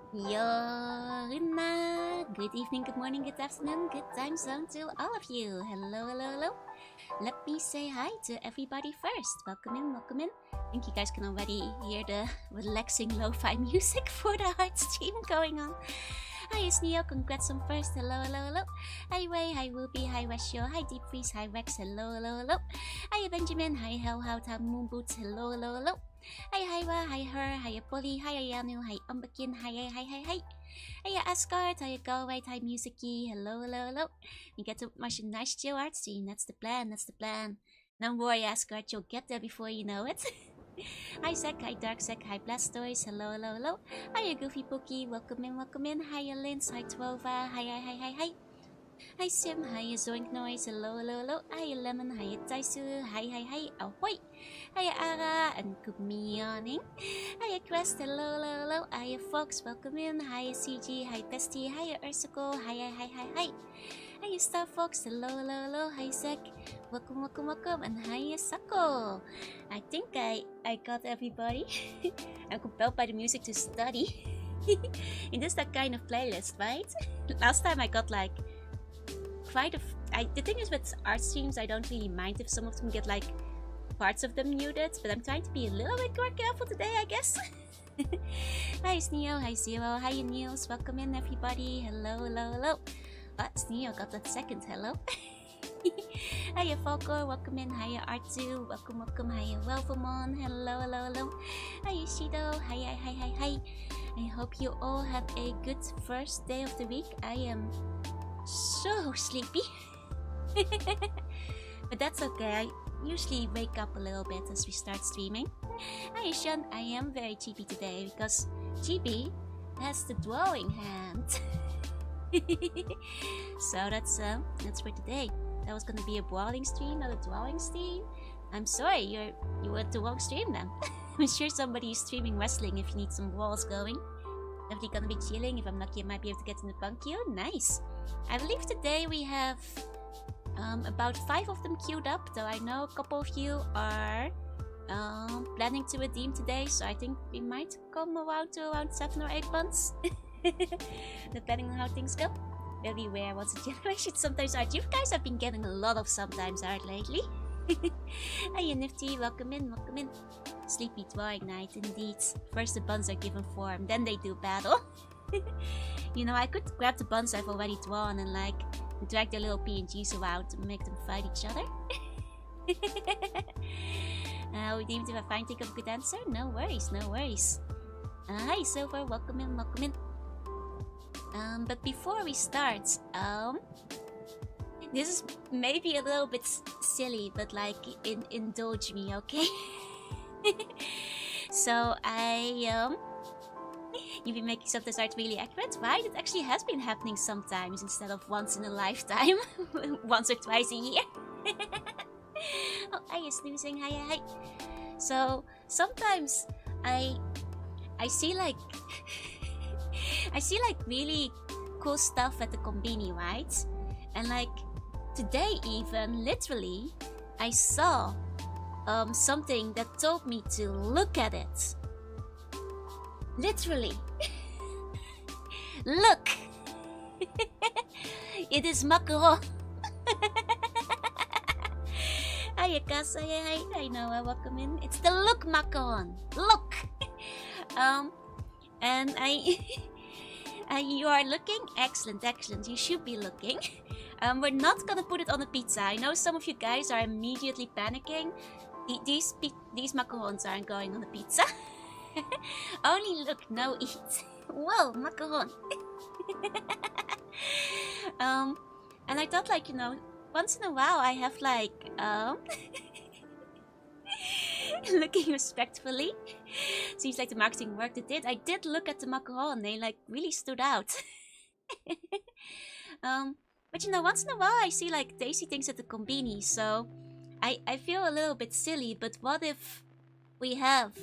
Yorna. Good evening, good morning, good afternoon, good time zone to all of you. Hello, hello, hello. Let me say hi to everybody first. Welcome in, welcome in. I think you guys can already hear the relaxing lo-fi music for the hard stream going on. Hi, it's Neo. Congrats on first. Hello, hello, hello. Hi, Wei. Hi, Ruby. Hi, Rashio. Hi, Deep Freeze. Hi, Rex. Hello, hello, hello. Hi, Benjamin. Hi, Hell, How, Tam, Moon Boots. Hello, hello, hello. Hi, Hyra. Hi, Her. Hi, Polly. Hi, Ayanu. Hi, Umbakin. Hi, hi, hi, hi, hi. Hi, Asgard. Hi, Galway. Hi, Musicy. Hello, hello, hello. We get to much nice chill art scene. That's the plan. That's the plan. Don't worry, Asgard. You'll get there before you know it. Hi, Zek. Hi, Dark Zek. Hi, Blastoise. Hello, hello, hello. Hi, Goofy Pookie. Welcome in, welcome in. Hi, Linz. Hi, Twova. Hi, hi, hi, hi, hi. Hi, Sim. Hi, Zoink Noise. Hello, hello, hello. Hi, Lemon. Hi, Taisu. Hi, hi, hi. Ahoy. Hi, Ara. And good morning. Hi, Quest. Hello, hello, hello. Hi, Fox. Welcome in. Hi, CG. Hi, Bestie. Hi, Ursicle. Hi, hi, hi, hi, hi. Hi, Star Fox. Hello, hello, hello. Hi, Zek. Welcome, welcome, welcome. And hi, Sako. I think I got everybody. I'm compelled by the music to study. In this that kind of playlist, right? Last time I got like quite a. The thing is with art streams, I don't really mind if some of them get like parts of them muted, but I'm trying to be a little bit more careful today, I guess. Hi, Sneo. Hi, Zero. Hi, Niels. Welcome in, everybody. Hello, hello, hello. What? Sneo got that second hello. Hiya, Falco. Welcome in. Hiya, R2. Welcome, welcome. Hiya, Welvamon. Hello, hello, hello. Hiya, Shido. Hi, hi, hi, hi, hi. I hope you all have a good first day of the week. I am so sleepy. But that's okay. I usually wake up a little bit as we start streaming. Hi, Sean. I am very chibi today because Chibi has the drawing hand. So that's for today. That was gonna be a brawling stream, not a drawing stream. I'm sorry, you were at the wrong stream then. I'm sure somebody is streaming wrestling if you need some brawls going. Definitely gonna be chilling. If I'm lucky, I might be able to get in the punk queue. Nice. I believe today we have about 5 of them queued up, though I know a couple of you are planning to redeem today, so I think we might come around to around 7 or 8 months. Depending on how things go. Very rare once a generation sometimes art. You guys have been getting a lot of sometimes art lately. Hiya, Nifty. Welcome in, welcome in. Sleepy drawing night, indeed. First the buns are given form, then they do battle. You know, I could grab the buns I've already drawn and like drag their little PNGs around to make them fight each other. Redeemed if I find think of a good answer? No worries, no worries. Hi, Silver. Welcome in, welcome in. But before we start, this is maybe a little bit silly, but like, indulge me, okay? So you've been making some of this art really accurate, right? It actually has been happening sometimes instead of once in a lifetime, once or twice a year. Oh, hi, snoozing, hi, hi. So sometimes I see like I see like really cool stuff at the Konbini, right? And like today even, literally, I saw something that told me to look at it. Literally. Look! It is macaron. Hi, Akasa. Hi, I know. Welcome in. It's the look macaron. Look! And you are looking? Excellent, excellent. You should be looking. We're not gonna put it on a pizza. I know some of you guys are immediately panicking. These macarons aren't going on a pizza. Only look, no eat. Whoa, macaron. And I thought, like, you know, once in a while I have like looking respectfully. Seems like the marketing worked. It did. I did look at the macaron. They like really stood out. But you know, once in a while I see like tasty things at the Konbini, so I feel a little bit silly. But what if we have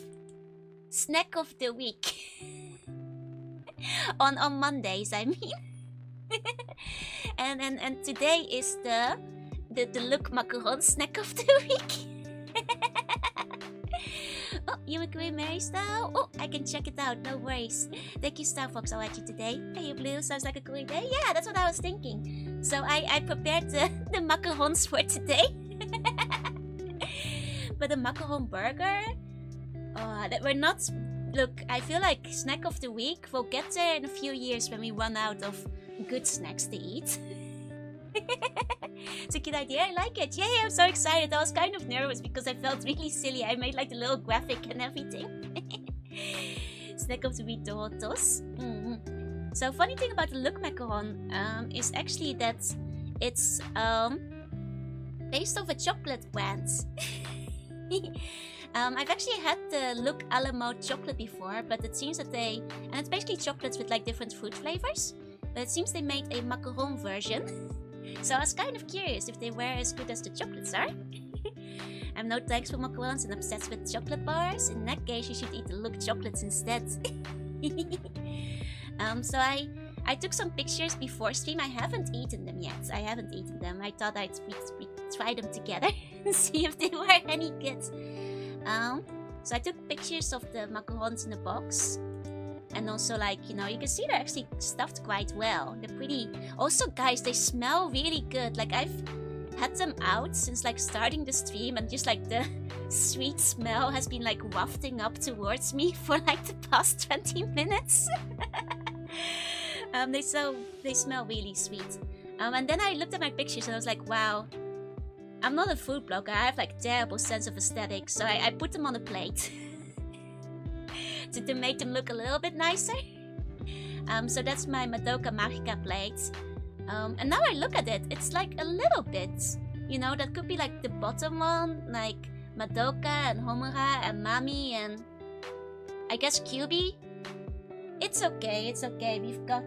snack of the week on Mondays? I mean, and today is the look macaron snack of the week. Oh, You agree, Mary Style? Oh, I can check it out. No worries. Thank you, Star Fox. I'll add you today. Hey, Blue. Sounds like a cool day. Yeah, that's what I was thinking. So I prepared the macarons for today. But the macaron burger, that we're not. Look, I feel like snack of the week. We'll get there in a few years when we run out of good snacks to eat. It's a good idea. I like it. Yay! I'm so excited. I was kind of nervous because I felt really silly. I made like the little graphic and everything. Snack of the week, Doritos. So funny thing about the Look macaron is actually that it's based off a chocolate brand. I've actually had the Look a la mode chocolate before, but it seems that and it's basically chocolates with like different fruit flavors, but it seems they made a macaron version. So I was kind of curious if they were as good as the chocolates are. I'm no thanks for macarons and obsessed with chocolate bars. In that case, you should eat the Look chocolates instead. So I took some pictures before stream. I haven't eaten them yet. I thought we'd try them together and see if they were any good. So I took pictures of the macarons in the box. And also, like, you know, you can see they're actually stuffed quite well. They're pretty... Also, guys, they smell really good. Like, I've had them out since, like, starting the stream. And just, like, the sweet smell has been, like, wafting up towards me for, like, the past 20 minutes. They smell really sweet. And then I looked at my pictures and I was like, wow. I'm not a food blogger. I have, like, terrible sense of aesthetics. So I put them on a plate. To make them look a little bit nicer. So that's my Madoka Magica plate. And now I look at it, it's like a little bit, you know, that could be like the bottom one, like Madoka and Homura and Mami and I guess QB. It's okay, we've got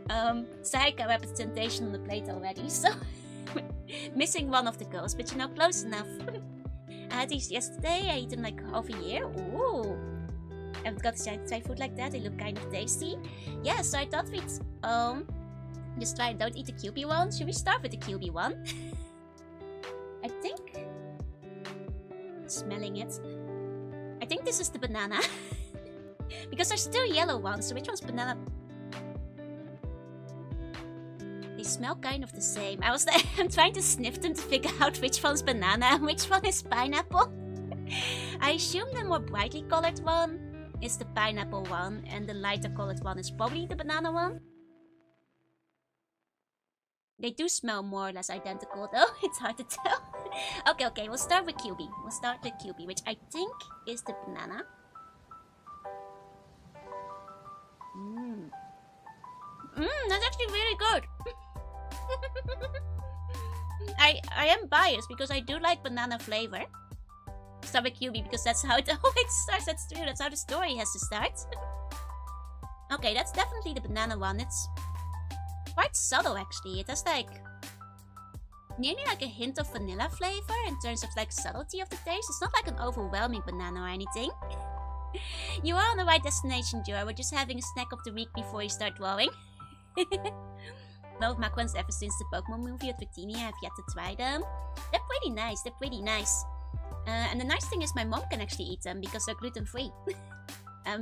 Sayaka representation on the plate already, so missing one of the girls, but you know, close enough. I had these yesterday, I ate them like half a year. Ooh! I haven't got to try food like that, they look kind of tasty. Yeah, so I thought we'd just try, don't eat the QB one. Should we start with the QB one? I think... Smelling it. I think this is the banana. Because there's still yellow ones, so which one's banana? They smell kind of the same. I'm trying to sniff them to figure out which one's banana and which one is pineapple. I assume the more brightly colored one is the pineapple one, and the lighter colored one is probably the banana one. They do smell more or less identical though, it's hard to tell. Okay, we'll start with QB. We'll start with QB, which I think is the banana. That's actually really good. I am biased because I do like banana flavor. Start with QB because that's how it always starts. That's true, that's how the story has to start. Okay, that's definitely the banana one. It's quite subtle actually. It has like nearly like a hint of vanilla flavor in terms of like subtlety of the taste. It's not like an overwhelming banana or anything. You are on the right destination, Joe. We're just having a snack of the week before you start drawing. Both macarons ever since the Pokemon movie at Victinia. I've yet to try them. They're pretty nice. And the nice thing is my mom can actually eat them because they're gluten-free.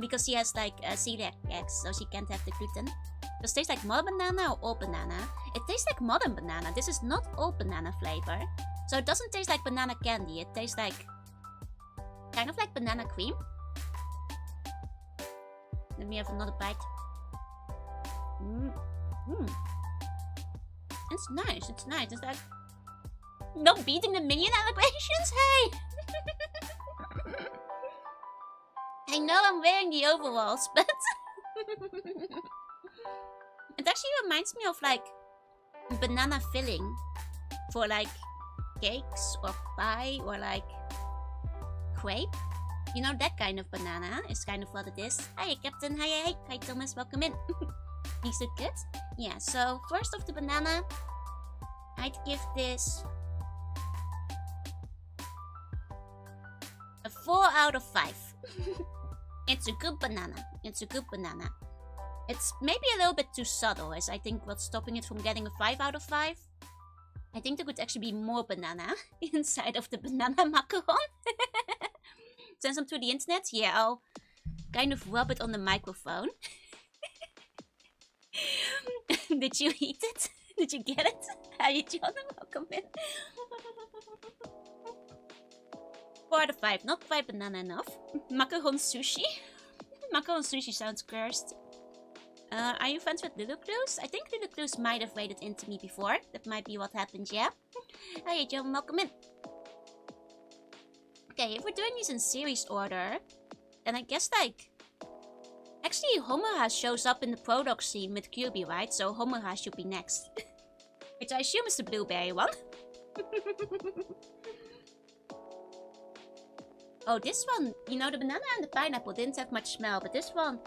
Because she has like celiac eggs, so she can't have the gluten. Does it taste like modern banana or old banana? It tastes like modern banana. This is not old banana flavor. So it doesn't taste like banana candy. It tastes like... kind of like banana cream. Let me have another bite. It's nice. It's like... not beating the minion allegations? Hey! I know I'm wearing the overalls, but... It actually reminds me of like banana filling for like cakes or pie or like crepe. You know, that kind of banana is kind of what it is. Hi Captain, hi Thomas, welcome in. These look good? Yeah, so first of the banana, I'd give this a 4 out of 5. It's a good banana. It's maybe a little bit too subtle, as I think what's stopping it from getting a 5 out of 5. I think there could actually be more banana inside of the banana macaron. Send some to the internet? Yeah, I'll kind of rub it on the microphone. Did you eat it? Did you get it? Hi, John. Welcome in. 4 out of 5. Not quite banana enough. Macaron sushi. Macaron sushi sounds cursed. Are you friends with Little Clues? I think Little Clues might have raided into me before. That might be what happened, yeah? Hi, John. Welcome in. Okay, if we're doing these in series order, then I guess, like... Actually, Homura shows up in the product scene with QB, right? So Homura should be next. Which I assume is the blueberry one. Oh, this one, you know, the banana and the pineapple didn't have much smell, but this one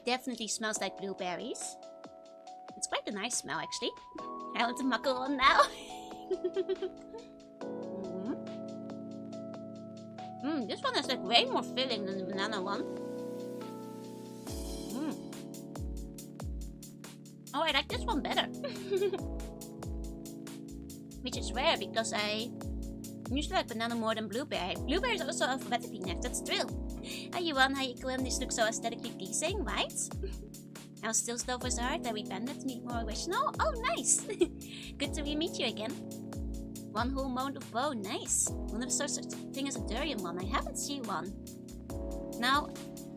definitely smells like blueberries. It's quite a nice smell, actually. I want the macaron now. This one has like way more filling than the banana one. Oh, I like this one better. Which is rare because I usually like banana more than blueberry. Blueberry is also alphabetically next, that's true. Hi Yuan, hi Ikuim, this looks so aesthetically pleasing, right? Now still Stover's heart, I rebranded to meet more original. Oh, nice! Good to meet you again. One whole mound of bone, nice. One of such a thing as a durian one, I haven't seen one. Now,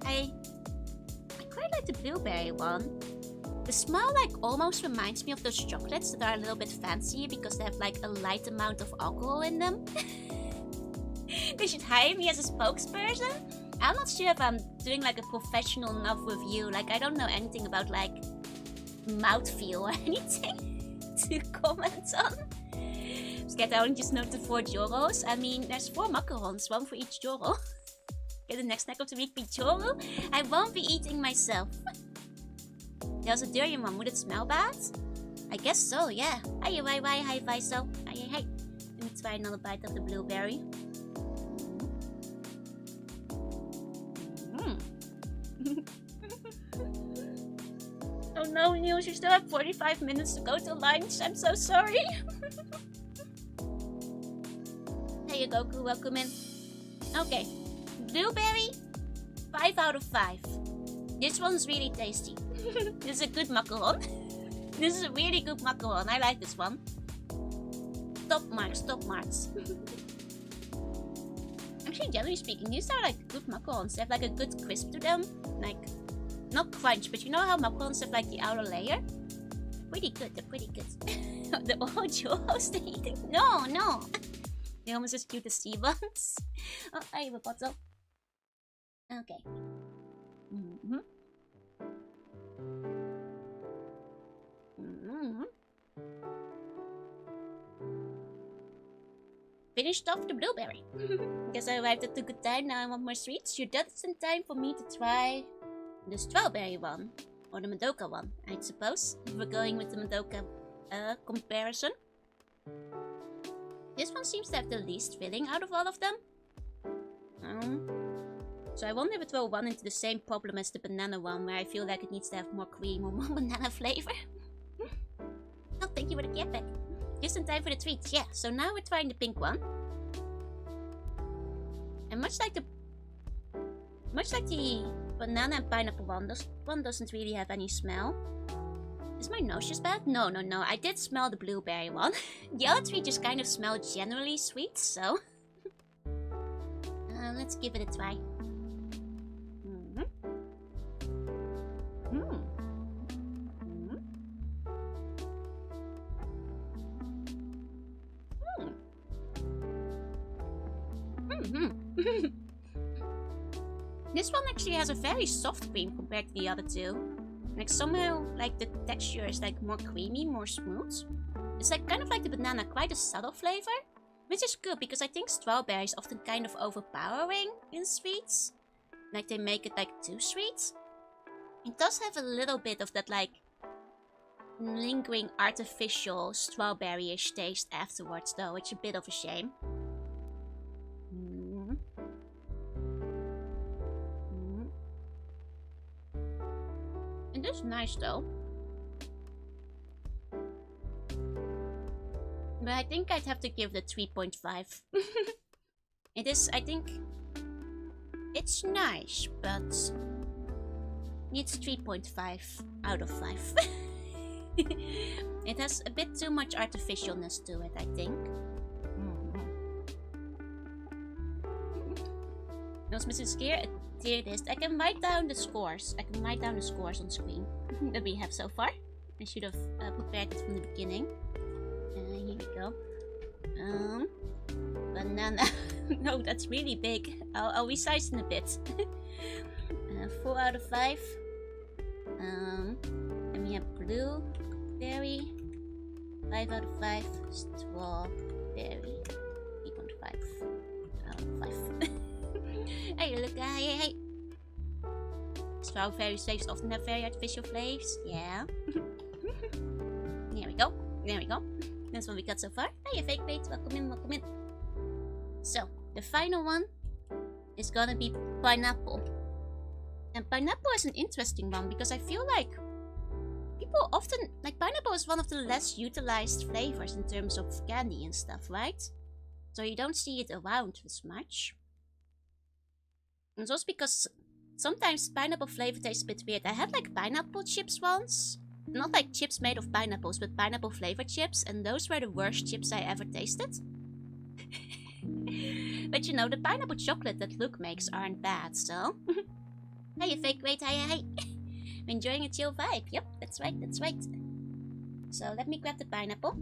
I quite like the blueberry one. The smell like almost reminds me of those chocolates that are a little bit fancier because they have like a light amount of alcohol in them. They should hire me as a spokesperson. I'm not sure if I'm doing like a professional enough review. Like I don't know anything about like mouthfeel or anything to comment on. Scared I only just know the 4 Joros. I mean, there's 4 macarons, 1 for each Joro. Okay, the next snack of the week be Joro. I won't be eating myself. There's a durian one. Would it smell bad? I guess so, yeah. Hi, hi, Vaiso. Hi. Let me try another bite of the blueberry. Oh no, Niels, you still have 45 minutes to go to lunch. I'm so sorry. Hey, Goku, welcome in. Okay, blueberry, 5 out of 5. This one's really tasty. This is a good macaron. This is a really good macaron. I like this one. Top marks, top marks. Actually, generally speaking, these are like good macarons. They have like a good crisp to them. Like, not crunch, but you know how macarons have like the outer layer? Pretty good, they're pretty good. The old Joros they're eating? No. They're almost as cute as sea buns. Oh, I have a bottle. Okay. Finished off the blueberry. Guess I arrived at a good time. Now I want more sweets. Sure, that's in time for me to try the strawberry one. Or the Madoka one, I suppose. If we're going with the Madoka comparison. This one seems to have the least filling out of all of them. So I wonder if it will run into the same problem as the banana one, where I feel like it needs to have more cream or more banana flavor. Oh, thank you for the care pack. Just in time for the treats, yeah. So now we're trying the pink one. And much like the banana and pineapple one, this one doesn't really have any smell. Is my nose just bad? No. I did smell the blueberry one. The other three just kind of smell generally sweet, so... let's give it a try. This one actually has a very soft cream compared to the other two. Like somehow, like the texture is like more creamy, more smooth. It's like kind of like the banana, quite a subtle flavor. Which is good because I think strawberry is often kind of overpowering in sweets. Like they make it like too sweet. It does have a little bit of that like lingering artificial strawberry-ish taste afterwards though. It's a bit of a shame. It is nice though. But I think I'd have to give it 3.5. It is, I think... It's nice, but needs 3.5 out of 5. It has a bit too much artificialness to it, I think. No missing here, a tier list. I can write down the scores. On screen that we have so far. I should have prepared it from the beginning. Here we go. Banana. No, that's really big. I'll resize in a bit. 4 out of 5. And we have blue, berry. 5 out of 5. Strawberry. 3.5 out of 5. Hey, look, hey. Strawberry flavors often have very artificial flavors. Yeah. There we go. That's what we got so far. Hey, fake mates, welcome in. So, the final one is gonna be pineapple. And pineapple is an interesting one because I feel like people often, like, pineapple is one of the less utilized flavors in terms of candy and stuff, right? So you don't see it around as much. And it's also because sometimes pineapple flavor tastes a bit weird. I had like pineapple chips once. Not like chips made of pineapples, but pineapple flavored chips. And those were the worst chips I ever tasted. But you know, the pineapple chocolate that Luke makes aren't bad, so... Hey, fake wait, hey. I'm enjoying a chill vibe. Yep, that's right. So let me grab the pineapple.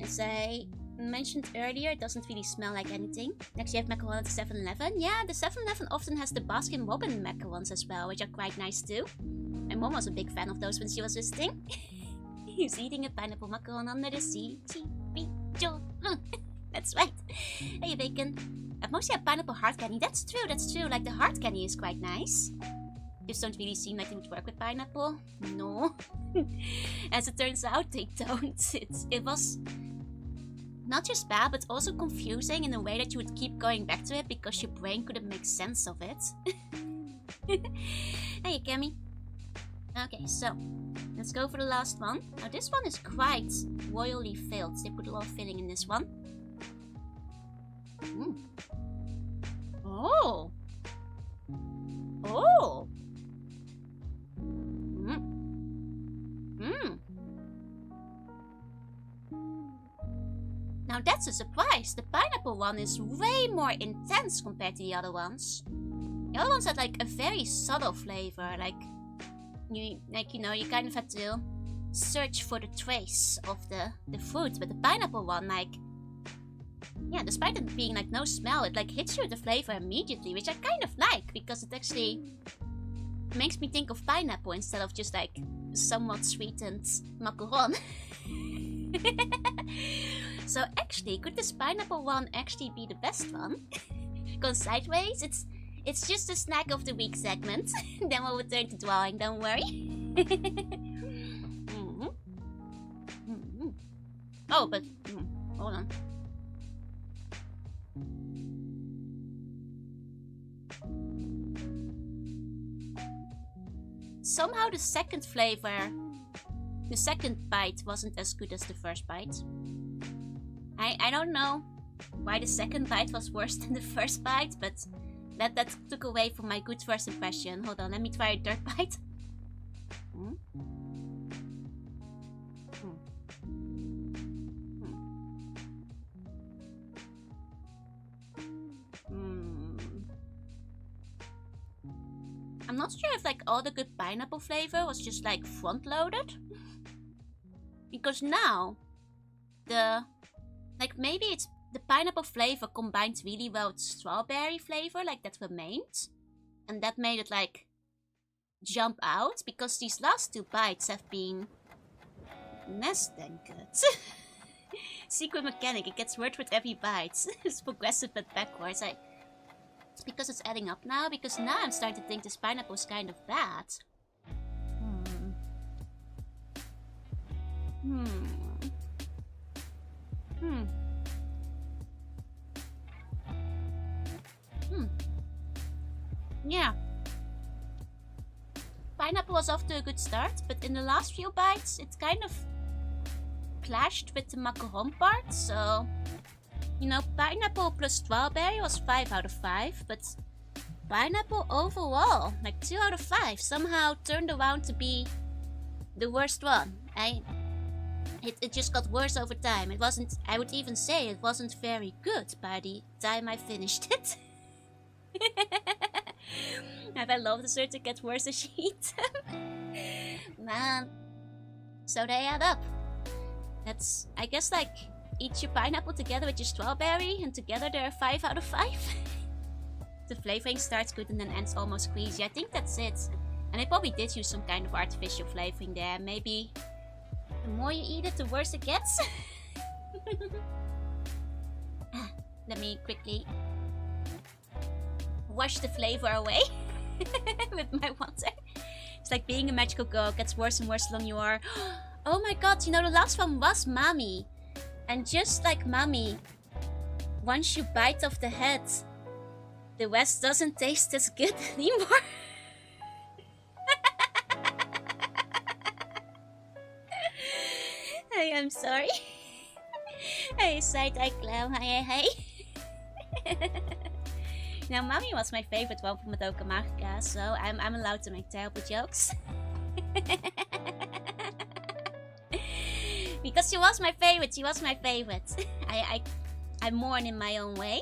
As I mentioned earlier, it doesn't really smell like anything. Next, you have macarons at the 7-Eleven. Yeah, the 7-Eleven often has the Baskin Robbins macarons as well, which are quite nice too. My mom was a big fan of those when she was visiting. He's eating a pineapple macaron under the sea. That's right. Hey, bacon. I've mostly had pineapple hard candy. That's true. Like, the hard candy is quite nice. Just don't really seem like they would work with pineapple. No. As it turns out, they don't. It was not just bad, but also confusing in a way that you would keep going back to it because your brain couldn't make sense of it. Hey, Cammy. Okay, so let's go for the last one. Now, this one is quite royally filled. They put a lot of filling in this one. Oh! Now that's a surprise. The pineapple one is way more intense compared to the other ones. The other ones had like a very subtle flavor, you kind of had to search for the trace of the fruit. But the pineapple one, yeah, despite it being like no smell, it like hits you with the flavor immediately, which I kind of like because it actually makes me think of pineapple instead of just like somewhat sweetened macaron. So actually, could this pineapple one actually be the best one? Gone sideways? It's just a snack of the week segment. Then we'll return to drawing, don't worry. Oh, but hold on. Somehow the second bite wasn't as good as the first bite. I don't know why the second bite was worse than the first bite, but that took away from my good first impression. Hold on, let me try a third bite. I'm not sure if like all the good pineapple flavor was just like front loaded. Because now maybe it's the pineapple flavor combined really well with strawberry flavor, like that remained. And that made it like jump out, because these last two bites have been less than good. Secret mechanic, it gets worse with every bite. It's progressive but backwards. It's because it's adding up now, because now I'm starting to think this pineapple is kind of bad. Yeah. Pineapple was off to a good start, but in the last few bites, it kind of clashed with the macaron part, so You know, pineapple plus strawberry was 5 out of 5, but pineapple overall, like 2 out of 5, somehow turned around to be the worst one. It just got worse over time. It wasn't, I would even say it wasn't very good by the time I finished it. Have I loved dessert to get worse as you eat them? Man. So they add up. That's, I guess, like, eat your pineapple together with your strawberry, and together they're 5 out of 5. The flavoring starts good and then ends almost squeezy. I think that's it. And I probably did use some kind of artificial flavoring there. Maybe the more you eat it, the worse it gets. Let me quickly wash the flavor away with my water. It's like being a magical girl. It gets worse and worse the longer you are. Oh my god, you know, the last one was Mami. And just like Mami, once you bite off the head, the rest doesn't taste as good anymore. I am sorry. Hey, side-eye clown, hey. Now, Mami was my favorite one from Madoka Magica, so I'm allowed to make terrible jokes. Because she was my favorite, I mourn in my own way.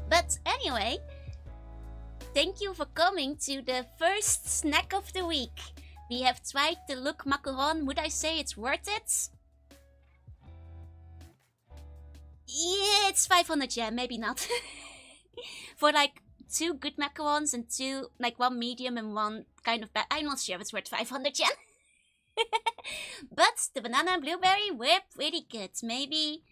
But anyway, thank you for coming to the first snack of the week. We have tried the Look macaron. Would I say it's worth it? Yeah, it's 500 yen, maybe not. For like 2 good macarons and 2, like 1 medium and 1 kind of bad. I'm not sure if it's worth 500 yen. But the banana and blueberry were pretty good. Maybe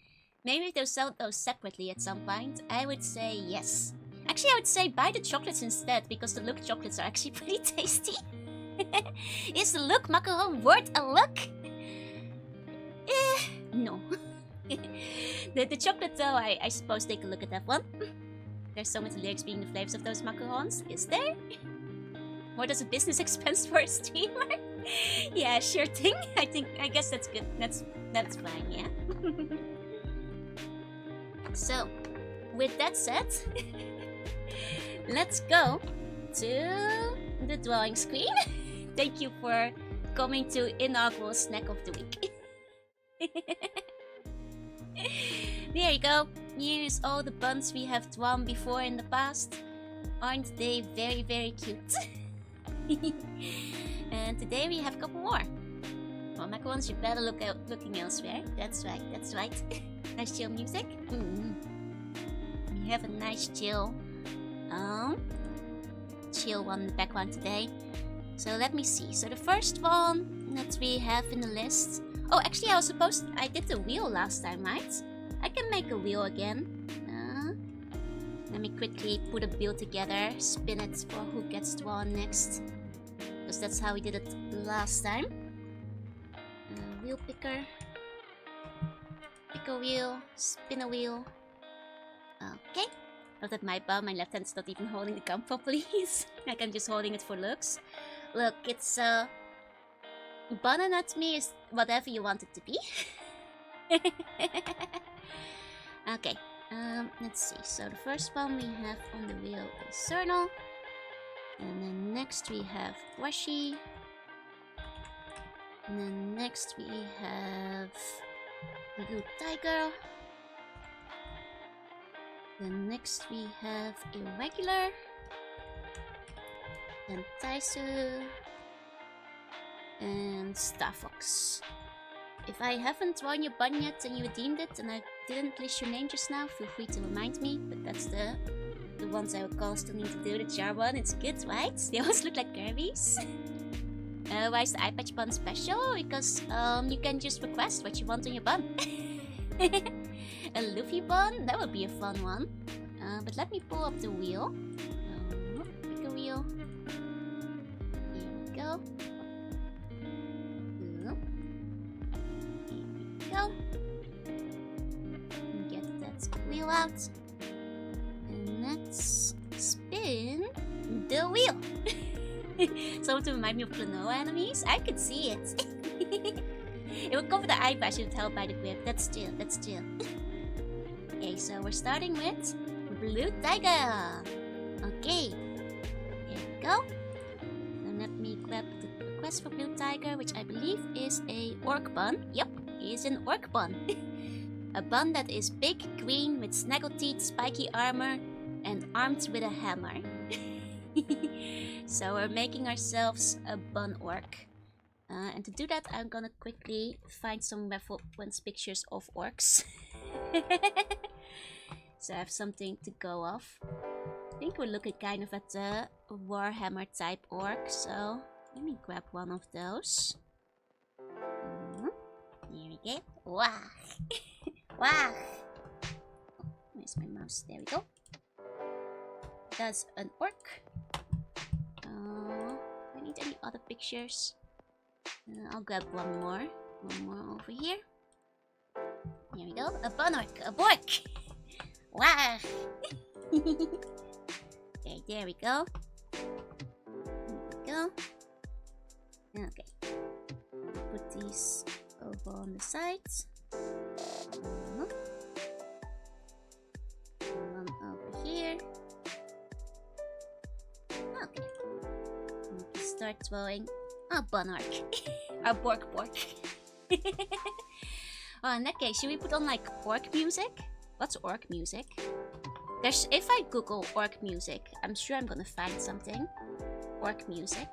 if they'll sell those separately at some point, I would say yes. Actually, I would say buy the chocolates instead, because the Look chocolates are actually pretty tasty. Is the Look macaron worth a look? No. The chocolate though, I suppose take a look at that one. There's so many lyrics being the flavors of those macarons, is there? What is a business expense for a streamer? Yeah, sure thing. I guess that's good. That's fine, yeah. So, with that said, let's go to the drawing screen. Thank you for coming to inaugural snack of the week. There you go. Here's all the buns we have drawn before in the past. Aren't they very, very cute? And today we have a couple more. Well, macarons, you better looking elsewhere. That's right, that's right. Nice chill music. We have a nice chill one in the background today. So let me see. So the first one that we have in the list. Oh, actually, I did the wheel last time, right? I can make a wheel again. Let me quickly put a wheel together, spin it for who gets drawn next. Because that's how we did it last time. Wheel picker. Pick a wheel, spin a wheel. Okay. Not that my left hand's not even holding the gun properly. Like I'm just holding it for looks. Look, it's banana to me is whatever you want it to be. Okay, let's see. So the first one we have on the wheel is Cernal. And then next we have Washi. And then next we have Blue Tiger. Then next we have Irregular. Then Taisu. And Star Fox. If I haven't drawn your bun yet and you redeemed it and I didn't list your name just now, feel free to remind me. But that's the ones I would still need to do. The jar one, it's good, right? They always look like Kirby's. Why is the eye patch bun special? Because you can just request what you want on your bun. A Luffy bun? That would be a fun one. But let me pull up the wheel. Pick a wheel. Here we go. Go. Get that wheel out. And let's spin the wheel. Someone to remind me of Klonoa enemies? I could see it. It would cover the eyebrow. I should help by the grip. That's chill. That's chill. Okay, so we're starting with Blue Tiger. Okay. There we go. Now let me grab the request for Blue Tiger, which I believe is a orc bun. Yep, he is an orc bun. A bun that is big, green, with snaggle teeth, spiky armor, and armed with a hammer. So we're making ourselves a bun orc. And to do that, I'm gonna quickly find some reference pictures of orcs. So I have something to go off. I think we're looking kind of at the Warhammer type orc, so let me grab one of those. There we go. Wow! Wow! Where's my mouse? There we go. That's an orc. Do I need any other pictures? I'll grab one more. One more over here. There we go. A bun orc. A bork! Wow! Okay, there we go. There we go. Okay. Put these over on the sides. One over here. Okay. We can start throwing a bun orc. A bork. Oh, in that case, should we put on like orc music? What's orc music? If I Google orc music, I'm sure I'm gonna find something. Orc music.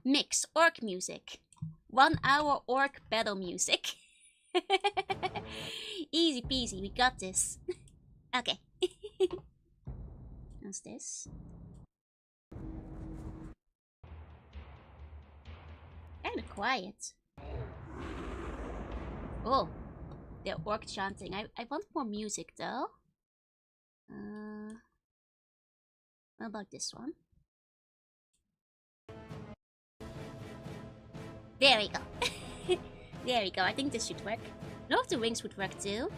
Mix orc music. 1 hour orc battle music. Easy peasy, we got this. Okay. How's this? Kinda quiet. Oh, they're orc chanting. I want more music though. How about this one? There we go. There we go. I think this should work. I know if the wings would work too.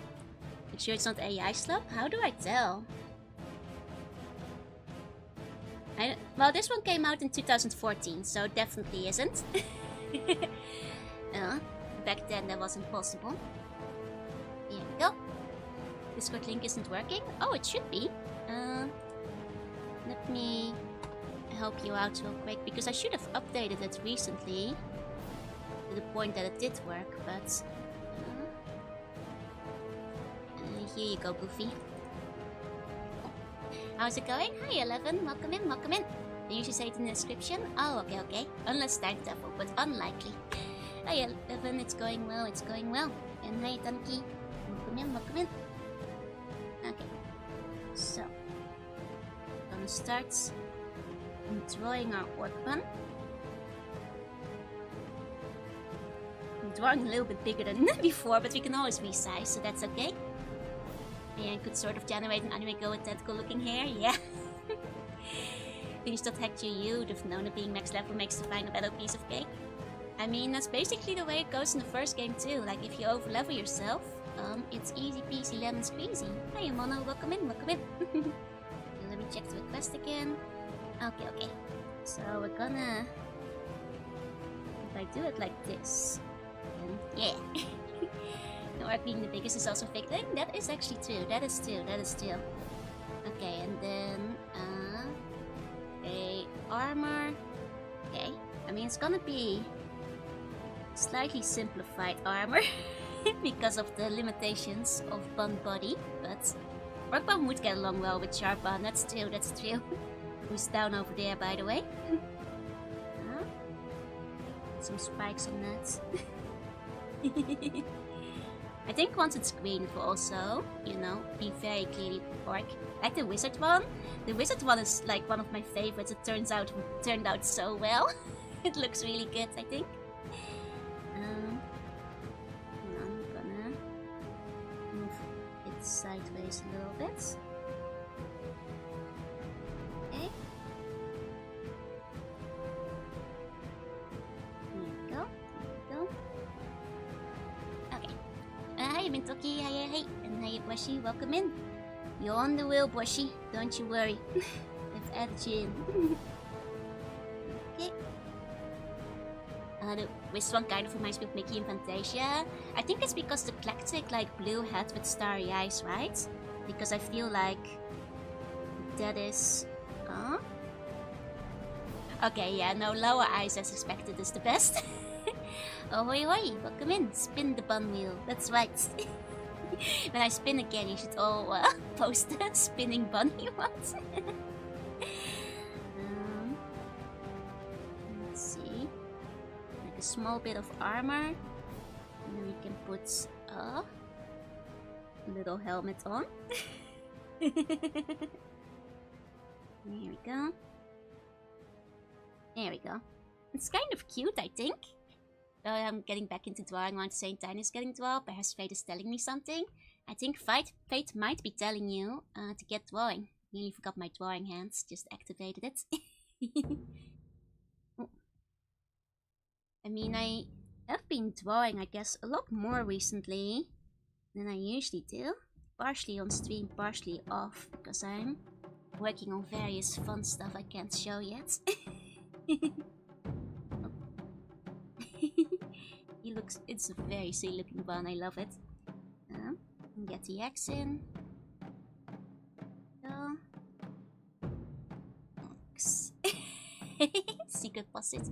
Make sure it's not AI slop. How do I tell? Well, this one came out in 2014, so definitely isn't. Back then that wasn't possible. Here we go. Discord link isn't working. Oh, it should be. Let me help you out real quick, because I should have updated it recently to the point that it did work, but here you go, Goofy. How's it going? Hi, 11. Welcome in, welcome in. They usually say it in the description. Oh, okay. Unless time travel, but unlikely. Hi, 11. It's going well, it's going well. And hi, Tanki. Welcome in, welcome in. Okay. So, I'm gonna start drawing our orc bun. I'm drawing a little bit bigger than before, but we can always resize, so that's okay. And could sort of generate an anime girl with tentacle looking hair, yeah. Finished that hacked you would have known that being max level makes the final battle piece of cake. I mean, that's basically the way it goes in the first game too. Like, if you overlevel yourself, it's easy peasy lemon squeezy. Hey, Mono, welcome in, welcome in. Let me check the request again. Okay. So we're gonna... If I do it like this, then yeah. The orc being the biggest is also fake. That is actually true. That is true. Okay, and then okay, armor. Okay, I mean it's gonna be slightly simplified armor because of the limitations of bun body, but orc bun would get along well with sharp bun. That's true. Who's down over there, by the way? Some spikes on that. I think once it's green, it will also, you know, be very clearly orc. Like the wizard one. The wizard one is like one of my favorites. It turned out so well. It looks really good, I think. I'm gonna move it sideways a little bit. Okay. There we go. Okay. Hi, Mintoki. Hi. And hi, Boshi. Welcome in. You're on the wheel, Boshi. Don't you worry. I've added you in. Okay. This one kind of reminds me of Mickey and Fantasia. I think it's because the eclectic, like, blue hat with starry eyes, right? Because I feel like that is... Okay, yeah, no, lower eyes as expected is the best. Oh, hoi hoi, welcome in. Spin the bun wheel. That's right. When I spin again, you should all post the spinning bun you want. Let's see. Like a small bit of armor. And then we can put a little helmet on. There we go. There we go. It's kind of cute, I think. I'm getting back into drawing around the same time as getting draw. Perhaps Fate is telling me something. I think Fate might be telling you to get drawing. Nearly forgot my drawing hands. Just activated it. I mean, I have been drawing, I guess, a lot more recently than I usually do. Partially on stream, partially off, because I'm working on various fun stuff I can't show yet. It's a very silly looking bun, I love it. Get the X in. Go. X. Secret posset.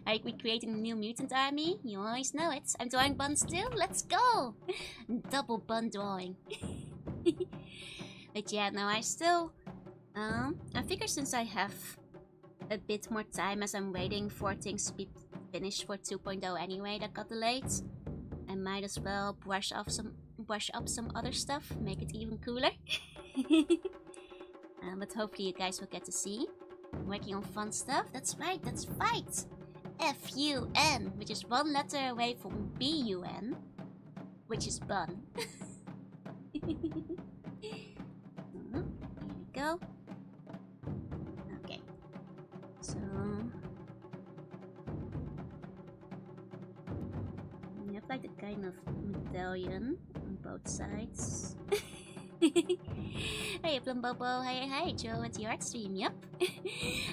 Are we creating a new mutant army? You always know it. I'm drawing buns too. Let's go! Double bun drawing. But yeah, no, I still... I figure since I have a bit more time as I'm waiting for things to be finished for 2.0 anyway that got delayed, I might as well brush up some other stuff, make it even cooler. But hopefully you guys will get to see. I'm working on fun stuff. That's right, that's fight! F-U-N, which is one letter away from B.U.N, which is bun. Here we go. Okay. So... we have like a kind of medallion on both sides. Hey Plumbobo, hi Joe, it's your art stream, yep.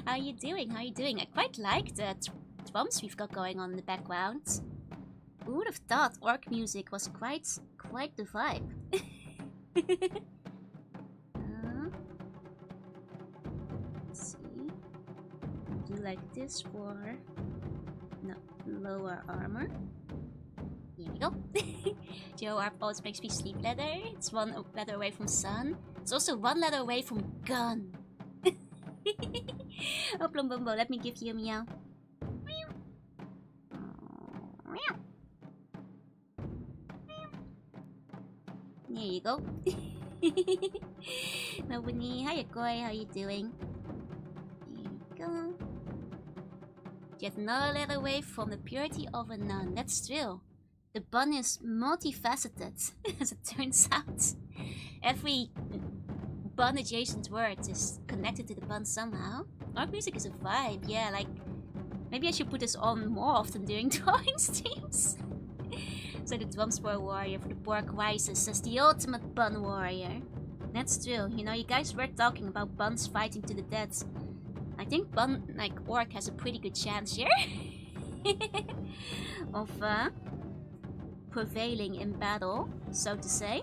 How you doing, how you doing? I quite like the drums we've got going on in the background. Who would have thought orc music was quite the vibe. Let's see. Do like this for lower armor. Here we go. Joe Arp always makes me sleep letter. It's one letter away from sun. It's also one letter away from gun. Oh, Plumbumbo, let me give you a meow. There you go. Nobody, hiya Koi, how you doing? There you go. Yet another letter away from the purity of a nun. That's true. The bun is multifaceted, as it turns out. Every bun adjacent word is connected to the bun somehow. Orc music is a vibe, yeah, like... maybe I should put this on more often during drawing streams. So the drums for a warrior, for the pork rises as the ultimate bun warrior. That's true, you know, you guys were talking about buns fighting to the death. I think bun, like, orc has a pretty good chance here. Of, prevailing in battle, so to say.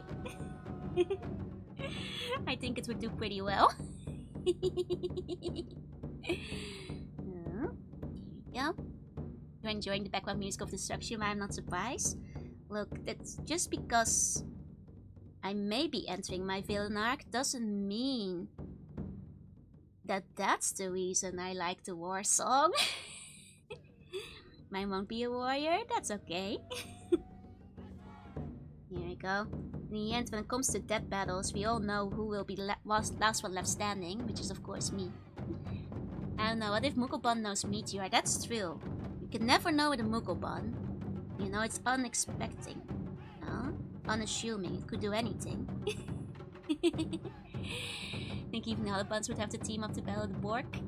I think it would do pretty well. Here we go. You're enjoying the background music of Destruction, I'm not surprised. Look, that's just because I may be entering my villain arc doesn't mean that that's the reason I like the war song. Mine won't be a warrior, that's okay. Here we go. In the end, when it comes to death battles, we all know who will be last one left standing, which is of course me. I don't know, what if Muggleban knows Meteor? That's true. You can never know with a Muggleban. You know, it's unexpected. Unassuming, it could do anything. Think even the other buns would have to team up to battle the Bork?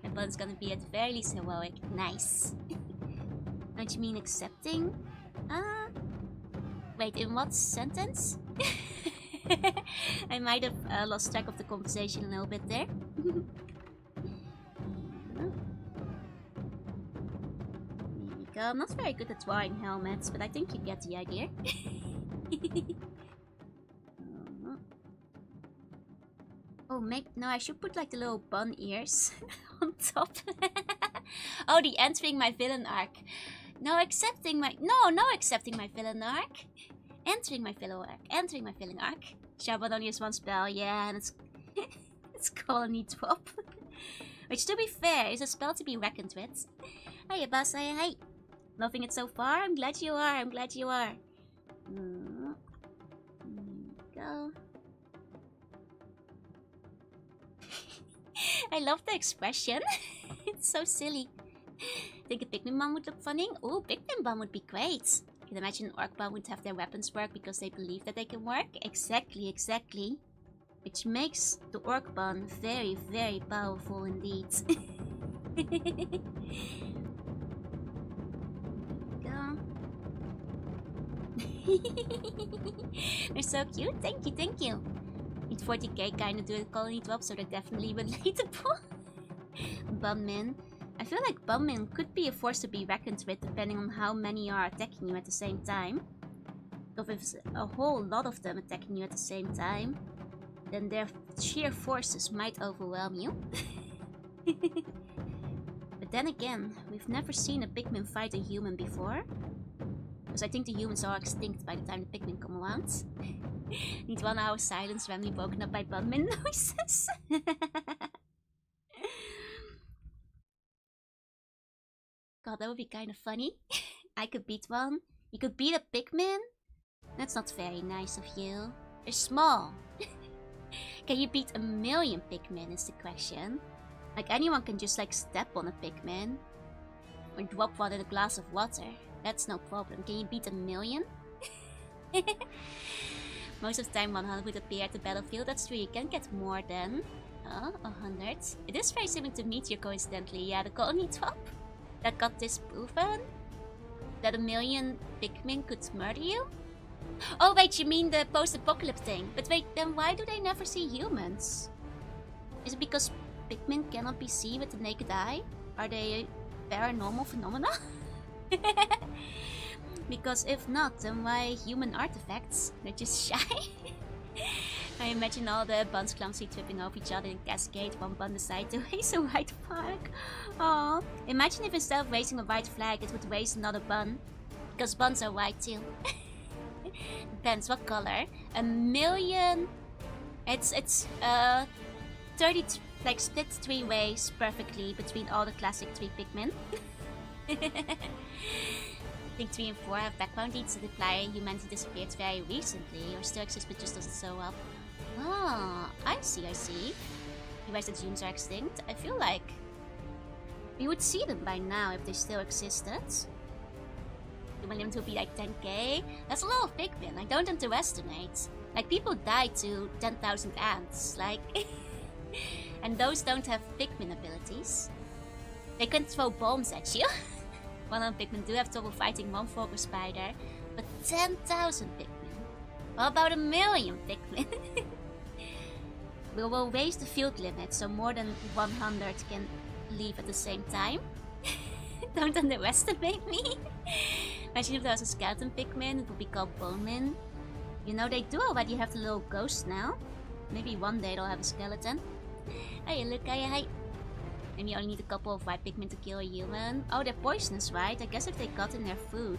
My bun's gonna be at the very least heroic. Nice. Don't you mean accepting? Wait, in what sentence? I might have lost track of the conversation a little bit there. There we go. I'm not very good at drawing helmets, but I think you get the idea. Oh, no, I should put like the little bun ears on top. Oh, the entering my villain arc. No accepting my villain arc. Entering my villain arc. Entering my villain arc. Shaban only has one spell, yeah, and it's it's colony drop. Which, to be fair, is a spell to be reckoned with. Hey, boss, hey. Loving it so far? I'm glad you are, I'm glad you are. Go. I love the expression. It's so silly. Think a Pikmin bomb would look funny? Oh, Pikmin bomb would be great. I can imagine Orc bomb would have their weapons work because they believe that they can work. Exactly. Which makes the Orc bomb very, very powerful indeed. Go. They're so cute. Thank you. Need 40k kinda do a colony drop, so they're definitely relatable. Bummin. I feel like Bummin could be a force to be reckoned with depending on how many are attacking you at the same time. So if there's a whole lot of them attacking you at the same time, then their sheer forces might overwhelm you. But then again, we've never seen a Pikmin fight a human before. Because I think the humans are extinct by the time the Pikmin come around. Need 1 hour silence randomly broken up by Bummin noises. God, that would be kind of funny. I could beat one. You could beat a Pikmin? That's not very nice of you. They're small. Can you beat 1,000,000 Pikmin is the question. Like, anyone can just like step on a Pikmin. Or drop one in a glass of water. That's no problem. Can you beat 1,000,000? Most of the time 100 would appear at the battlefield. That's true, you can get more than 100. It is very similar to Meteor coincidentally. Yeah, the colony drop that got disproven. That 1,000,000 Pikmin could murder you? Oh wait, you mean the post-apocalypse thing. But wait, then why do they never see humans? Is it because Pikmin cannot be seen with the naked eye? Are they a paranormal phenomena? Because if not, then why human artifacts? They're just shy. I imagine all the buns clumsily tripping over each other in cascade. One bun decides to raise a white flag. Oh, imagine if instead of raising a white flag, it would raise another bun. Because buns are white too. Depends what color. 1,000,000. It's 30, like split 3 ways perfectly between all the classic 3 Pikmin. I think 3 and 4 have background deeds that imply humanity disappeared very recently, or still exists but just doesn't show up. Ah, I see. You guys that humans are extinct? I feel like we would see them by now if they still existed. Human limit will be like 10k. That's a lot of Pikmin, like don't underestimate. Like people die to 10,000 ants, like... And those don't have Pikmin abilities. They can throw bombs at you. 100 Pikmin do have trouble fighting 1 Frogger Spider, but 10,000 Pikmin? What about 1,000,000 Pikmin? We will raise the field limit, so more than 100 can leave at the same time. Don't underestimate me. Imagine if there was a skeleton Pikmin, it would be called Bonemin. You know, they do already have the little ghost now. Maybe one day they'll have a skeleton. Hey, look, hey. Maybe you only need a couple of white Pikmin to kill a human. Oh, they're poisonous, right? I guess if they got in their food.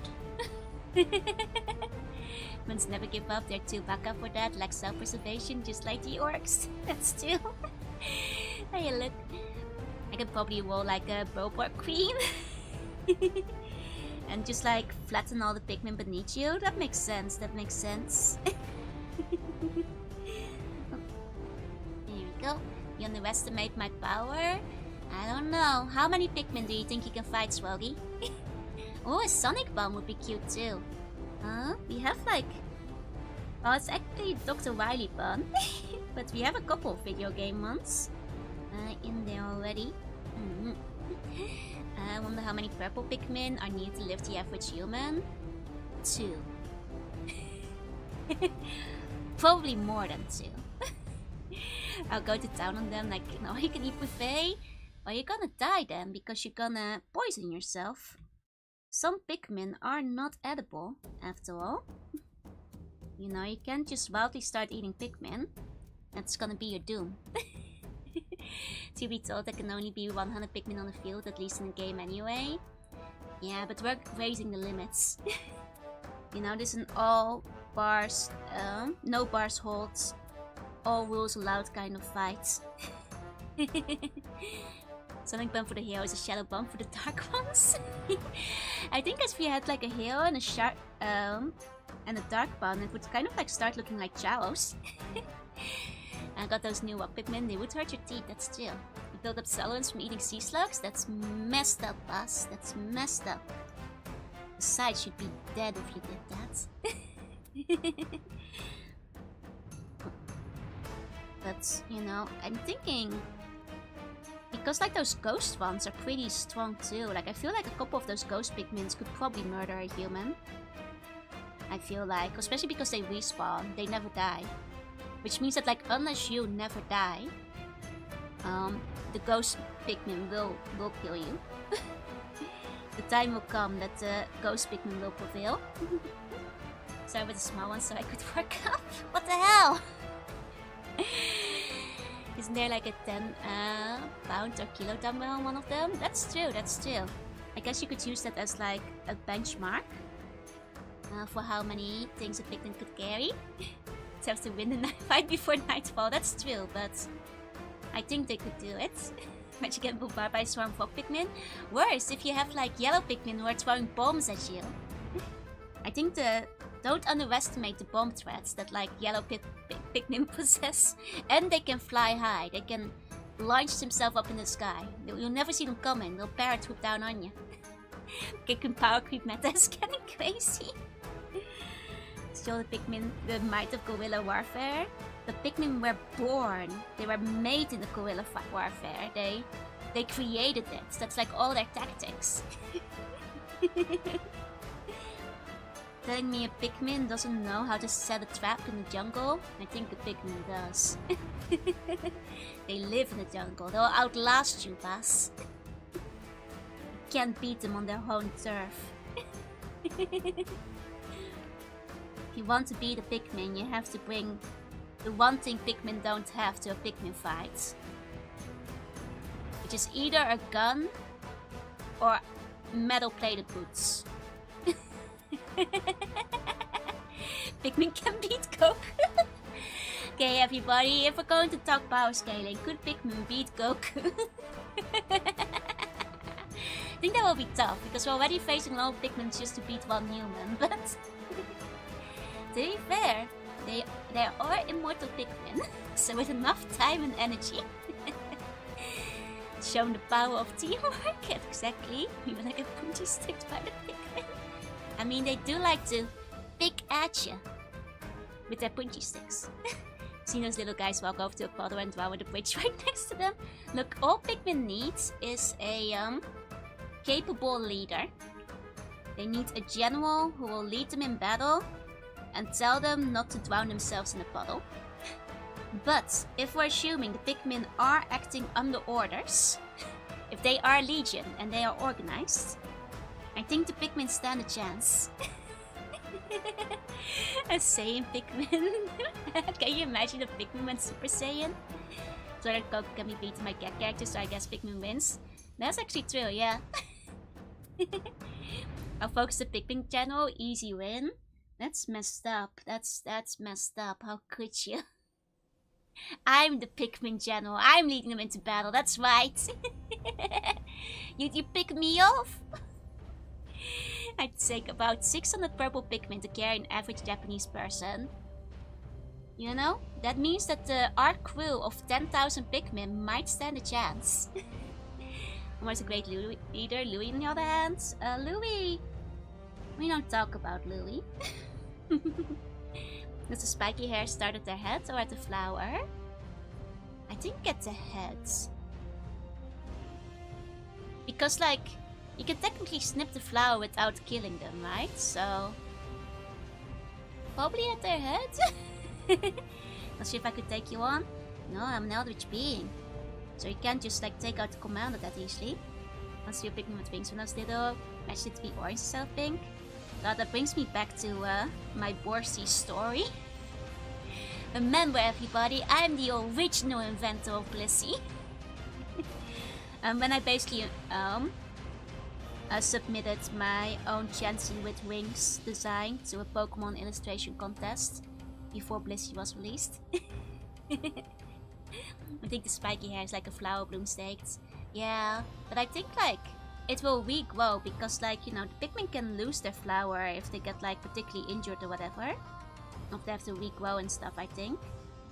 Humans never give up, they're too back up for that. Like self-preservation, just like the orcs. That's true. Hey, look. I could probably roll like a Boborg Queen. And just like flatten all the Pikmin beneath you. That makes sense, Here we go. You underestimate my power? I don't know. How many Pikmin do you think you can fight, Swoggy? Oh, a Sonic Bomb would be cute too. Huh? We have like... Well, it's actually Dr. Wily Bun. But we have a couple of video game ones in there already. I wonder how many purple Pikmin are needed to lift the average human. 2. Probably more than 2. I'll go to town on them like, no, you can eat buffet. Or you're gonna die then because you're gonna poison yourself. some Pikmin are not edible, after all. You know, you can't just wildly start eating Pikmin. That's gonna be your doom. To be told, there can only be 100 Pikmin on the field, at least in the game anyway. Yeah, but we're raising the limits. You know, this is an all bars, no bars holds, all rules allowed kind of fight. Sonic Bomb for the hero is a Shadow Bomb for the dark ones. I think if you had like a hero and a sharp and a dark one, it would kind of like start looking like Chaos. I got those new Pikmin, they would hurt your teeth, that's true. You build up tolerance from eating sea slugs? That's messed up, boss. That's messed up. Besides, you'd be dead if you did that. But, you know, I'm thinking... Because like those ghost ones are pretty strong too. Like I feel like a couple of those ghost Pikmins could probably murder a human. I feel like, especially because they respawn, they never die. Which means that like unless you never die, the ghost Pikmin will kill you. The time will come that the ghost Pikmin will prevail. Sorry with the small one so I could work up. What the hell? Isn't there like a 10 pound or kilo dumbbell on one of them? That's true, that's true. I guess you could use that as like a benchmark for how many things a Pikmin could carry. To have to win the fight before nightfall, that's true, but I think they could do it. But you get bombarded by a swarm of Pikmin. Worse, if you have like yellow Pikmin who are throwing bombs at you. I think don't underestimate the bomb threats that like yellow Pikmin possess. And they can fly high. They can launch themselves up in the sky. You'll never see them coming. They'll paratroop down on you. Pikmin power creep meta is getting crazy. Show the Pikmin the might of guerrilla warfare. The Pikmin were born. They were made in the guerrilla warfare. They created it. That's like all their tactics. Telling me a Pikmin doesn't know how to set a trap in the jungle? I think a Pikmin does. They live in the jungle. They'll outlast you, boss. You can't beat them on their home turf. If you want to beat a Pikmin, you have to bring the one thing Pikmin don't have to a Pikmin fight. Which is either a gun or metal-plated boots. Pikmin can beat Goku. Okay, everybody, if we're going to talk power scaling, could Pikmin beat Goku? I think that will be tough, because we're already facing a lot of Pikmin just to beat one human, but... To be fair, they are immortal Pikmin, so with enough time and energy... Shown the power of teamwork, exactly. We will get punchy sticked by the Pikmin. I mean, they do like to pick at you with their punchy sticks. See those little guys walk over to a puddle and draw with a bridge right next to them? Look, all Pikmin needs is a capable leader. They need a general who will lead them in battle and tell them not to drown themselves in a puddle. But if we're assuming the Pikmin are acting under orders, if they are Legion and they are organized, I think the Pikmin stand a chance. A Saiyan Pikmin. Can you imagine if Pikmin went Super Saiyan? So that Goku can be beaten by cat characters, so I guess Pikmin wins. That's actually true, yeah. I'll focus the Pikmin channel, easy win. That's messed up. That's messed up. How could you? I'm the Pikmin general. I'm leading them into battle. That's right. you pick me off? I'd take about 600 purple Pikmin to carry an average Japanese person. You know, that means that our crew of 10,000 Pikmin might stand a chance. Homer's a great leader. Louis, on the other hand, Louis. We don't talk about Louis. Does the spiky hair start at their head or at the flower? I think at the head. Because, like, you can technically snip the flower without killing them, right? So... probably at their head? Not sure if I could take you on. No, I'm an eldritch being. So you can't just, like, take out the commander that easily. Once you Pikmin with wings when I was little. Matched it to be orange instead of pink. God, that brings me back to my Borsey story. Remember everybody, I'm the original inventor of Blissey. When I basically submitted my own Chansey with wings design to a Pokemon illustration contest before Blissey was released. I think the spiky hair is like a flower bloom staked. Yeah, but I think like it will regrow because like, you know, the Pikmin can lose their flower if they get like particularly injured or whatever. Or if they have to regrow and stuff, I think.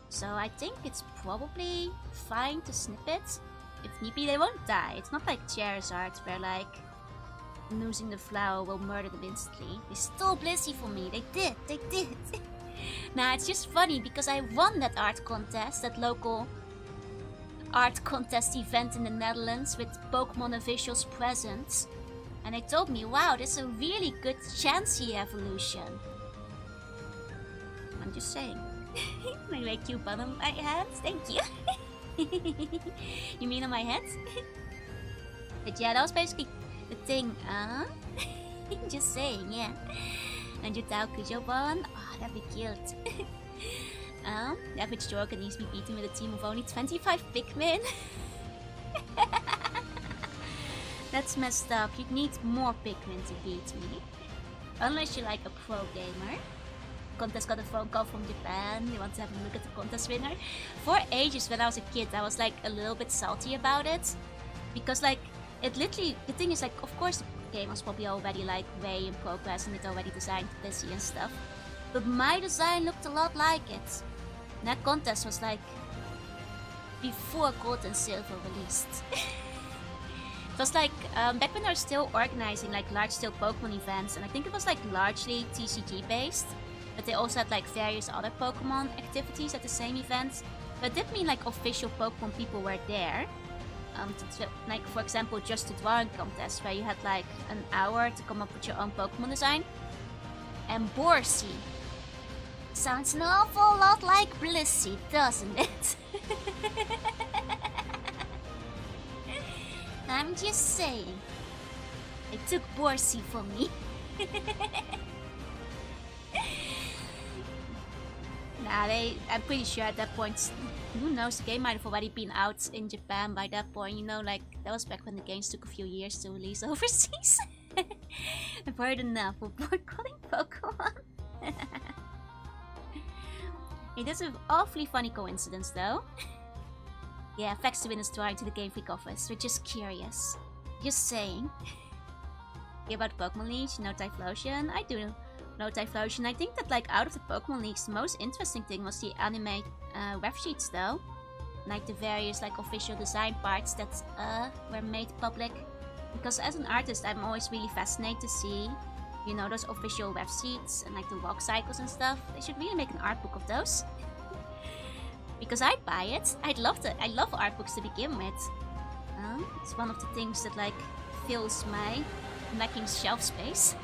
So I think it's probably fine to snip it. If need be, they won't die. It's not like Charizard where like losing the flower will murder them instantly. They stole Blissey from me. They did. Nah, it's just funny because I won that art contest, that local art contest event in the Netherlands with Pokemon officials present. And they told me, wow, this is a really good Chansey evolution. I'm just saying. My very cute bun on my hands, thank you. You mean on my hands? But yeah, that was basically the thing, just saying, yeah. And you tell Kujoban, oh, that'd be cute. The average Jorka needs to be beaten with a team of only 25 Pikmin. That's messed up. You'd need more Pikmin to beat me. Unless you're like a pro gamer. Contest got a phone call from Japan. They want to have a look at the contest winner. For ages when I was a kid, I was like a little bit salty about it. Because like, it literally, the thing is like, of course the game was probably already like way in progress and it already designed Blissey and stuff. But my design looked a lot like it. And that contest was like before Gold and Silver released. It was like back when they were still organizing like large scale Pokemon events, and I think it was like largely TCG based, but they also had like various other Pokemon activities at the same event. But it did mean like official Pokemon people were there. Like for example just the drawing contest where you had like an hour to come up with your own Pokemon design. And Borsey sounds an awful lot like Blissey, doesn't it? I'm just saying. They took Borsey from me. Nah, I'm pretty sure at that point, who knows, the game might have already been out in Japan by that point, you know, like, that was back when the games took a few years to release overseas. I've heard enough of boycotting Pokemon. It is an awfully funny coincidence, though. Yeah, facts to win is drawing to the Game Freak office, we're just curious. Just saying. Hear about Pokemon League, you know Typhlosion? I do know Typhlosion. I think that like out of the Pokemon Leagues, the most interesting thing was the anime web sheets though. Like the various like official design parts that were made public. Because as an artist, I'm always really fascinated to see, you know, those official web sheets and like the walk cycles and stuff. They should really make an art book of those. Because I'd buy it. I'd love it. I love art books to begin with. It's one of the things that like fills my lacking shelf space.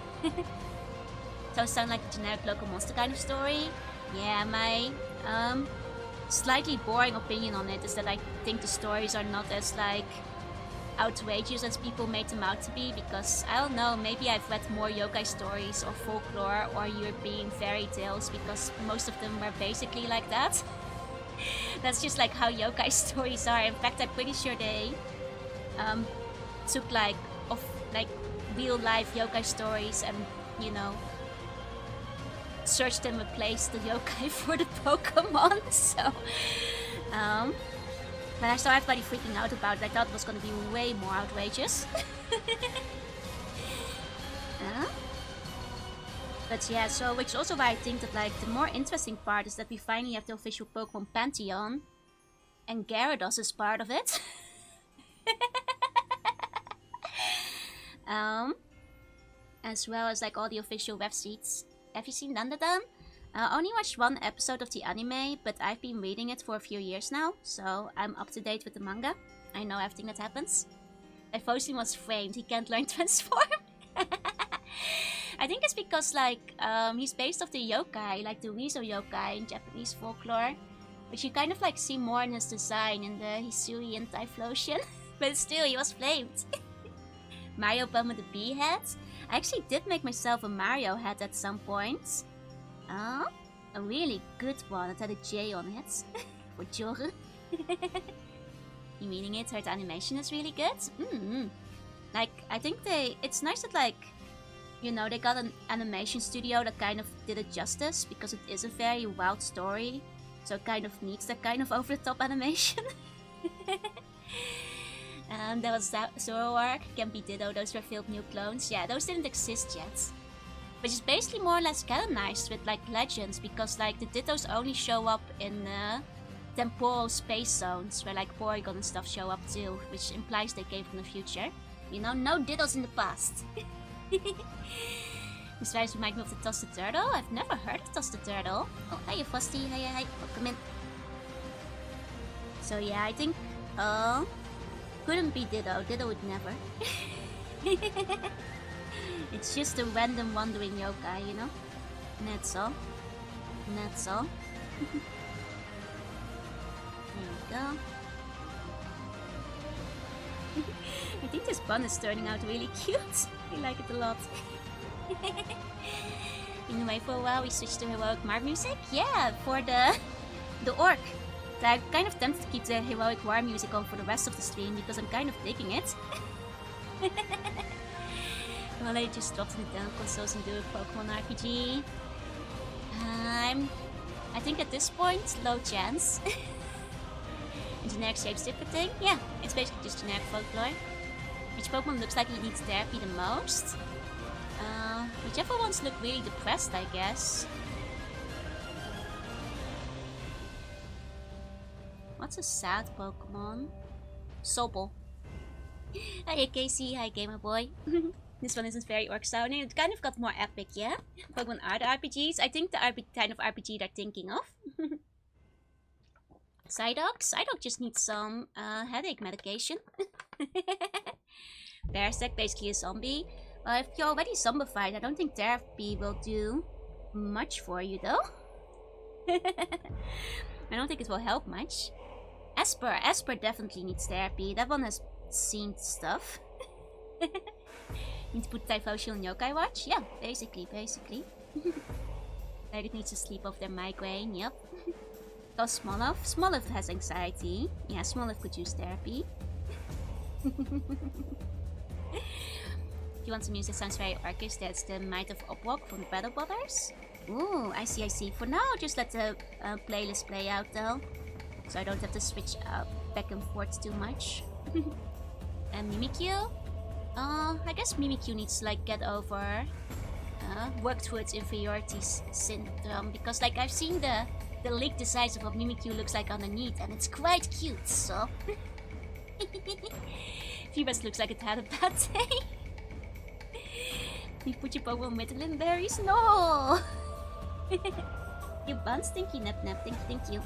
So sound like a generic local monster kind of story. Yeah, my slightly boring opinion on it is that I think the stories are not as like outrageous as people made them out to be, because I don't know, maybe I've read more yokai stories or folklore or European fairy tales because most of them were basically like that. That's just like how yokai stories are. In fact, I'm pretty sure they took like real life yokai stories and, you know, searched and replaced the yokai for the Pokemon. So when I saw everybody freaking out about it, I thought it was going to be way more outrageous. But yeah, so which is also why I think that like the more interesting part is that we finally have the official Pokemon Pantheon, and Gyarados is part of it. As well as like all the official web sheets. Have you seen Dandadan? I only watched one episode of the anime, but I've been reading it for a few years now, so I'm up to date with the manga. I know everything that happens. Typhlosion was framed, he can't learn Transform. I think it's because like he's based off the yokai, like the Rizo yokai in Japanese folklore, which you kind of like see more in his design in the Hisui and Typhlosion. But still, he was flamed. Mario bum with a bee head. I actually did make myself a Mario head at some point. Oh, a really good one. It had a J on it. For Jorre. You meaning it? Her animation is really good? Like, I think it's nice that, like, you know, they got an animation studio that kind of did it justice, because it is a very wild story. So it kind of needs that kind of over-the-top animation. There was Zoroark, Campy Ditto, those were filled new clones. Yeah, those didn't exist yet. Which is basically more or less canonized with, like, Legends, because, like, the Dittos only show up in temporal space zones, where, like, Porygon and stuff show up too, which implies they came from the future. You know, no Dittos in the past. This guys remind me of the Toasted Turtle. I've never heard of Toasted Turtle. Oh, hiya Frosty, hi, welcome in. So yeah, I think, couldn't be Ditto. Ditto would never. It's just a random wandering yokai, you know? That's all. That's all. There we go. I think this bun is turning out really cute. I like it a lot. In a way, for a while we switched to heroic Mark music. Yeah, for the orc. I'm kind of tempted to keep the heroic war music on for the rest of the stream because I'm kind of digging it. Well, I just dropped it down consoles and do a Pokemon RPG. I think at this point, low chance. Generic shapeshifter thing? Yeah, it's basically just generic folklore. Which Pokemon looks like he needs therapy the most? Whichever ones look really depressed, I guess. What's a sad Pokemon? Sobble. Hi Casey, hi Gamer Boy. This one isn't very orc sounding. It kind of got more epic, yeah? Pokemon are the RPGs. I think the kind of RPG they're thinking of. Psyduck? Psyduck just needs some headache medication. Parasect, basically a zombie. Well, if you're already zombified, I don't think therapy will do much for you, though. I don't think it will help much. Esper definitely needs therapy. That one has seen stuff. Need to put Typhlosion on Yokai Watch? Yeah, basically. Typhlosion needs to sleep off their migraine, yep. Does Smoliv? Smoliv has anxiety. Yeah, Smoliv could use therapy. If you want some music that sounds very orcish, that's the Might of Upwalk from the Battle Brothers. Ooh, I see. For now, I'll just let the playlist play out though. So I don't have to switch back and forth too much. And Mimikyu? I guess Mimikyu needs to, like, get over... work through its inferiority syndrome. Because, like, I've seen the leaked designs of what Mimikyu looks like underneath, and it's quite cute, so... Phoebus looks like it had a bad day. You put your Pokemon Midland berries? No! You bun stinky nap. Thank you.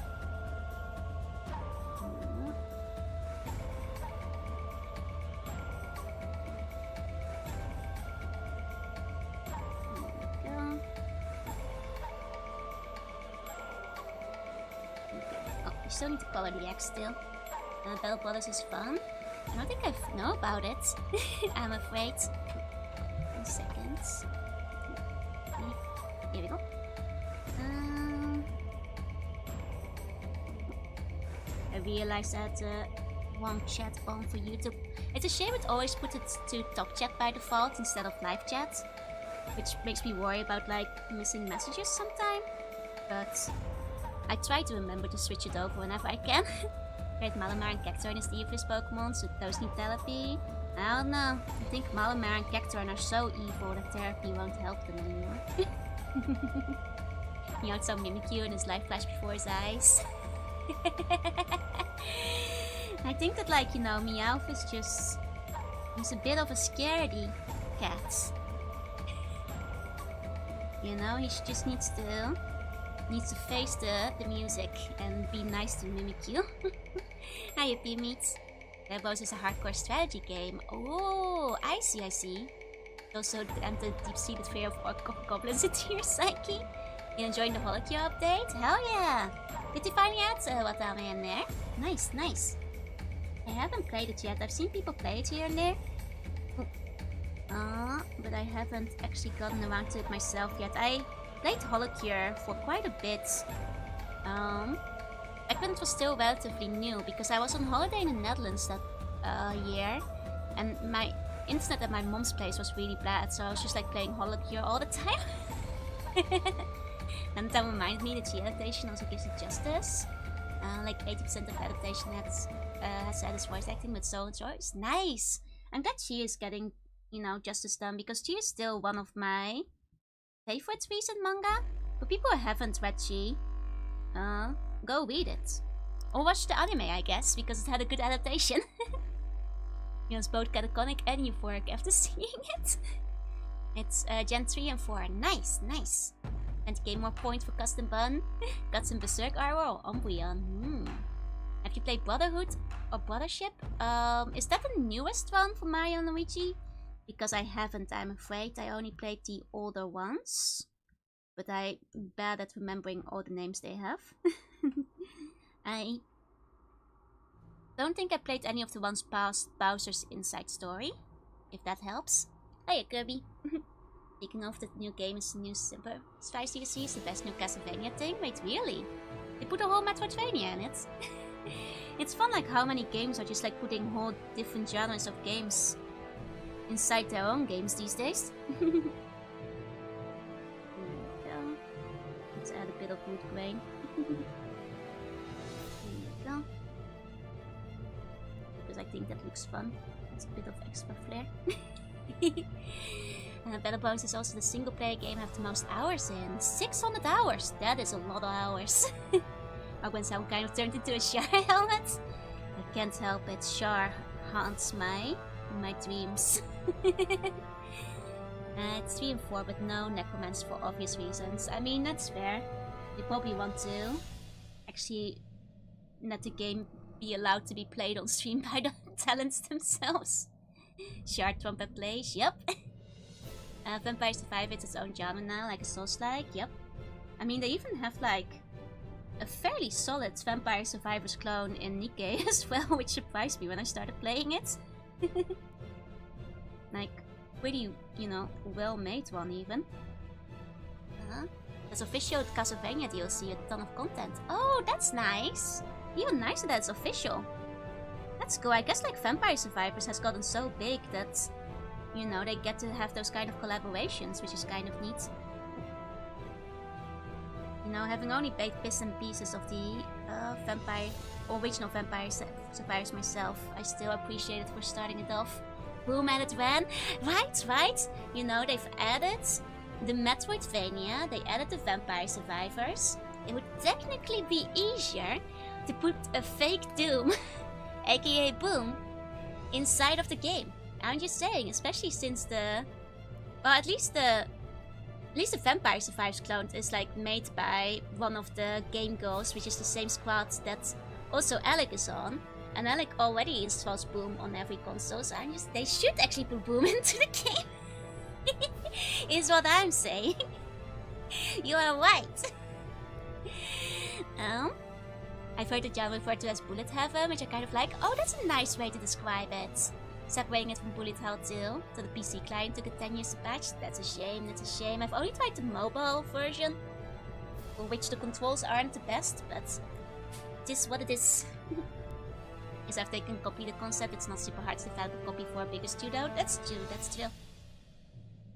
Still need to color the X still. Battle Brothers is fun. I don't think I know about it. I'm afraid. 2 seconds. Here we go. I realized that one chat on for YouTube. It's a shame it always puts it to top chat by default instead of live chat, which makes me worry about, like, missing messages sometime. But I try to remember to switch it over whenever I can. Great, Malamar and Cacturne is the evilest Pokemon, so those need therapy. I don't know. I think Malamar and Cacturne are so evil that therapy won't help them anymore. He also saw Mimikyu and his life flash before his eyes. I think that, like, you know, Meowth is just... he's a bit of a scaredy cat. You know, he just needs to face the music and be nice to Mimikyu. Hiya, P-Meat. Rebos is a hardcore strategy game. Oh, I see. Also, the deep-seated fear of orc goblins into your psyche. You enjoying the Holocure update? Hell yeah! Did you finally add what are in there? Nice. I haven't played it yet. I've seen people play it here and there. But I haven't actually gotten around to it myself yet. I played Holocure for quite a bit. Back when it was still relatively new, because I was on holiday in the Netherlands that year, and my internet at my mom's place was really bad, so I was just like playing Holocure all the time. And that reminded me that the adaptation also gives it justice. Like 80% of adaptation has had his voice acting with Soul Joyce. Nice! I'm glad she is getting, you know, justice done, because she is still one of my favorite recent manga. For people who haven't read she, go read it. Or watch the anime, I guess, because it had a good adaptation. You know, it's both catatonic and euphoric after seeing it. It's Gen 3 and 4. Nice, nice. And to gain more points for Custom Bun, got some Berserk Arrow or Umbreon. Have you played Brotherhood or Brothership? Is that the newest one for Mario and Luigi? Because I haven't, I'm afraid. I only played the older ones. But I'm bad at remembering all the names they have. I don't think I played any of the ones past Bowser's Inside Story. If that helps. Hiya, Kirby. Speaking of, the new game is the new Super Spice DLC, is the best new Castlevania thing. Wait, really? They put a whole Metroidvania in it? It's fun like how many games are just like putting whole different genres of games inside their own games these days. There we go. Let's add a bit of wood grain. There we go. Because I think that looks fun. It's a bit of extra flair. Battle Bones is also the single player game I have the most hours in. 600 hours! That is a lot of hours. When someone kind of turned into a Char helmet. I can't help it, Char haunts my dreams. It's 3 and 4, but no Necromancer for obvious reasons. I mean, that's fair. They probably want to actually let the game be allowed to be played on stream by the talents themselves. Char Trumpet plays, yep. Vampire Survivor is its own genre now, like a Souls-like, yep. I mean, they even have like a fairly solid Vampire Survivors clone in Nikkei as well, which surprised me when I started playing it. Like, pretty, you know, well-made one even. There's official Castlevania DLC, a ton of content. Oh, that's nice! Even nicer that it's official. That's cool. I guess like Vampire Survivors has gotten so big that, you know, they get to have those kind of collaborations, which is kind of neat. You know, having only played bits and pieces of the original Vampire Survivors myself, I still appreciate it for starting it off. Boom added Ran. Right. You know, they've added the Metroidvania, they added the Vampire Survivors. It would technically be easier to put a fake Doom, aka Boom, inside of the game. I'm just saying, especially since the... Well, at least the Vampire Survivors clone is like made by one of the game girls, which is the same squad that also Alec is on. And Alec already installs Boom on every console, so they should actually put Boom into the game. Is what I'm saying. You are right. I've heard the genre referred to as bullet heaven, which I kind of like. Oh, that's a nice way to describe it. Separating it from bullet hell 2 to the PC client took it 10 years to patch. That's a shame, that's a shame. I've only tried the mobile version, for which the controls aren't the best, but it is what it is. Is if they can copy the concept, it's not super hard to develop a copy for a bigger studio. That's true, that's true.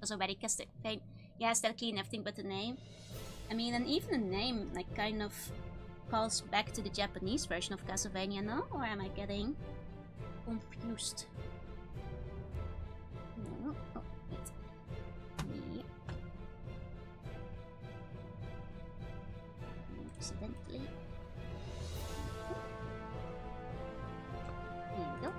Was already Castlevania. Yeah, aesthetically and everything but the name. I mean, and even the name, like, kind of calls back to the Japanese version of Castlevania, no? Or am I getting confused? No. Oh, wait. Yeah. Accidentally. There we go.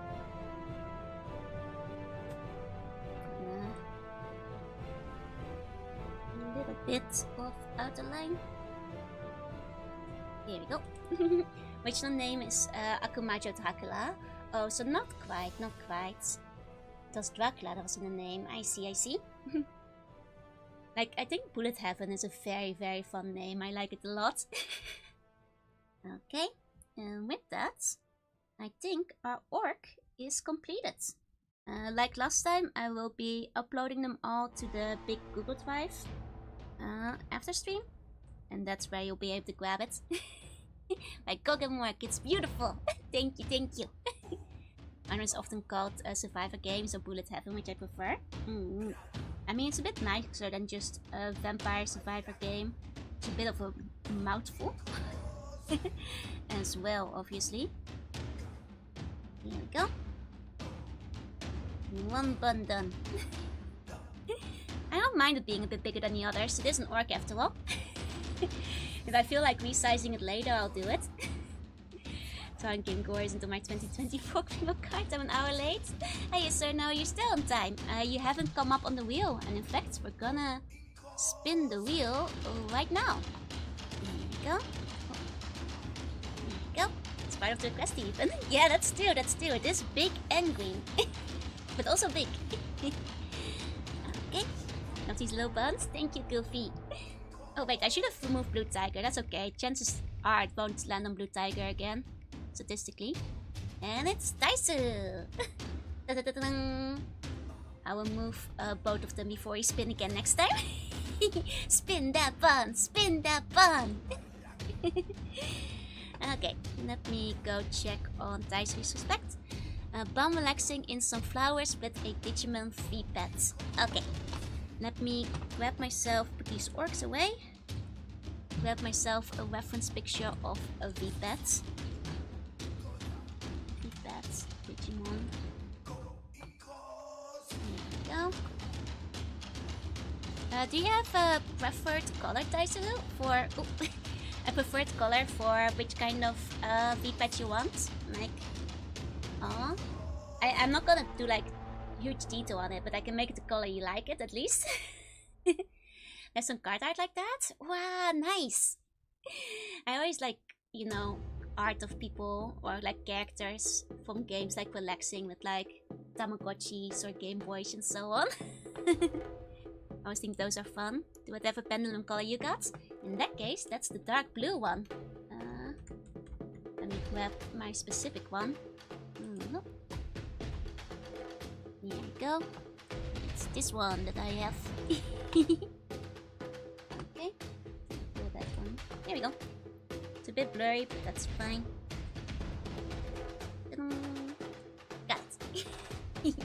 A little bit of outer line. Here we go. Original name is Akumajo Dracula. Oh, so not quite. It was Dracula that was in the name. I see. Like, I think Bullet Heaven is a very, very fun name. I like it a lot. Okay, and with that, I think our orc is completed. Like last time, I will be uploading them all to the big Google Drive after stream, and that's where you'll be able to grab it. My Gogen work, it's beautiful. Thank you, thank you. Mine is often called Survivor Games or Bullet Heaven, which I prefer. I mean, it's a bit nicer than just a vampire survivor game. It's a bit of a mouthful. As well, obviously. Here we go. One bun done. I don't mind it being a bit bigger than the others. It is an orc after all. If I feel like resizing it later, I'll do it. Throwing Game Gores into my 2024 Primo card. I'm an hour late. Hey sir, no, you're still on time. You haven't come up on the wheel. And in fact, we're gonna spin the wheel right now. There we go. There we go. It's part of the request even. Yeah, that's true, that's true. It is big and green. But also big. Okay. Love these little buns. Thank you, Goofy. Oh wait, I should have removed Blue Tiger. That's okay. Chances are it won't land on Blue Tiger again. Statistically. And it's Daisu! I will move both of them before he spin again next time. Spin that bun! Spin that bun! Okay, let me go check on Daisu's respect. Bum relaxing in some flowers with a Digimon V-pad. Okay, let me grab myself, put these orcs away. Grab myself a reference picture of a V-pad. Digimon. There we go. Do you have a preferred color, Daisu? For a preferred color for which kind of V-pad you want? Like, I'm not gonna do like huge detail on it, but I can make it the color you like it at least. There's some card art like that. Wow, nice. I always like, you know, art of people or like characters from games like relaxing with like Tamagotchis or Game Boys and so on. I always think those are fun. Do whatever pendulum color you got. In that case, that's the dark blue one. Let me grab my specific one. Here we go. It's this one that I have. Okay. Pull that one. There we go. It's a bit blurry, but that's fine. Got it.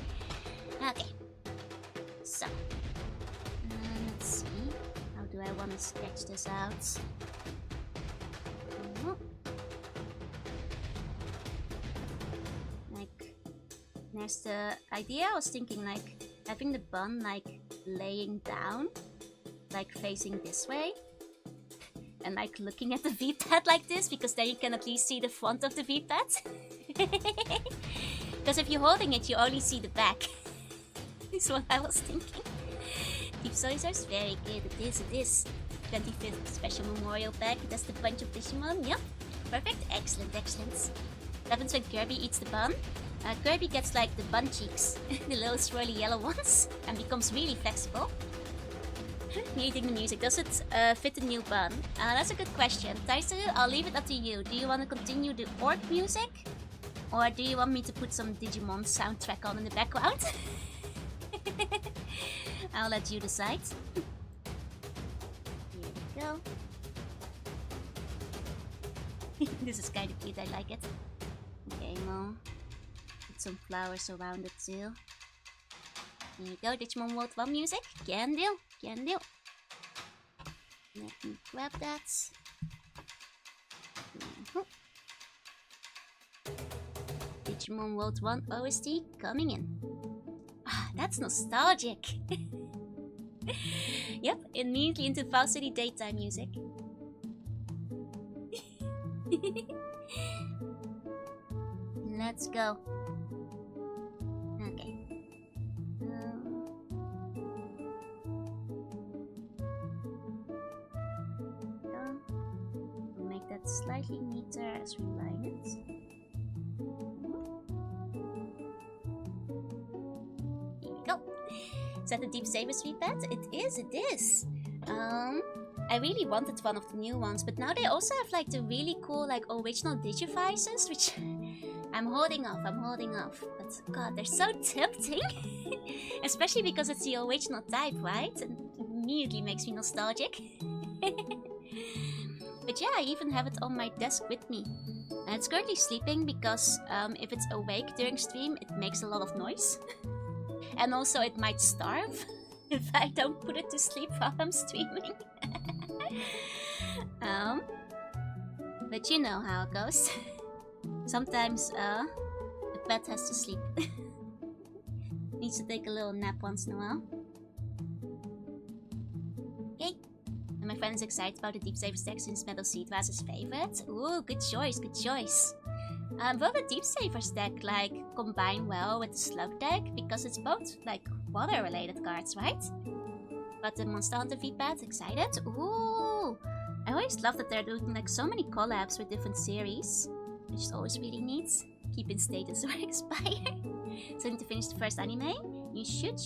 Okay. So, let's see. How do I want to sketch this out? Like, there's the idea. I was thinking like having the bun like laying down, like facing this way. And like looking at the V-pad like this, because then you can at least see the front of the V-pad. Because if you're holding it, you only see the back. Is what I was thinking. Deep Soizers, very good. It is. 25th special memorial pack. That's the bunch of Digimon. Yep. Perfect. Excellent, excellent. Happens when Kirby eats the bun. Kirby gets like the bun cheeks, the little swirly yellow ones, and becomes really flexible. Eating the music, does it fit the new bun? That's a good question. Daisu, I'll leave it up to you. Do you want to continue the orc music? Or do you want me to put some Digimon soundtrack on in the background? I'll let you decide. Here we go. This is kind of cute, I like it. Okay, well, put some flowers around it too. Here you go, Digimon World 1 music. Can do, can do. Let me grab that. Digimon World 1 OST coming in. Ah, that's nostalgic. Yep, immediately into Foul City daytime music. Let's go. Okay. We'll make that slightly neater as we line it. Here we go. Is that the Deep Saber Sweet Pet? It is, it is. I really wanted one of the new ones, but now they also have like the really cool like original Digivices, which I'm I'm holding off. But god, they're so tempting. Especially because it's the original type, right? And it immediately makes me nostalgic. But yeah, I even have it on my desk with me. And it's currently sleeping because if it's awake during stream, it makes a lot of noise. And also it might starve if I don't put it to sleep while I'm streaming. But you know how it goes. Sometimes the pet has to sleep. Needs to take a little nap once in a while. Okay. And my friend is excited about the Deep Saver stack since Metal Seed was his favorite. Ooh, good choice, good choice. Will the Deep Saver stack like combine well with the Slug deck? Because it's both like water related cards, right? But the Monster Hunter V-Pad, excited? Ooh! I always love that they're doing like so many collabs with different series, which is always really neat. Keep in status or expire. So I need to finish the first anime? You should.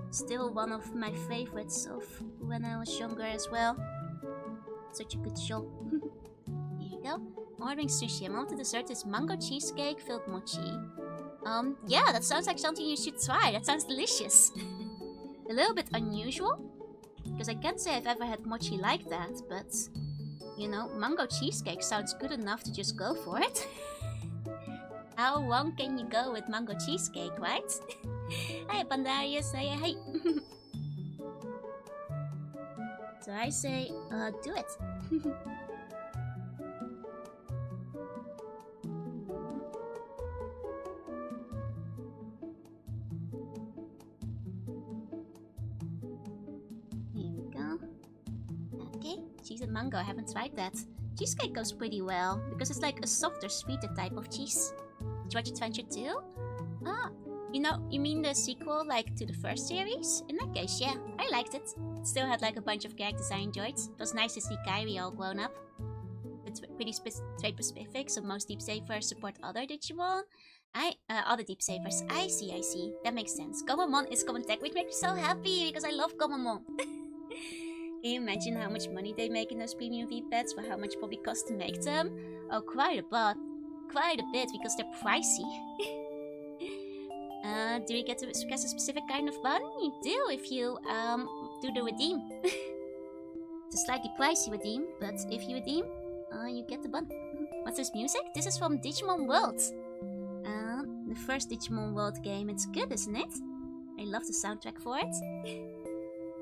Still one of my favorites of when I was younger as well. Such a good show. Here you go. I'm ordering sushi. I want the dessert is mango cheesecake filled mochi. Yeah, that sounds like something you should try. That sounds delicious. A little bit unusual, because I can't say I've ever had mochi like that, but you know, mango cheesecake sounds good enough to just go for it. How wrong can you go with mango cheesecake, right? Hey Pandarius, hey. So I say, do it. Cheese and mango, I haven't tried that. Cheesecake goes pretty well, because it's like a softer, sweeter type of cheese. George Adventure 2? Ah, you mean the sequel, like, to the first series? In that case, yeah, I liked it. It still had like a bunch of characters I enjoyed. It was nice to see Kairi all grown up. It's pretty trade specific, so most Deep Savers support other Digimon. Other Deep Savers. I see. That makes sense. Gomamon is common tech, which makes me so happy, because I love Gomamon. Can you imagine how much money they make in those premium V-Pads for how much probably costs to make them? Oh, quite a bit, because they're pricey. Do you get to request a specific kind of bun? You do if you do the redeem. It's a slightly pricey redeem, but if you redeem, you get the bun. What's this music? This is from Digimon World. The first Digimon World game. It's good, isn't it? I love the soundtrack for it.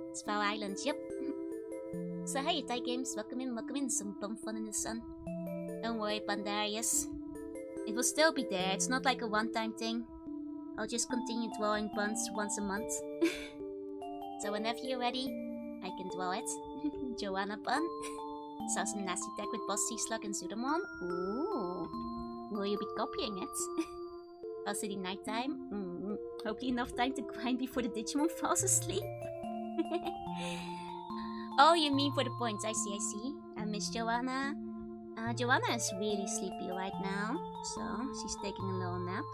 It's Flower Island, yep. So hey, Thai Games, welcome in, some bum fun in the sun. Don't worry, Pandarius. It will still be there, it's not like a one-time thing. I'll just continue drawing buns once a month. So whenever you're ready, I can draw it. Joanna bun. Saw some nasty tech with Boss Slug and Sudamon. Ooh. Will you be copying it? Also the nighttime. Hopefully enough time to grind before the Digimon falls asleep. Oh, you mean for the points. I see. I miss Joanna. Joanna is really sleepy right now, so she's taking a little nap.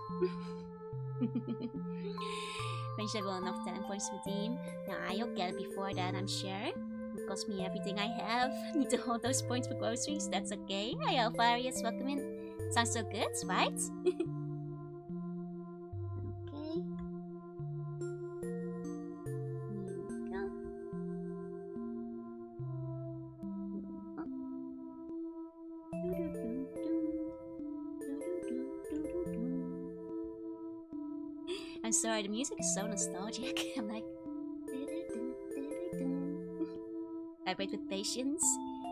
When she will enough talent points to redeem. Nah, you'll get it before that, I'm sure. It cost me everything I have. Need to hold those points for groceries. That's okay. Hi, Alvarius. Welcome in. Sounds so good, right? Okay. I'm sorry, the music is so nostalgic. I'm like... Vibrate with patience.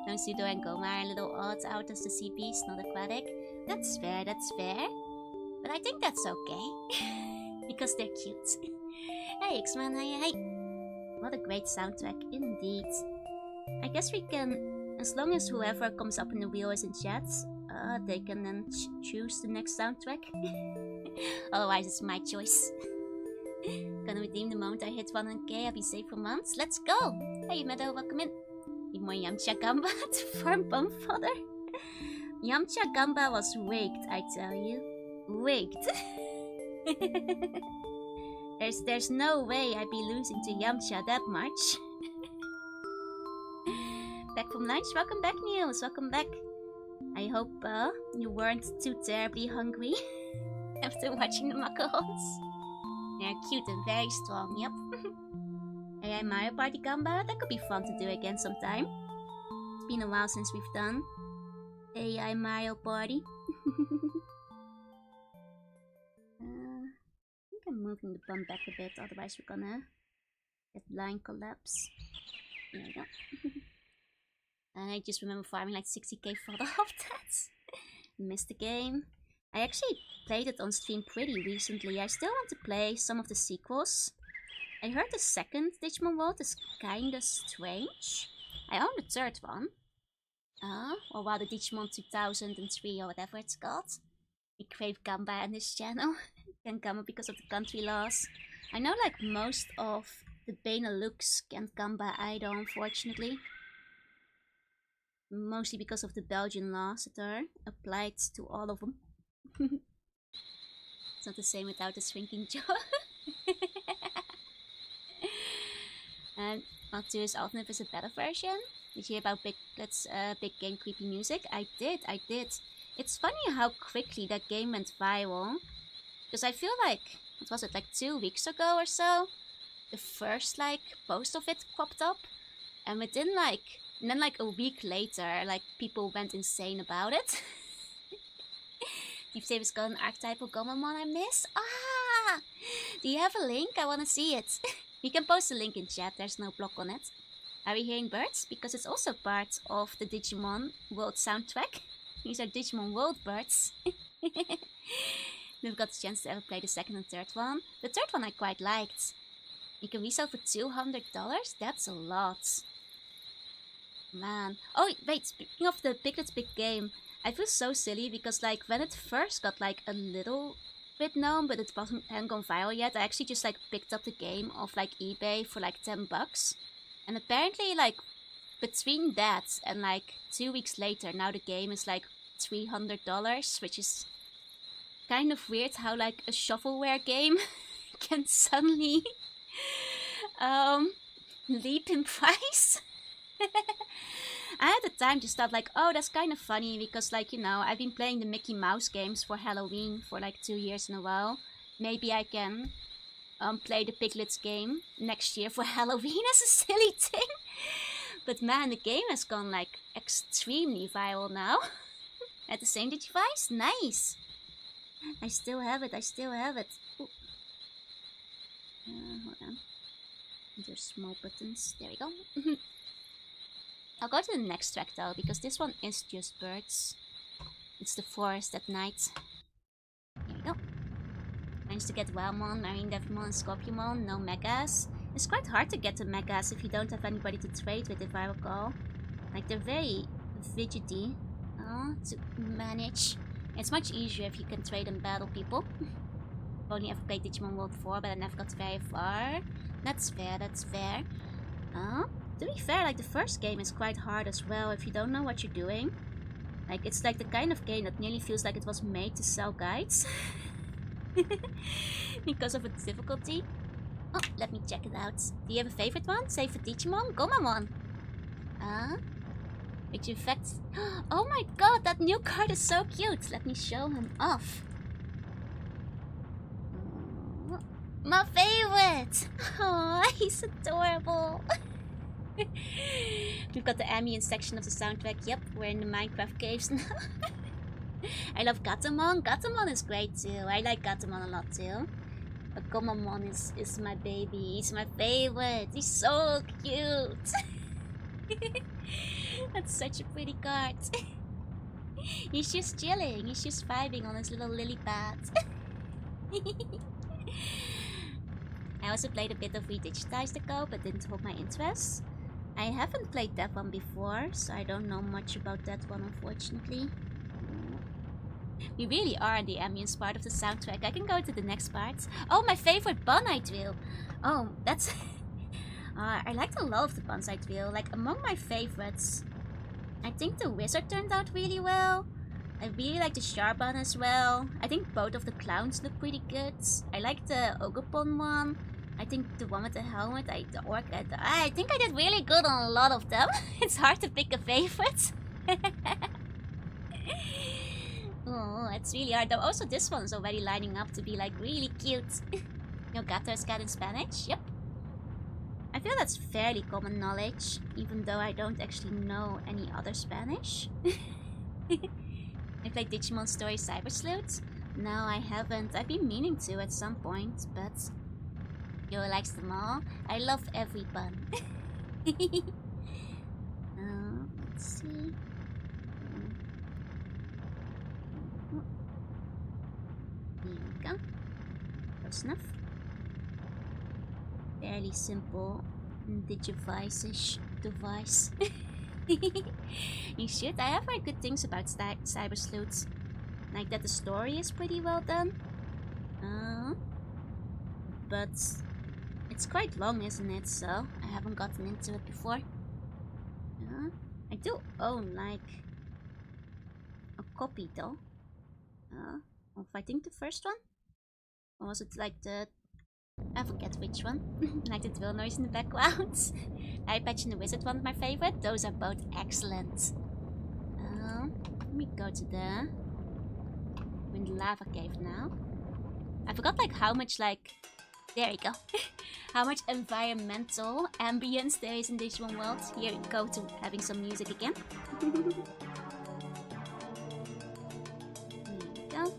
No Pseudo and Goma are little odds out as the CPs, not aquatic. That's fair. But I think that's okay. Because they're cute. Hey, X-Man, hey. What a great soundtrack, indeed. I guess we can... As long as whoever comes up in the wheel is in chat, they can then choose the next soundtrack. Otherwise, it's my choice. Gonna redeem the moment I hit 100k. I'll be safe for months. Let's go! Hey, Meadow, welcome in. Need more Yamcha Gamba to farm bum fodder. Yamcha Gamba was rigged, I tell you. Rigged. There's no way I'd be losing to Yamcha that much. Back from lunch. Welcome back, Niels. Welcome back. I hope you weren't too terribly hungry after watching the macarons. They're cute and very strong, yep. AI Mario Party Gamba, that could be fun to do again sometime. It's been a while since we've done AI Mario Party. I think I'm moving the bump back a bit, otherwise we're gonna get line collapse. There we go. I just remember farming like 60k for the of that. Missed the game. I actually played it on stream pretty recently. I still want to play some of the sequels. I heard the second Digimon World is kinda strange. I own the third one. Or well, the Digimon 2003 or whatever it's called. We crave Gamba on this channel. Can't Gamba because of the country laws. I know like most of the Benelux can't Gamba either, unfortunately. Mostly because of the Belgian laws that are applied to all of them. It's not the same without the shrinking jaw. And Maltu's Alternate is a better version. Did you hear about Biglet's big game creepy music? I did. It's funny how quickly that game went viral. Because I feel like, what was it, like 2 weeks ago or so? The first like post of it popped up. And within like, and then like a week later, like people went insane about it. Deep Saber's got an archetypal Gomamon I miss? Ah! Do you have a link? I wanna see it. You can post a link in chat, there's no block on it. Are we hearing birds? Because it's also part of the Digimon World soundtrack. These are Digimon World birds. Never got the chance to ever play the second and third one. The third one I quite liked. You can resell for $200? That's a lot. Man. Oh wait, speaking of the Piglet's big game, I feel so silly because like when it first got like a little bit known, but it hadn't gone viral yet, I actually just like picked up the game off like eBay for like $10. And apparently like between that and like 2 weeks later, now the game is like $300, which is kind of weird how like a shovelware game can suddenly leap in price. I at the time just thought like, oh, that's kind of funny because like, you know, I've been playing the Mickey Mouse games for Halloween for like 2 years in a row. Maybe I can play the Piglets game next year for Halloween as a silly thing. But man, the game has gone like extremely viral now. At the same device? Nice! I still have it. Ooh. Hold on. There's small buttons. There we go. I'll go to the next track though, because this one is just birds. It's the forest at night. There we go. Managed to get Wildmon, Marine Devimon, and Scorpiomon. No Megas. It's quite hard to get the Megas if you don't have anybody to trade with, if I recall. Like, they're very fidgety to manage. It's much easier if you can trade and battle people. I've only ever played Digimon World 4, but I never got very far. That's fair. To be fair, like the first game is quite hard as well if you don't know what you're doing. Like, it's like the kind of game that nearly feels like it was made to sell guides. Because of its difficulty. Oh, let me check it out. Do you have a favorite one? Say for Digimon? Gomamon! Which in fact... Oh my god, that new card is so cute! Let me show him off. My favorite! Oh, he's adorable! We've got the ambient section of the soundtrack. Yep, we're in the Minecraft caves now. I love Gatomon. Gatomon is great too. I like Gatomon a lot too. But Gomamon is my baby. He's my favorite. He's so cute. That's such a pretty card. He's just chilling. He's just vibing on his little lily pad. I also played a bit of Redigitized ago, but didn't hold my interest. I haven't played that one before, so I don't know much about that one, unfortunately. We really are in the ambience part of the soundtrack. I can go to the next part. Oh, my favorite Bonsai Drill! Oh, that's... I liked a lot of the Bonsai Drill. Like, among my favorites, I think the Wizard turned out really well. I really like the Charbon as well. I think both of the clowns look pretty good. I like the Ogopon one. I think the one with the helmet, the orc, I think I did really good on a lot of them. It's hard to pick a favorite. Oh, it's really hard. Though also this one's already lining up to be like really cute. No gato is cat in Spanish? Yep. I feel that's fairly common knowledge, even though I don't actually know any other Spanish. I played Digimon Story Cyber Sleuth? No, I haven't. I've been meaning to at some point, but Yo likes them all. I love every bun. Let's see. Here we go. Close enough. Fairly simple Digivice-ish device. You should. I have heard good things about Cyber Sleuth. Like that the story is pretty well done. But it's quite long, isn't it? So I haven't gotten into it before. I do own like a copy though. Of I think the first one? Or was it like the... I forget which one. Like the drill noise in the background. Eye Patch and the Wizard one, my favorite. Those are both excellent. Let me go to the... I'm in the lava cave now. I forgot like how much like... There we go. How much environmental ambience there is in this one world. Here we go to having some music again. Here we go.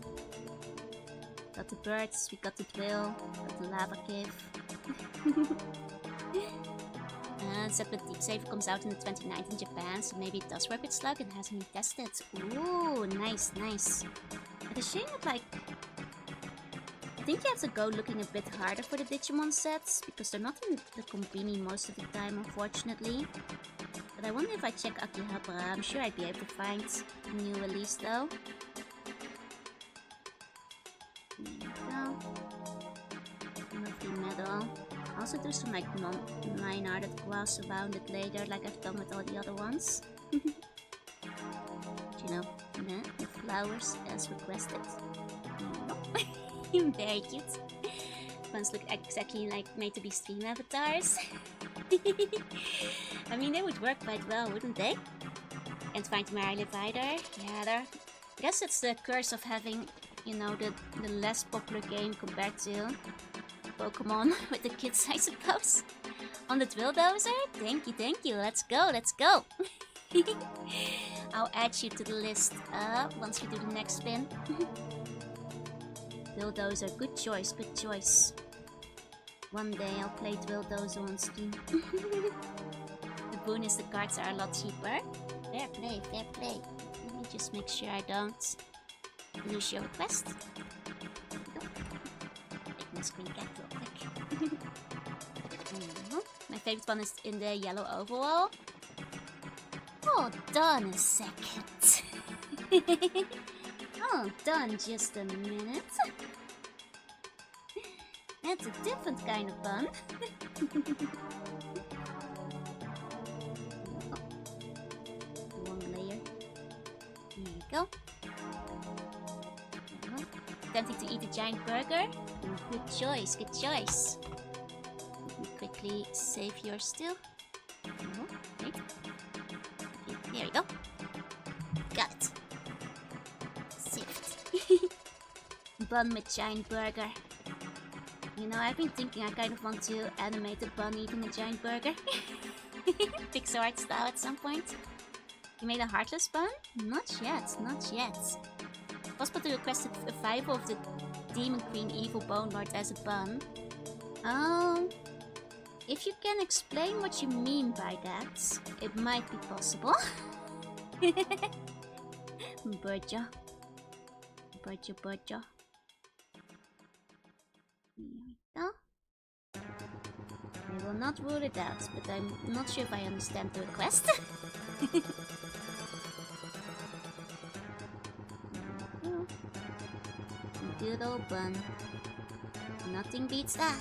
Got the birds, we got the drill, got the lava cave. And Separate Deep Saver comes out in the 29th in Japan, so maybe it does work with Slug and hasn't been tested. Ooh, nice, nice. But a shame that like... I think you have to go looking a bit harder for the Digimon sets, because they're not in the Konbini most of the time, unfortunately. But I wonder if I check Akihabara, I'm sure I'd be able to find a new release though. There we go. Lovely medal. I'll also do some like non-line-arted glass around it later, like I've done with all the other ones. You know, the flowers as requested. Very cute. Ones look exactly like made to be stream avatars. I mean, they would work quite well, wouldn't they? And find Marilive either. Yeah, I guess it's the curse of having, you know, the less popular game compared to Pokemon with the kids, I suppose. On the Drill Dozer? Thank you. Let's go, let's go. I'll add you to the list once we do the next spin. Drill Dozer, good choice, good choice. One day I'll play Drill Dozer on Steam. The boon is the cards are a lot cheaper. Fair play, fair play. Let me just make sure I don't lose your request. There we go. Make my screen cap real quick. My favorite one is in the yellow overall. Hold on a second. Hold on just a minute. That's a different kind of bun. One layer. There we go. Tempting to eat a giant burger? Good choice, good choice. Let me quickly save yours still. Oh, wait. Okay, there we go. Got it. Saved. Bun with giant burger. You know, I've been thinking I kind of want to animate a bun eating a giant burger. Pixel art style at some point. You made a heartless bun? Not yet, not yet. Possible to request a 5 of the Demon Queen Evil Bone Lord as a bun. If you can explain what you mean by that, it might be possible. Burja. Burja. Here we go. I will not rule it out, but I'm not sure if I understand the request. Good old bun. Nothing beats that.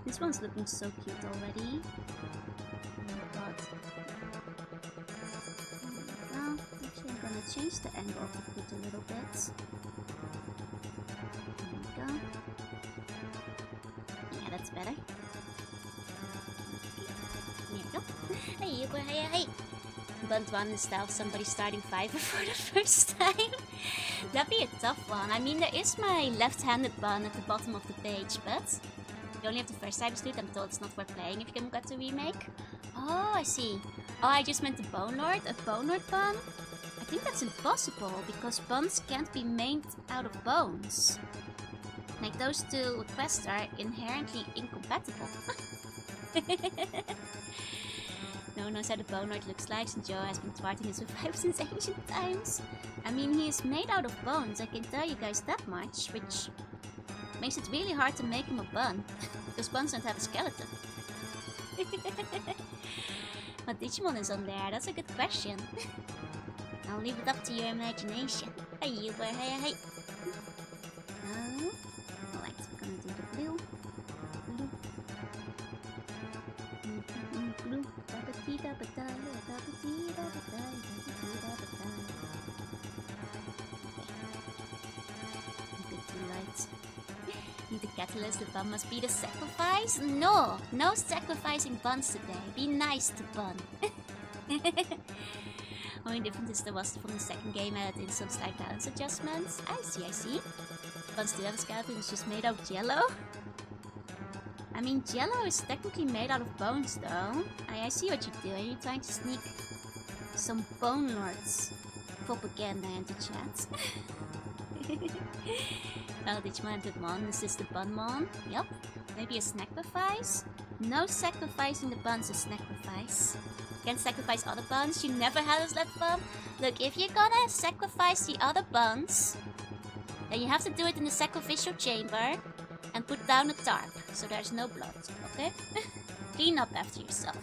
This one's looking so cute already. Oh my god. change the angle of the foot a little bit. There we go. Yeah, that's better. There we go. Hey. Bunt 1 instead of somebody starting 5 for the first time. That'd be a tough one. I mean, there is my left-handed bun at the bottom of the page, but you only have the first time to do it. I'm told it's not worth playing if you can get the remake. Oh, I see. Oh, I just meant the Bone Lord. A Bone Lord bun? I think that's impossible because buns can't be made out of bones. Like, those two requests are inherently incompatible. No one knows how the Bone Lord looks like, and Joe has been thwarting his revive since ancient times. I mean, he is made out of bones, I can tell you guys that much, which makes it really hard to make him a bun, because buns don't have a skeleton. What Digimon is on there? That's a good question. I'll leave it up to your imagination. Hey, you boy, hey. Alright, we're gonna do the blue. Need the catalyst, the bun must be the sacrifice? No sacrificing buns today. Be nice to bun. Only difference is there was from the second game added in some slight balance adjustments. I see. Buns do have a skeleton, it's just made out of jello. I mean, jello is technically made out of bones, though. I see what you're doing. You're trying to sneak some Bone Lords propaganda into chat. Well, Digimon did one. Is this the Bunmon? Yup. Maybe a sacrifice? No sacrificing the buns is sacrifice. Can't sacrifice other buns. You never had us left bun. Look, if you're gonna sacrifice the other buns, then you have to do it in the sacrificial chamber and put down a tarp, so there's no blood, okay? Clean up after yourself.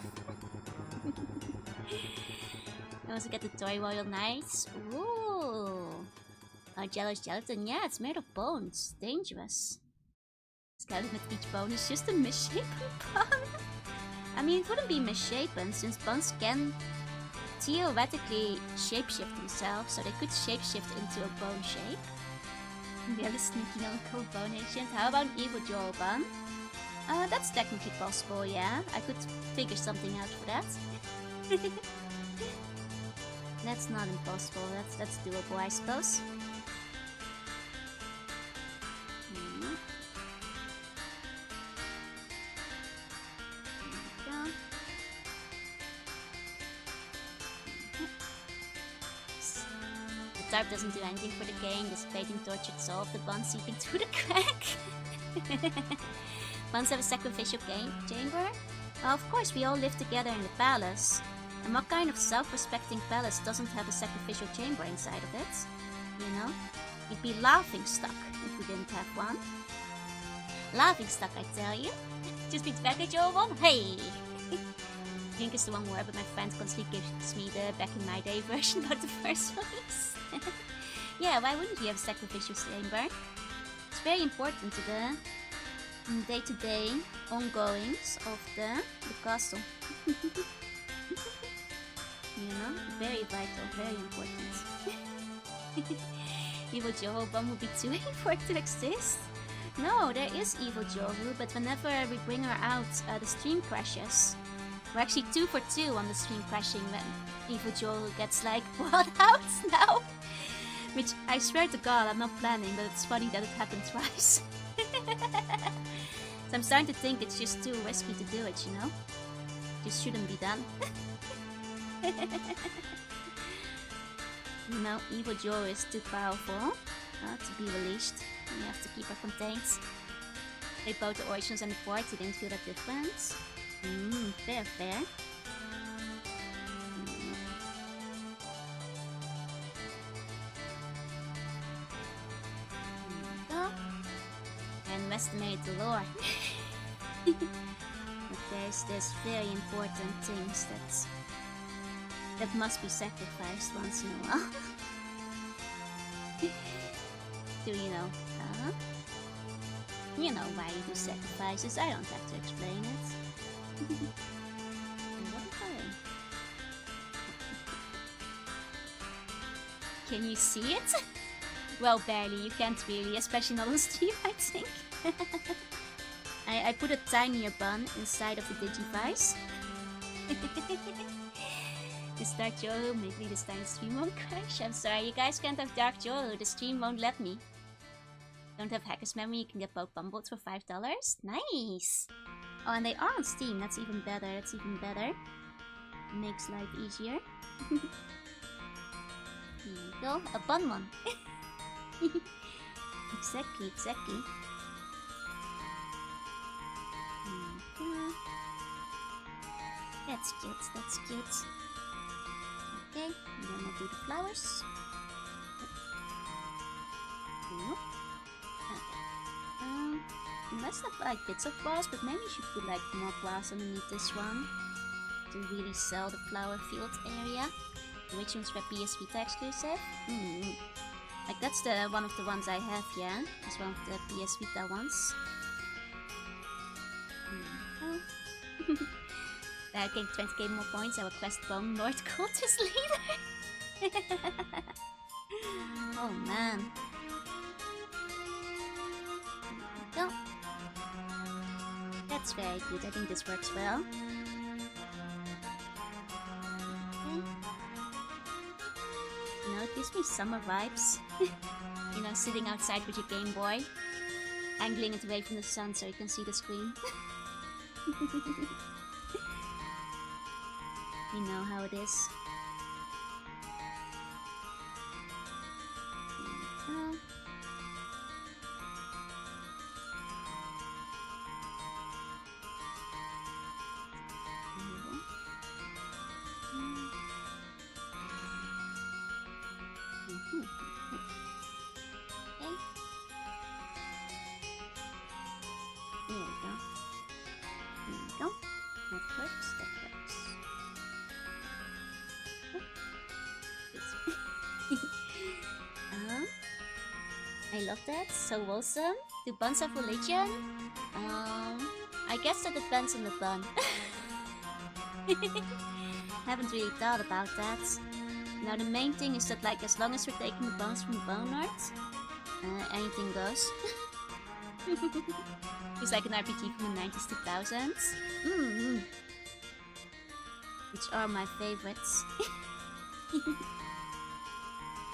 I also get the Toy Royal Knights. Ooh. Oh, Jello's gelatin. Yeah, it's made of bones. Dangerous. Skeleton with each bone is just a misshapen bun. I mean, it wouldn't be misshapen, since buns can theoretically shapeshift themselves, so they could shapeshift into a bone shape. The other sneaky uncle bone agent. How about an evil Joel bun? That's technically possible, yeah. I could figure something out for that. That's not impossible. That's doable, I suppose. The tarp doesn't do anything for the game. This fading torch should solve the bun seeping through the crack. Buns have a sacrificial chamber? Well, of course, we all live together in the palace. And what kind of self-respecting palace doesn't have a sacrificial chamber inside of it? You know? We'd be laughing stock if we didn't have one. Laughing stock, I tell you. Just beats back at your one? Hey! Pink is the one word, but my friend constantly gives me the back in my day version about the first ones. Yeah, why wouldn't we have a sacrificial chamber? It's very important to the day-to-day ongoings of the castle. You know, very vital, very important. Evil Joho-Bum would be too late for it to exist. No, there is Evil Johu, but whenever we bring her out, the stream crashes. We're actually 2 for 2 on the stream crashing when Evil Johu gets like brought out now. Which, I swear to God, I'm not planning, but it's funny that it happened twice. So I'm starting to think it's just too risky to do it, you know? Just shouldn't be done. No, Evil Joe is too powerful to be released. We have to keep her contained. They both the origins and the ports, you didn't feel that difference. Fair. And estimate the lore. But there's very important things that must be sacrificed once in a while. Do you know? You know why you do sacrifices. I don't have to explain it. Can you see it? Well, barely. You can't really, especially not on stream, I think. I put a tinier bun inside of the Digivice. This Dark Jolo, maybe this time the stream won't crash. I'm sorry, you guys can't have Dark Jolo. The stream won't let me. Don't have Hacker's Memory, you can get both bumboats for $5. Nice! Oh, and they are on Steam. That's even better. That's even better. Makes life easier. Here we go. A bun one. Exactly, exactly. That's cute, that's cute. Okay, and then we'll do the flowers. Nope. Okay. Let's have like bits of glass, but maybe you should put like more glass underneath this one to really sell the flower field area. Which one's for PS Vita exclusive? Like that's the one of the ones I have, yeah. It's one of the PS Vita ones. Getting 20k more points, I will quest Bone Lord Cultist Leader. Oh man. There we go. That's very good, I think this works well. Okay. You know, it gives me summer vibes. You know, sitting outside with your Game Boy, angling it away from the sun so you can see the screen. You know how it is. I love that, so wholesome. Do buns have religion? I guess that depends on the bun. Haven't really thought about that. Now the main thing is that like as long as we're taking the buns from the Bone Lord, anything goes. It's like an RPG from the 90s to 2000s. Which are my favorites.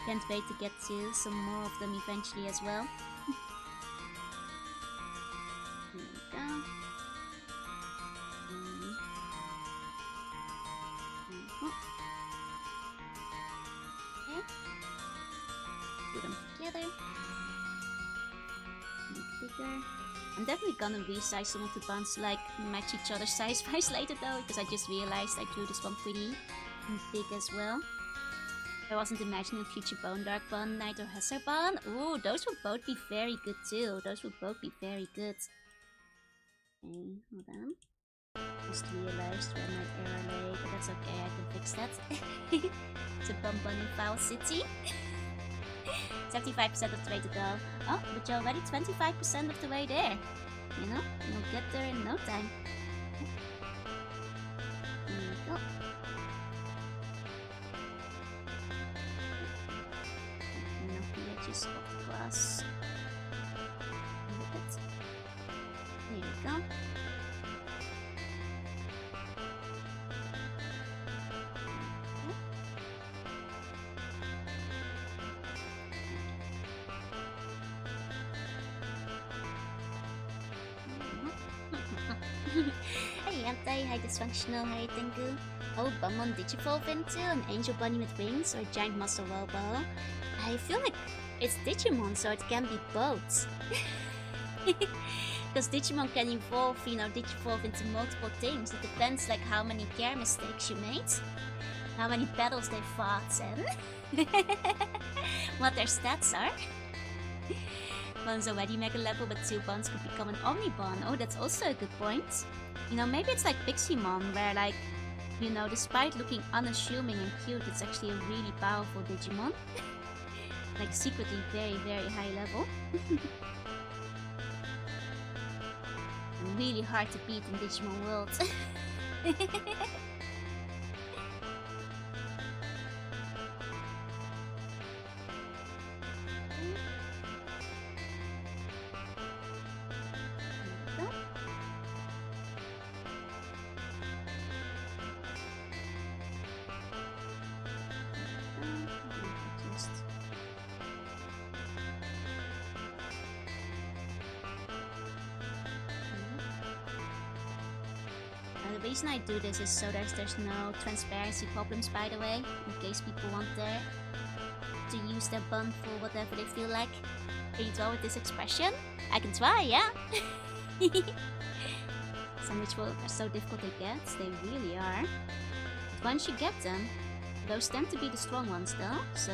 Can't wait to get to some more of them eventually as well. Here we go. Okay. Put them together. Make bigger. I'm definitely gonna resize some of the buns to like match each other's size-wise later though, because I just realized I drew this one pretty big as well. I wasn't imagining future Bone Dark Bun, Knight or Hussar Bun. Ooh, those would both be very good too. Those would both be very good. Okay, hold on. Just realized where my error lay, but that's okay, I can fix that. It's a bun in Foul City. 75% of the way to go. Oh, but you're already 25% of the way there. You know, you'll get there in no time. There we go. Of the glass. There we go. Hey Anti, hi Dysfunctional, hi Tengu. Oh, Bumon Digivolve into an angel bunny with wings or a giant muscle robo. I feel like it's Digimon, so it can be both. Because Digimon can evolve, you know, Digivolve into multiple things. It depends like how many care mistakes you made, how many battles they fought, and what their stats are. One's already mega level, but 2 buns could become an Omnibon. Oh, that's also a good point. You know, maybe it's like Piximon, where like, you know, despite looking unassuming and cute, it's actually a really powerful Digimon. Like secretly very, very high level. And really hard to beat in Digimon World. The reason I do this is so there's no transparency problems, by the way, in case people want to use their bun for whatever they feel like. Can you draw with this expression? I can try, yeah. Sandwich rolls are so difficult to get, they really are. But once you get them, those tend to be the strong ones though, so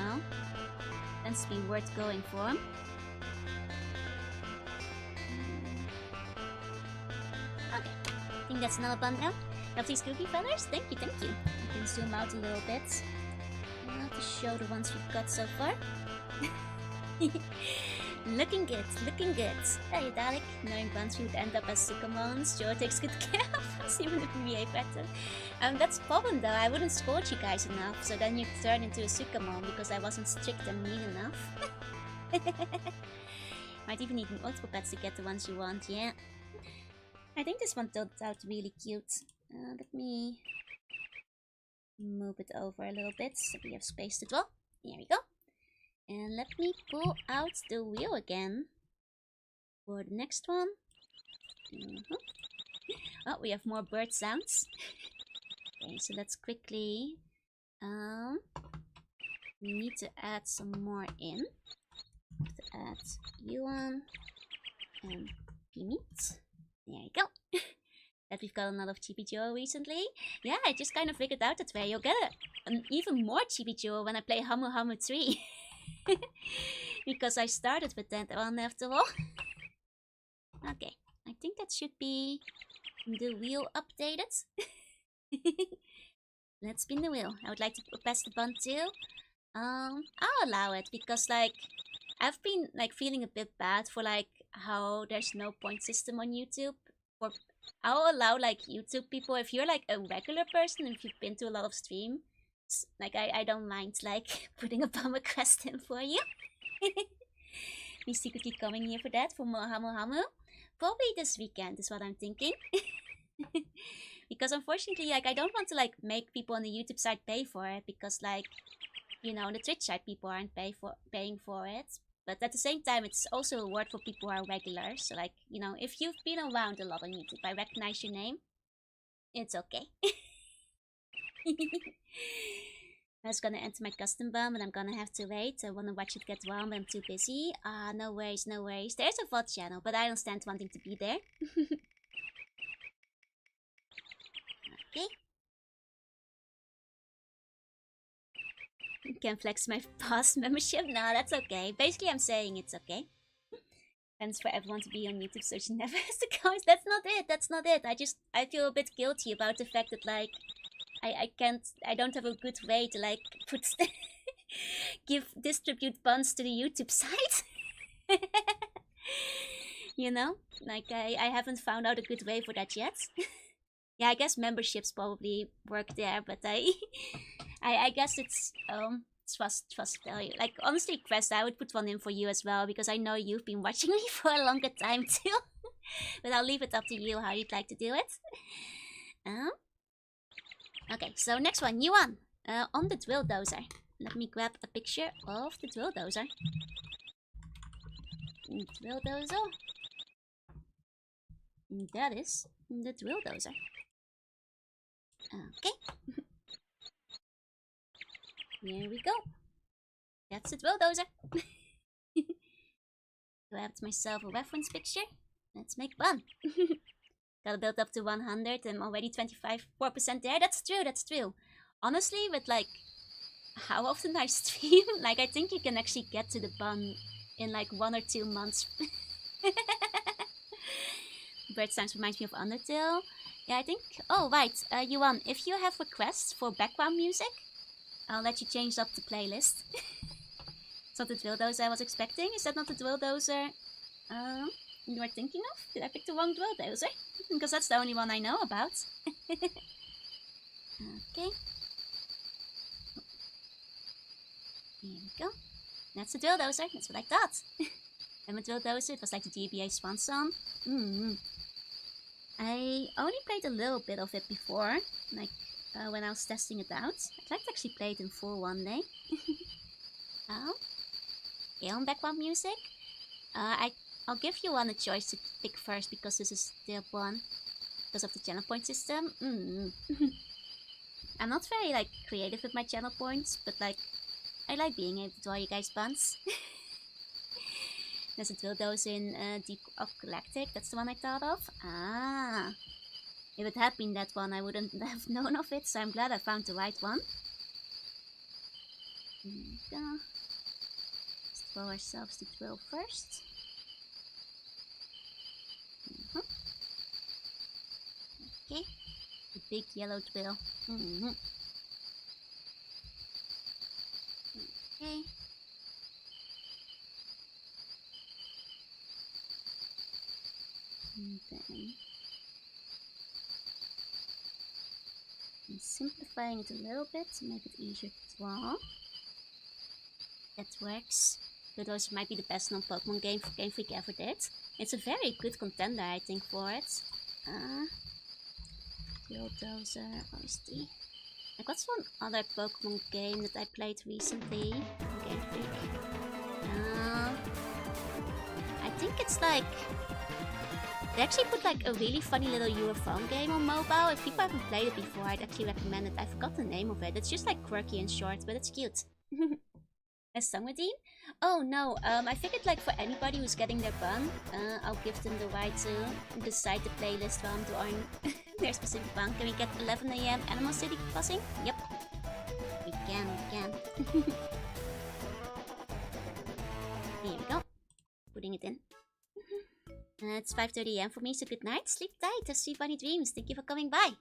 tends to be worth going for. Okay, I think that's another bun now. Lovely spooky feathers, thank you, thank you. You can zoom out a little bit to show the ones we've got so far. Looking good, looking good. Hey Dalek, knowing buns would end up as sycamores, sure takes good care of us even if we behave better. That's the problem though, I wouldn't scold you guys enough, so then you turn into a sycamore because I wasn't strict and mean enough. Might even need multiple pets to get the ones you want, yeah. I think this one turned out really cute. Let me move it over a little bit so we have space to draw. Here we go. And let me pull out the wheel again for the next one. Oh, we have more bird sounds. Okay, so let's quickly... we need to add some more in. To add B.U.N and P-meat. There you go. That we've got a lot of Chibi Joe recently. Yeah, I just kind of figured out that way. You'll get an even more Chibi Joe when I play Hamu Hamu 3. Because I started with that one after all. Okay, I think that should be the wheel updated. Let's spin the wheel. I would like to pass the bun too. I'll allow it because like I've been like feeling a bit bad for like how there's no point system on YouTube. For I'll allow like YouTube people, if you're like a regular person, if you've been to a lot of streams, like I don't mind like putting a bum request in for you. Be secretly coming here for that, for more Hamu Hamu. Probably this weekend is what I'm thinking. Because unfortunately, like I don't want to like make people on the YouTube side pay for it, because like, you know, on the Twitch side people aren't paying for it. But at the same time, it's also a word for people who are regulars. So like, you know, if you've been around a lot on YouTube, I recognize your name. It's okay. I was gonna enter my custom bum, but I'm gonna have to wait. I wanna watch it get warm, but I'm too busy. No worries, no worries. There's a VOD channel, but I don't stand wanting to be there. Okay. Can flex my past membership? No, that's okay. Basically, I'm saying it's okay. Thanks for everyone to be on YouTube, so she never has to comment. That's not it. That's not it. I feel a bit guilty about the fact that like I don't have a good way to like distribute buns to the YouTube site. You know, like I haven't found out a good way for that yet. Yeah, I guess memberships probably work there, but I guess it's trust value. Like honestly, Quest, I would put one in for you as well because I know you've been watching me for a longer time too. But I'll leave it up to you how you'd like to do it. Okay, so next one, B.U.N. On the drill dozer. Let me grab a picture of the drill dozer. Drill dozer. That is the drill dozer. Okay. Here we go. That's the drill dozer. Grabbed myself a reference picture. Let's make fun. Gotta build up to 100. I'm already 4% there. That's true, that's true. Honestly, with like how often I stream, like I think you can actually get to the bun in like 1 or 2 months. Bird sounds reminds me of Undertale. Yeah, I think... Oh, right. B.U.N, if you have requests for background music, I'll let you change up the playlist. It's not the drill dozer I was expecting. Is that not the drill dozer you were thinking of? Did I pick the wrong drill dozer? Because that's the only one I know about. Okay. Here we go. That's the drill dozer. That's what I thought. And the drill dozer, it was like the GBA Swan song. I only played a little bit of it before, like when I was testing it out. I'd like to actually play it in full one day. Yeah, on background music. I'll give B.U.N a choice to pick first because this is the one. Because of the channel point system. I'm not very like creative with my channel points, but like I like being able to draw you guys buns. There's a drill dose in Deep Galactic, that's the one I thought of. Ah, if it had been that one, I wouldn't have known of it, so I'm glad I found the right one. Here we go. Let's throw ourselves the drill first. Okay, the big yellow drill. Okay. And then I'm simplifying it a little bit to make it easier to draw. That works. But also might be the best non-Pokemon Game Freak ever did. It's a very good contender, I think, for it. Bulldozer, OST. Like, what's one other Pokemon game that I played recently? Game Freak. I think it's like... They actually put like a really funny little UFO game on mobile. If people haven't played it before, I'd actually recommend it. I forgot the name of it. It's just like quirky and short, but it's cute. A Summerdean? Oh no, I figured like for anybody who's getting their bun, I'll give them the right to decide the playlist while I'm drawing their specific bun. Can we get 11 AM Animal City buzzing? Yep. We can. Here we go. Putting it in. It's 5:30 AM for me, so good night. Sleep tight, have sweet bunny dreams. Thank you for coming by.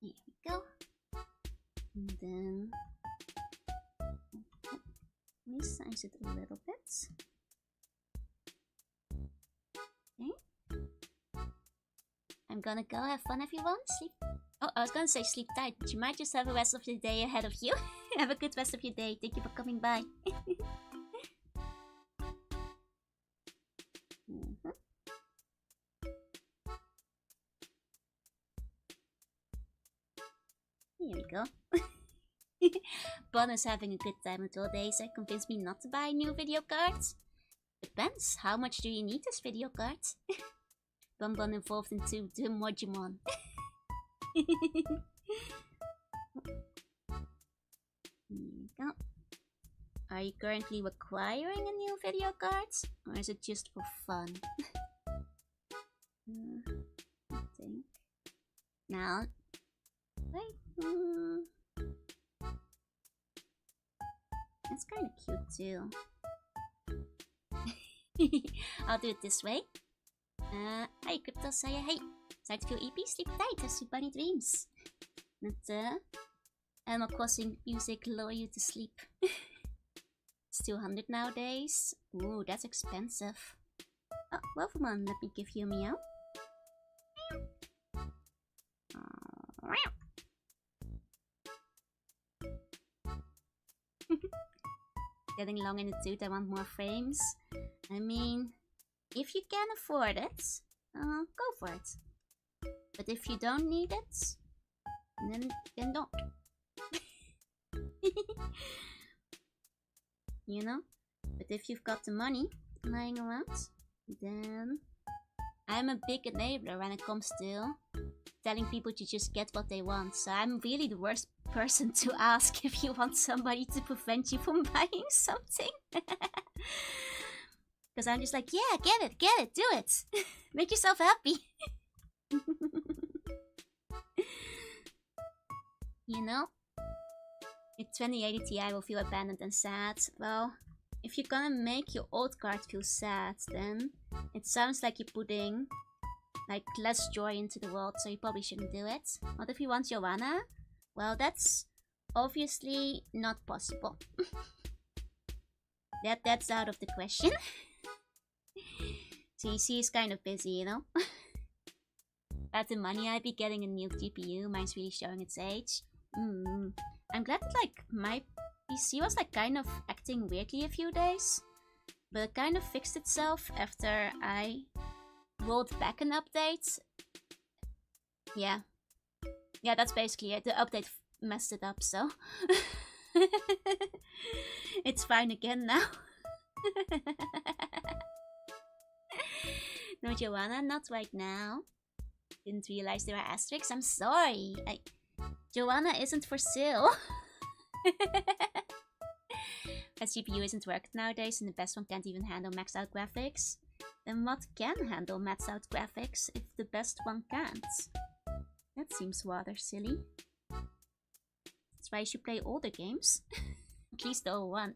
Here we go. And then resize it a little bit. Okay. I'm gonna go have fun, everyone. Sleep. Oh, I was gonna say sleep tight, but you might just have a rest of the day ahead of you. Have a good rest of your day. Thank you for coming by. Here we go. Bon is having a good time with all days. That convinced me not to buy new video cards. Depends. How much do you need this video card? Bon involved into the Mojimon. Here we go. Are you currently requiring a new video card? Or is it just for fun? I think. Now, wait. It's kind of cute too. I'll do it this way. Hi Crypto Saya, hey. Start to feel EP, sleep tight, have sweet bunny dreams. That Animal Crossing music lure you to sleep. It's 200 nowadays. Ooh, that's expensive. Oh, Wolfman, let me give you a meow. Getting long in the tooth, I want more frames. I mean, if you can afford it, go for it. But if you don't need it, then don't. You know? But if you've got the money lying around, then I'm a big enabler when it comes to telling people to just get what they want. So I'm really the worst person to ask if you want somebody to prevent you from buying something. Because I'm just like, yeah, get it, do it. Make yourself happy. You know? If 2080 Ti will feel abandoned and sad, well, if you're gonna make your old card feel sad, then it sounds like you're putting like less joy into the world, so you probably shouldn't do it. What if you want Joanna? Well, that's obviously not possible. That's out of the question. CC is kind of busy, you know? About the money I'd be getting a new GPU, mine's really showing its age. I'm glad that like my PC was like kind of acting weirdly a few days. But it kind of fixed itself after I rolled back an update. Yeah. Yeah, that's basically it. The update messed it up, so... It's fine again now. No, Joanna, not right now. Didn't realize there were asterisks. I'm sorry. Joanna isn't for sale. That CPU isn't working nowadays and the best one can't even handle maxed out graphics. Then what can handle maxed out graphics if the best one can't? That seems rather silly. That's why you should play older games. At least the old one.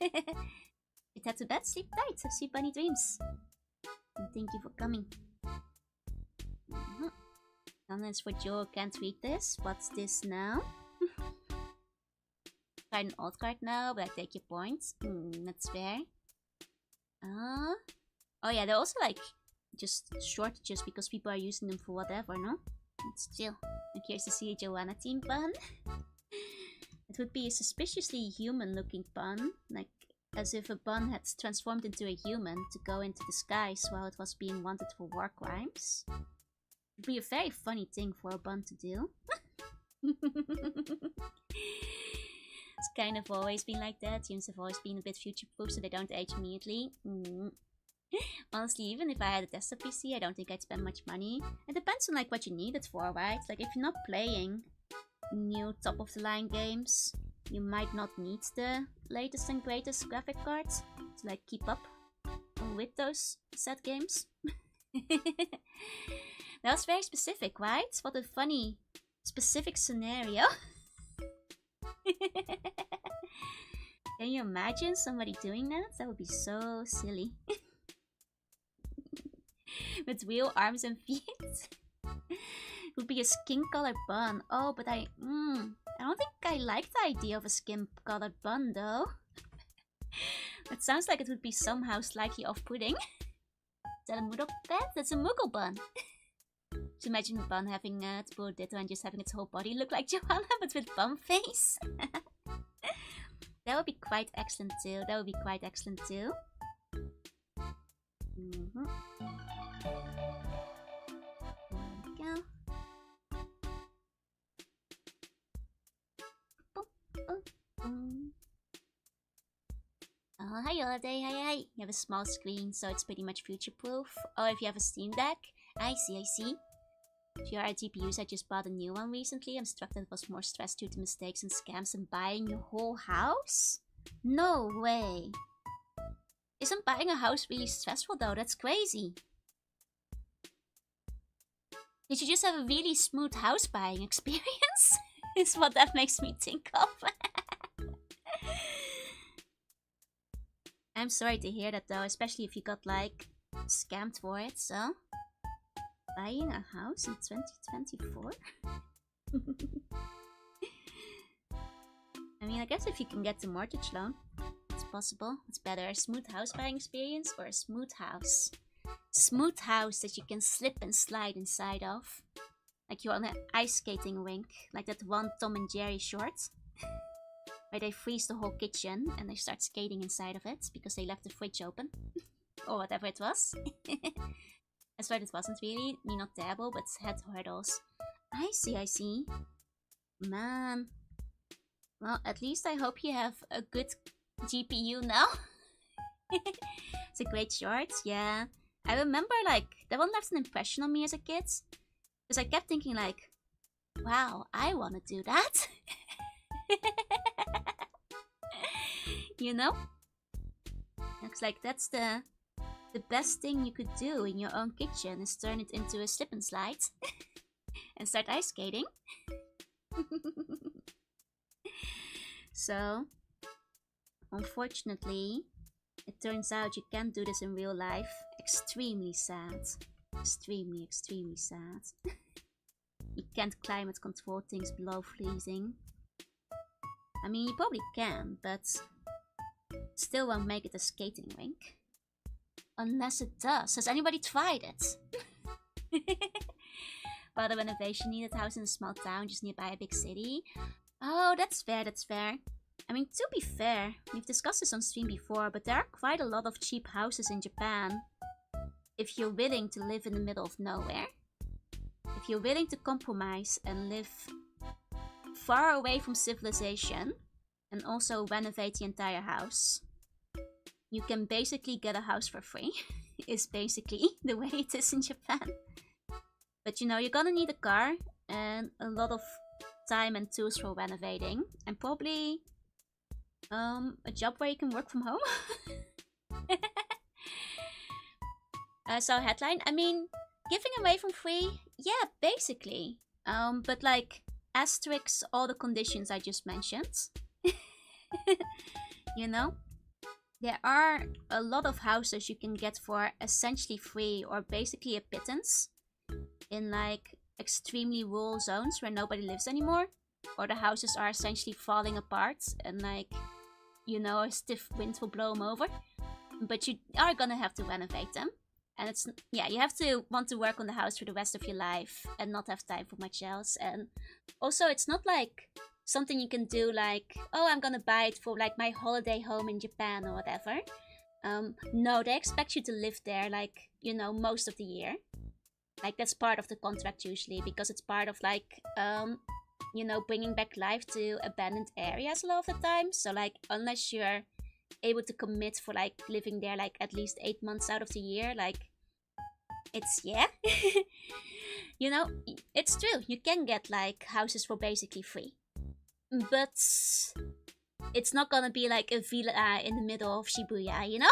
It had to bed, sleep tight, have sweet bunny dreams. And thank you for coming. Unless for Joe can't read this. What's this now? Try an alt card now, but I take your points. That's fair. Oh yeah, they're also like just shortages because people are using them for whatever, no? But still, I'm curious to see a Joanna team pun. It would be a suspiciously human-looking pun, like as if a bun had transformed into a human to go into disguise while it was being wanted for war crimes. It would be a very funny thing for a bun to do. It's kind of always been like that. Humans have always been a bit future-proof so they don't age immediately. Honestly, even if I had a desktop PC, I don't think I'd spend much money. It depends on like what you need it for, right? Like if you're not playing new top-of-the-line games, you might not need the latest and greatest graphic cards to like keep up with those set games. That was very specific, right? What a funny, specific scenario. Can you imagine somebody doing that? That would be so silly. With real arms and feet. It would be a skin-colored bun. Oh, but I don't think I like the idea of a skin-colored bun, though. It sounds like it would be somehow slightly off-putting. Is that a Muggle pet? That's a Muggle bun. Just imagine a bun having its poor ditto and just having its whole body look like Joanna, but with bum face. That would be quite excellent too. That would be quite excellent too. There we go. Oh, hi Holiday, hi. You have a small screen, so it's pretty much future-proof. Oh, if you have a Steam Deck? I see. If you are at GPUs, I just bought a new one recently. I'm struck that it was more stress due to mistakes and scams than buying your whole house? No way. Isn't buying a house really stressful though? That's crazy. Did you just have a really smooth house buying experience? Is what that makes me think of. I'm sorry to hear that though, especially if you got like scammed for it, so... Buying a house in 2024? I mean, I guess if you can get the mortgage loan, it's possible. It's better a smooth house buying experience or a smooth house. Smooth house that you can slip and slide inside of. Like you're on an ice skating rink, like that one Tom and Jerry short. Where they freeze the whole kitchen and they start skating inside of it because they left the fridge open. Or whatever it was. That's right, it wasn't really. I mean, not terrible, but had hurdles. I see. Man. Well, at least I hope you have a good GPU now. It's a great short, yeah. I remember, like, that one left an impression on me as a kid. Because I kept thinking, like, wow, I want to do that. You know? Looks like that's the best thing you could do in your own kitchen is turn it into a slip and slide. And start ice skating. So, unfortunately, it turns out you can't do this in real life. Extremely sad. Extremely sad. You can't climate control things below freezing. I mean, you probably can, but still won't make it a skating rink. Unless it does. Has anybody tried it? While the renovation needed house in a small town just nearby a big city. Oh, that's fair. I mean, to be fair, we've discussed this on stream before, but there are quite a lot of cheap houses in Japan if you're willing to live in the middle of nowhere. If you're willing to compromise and live far away from civilization and also renovate the entire house, you can basically get a house for free. Is basically the way it is in Japan. But you know, you're gonna need a car and a lot of time and tools for renovating, and probably a job where you can work from home. So headline, I mean, giving away for free, yeah, basically. But like asterisks all the conditions I just mentioned. You know? There are a lot of houses you can get for essentially free or basically a pittance in like extremely rural zones where nobody lives anymore, or the houses are essentially falling apart and like, you know, a stiff wind will blow them over, but you are gonna have to renovate them. And it's, yeah, you have to want to work on the house for the rest of your life and not have time for much else. And also it's not like something you can do like, oh, I'm gonna buy it for like my holiday home in Japan or whatever. No, they expect you to live there like, you know, most of the year. Like that's part of the contract usually, because it's part of like, you know, bringing back life to abandoned areas a lot of the time. So like, unless you're able to commit for like living there like at least 8 months out of the year, like it's, yeah. You know, it's true, you can get like houses for basically free. But it's not gonna be like a villa in the middle of Shibuya, you know?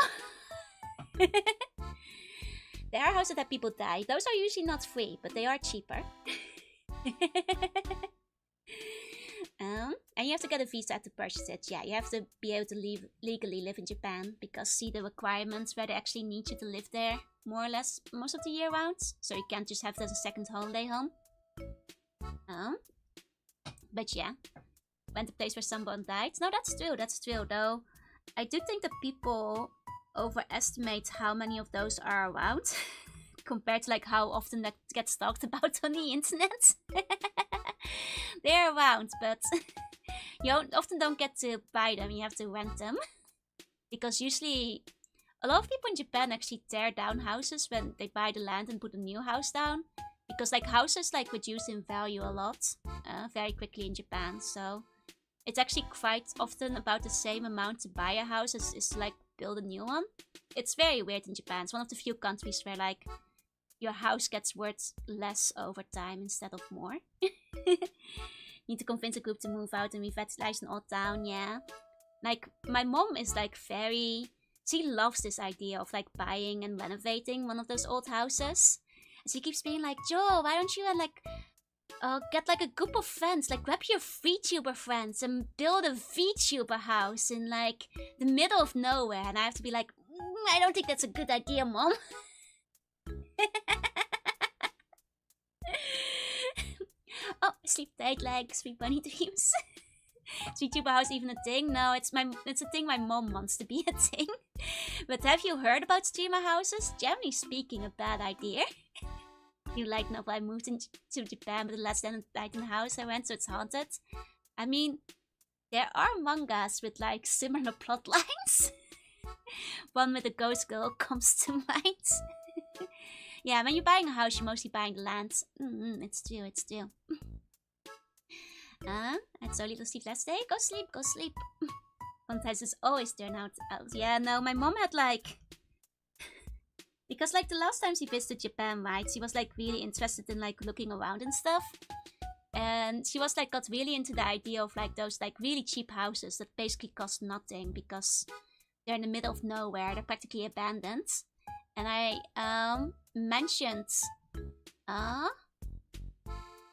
There are houses that people die. Those are usually not free, but they are cheaper. And you have to get a visa to purchase it. Yeah, you have to be able to legally live in Japan, because see the requirements where they actually need you to live there more or less most of the year round. So you can't just have it as a second holiday home. But yeah. Went to place where someone died. No, that's true, though. I do think that people overestimate how many of those are around compared to like how often that gets talked about on the internet. They're around, but you often don't get to buy them, you have to rent them. Because usually a lot of people in Japan actually tear down houses when they buy the land and put a new house down. Because like houses like reduce in value a lot very quickly in Japan, so it's actually quite often about the same amount to buy a house as is to like build a new one. It's very weird in Japan. It's one of the few countries where like your house gets worth less over time instead of more. Need to convince a group to move out and revitalize an old town, yeah. Like my mom is like she loves this idea of like buying and renovating one of those old houses. And she keeps being like, Joe, why don't you like get like a group of friends, like grab your VTuber friends and build a VTuber house in like the middle of nowhere. And I have to be like, I don't think that's a good idea, Mom. Oh, sleep tight like sweet bunny dreams. Is VTuber house even a thing? No, it's a thing my mom wants to be a thing. But have you heard about streamer houses? Generally speaking, a bad idea. You like, no, I moved to Japan, but the last night in the house I went, so it's haunted. I mean, there are mangas with like similar plot lines. One with a ghost girl comes to mind. Yeah, when you're buying a house, you're mostly buying the land. It's true, it's true. Had so little sleep last day. Go sleep. Sometimes it's always turn out. Yeah, no, my mom had like... Because like the last time she visited Japan, right, she was like really interested in like looking around and stuff. And she was like got really into the idea of like those like really cheap houses that basically cost nothing because they're in the middle of nowhere. They're practically abandoned. And I mentioned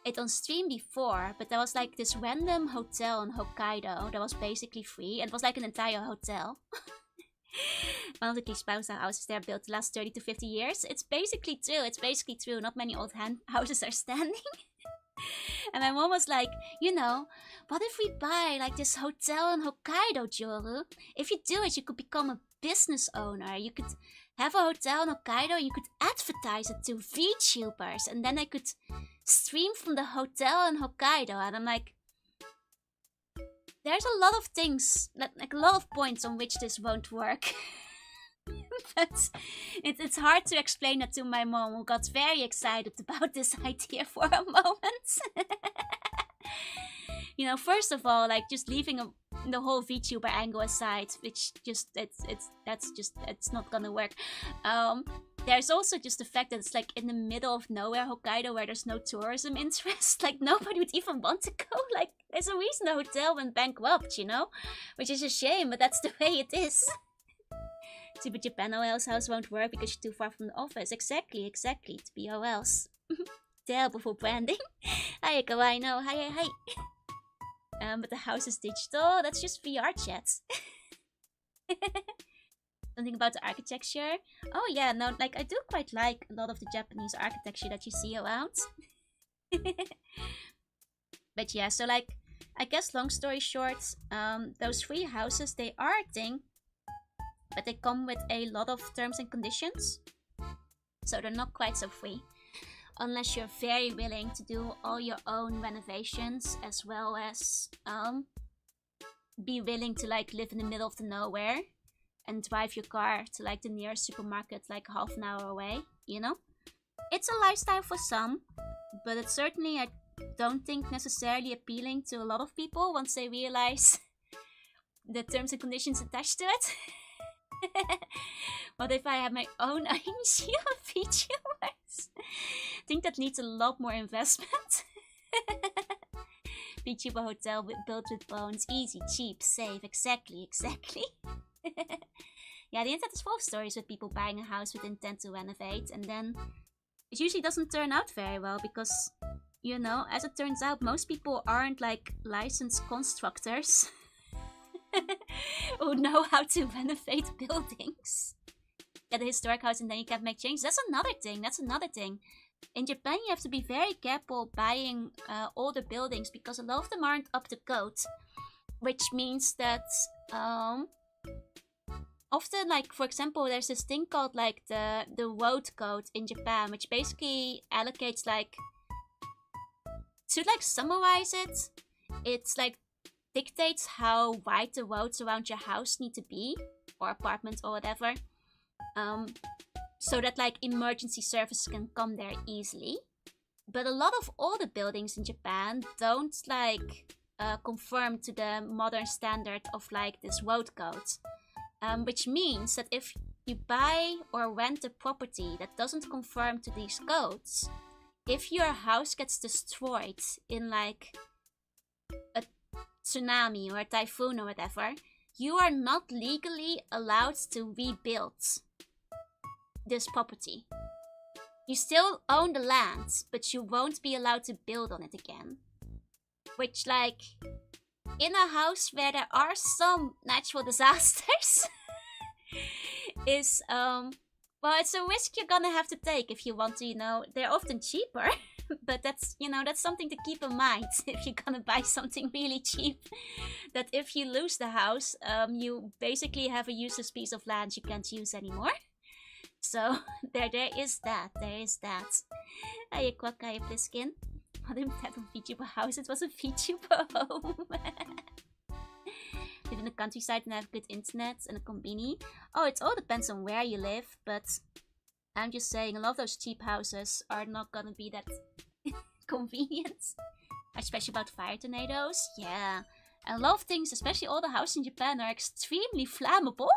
it on stream before, but there was like this random hotel in Hokkaido that was basically free, and it was like an entire hotel. One of the spouse houses there built the last 30 to 50 years. It's basically true. Not many old houses are standing. And my mom was like, you know, what if we buy like this hotel in Hokkaido, Joru? If you do it, you could become a business owner. You could have a hotel in Hokkaido, you could advertise it to VTubers, and then I could stream from the hotel in Hokkaido. And I'm like, there's a lot of things, like a lot of points on which this won't work. But it's hard to explain that to my mom, who got very excited about this idea for a moment. You know, first of all, like just leaving the whole VTuber angle aside, which just it's not gonna work. There's also just the fact that it's like in the middle of nowhere, Hokkaido, where there's no tourism interest. Like nobody would even want to go. Like there's a reason the hotel went bankrupt, you know, which is a shame, but that's the way it is. See, but Japan OL's house won't work because you're too far from the office. Exactly, to be OLs. Terrible for branding. Hi, kawaii, no, hi. But the house is digital. That's just VR chat. Something about the architecture. Oh yeah, no, like I do quite like a lot of the Japanese architecture that you see around. But yeah, so like, I guess long story short, those free houses, they are a thing, but they come with a lot of terms and conditions. So they're not quite so free. Unless you're very willing to do all your own renovations, as well as be willing to like live in the middle of the nowhere and drive your car to like the nearest supermarket like half an hour away, you know? It's a lifestyle for some, but it's certainly, I don't think, necessarily appealing to a lot of people once they realize the terms and conditions attached to it. What if I have my own ING of VTubers? I think that needs a lot more investment. VTuber hotel built with bones. Easy, cheap, safe. Exactly. Yeah, the internet is full of stories with people buying a house with intent to renovate, and then it usually doesn't turn out very well because, you know, as it turns out, most people aren't like licensed constructors who know how to renovate buildings. Get a historic house and then you can't make changes. That's another thing. In Japan, you have to be very careful buying older buildings because a lot of them aren't up to code. Which means that often, like, for example, there's this thing called like the road code in Japan, which basically allocates like, to like summarize it, it's like dictates how wide the roads around your house need to be, or apartment or whatever, so that like emergency services can come there easily. But a lot of older buildings in Japan don't like conform to the modern standard of like this road code, which means that if you buy or rent a property that doesn't conform to these codes, if your house gets destroyed in like a tsunami or a typhoon or whatever, you are not legally allowed to rebuild this property. You still own the land, but you won't be allowed to build on it again. Which, like, in a house where there are some natural disasters, is, well, it's a risk you're gonna have to take if you want to, you know, they're often cheaper. But that's, you know, that's something to keep in mind if you're gonna buy something really cheap. That if you lose the house, you basically have a useless piece of land you can't use anymore. So there is that. Hiya Quack, hiya Pliskin. What a type of VTuber house? It was a VTuber home. Live in the countryside and have good internet and a combini. Oh, it all depends on where you live, but I'm just saying a lot of those cheap houses are not gonna be that convenient. Especially about fire tornadoes. Yeah. And a lot of things, especially all the houses in Japan, are extremely flammable.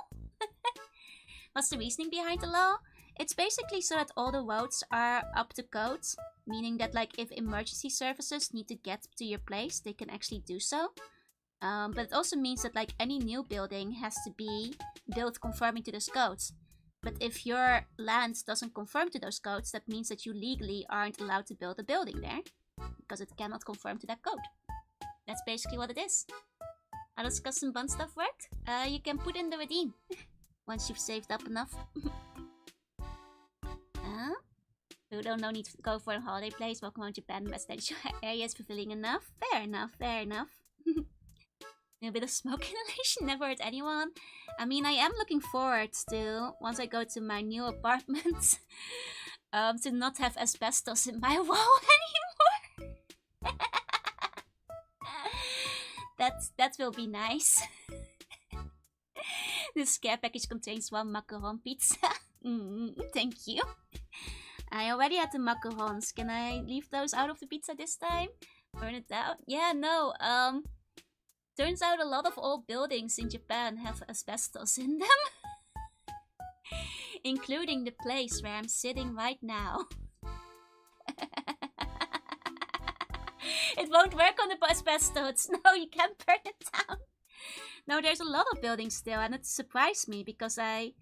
What's the reasoning behind the law? It's basically so that all the roads are up to code, meaning that like if emergency services need to get to your place, they can actually do so. But it also means that like any new building has to be built conforming to those codes. But if your land doesn't conform to those codes, that means that you legally aren't allowed to build a building there, because it cannot conform to that code. That's basically what it is. How does custom bond stuff work? You can put in the redeem. Once you've saved up enough. You don't no need to go for a holiday place. Welcome home Japan. Residential area is fulfilling enough. Fair enough. A bit of smoke inhalation never hurt anyone. I mean, I am looking forward to, once I go to my new apartment, to not have asbestos in my wall anymore. That will be nice. This care package contains 1 macaron pizza. Thank you. I already had the macarons. Can I leave those out of the pizza this time? Burn it down? Yeah, no. Turns out a lot of old buildings in Japan have asbestos in them. Including the place where I'm sitting right now. It won't work on the asbestos. No, you can't burn it down. No, there's a lot of buildings still, and it surprised me because I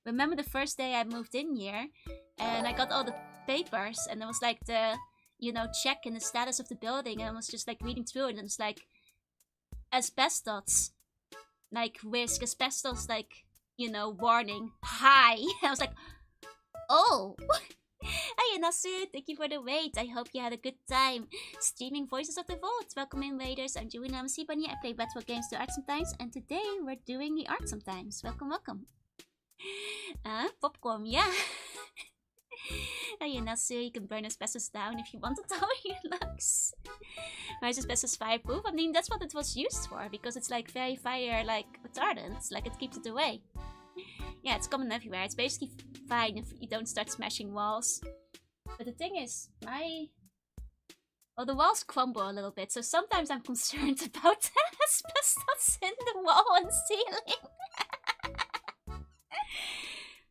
remember the first day I moved in here, and I got all the papers, and it was like the, check in the status of the building, and I was just like reading through it, and it's like asbestos, like risk, asbestos, like, warning, high. I was like, oh. Hey Nasu, thank you for the wait. I hope you had a good time streaming Voices of the Vault. Welcome in, Raiders. I'm Julie Namasi Bunny. I play retro games to art sometimes, and today we're doing the art sometimes. Welcome, welcome. Popcorn, yeah. Hey Nasu, you can burn asbestos down if you want to tell your looks. Why is asbestos fireproof? I mean, that's what it was used for, because it's like very fire, like retardant. Like it keeps it away. Yeah, it's common everywhere. It's basically fine if you don't start smashing walls. But the thing is, the walls crumble a little bit, so sometimes I'm concerned about asbestos in the wall and ceiling.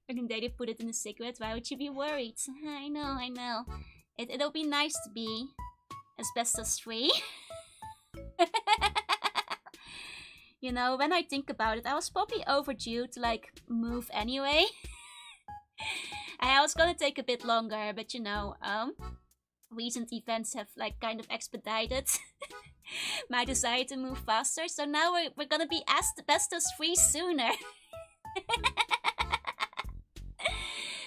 I think they did put it in a cigarette. Why would you be worried? I know. It'll be nice to be asbestos free. When I think about it, I was probably overdue to like move anyway. I was gonna take a bit longer, but recent events have like kind of expedited my desire to move faster. So now we're gonna be asbestos free sooner.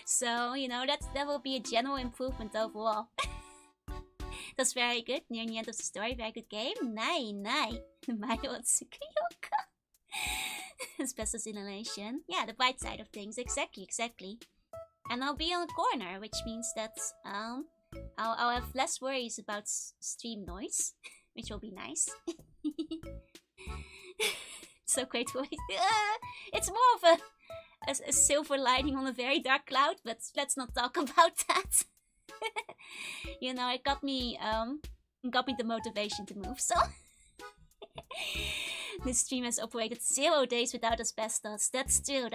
So that will be a general improvement overall. That's very good. Near the end of the story, very good game. Nai. Mario Tsukuyoka. Asbestos inhalation. Yeah, the bright side of things. Exactly. And I'll be on a corner, which means that I'll have less worries about stream noise, which will be nice. So grateful. It's more of a silver lining on a very dark cloud, but let's not talk about that. It got me the motivation to move, so. This stream has operated 0 days without asbestos. That's true.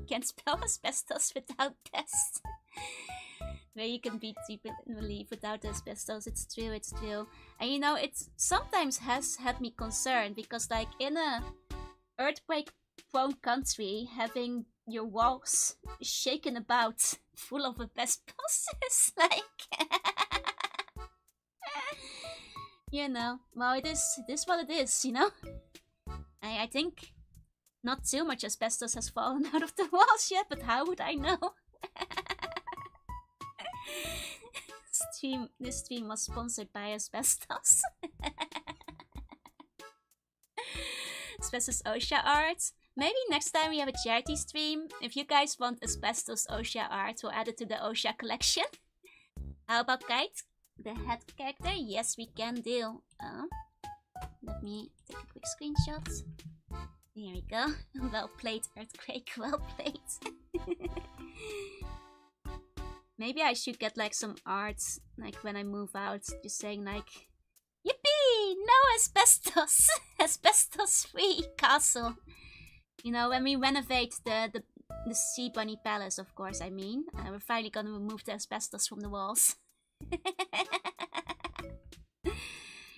Can't spell asbestos without test. Where you can be deep in relief without asbestos. It's true. And it sometimes has had me concerned because like in a earthquake-prone country, having your walls shaken about full of asbestos is like... well, it is what it is, I think not too much asbestos has fallen out of the walls yet, but how would I know? This stream was sponsored by asbestos. Asbestos OSHA art. Maybe next time we have a charity stream. If you guys want asbestos OSHA art, we'll add it to the OSHA collection. How about Kite? The head character? Yes, we can do. Let me take a quick screenshot. Here we go. Well played, Earthquake. Well played. Maybe I should get like some art, like when I move out, just saying like, yippee! No asbestos! Asbestos-free castle. When we renovate the Sea Bunny Palace, of course, I mean. We're finally gonna remove the asbestos from the walls.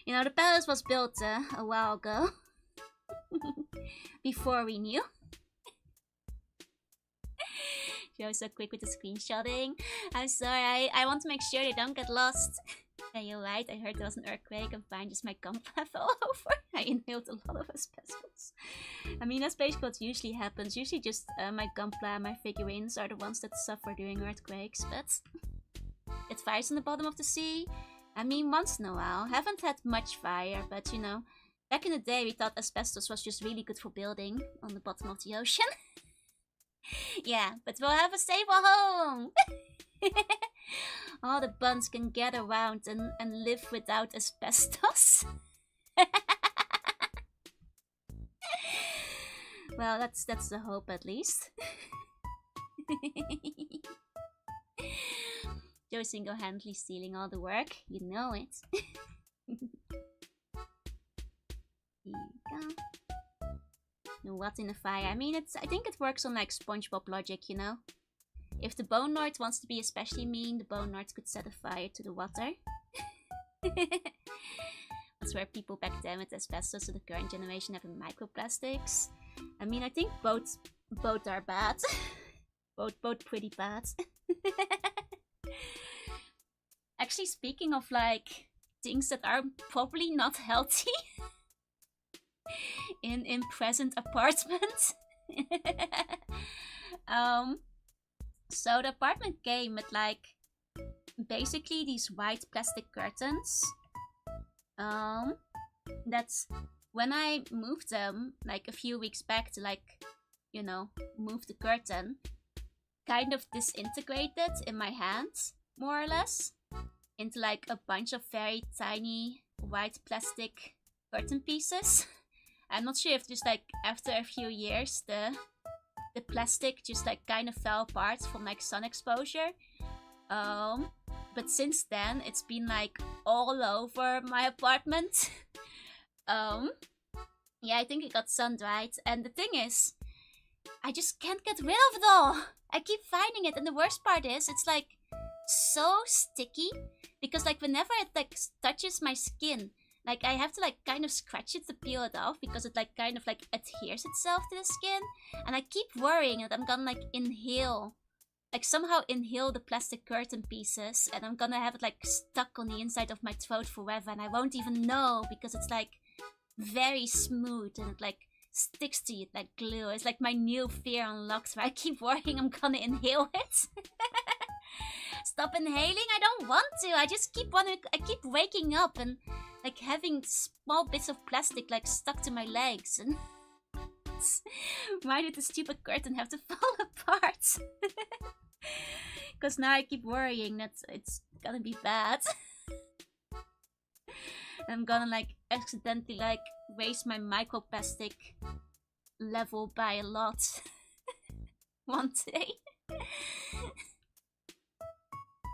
The palace was built a while ago. Before we knew. You're so quick with the screenshotting. I'm sorry, I want to make sure they don't get lost. Yeah, you're right, I heard there was an earthquake. I'm fine, just my gum fell over. I inhaled a lot of asbestos. I mean, that's basically what usually happens. Usually just my gunpla, my figurines are the ones that suffer during earthquakes, but... It fires on the bottom of the sea. I mean, once in a while. Haven't had much fire, but back in the day we thought asbestos was just really good for building on the bottom of the ocean. Yeah, but we'll have a stable home! All the buns can get around and live without asbestos. Well, that's the hope at least. Joe single-handedly stealing all the work. You know it. Here you go. No, what's in the fire? I mean, I think it works on like SpongeBob logic, you know? If the Bone Lord wants to be especially mean, the Bone Lord could set a fire to the water. That's where people back then with asbestos to the current generation having microplastics. I mean, I think both are bad. both pretty bad. Actually, speaking of like things that are probably not healthy in present apartments. So the apartment came with like basically these white plastic curtains. That's when I moved them like a few weeks back to like, you know, move the curtain, kind of disintegrated in my hands, more or less, into like a bunch of very tiny white plastic curtain pieces. I'm not sure if just like after a few years the plastic just like kind of fell apart from like sun exposure. But since then it's been like all over my apartment. Yeah, I think it got sun-dried, and the thing is, I just can't get rid of it all. I keep finding it, and the worst part is, it's like so sticky, because like whenever it like touches my skin, like I have to like kind of scratch it to peel it off, because it like kind of like adheres itself to the skin, and I keep worrying that I'm gonna like inhale, like somehow inhale the plastic curtain pieces, and I'm gonna have it like stuck on the inside of my throat forever, and I won't even know, because it's like very smooth and it like sticks to it like glue. It's like my new fear unlocked, where I keep worrying I'm gonna inhale it. Stop inhaling, I don't want to. I just keep waking up and like having small bits of plastic like stuck to my legs, and why did the stupid curtain have to fall apart? Because now I keep worrying that it's gonna be bad. I'm gonna like accidentally like raise my microplastic level by a lot one day.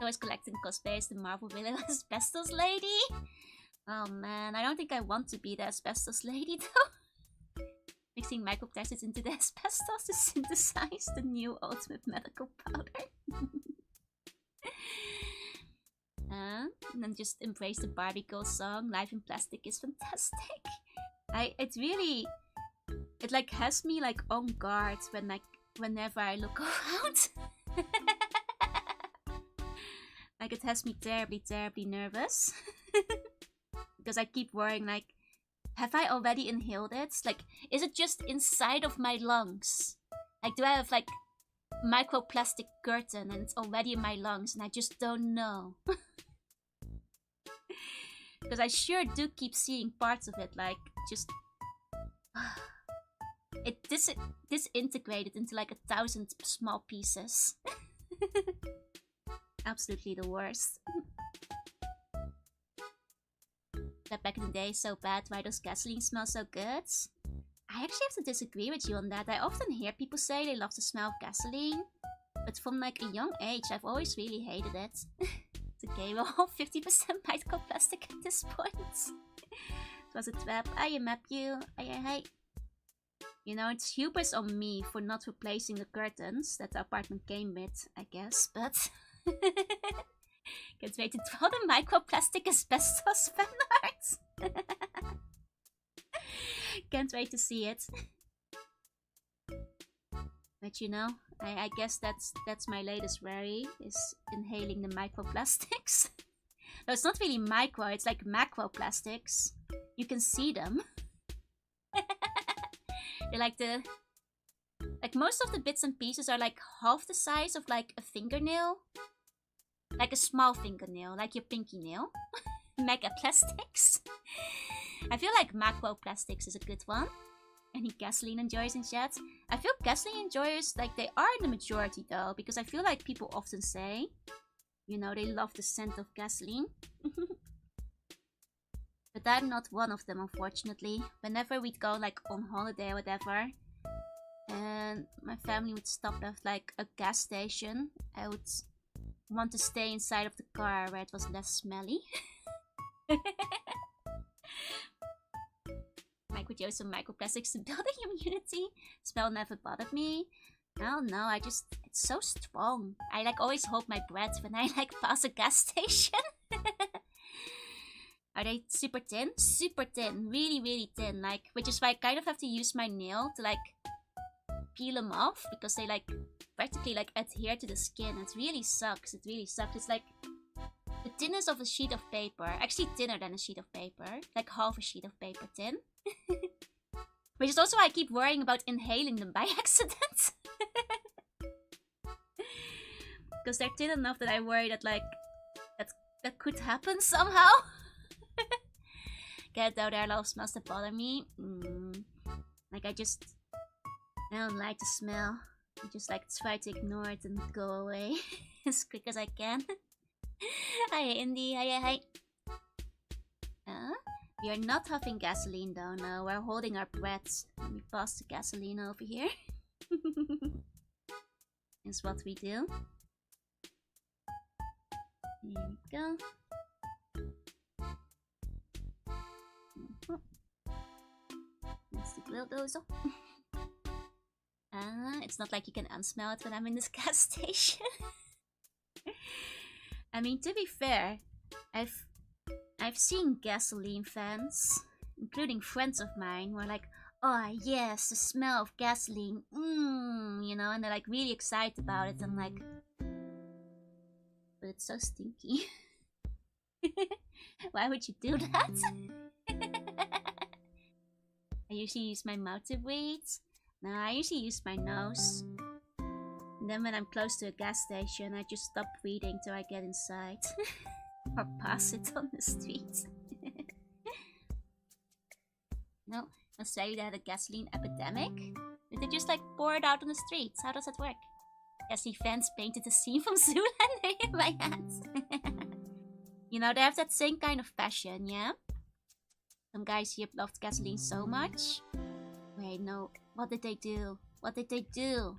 I was collecting cosplays, the Marvel villain Asbestos Lady. Oh man, I don't think I want to be the Asbestos Lady though. Mixing microplastics into the asbestos to synthesize the new ultimate medical powder. And then just embrace the Barbie Girl song. Life in plastic is fantastic. It like has me like on guard when like whenever I look around. Like it has me terribly nervous. Because I keep worrying like, have I already inhaled it? Like, is it just inside of my lungs? Like, do I have like microplastic curtain and it's already in my lungs and I just don't know? Because I sure do keep seeing parts of it, like just it disintegrated into like 1,000 small pieces. Absolutely the worst. That back in the day so bad, why does gasoline smell so good? I actually have to disagree with you on that. I often hear people say they love the smell of gasoline, but from like a young age I've always really hated it. It's okay, we're all 50% microplastic at this point. It was a trap. I map you. Hey. You know, it's hubris on me for not replacing the curtains that the apartment came with, I guess, but can't wait to draw the microplastic asbestos fan art. Can't wait to see it. But you know, I guess that's my latest worry, is inhaling the microplastics. No, it's not really micro, it's like macroplastics. You can see them. They're like most of the bits and pieces are like half the size of like a fingernail. Like a small fingernail, like your pinky nail. Mega plastics. I feel like macroplastics is a good one. Any gasoline enjoyers in chat? I feel gasoline enjoyers, like they are in the majority though, because I feel like people often say, you know, they love the scent of gasoline. But I'm not one of them, unfortunately. Whenever we'd go like on holiday or whatever, and my family would stop at like a gas station, I would want to stay inside of the car where it was less smelly. Microdose some microplastics to build immunity. Smell never bothered me. Oh no, it's so strong. I like always hold my breath when I like pass a gas station. Are they super thin? Super thin, really, really thin. Like, which is why I kind of have to use my nail to like peel them off because they like practically like adhere to the skin. It really sucks. It really sucks. It's like the thinness of a sheet of paper. Actually, thinner than a sheet of paper. Like half a sheet of paper thin. Which is also why I keep worrying about inhaling them by accident. Because they're thin enough that I worry that like that could happen somehow. Get out there, a lot of smells that bother me. Like I don't like the smell. I just like try to ignore it and go away as quick as I can. Hi Indy, hi. We are not huffing gasoline though, no, we're holding our breaths. Let me pass the gasoline over here. Is what we do. Here we go. That's the grill dozer. It's not like you can unsmell it when I'm in this gas station. I mean, to be fair, I've seen gasoline fans, including friends of mine, who are like, oh yes, the smell of gasoline, you know, and they're like really excited about it. I'm like, but it's so stinky. Why would you do that? I usually use my mouth to breathe. No, I usually use my nose. And then when I'm close to a gas station, I just stop breathing till I get inside. Or pass it on the street. No, Australia had a gasoline epidemic. Did they just like pour it out on the streets? How does that work? Gasoline fans painted a scene from Zoolander in my hands. You know, they have that same kind of passion, yeah? Some guys here loved gasoline so much. Wait, no. What did they do? What did they do?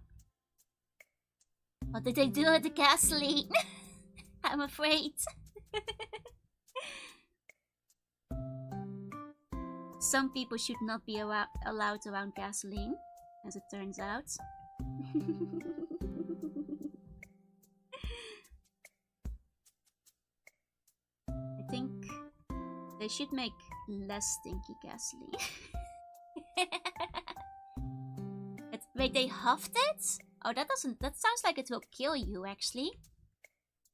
What did they do with the gasoline? I'm afraid. Some people should not be allowed around gasoline, as it turns out. I think they should make less stinky gasoline. Wait, they huffed it? Oh, that sounds like it will kill you, actually.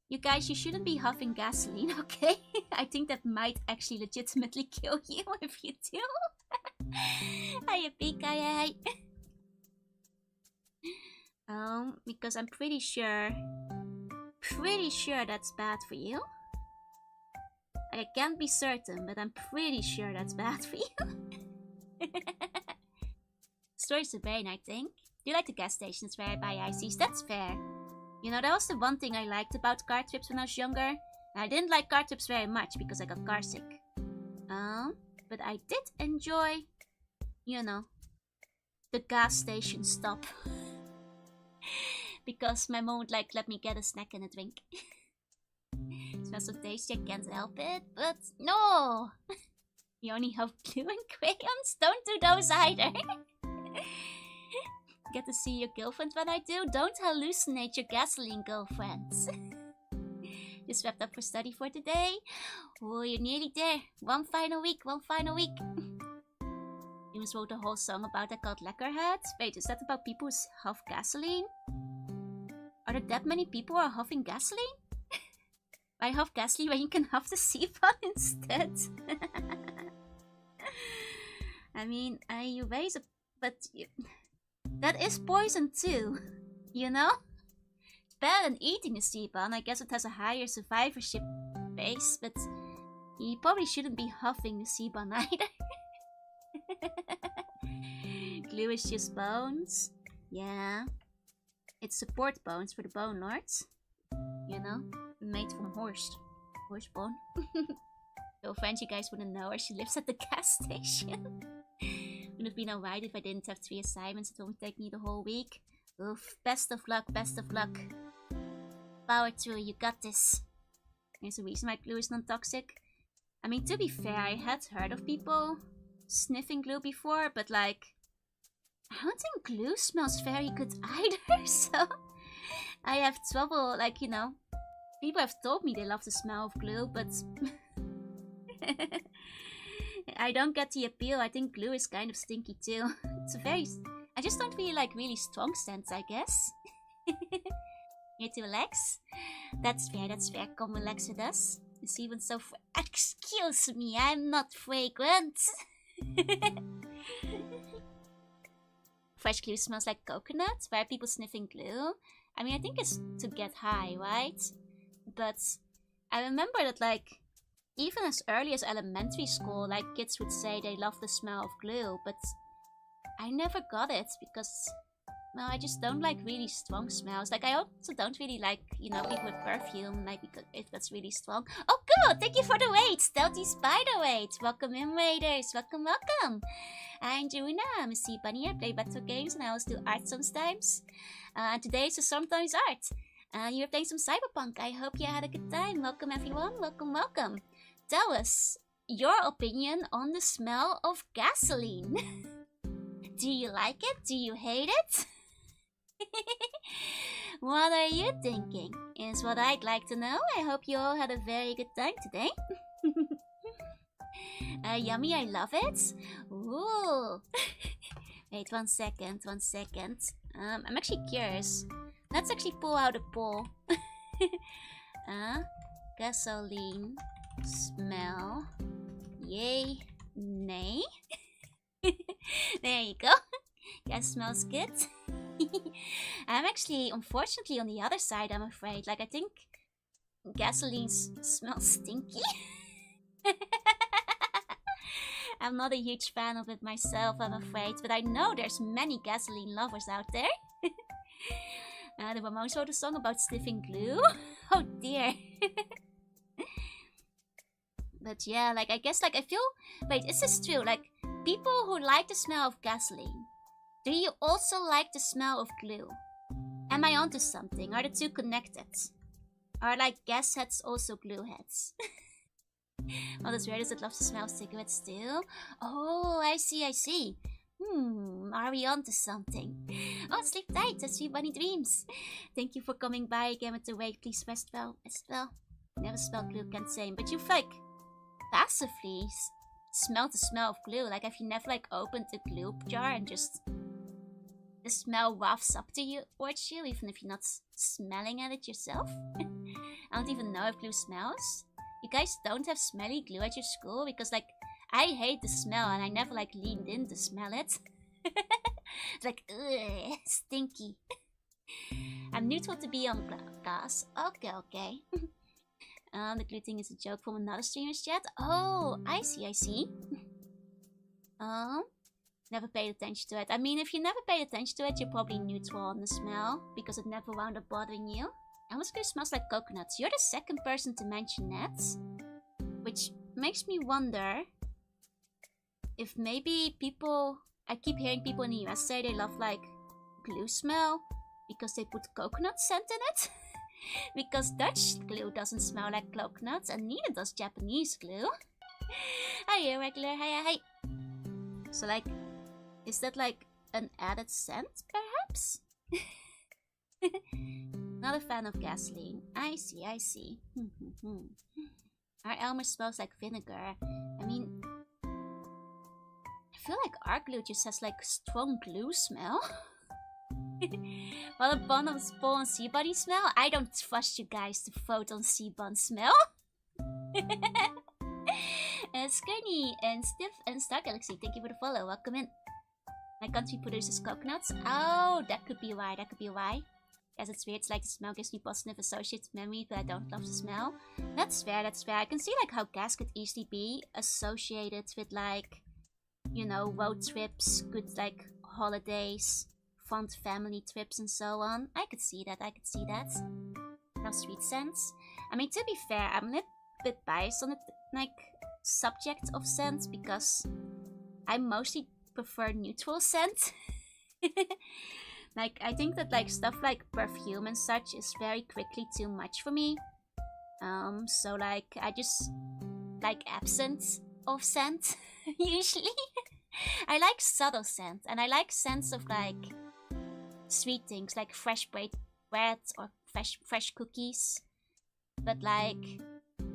You guys, you shouldn't be huffing gasoline, okay? I think that might actually legitimately kill you if you do. Hiya, Pika, hi. Because I'm pretty sure that's bad for you. I can't be certain, but I'm pretty sure that's bad for you. Stories to brain, I think. Do you like the gas stations where I buy ices? That's fair. You know, that was the one thing I liked about car trips when I was younger. I didn't like car trips very much because I got car sick. But I did enjoy, you know, the gas station stop. Because my mom would like let me get a snack and a drink. It smells so tasty, I can't help it. But no! You only have glue and crayons? Don't do those either. Get to see your girlfriend when I do. Don't hallucinate your gasoline girlfriends. Just wrapped up for study for today. Oh, you're nearly there. One final week. You just wrote a whole song about that called Lekkerhead. Wait, is that about people who huff gasoline? Are there that many people who are huffing gasoline? Why huff gasoline when you can huff the C.B.U.N instead? I mean, you raise a... But... that is poison too, you know? It's better than eating a C.B.U.N. I guess it has a higher survivorship base, but you probably shouldn't be huffing the C.B.U.N. either. Glue is just bones. Yeah. It's support bones for the Bone Lords. You know? Made from horse bone. So friends, you guys wouldn't know her. She lives at the gas station. Would have been alright if I didn't have 3 assignments. It won't take me the whole week. Oof. Best of luck, best of luck. Power through, you got this. There's a reason why glue is non-toxic. I mean, to be fair, I had heard of people sniffing glue before, but like, I don't think glue smells very good either, so I have trouble, like, you know, people have told me they love the smell of glue, but I don't get the appeal. I think glue is kind of stinky too. It's a very... I just don't really like really strong scents, I guess. Here to relax? That's fair, that's fair. Come relax with us. It's even so... Excuse me, I'm not fragrant. Fresh glue smells like coconut. Why are people sniffing glue? I mean, I think it's to get high, right? But I remember that, like, even as early as elementary school, like, kids would say they love the smell of glue, but I never got it because, well, I just don't like really strong smells. Like, I also don't really like, you know, people with perfume, like, if that's really strong. Oh, good! Thank you for the raid! Stealthy Spider raid! Welcome in, raiders! Welcome, welcome! I'm Juna, I'm a sea bunny. I play retro games and I also do art sometimes. Today is a sometimes art. You're playing some Cyberpunk. I hope you had a good time. Welcome, everyone. Welcome, welcome. Tell us your opinion on the smell of gasoline. Do you like it? Do you hate it? What are you thinking? Is what I'd like to know. I hope you all had a very good time today. Yummy, I love it. Ooh. Wait, one second. I'm actually curious. Let's actually pull out a poll. Gasoline smell. Yay, nay. There you go. Gas smells good. I'm actually, unfortunately, on the other side, I'm afraid. Like, I think gasoline smells stinky. I'm not a huge fan of it myself, I'm afraid. But I know there's many gasoline lovers out there. The Ramones wrote a song about sniffing glue. Oh dear. But yeah, like, I guess, like, I feel... Wait, is this true? Like, people who like the smell of gasoline, do you also like the smell of glue? Am I onto something? Are the two connected? Are, like, gas heads also glue heads? Well, there's weirdos that love the smell of cigarettes too. Oh, I see. Are we onto something? Oh, sleep tight, that's Sweet Bunny Dreams. Thank you for coming by again with the wave. Please rest well. Never smelled glue, can't say. But you've, like, passively smelled the smell of glue. Like, have you never, like, opened a glue jar and just the smell wafts up to you, towards you, even if you're not smelling at it yourself? I don't even know if glue smells. You guys don't have smelly glue at your school? Because, like, I hate the smell and I never, like, leaned in to smell it. It's like, ugh, stinky. I'm neutral to be on gas. Okay. The glue thing is a joke from another streamer's chat. Oh, I see. Never paid attention to it. I mean, if you never paid attention to it, you're probably neutral on the smell because it never wound up bothering you. Almost glue smells like coconuts. You're the second person to mention that, which makes me wonder if maybe people... I keep hearing people in the US say they love, like, glue smell because they put coconut scent in it. Because Dutch glue doesn't smell like coconuts, and neither does Japanese glue. Hi, regular. Hi. So, like, is that, like, an added scent, perhaps? Not a fan of gasoline. I see. Our Elmer smells like vinegar. I mean, I feel like our glue just has, like, strong glue smell. What a bun of Paul and Seabunny smell? I don't trust you guys to vote on Seabun smell. Skinny and Stiff and Star Galaxy, thank you for the follow. Welcome in. My country produces coconuts. Oh, that could be why. Yes, it's weird. It's like the smell gives me positive associated memory, but I don't love the smell. That's fair. I can see, like, how gas could easily be associated with, like, you know, road trips, good, like, holidays, fun family trips and so on. I could see that. Now sweet scents. I mean, to be fair, I'm a little bit biased on the, like, subject of scents because I mostly prefer neutral scent. Like, I think that like stuff like perfume and such is very quickly too much for me. So like I just like absence of scent usually. I like subtle scent, and I like scents of like sweet things like fresh bread or fresh cookies. But like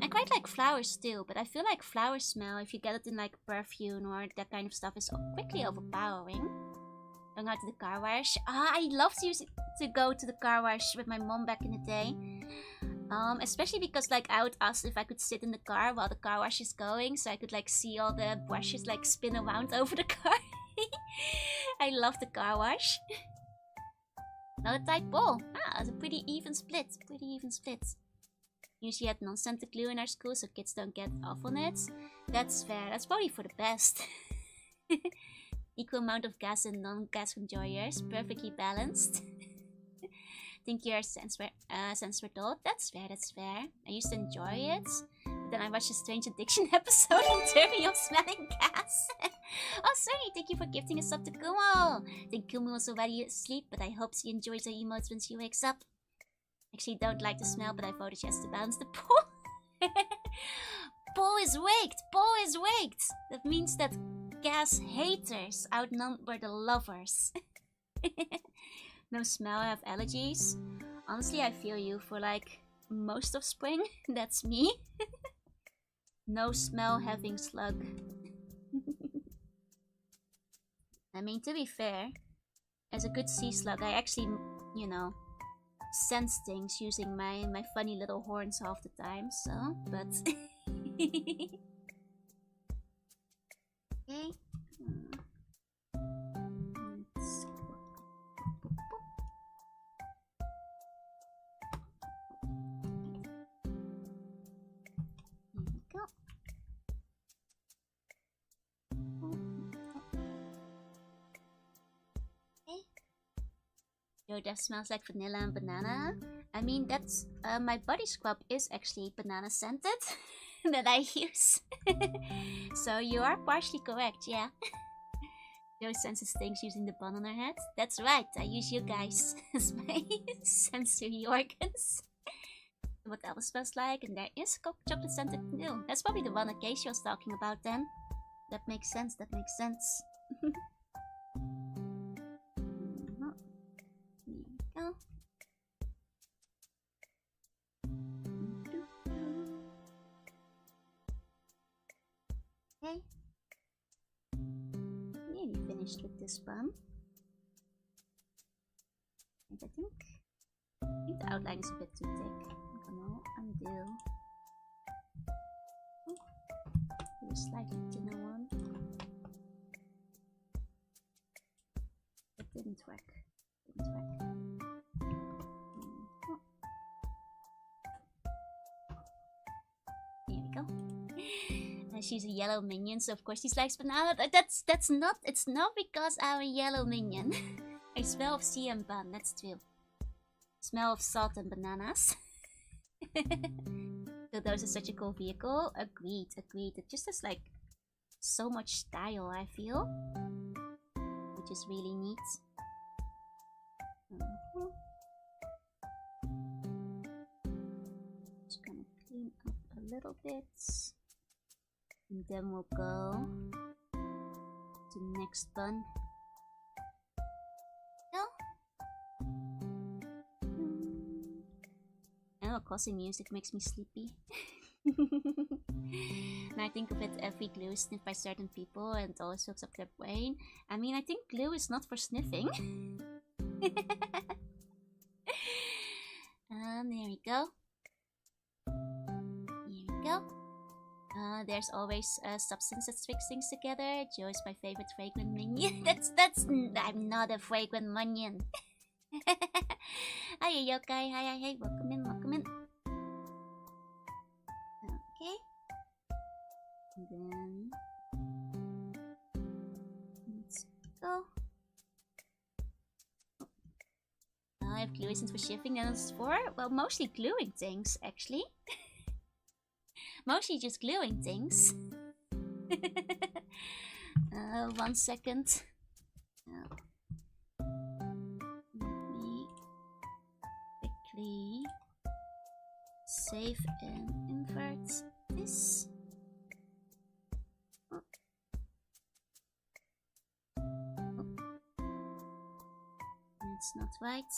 I quite like flowers too, but I feel like flower smell, if you get it in like perfume or that kind of stuff, is quickly overpowering. Going out to the car wash. I loved to go to the car wash with my mom back in the day. Especially because like I would ask if I could sit in the car while the car wash is going, so I could like see all the brushes like spin around over the car. I love the car wash. Another tight bowl. It's a pretty even split. Usually had non-scented glue in our school so kids don't get off on it. That's fair. That's probably for the best. Equal amount of gas and non-gas enjoyers. Perfectly balanced. Think your sense were dull. That's fair. I used to enjoy it. But then I watched a Strange Addiction episode and turned me off smelling gas. Oh, sorry. Thank you for gifting us up to Kumo. I think Kumo was already asleep, but I hope she enjoys her emotes when she wakes up. Actually, don't like the smell, but I voted yes to balance the pool. Pool is waked. That means that gas haters outnumber the lovers. No smell, I have allergies. Honestly, I feel you for like most of spring. That's me. No smell having slug. I mean, to be fair, as a good sea slug, I actually, you know, sense things using my funny little horns half the time, so, but... Okay. Yo, that smells like vanilla and banana. I mean, that's my body scrub is actually banana scented that I use. So you are partially correct, yeah. Joe senses things using the bun on her head. That's right, I use you guys as my sensory organs. What else smells like? And there is chocolate scented glue. That's probably the one that Casey was talking about then. That makes sense. Go. Okay. Nearly finished with this one. And I think the outline is a bit too thick. I'm gonna undo. Do a slightly thinner one. It didn't work. Here we go. She's a yellow minion, so of course she likes banana. It's not because I'm a yellow minion. I smell of sea and bun, that's true. Smell of salt and bananas. So those are such a cool vehicle. Agreed. It just has like so much style, I feel, which is really neat. Just gonna clean up a little bit, and then we'll go to the next bun. Oh, causing music makes me sleepy. And I think of it, every glue is sniffed by certain people and it always soaks up their brain. I mean, I think glue is not for sniffing. And there we go. There's always a substance that sticks things together. Joe is my favorite fragrant minion. I'm not a fragrant minion. Hi, yokai. Hi. Welcome in. Okay. And then let's go. I have glue essence for shipping and it's for, well, mostly gluing things, actually. Mostly just gluing things. 1 second. Let me quickly save and invert this. It's not right.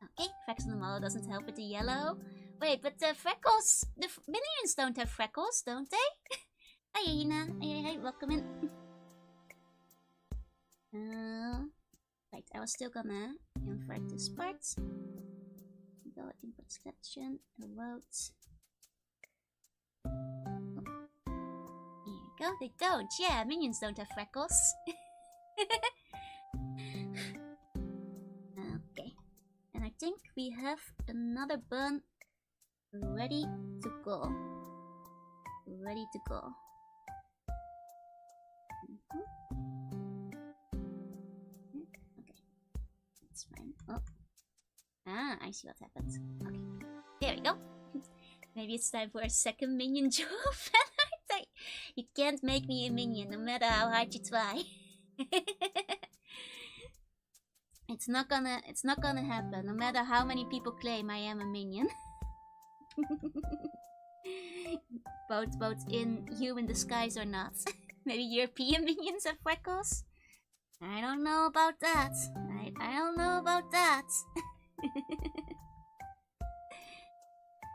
Okay, freckles on the model doesn't help with the yellow. Wait, but the freckles, the minions don't have freckles, don't they? Hi, Hina. Hey, welcome in. Right, I was still gonna invert this part. Go input selection, vote. Here you go. They don't. Yeah, minions don't have freckles. Okay, and I think we have another bun ready to go. Ready to go. Okay, that's fine. Oh. Ah, I see what happened. Okay, there we go. Maybe it's time for a second minion job. You can't make me a minion no matter how hard you try. It's not gonna happen no matter how many people claim I am a minion. both in human disguise or not. Maybe European minions have freckles? I don't know about that. I don't know about that.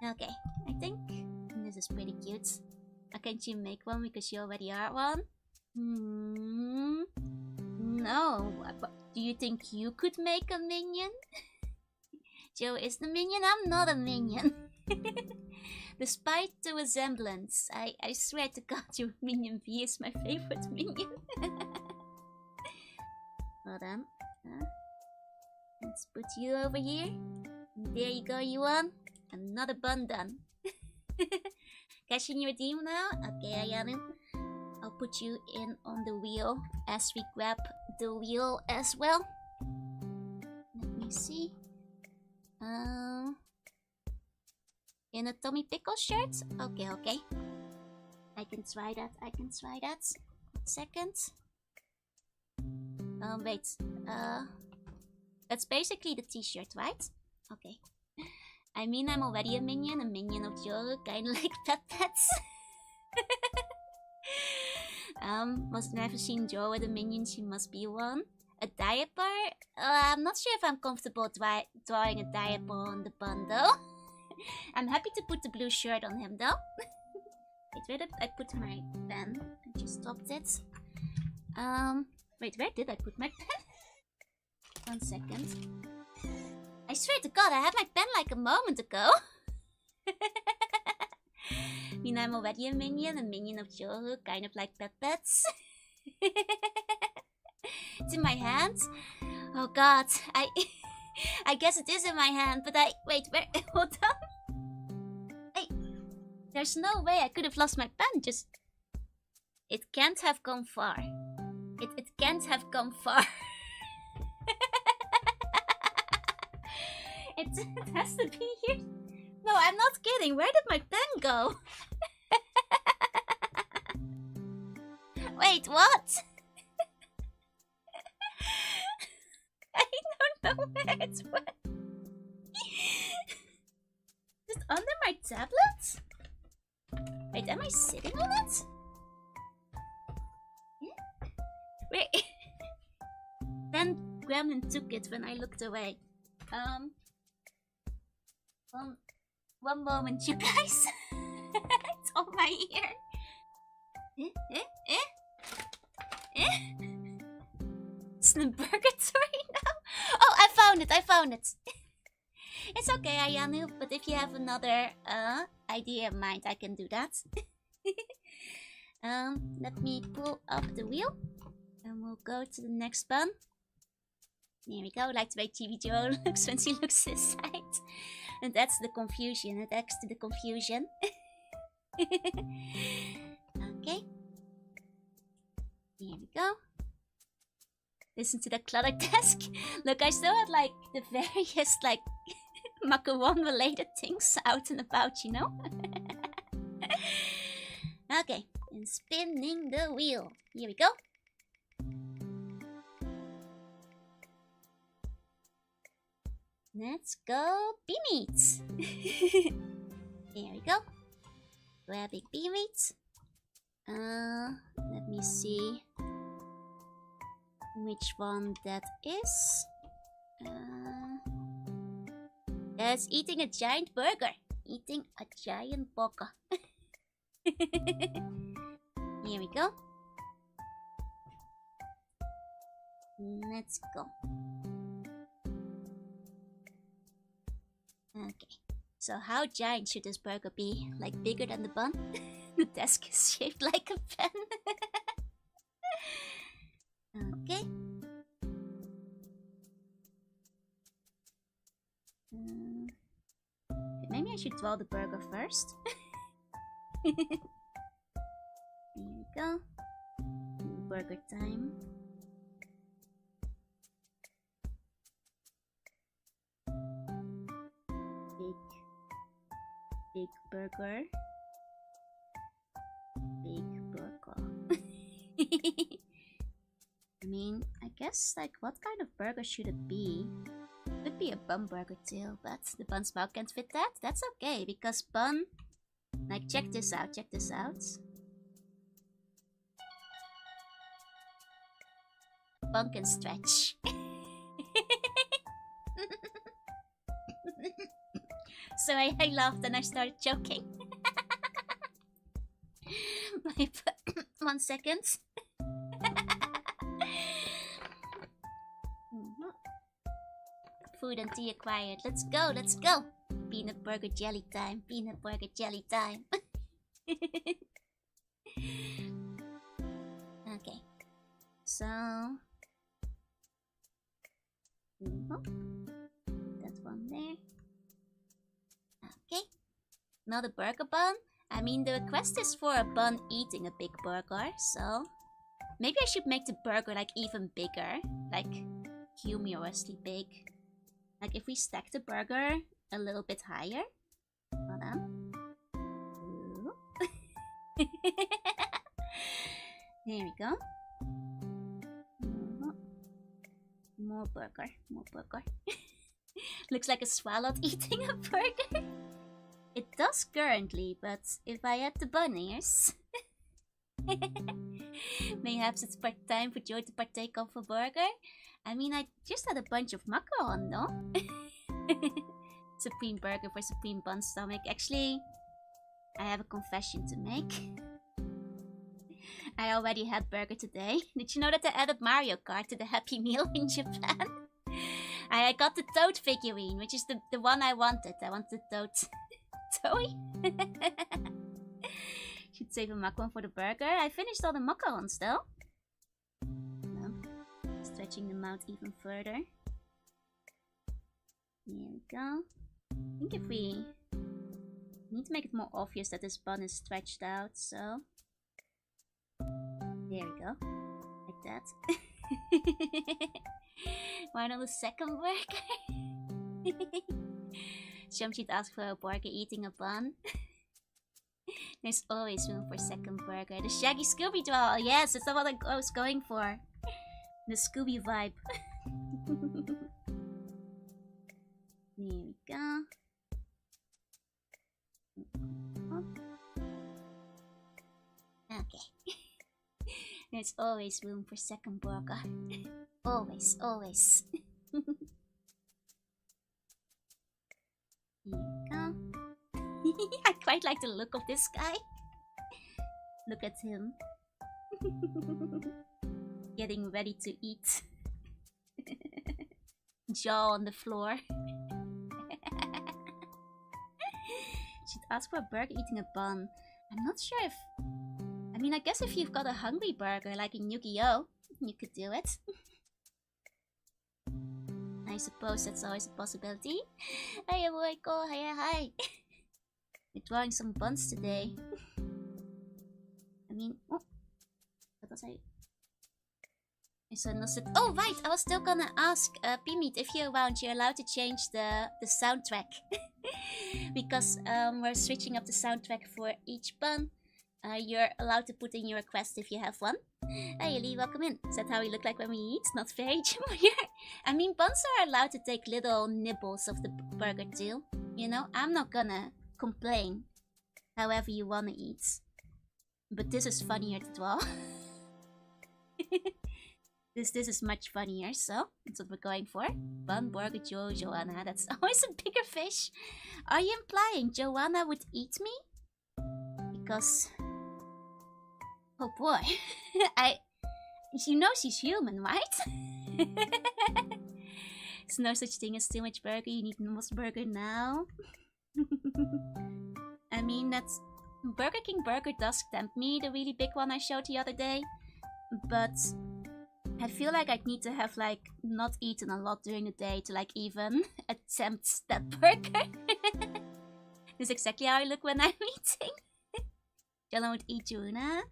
Okay, I think this is pretty cute. Can't you make one because you already are one? No. Do you think you could make a minion? Joe is the minion, I'm not a minion. Despite the resemblance, I swear to God your minion V is my favorite minion. Hold on. Let's put you over here. There you go, B.U.N. Another bun done. Cashing your deal now? Okay, Ayanu. I'll put you in on the wheel as we grab the wheel as well. Let me see. In a Tommy Pickle shirt? Okay. I can try that. 1 second. Wait. That's basically the t-shirt, right? Okay. I mean, I'm already a minion of Joe, kinda like Pet-Pets. Must never seen Joe with a minion, she must be one. A diaper? I'm not sure if I'm comfortable drawing a diaper on the bun though. I'm happy to put the blue shirt on him though. Wait, where did I put my pen? I just stopped it. Wait, where did I put my pen? 1 second. I swear to God, I had my pen like a moment ago. I mean, I'm already a minion of Joe, kind of like Pet-Pets. It's in my hand. Oh God, I guess it is in my hand, but wait, where? Hold on. Hey, there's no way I could have lost my pen. It can't have gone far. It can't have gone far. It has to be here. No, I'm not kidding. Where did my pen go? Wait, what? I don't know where it went. Is it under my tablet? Wait, am I sitting on it? Yeah. Wait. Then Gremlin took it when I looked away. One moment, you guys. It's on my ear. It's in purgatory now. Oh, I found it. It's okay, Ayanu, but if you have another idea in mind, I can do that. Let me pull up the wheel and we'll go to the next bun. There we go, like the way TV Joe looks when she looks this side. And that's the confusion, it adds to the confusion. Okay. Here we go. Listen to the clutter desk. Look, I still had like the various like macaron related things out and about, you know? Okay, and spinning the wheel. Here we go. Let's go B-meat. There we go. Grabbing B-meat. Let me see which one that is. That's eating a giant burger. Eating a giant burger. Here we go. Let's go. Okay. So how giant should this burger be? Like bigger than the bun? The desk is shaped like a pen. Okay. Maybe I should draw the burger first. Here we go. Burger time. Big burger. Big burger. I mean, I guess, like, what kind of burger should it be? Could be a bun burger too, but the bun's mouth can't fit that. That's okay, because bun... Like, check this out, check this out. Bun can stretch. So I laughed and I started joking. 1 second. Food and tea acquired. Let's go, let's go. Peanut burger jelly time. Peanut burger jelly time. Okay. So... that one there. Okay. Not a burger bun. I mean, the request is for a bun eating a big burger, so... Maybe I should make the burger, like, even bigger. Like, humorously big. Like, if we stack the burger a little bit higher. Hold on. There we go. More burger, more burger. Looks like a swallow eating a burger. It does currently, but if I add the bun ears... Mayhaps it's time for Joy to partake of a burger. I mean, I just had a bunch of macaron, no? Supreme burger for Supreme bun stomach. Actually, I have a confession to make. I already had burger today. Did you know that they added Mario Kart to the Happy Meal in Japan? I got the Toad figurine, which is the one I wanted. I wanted Toad toy. Should save a macaron for the burger. I finished all the macarons though. No. Stretching the mouth even further. Here we go. I think if we need to make it more obvious that this bun is stretched out, so there we go. Like that. Why not a second burger? Shumshe'd ask for a burger eating a bun. There's always room for second burger. The Shaggy Scooby doll. Yes, that's what I was going for. The Scooby vibe. There we go. Okay. There's always room for second burger. Always, always. Here we go. I quite like the look of this guy. Look at him. Getting ready to eat. Jaw on the floor. Should ask for a burger eating a bun. I'm not sure if... I mean, I guess if you've got a hungry burger like in Yu-Gi-Oh! You could do it. I suppose that's always a possibility. Hiya, Boyko. Hiya, hi. We're drawing some buns today. I mean, oh, what was I saw nothing. Oh, right, I was still gonna ask P-Meat, if you're around, you're allowed to change the soundtrack. Because we're switching up the soundtrack for each bun. You're allowed to put in your request if you have one. Hey Lee, welcome in. Is that how we look like when we eat? Not very familiar. I mean, buns are allowed to take little nibbles of the burger too. You know, I'm not gonna complain. However you wanna eat. But this is funnier to draw. This is much funnier, so that's what we're going for. Bun, burger, Joanna. That's always a bigger fish. Are you implying Joanna would eat me? Because... oh boy. You know she's human, right? There's no such thing as too much burger. You need most burger now. I mean, that's... Burger King burger does tempt me, the really big one I showed the other day. But... I feel like I'd need to have, like, not eaten a lot during the day to, like, even attempt that burger. This is exactly how I look when I'm eating. Jella would eat Juna?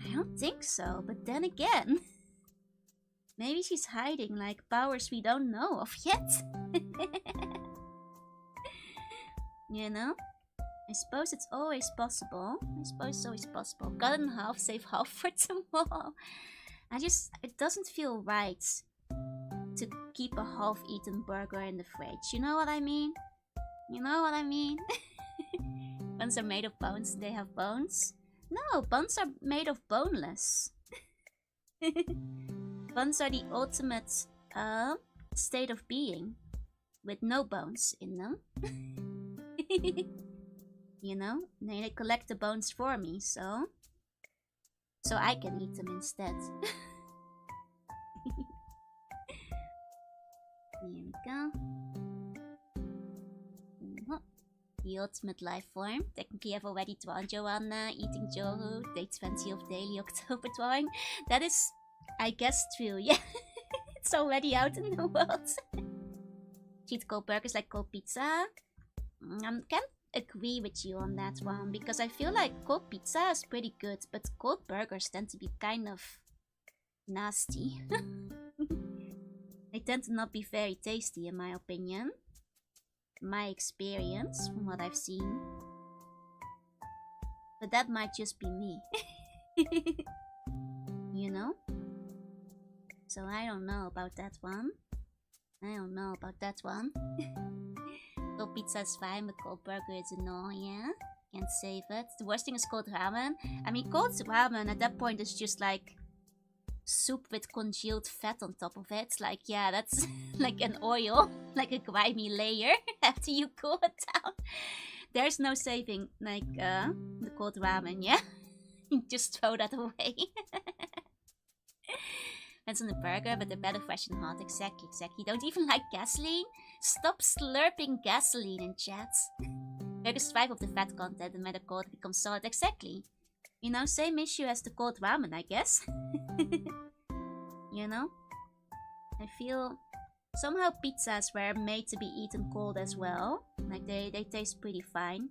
I don't think so, but then again... maybe she's hiding, like, powers we don't know of yet. You know? I suppose it's always possible. I suppose it's always possible. Cut it in half, save half for tomorrow. It doesn't feel right to keep a half-eaten burger in the fridge. You know what I mean? You know what I mean? Buns are made of bones. They have bones? No, buns are made of boneless. Buns are the ultimate state of being. With no bones in them. You know? They collect the bones for me, so I can eat them instead. Here we go. The ultimate life form. Technically I've already drawn Joanna eating Johu. Day 20 of daily October drawing. That is, I guess, true. Yeah. It's already out in the world. Cheat cold burgers like cold pizza. Can't agree with you on that one, because I feel like cold pizza is pretty good, but cold burgers tend to be kind of nasty. They tend to not be very tasty in my opinion. My experience, from what I've seen. But that might just be me. You know? So I don't know about that one. I don't know about that one. Cold pizza is fine, but cold burger is a no, yeah? Can't save it. The worst thing is cold ramen. I mean, cold ramen at that point is just like soup with congealed fat on top of it. Like, yeah, that's like an oil, like a grimy layer after you cool it down. There's no saving, like, the cold ramen, yeah? You just throw that away. Depends on the burger, but they're better fresh and hot. Exactly. Don't even like gasoline? Stop slurping gasoline in chat. Burgers strive of the fat content, and when they're cold, it becomes solid. Exactly. You know, same issue as the cold ramen, I guess. You know? I feel somehow pizzas were made to be eaten cold as well. Like, they taste pretty fine.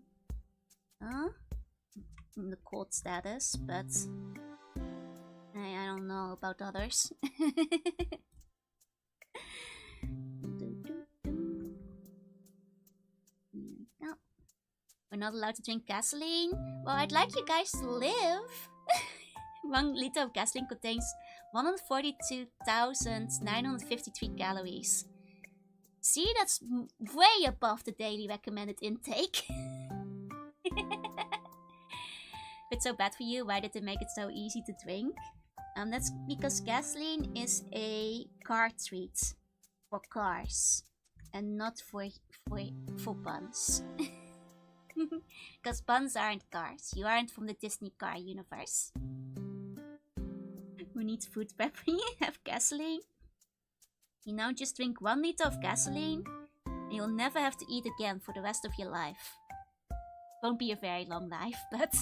In the cold status, but... I don't know about others. No. We're not allowed to drink gasoline? Well, I'd like you guys to live. 1 liter of gasoline contains 142,953 calories. See, that's way above the daily recommended intake. If it's so bad for you, why did they make it so easy to drink? That's because gasoline is a car treat for cars and not for buns. Because buns aren't cars. You aren't from the Disney car universe. Who needs food prep when you have gasoline? You know, just drink 1 liter of gasoline and you'll never have to eat again for the rest of your life. Won't be a very long life, but...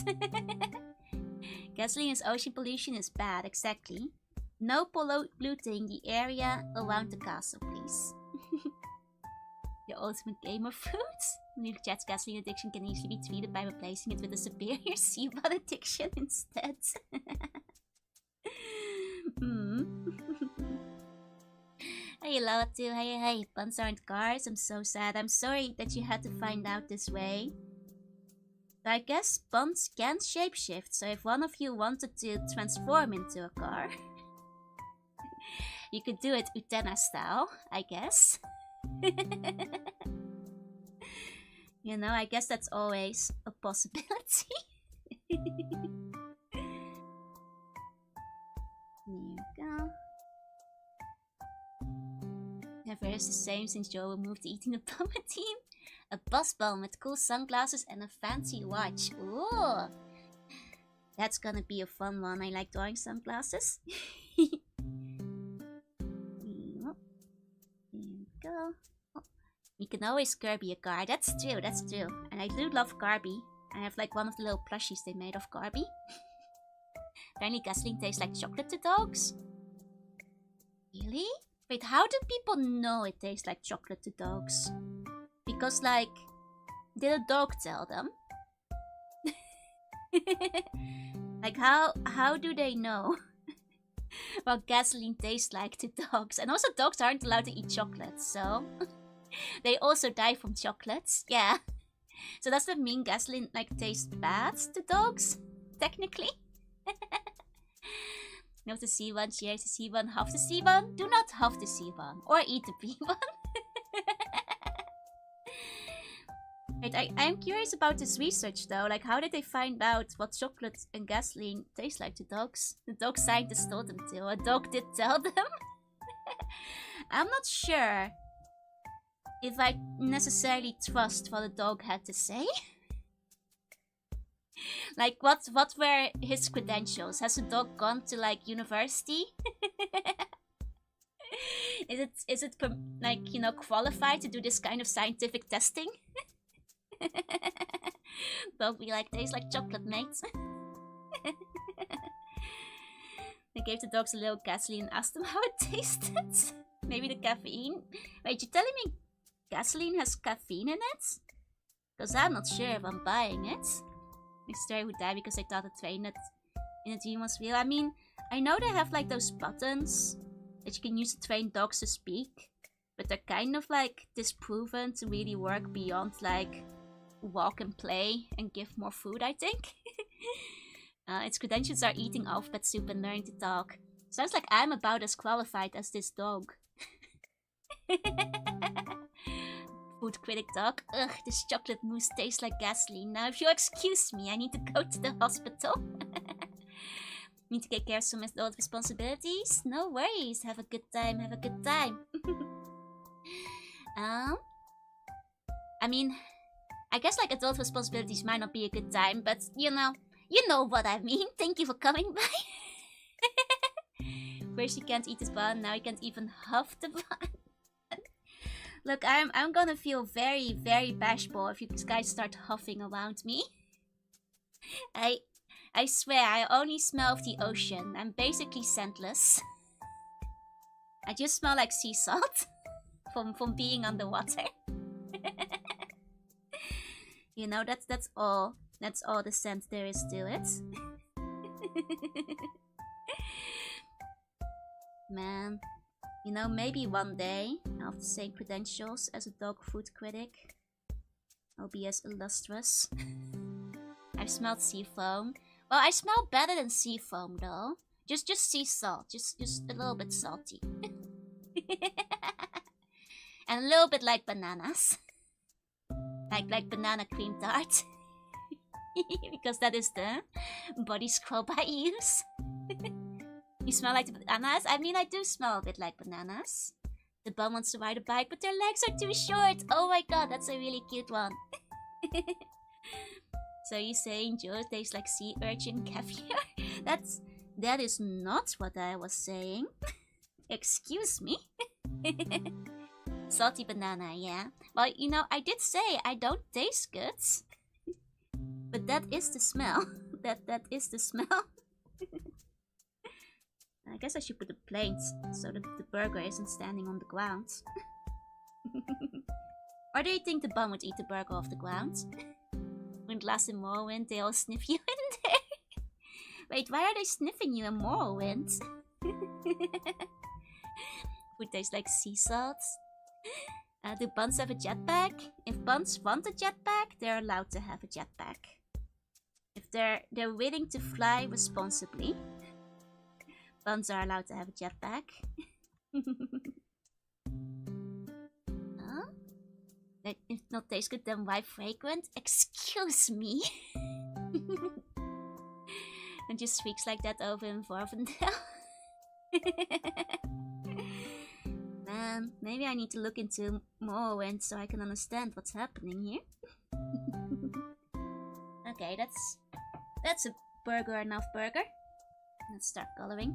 Gasoline as ocean pollution is bad, exactly. No polluting the area around the castle, please. The ultimate gamer fruits? New chat's gasoline addiction can easily be treated by replacing it with a superior seabot addiction instead. Hey Latu, hey, buns aren't cars, I'm so sad. I'm sorry that you had to find out this way. I guess buns can shapeshift, so if one of you wanted to transform into a car, you could do it Utena style, I guess. You know, I guess that's always a possibility. There you go. Never is the same since Joe moved to eating a bomber team. A bus bum with cool sunglasses and a fancy watch. Ooh! That's gonna be a fun one. I like drawing sunglasses. There you go. Oh, you can always Kirby a car. That's true, that's true. And I do love Kirby. I have like one of the little plushies they made of Kirby. Apparently gasoline tastes like chocolate to dogs. Really? Wait, how do people know it tastes like chocolate to dogs? Because, like, did a dog tell them? Like, how do they know what gasoline tastes like to dogs? And also, dogs aren't allowed to eat chocolate, so they also die from chocolates. Yeah. So does that mean gasoline, like, tastes bad to dogs? Technically? No to C1, share to C1, half to C1. Do not half the C1 or eat the B.U.N. Wait, I'm curious about this research though. Like, how did they find out what chocolate and gasoline taste like to dogs? The dog scientists told them to. A dog did tell them. I'm not sure if I necessarily trust what the dog had to say. Like, what were his credentials? Has the dog gone to, like, university? Is it like, you know, qualified to do this kind of scientific testing? Dog be like, tastes like chocolate, mates. They gave the dogs a little gasoline and asked them how it tasted. Maybe the caffeine. Wait, you're telling me gasoline has caffeine in it? Because I'm not sure if I'm buying it. My story would die because I thought the train in a dream was real. I mean, I know they have like those buttons that you can use to train dogs to speak, but they're kind of like disproven to really work beyond like walk and play and give more food, I think. Its credentials are eating alphabet soup and learning to talk. Sounds like I'm about as qualified as this dog. Food critic dog. Ugh, this chocolate mousse tastes like gasoline. Now, if you'll excuse me, I need to go to the hospital. Need to take care of some adult responsibilities. No worries. Have a good time. Have a good time. I mean, I guess like adult responsibilities might not be a good time, but you know what I mean. Thank you for coming by. First you can't eat this bun, now you can't even huff the bun. Look, I'm gonna feel very, very bashful if you guys start huffing around me. I swear, I only smell of the ocean. I'm basically scentless. I just smell like sea salt from being underwater. You know, that's all the scent there is to it. Man, you know, maybe one day I'll have the same credentials as a dog food critic. I'll be as illustrious. I've smelled sea foam. Well, I smell better than sea foam though. Just sea salt, just a little bit salty. And a little bit like bananas. Like banana cream tart. Because that is the body scrub I use. You smell like the bananas? I mean, I do smell a bit like bananas. The bum wants to ride a bike, but their legs are too short. Oh my god, that's a really cute one. So you're saying Joe tastes like sea urchin caviar? That is not what I was saying. Excuse me. Salty banana, yeah. Well, you know, I did say I don't taste good. But that is the smell. That is the smell. I guess I should put a plate so that the burger isn't standing on the ground. Or do you think the bum would eat the burger off the ground? When glass in Morrowind, they all sniff you in there. Wait, why are they sniffing you in Morrowind? Food tastes like sea salt. Do buns have a jetpack? If buns want a jetpack, they're allowed to have a jetpack. they're willing to fly responsibly. Buns are allowed to have a jetpack. Huh? If not taste good, then why fragrant? Excuse me. And just speaks like that over in Vorvendale. Man, maybe I need to look into Morrowind so I can understand what's happening here. Okay, that's a burger enough burger. Let's start coloring.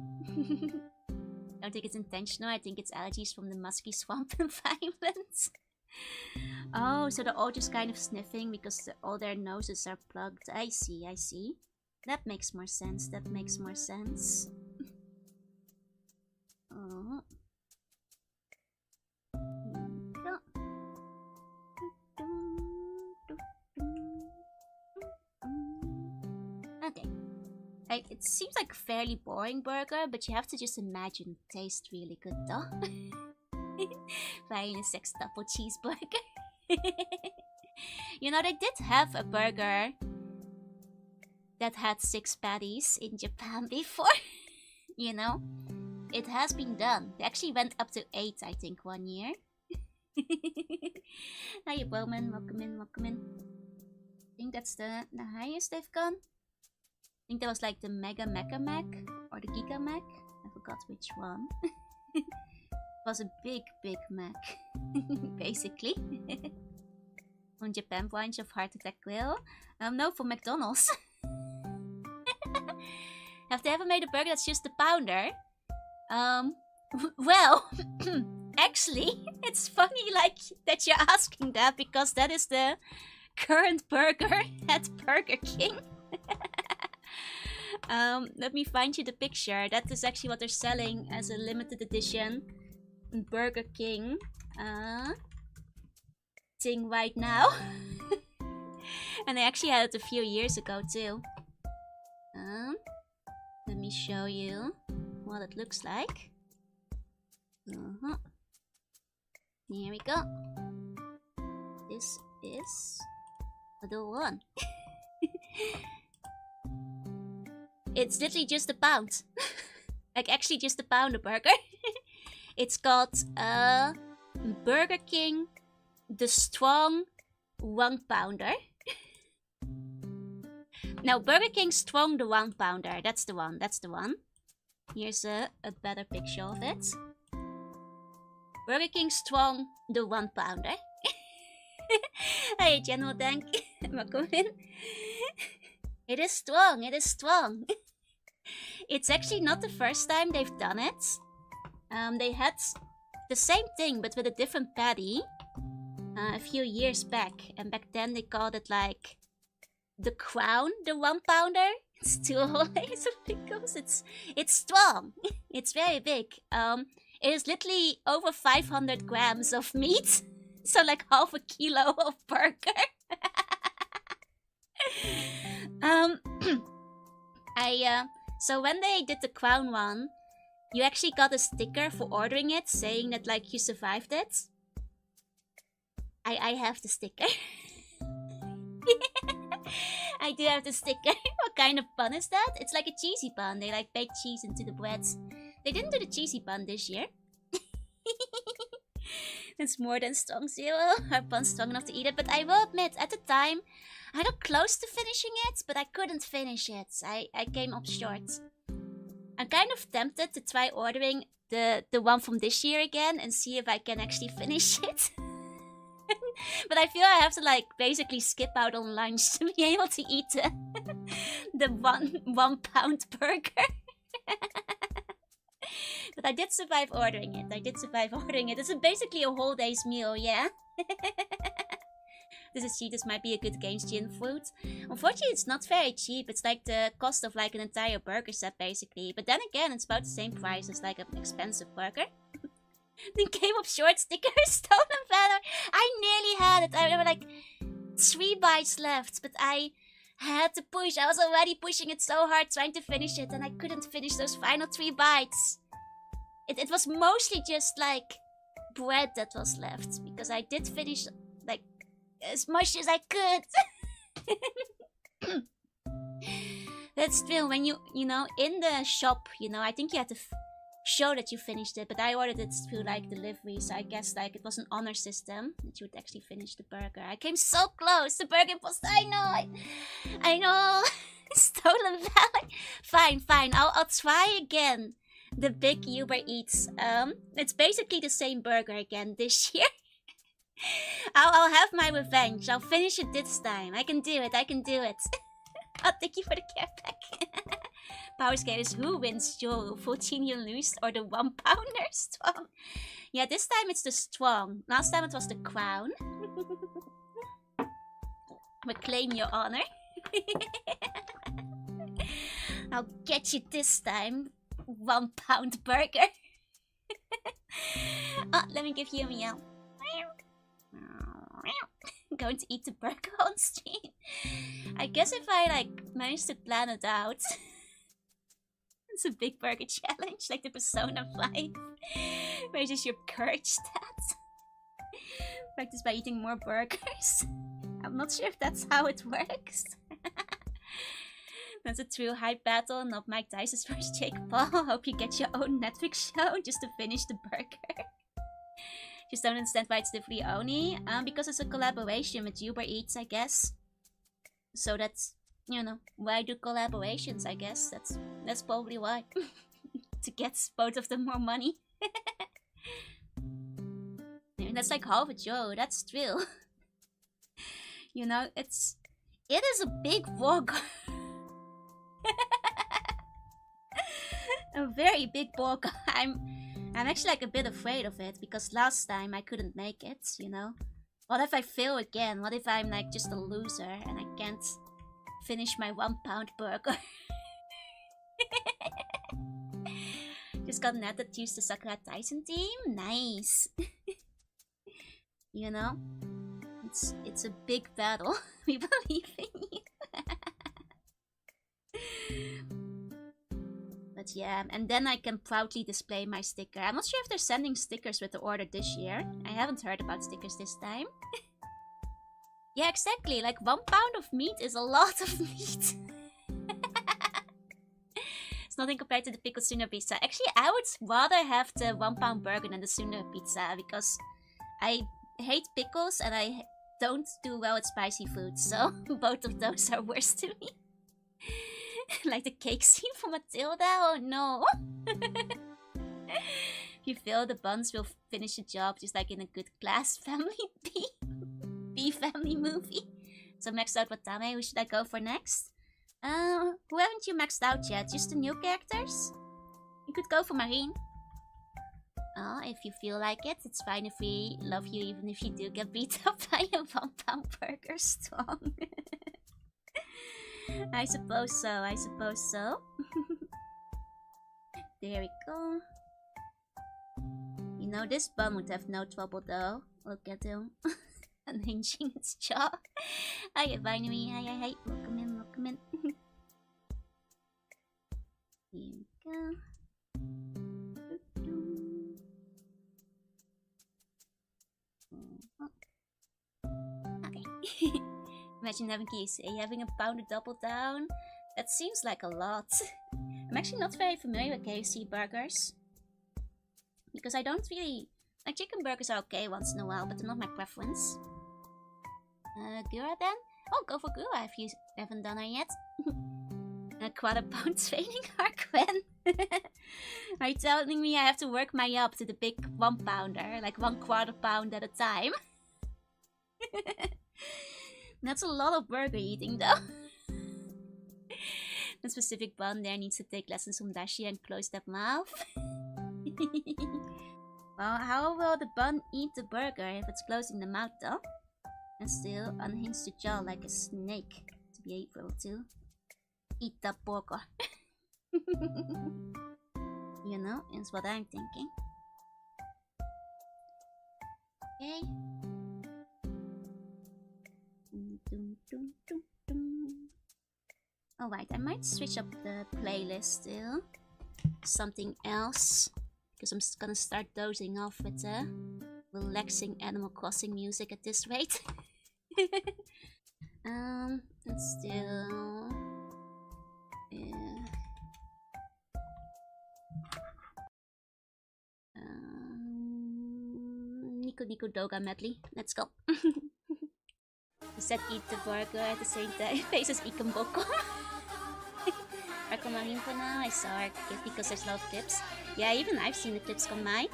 I don't think it's intentional. I think it's allergies from the musky swamp environment. Oh, so they're all just kind of sniffing because all their noses are plugged. I see, I see. That makes more sense. That makes more sense. Oh. Okay. It seems like a fairly boring burger, but you have to just imagine it tastes really good though. Buying a 6 double cheeseburger. You know, they did have a burger that had 6 patties in Japan before. You know, it has been done. They actually went up to 8, I think, one year. Hiya, Bowman. Welcome in, welcome in. I think that's the highest they've gone. I think that was like the Mega Mecha Mac or the Giga Mac. I forgot which one. It was a big Mac, basically. On Japan branch of Heart Attack Grill. No, for McDonald's. Have they ever made a burger that's just a pounder? Well, actually, it's funny like that you're asking that because that is the current burger at Burger King. Let me find you the picture. That is actually what they're selling as a limited edition Burger King thing right now. And they actually had it a few years ago too. Let me show you what it looks like. Here we go. This is the one. It's literally just a pound. Like actually just a pounder burger. It's called Burger King the Strong 1 pounder. No, Burger King Strong the 1 pounder. That's the one. That's the one. Here's a better picture of it. Burger King Strong the 1 pounder. Hey, General Tank. Welcome in. It is strong. It is strong. It's actually not the first time they've done it. They had the same thing but with a different patty a few years back. And back then they called it like the Crown, the 1 pounder. It's 2 whole layers of pickles. It's strong. It's very big. It is literally over 500 grams of meat. So like half a kilo of burger. So when they did the Crown one, you actually got a sticker for ordering it saying that like you survived it. I have the sticker. I do have the sticker. What kind of bun is that? It's like a cheesy bun. They like bake cheese into the bread. They didn't do the cheesy bun this year. It's more than strong zero. Our bun's strong enough to eat it. But I will admit, at the time, I got close to finishing it, but I couldn't finish it. I came up short. I'm kind of tempted to try ordering the one from this year again and see if I can actually finish it. But I feel I have to like basically skip out on lunch to be able to eat the one pound burger. But I did survive ordering it. It's basically a whole day's meal, yeah. This is cheap. This might be a good games gin food. Unfortunately, it's not very cheap. It's like the cost of like an entire burger set, basically. But then again, it's about the same price as like an expensive burger. The Game of Short sticker, stolen banner. I nearly had it. I were like 3 bites left, but I had to push. I was already pushing it so hard, trying to finish it, and I couldn't finish those final 3 bites. It was mostly just like bread that was left, because I did finish like as much as I could. That's true. When you know, in the shop, I think you had to show that you finished it, but I ordered it through like delivery, so I guess like it was an honor system that you would actually finish the burger. I came so close. The burger imposter. I know. Stolen valor. Fine. I'll try again. The big Uber Eats. It's basically the same burger again this year. I'll have my revenge. I'll finish it this time. I can do it. Oh, thank you for the care pack. Power skaters, who wins? Joe, 14 you lose, or the 1 pounder strong? Yeah, this time it's the strong. Last time it was the crown. Reclaim your honor. I'll get you this time. 1 pound burger. Oh, let me give you a meow. I'm going to eat the burger on stream. I guess if I like manage to plan it out. It's a big burger challenge, like the Persona 5. Raises your courage stats. Practice by eating more burgers. I'm not sure if that's how it works. That's a true hype battle, not Mike Tyson's versus Jake Paul. Hope you get your own Netflix show just to finish the burger. Just don't understand why it's differently only. Because it's a collaboration with Uber Eats, I guess. So that's, why do collaborations, I guess. That's probably why. To get both of them more money. That's like half a Joe, that's true. It is a big burger. A very big burger. I'm actually like a bit afraid of it because last time I couldn't make it, What if I fail again? What if I'm like just a loser and I can't finish my 1 pound burger? Just got netted to use the Sakura Tyson team. Nice. It's a big battle. We believe in you. But yeah, and then I can proudly display my sticker. I'm not sure if they're sending stickers with the order this year. I haven't heard about stickers this time. Yeah, exactly. Like 1 pound of meat is a lot of meat. It's nothing compared to the pickled tuna pizza. Actually, I would rather have the 1 pound burger than the tuna pizza because I hate pickles and I don't do well with spicy food. So both of those are worse to me. Like the cake scene from Matilda? Oh no! If you fail, the buns will finish the job just like in a good class family B family movie. So maxed out Watame, who should I go for next? Who haven't you maxed out yet? Just the new characters? You could go for Marine. Oh, if you feel like it, it's fine if we love you even if you do get beat up by a 1 pound burger strong. I suppose so. There we go. This bun would have no trouble though. Look at him. Unhinging its jaw. Hiya, Binary. Hi. Welcome in. Here we go. Okay. Imagine having KFC, having a pounder double down. That seems like a lot. I'm actually not very familiar with KFC burgers. Because I don't really... Like, chicken burgers are okay once in a while, but they're not my preference. Gura then? Oh, go for Gura if you haven't done her yet. A quarter pound training Harquin. Are you telling me I have to work my way up to the big 1 pounder? Like 1/4 pound at a time? That's a lot of burger eating though. The specific bun there needs to take lessons from Dashi and close that mouth. Well, how will the bun eat the burger if it's closing the mouth though? And still unhinge the jaw like a snake to be able to eat the burger. Is what I'm thinking. Okay. Alright, I might switch up the playlist still. Something else. Because I'm just gonna start dozing off with relaxing Animal Crossing music at this rate. And still... Nico Nico Doga medley. Let's go. You said eat the burger at the same time. Faces Ikan Boko. Recommending for now. I saw her because there's a lot of clips. Yeah, even I've seen the clips come by.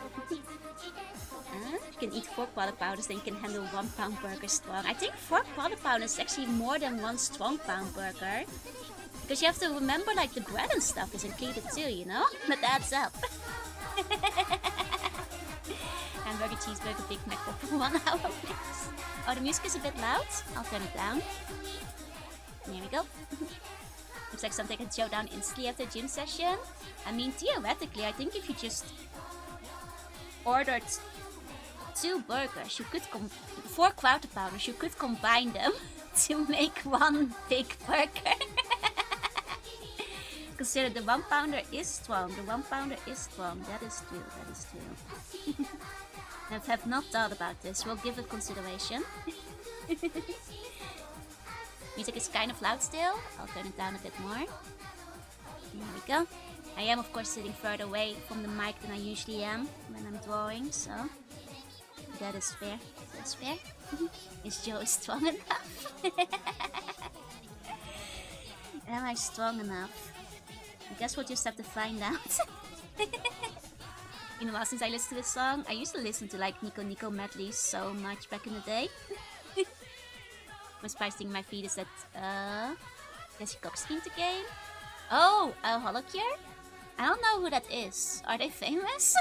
You can eat 4 quarter pounders, then you can handle 1 pound burger strong. I think 4 quarter pounders is actually more than 1 strong pound burger. Because you have to remember, like, the bread and stuff is included too, you know? That adds up. Hamburger, cheeseburger, Big Mac for 1 hour, please. Oh, the music is a bit loud. I'll turn it down. There we go. Looks like something can show down instantly after a gym session. I mean, theoretically, I think if you just ordered 2 burgers, you could 4 quarter pounders, you could combine them to make 1 big burger. Consider the 1 pounder is strong. The 1 pounder is strong. That is true. That is true. I have not thought about this. We'll give it consideration. Music is kind of loud still. I'll turn it down a bit more. There we go. I am of course sitting further away from the mic than I usually am when I'm drawing, so that is fair. That's fair. Is Joe strong enough? Am I strong enough? I guess we'll just have to find out. You know, since I listened to this song, I used to listen to like Nico Nico medleys so much back in the day. What's pricing my feed is that Jesse Cox came to game. Oh, Holocure? I don't know who that is. Are they famous?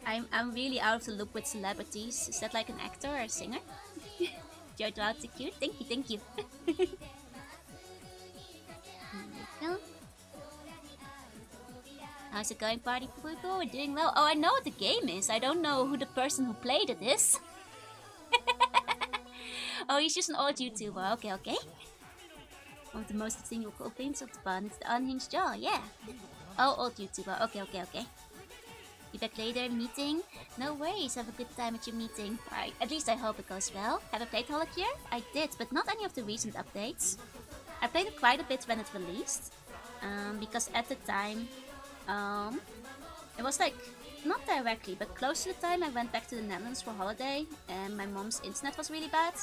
I'm really out of the loop with celebrities. Is that like an actor or a singer? Joe Drought, cute. Thank you, thank you. How's it going, party people? We're doing well. Oh, I know what the game is. I don't know who the person who played it is. Oh, he's just an old YouTuber. Okay, okay. One of the most distinguishable things of the band is the unhinged jaw. Yeah. Oh, old YouTuber. Okay, okay, okay. Be back later. Meeting. No worries. Have a good time at your meeting. Alright. At least I hope it goes well. Have I played Holocure? I did, but not any of the recent updates. I played it quite a bit when it released. Because at the time, it was like, not directly, but close to the time I went back to the Netherlands for holiday and my mom's internet was really bad.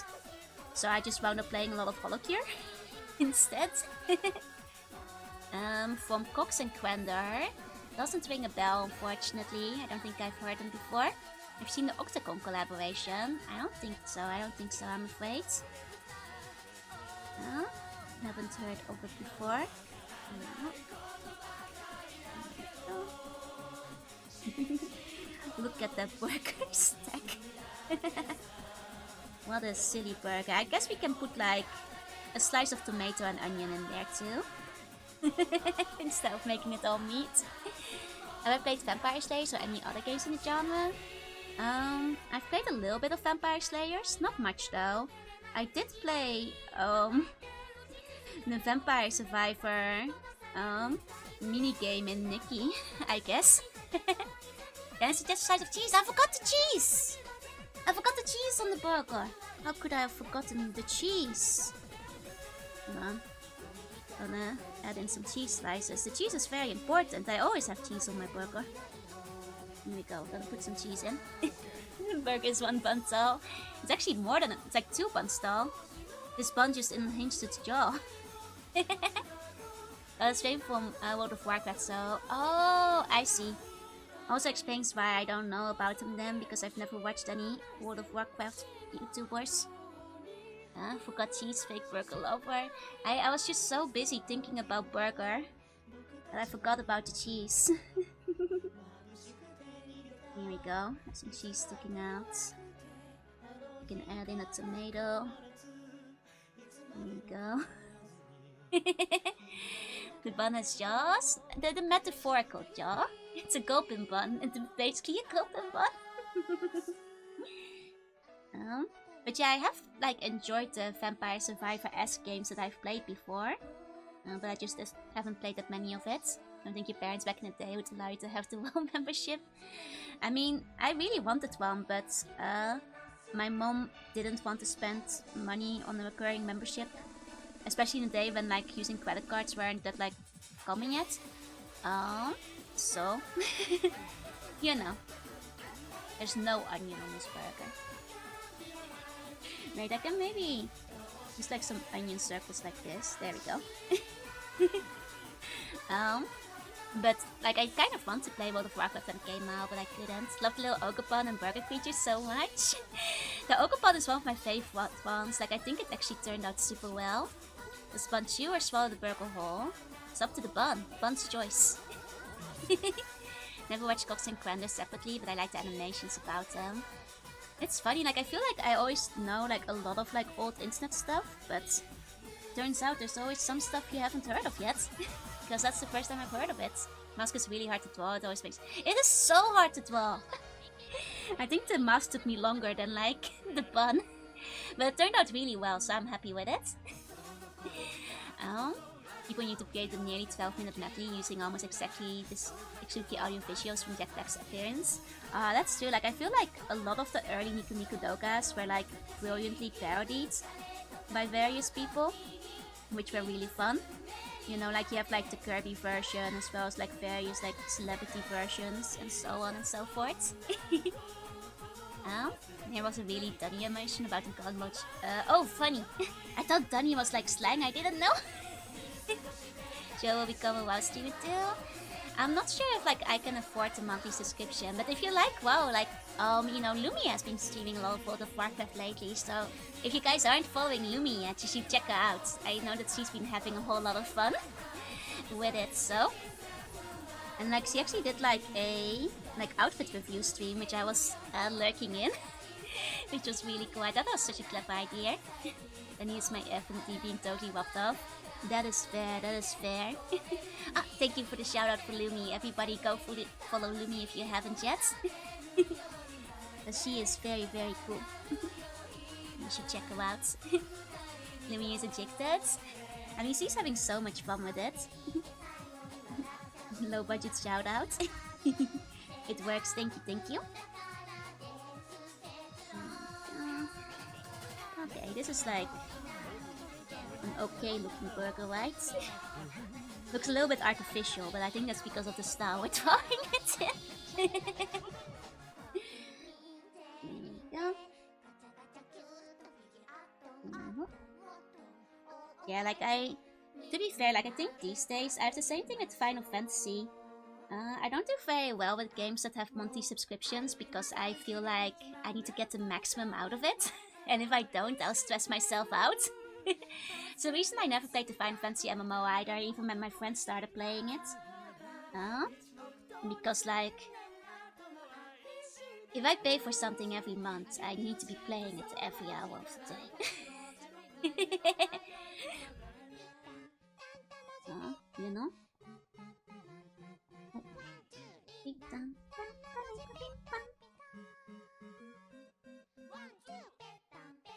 So I just wound up playing a lot of Holocure instead. From Cox and Quender. Doesn't ring a bell, unfortunately. I don't think I've heard them before. I've seen the Octagon collaboration. I don't think so, I'm afraid. Haven't heard of it before. Look at that burger stack. What a silly burger. I guess we can put like a slice of tomato and onion in there too. Instead of making it all meat. Have I played Vampire Slayers or any other games in the genre? I've played a little bit of Vampire Slayers, not much though. I did play the Vampire Survivor minigame in Nikki, I guess. Then it's just a slice of cheese. I forgot the cheese! I forgot the cheese on the burger. How could I have forgotten the cheese? Come on. Gonna add in some cheese slices. The cheese is very important. I always have cheese on my burger. Here we go. Gonna put some cheese in. The burger is 1 bun tall. It's actually more than it's like 2 buns tall. This bun just unhinged its jaw. It's famous from World of Warcraft, so... Oh, I see. Also explains why I don't know about them then, because I've never watched any World of Warcraft YouTubers. Forgot cheese, fake burger lover. I was just so busy thinking about burger that I forgot about the cheese. Here we go. Some cheese sticking out. You can add in a tomato. There we go. The bun has jaws. The metaphorical jaw. It's a gulping bun. It's basically a gulping bun. But yeah, I have like enjoyed the Vampire Survivor-esque games that I've played before. But I just haven't played that many of it. I don't think your parents back in the day would allow you to have the WoW membership. I mean, I really wanted one, but my mom didn't want to spend money on a recurring membership. Especially in the day when like using credit cards weren't that like common yet. So, you know, there's no onion on this burger. Right, I can maybe just like some onion circles like this. There we go. But like I kind of want to play World of Warcraft when it came out, but I couldn't. Love the little Ogopon and burger creatures so much. The Ogopon is one of my favorite ones. Like I think it actually turned out super well. Does Bun chew or swallow the burger whole? It's up to the Bun. Bun's choice. Never watched Cox and Crander separately, but I like the animations about them. It's funny, like I feel like I always know like a lot of like old internet stuff, but turns out there's always some stuff you haven't heard of yet. Because that's the first time I've heard of it. Mask is really hard to draw, it always makes... It is so hard to draw! I think the mask took me longer than like the Bun. But it turned out really well, so I'm happy with it. People need to create a nearly 12-minute medley using almost exactly the audio visuals from Jack Black's appearance. That's true, like I feel like a lot of the early Nico Nico Dogas were like brilliantly parodied by various people, which were really fun. You know, like you have like the Kirby version as well as like various like celebrity versions and so on and so forth. There was a really Dunny emotion about the God mode. Oh, funny. I thought Dunny was like slang, I didn't know. Joe will become a WoW streamer too. I'm not sure if like I can afford the monthly subscription, but if you like WoW, like you know, Lumi has been streaming a lot of World of Warcraft lately, so if you guys aren't following Lumi yet, you should check her out. I know that she's been having a whole lot of fun with it, so. And like she actually did like a outfit review stream, which I was lurking in, which was really cool. I thought that was such a clever idea. Then here's my FND being totally whopped off. That is fair, that is fair. Thank you for the shout out for Lumi. Everybody go follow Lumi if you haven't yet. But she is very, very cool. You should check her out. Lumi is addicted. I mean, she's having so much fun with it. Low budget shout out. It works, thank you, thank you. Okay, this is like an okay looking burger, right? Looks a little bit artificial, but I think that's because of the style we're drawing it in. There we go. Yeah, like to be fair, like I think these days I have the same thing with Final Fantasy. I don't do very well with games that have monthly subscriptions because I feel like I need to get the maximum out of it. And if I don't, I'll stress myself out. So the reason I never played the Final Fantasy MMO either, even when my friends started playing it. Because like, if I pay for something every month, I need to be playing it every hour of the day. You know?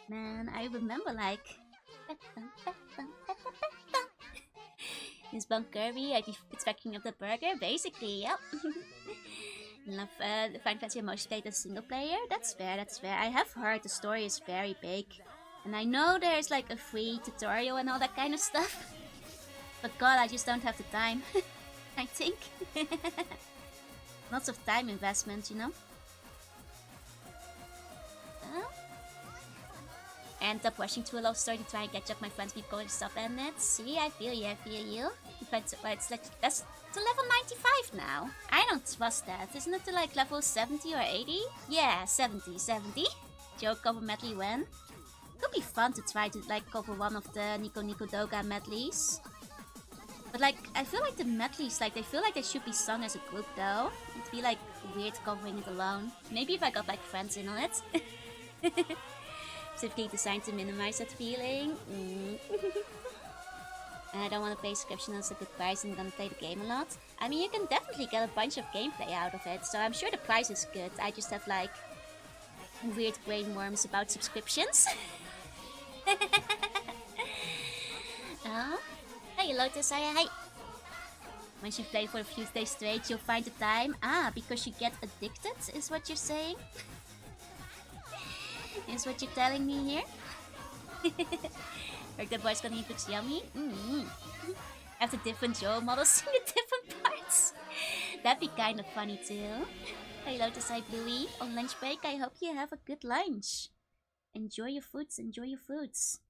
Man, I remember like Is Bunk Kirby expecting of the burger? Basically, yep. Love the Final Fantasy most played as single player. That's fair, that's fair. I have heard the story is very big. And I know there's like a free tutorial and all that kind of stuff. But god, I just don't have the time. I think. Lots of time investment, you know? End up watching too a love story to try and catch up my friends before stuff and it. See, I feel you, I feel you. But it's like, that's to level 95 now. I don't trust that. Isn't it to like level 70 or 80? Yeah, 70. Joe cover medley when? Could be fun to try to like cover one of the Nico Nico Doga medleys. But like, I feel like the medleys, like they feel like they should be sung as a group though. It'd be like weird covering it alone. Maybe if I got like friends in on it. Specifically designed to minimize that feeling. I don't want to pay subscription as a good price and gonna play the game a lot. I mean, you can definitely get a bunch of gameplay out of it, so I'm sure the price is good. I just have like weird brain worms about subscriptions. Oh, hey Lotus, hi. Once you play for a few days straight, you'll find the time. Because you get addicted, is what you're saying? Is what you're telling me here? Like the boys gonna eat looks yummy? Have the different Joe models in the different parts. That'd be kind of funny too. Hello to Sai Bluey. On lunch break, I hope you have a good lunch. Enjoy your foods, enjoy your foods.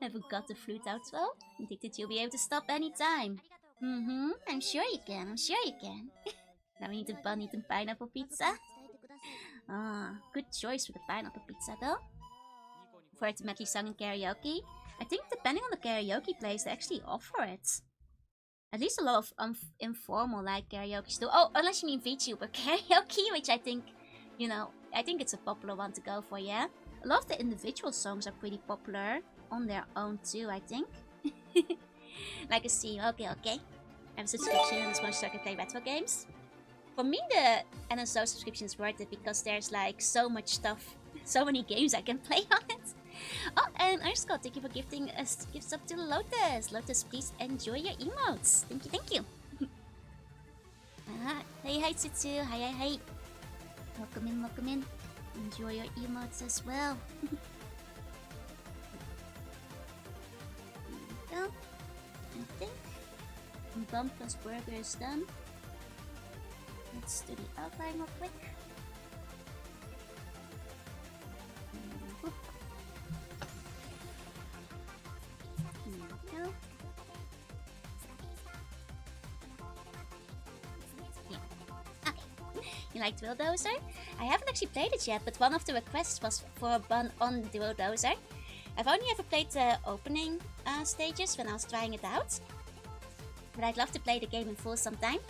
I forgot the flute out well. I think that you'll be able to stop anytime. I'm sure you can, I'm sure you can. Now we need a bun eating pineapple pizza. Good choice for the pineapple pizza though. For it to make you sung in karaoke. I think depending on the karaoke place, they actually offer it. At least a lot of informal like karaoke do. Oh, unless you mean VTuber karaoke, which I think, you know, I think it's a popular one to go for, yeah? A lot of the individual songs are pretty popular on their own too, I think. Like a Steam, okay. I have a subscription and it's much so I can play retro games. For me, the NSO subscription is worth it because there's like so much stuff, so many games I can play on it. Oh, and Scott, thank you for gifting us gifts up to Lotus. Lotus, please enjoy your emotes. Thank you. Hey, Tsutsu. Hi. Welcome in. Enjoy your emotes as well. There we go. I think Bump plus burger is done. Let's do the outline real quick. Here we go. Yeah. Okay. You like Dual Dozer? I haven't actually played it yet, but one of the requests was for a bun on Dual Dozer. I've only ever played the opening stages when I was trying it out. But I'd love to play the game in full sometime.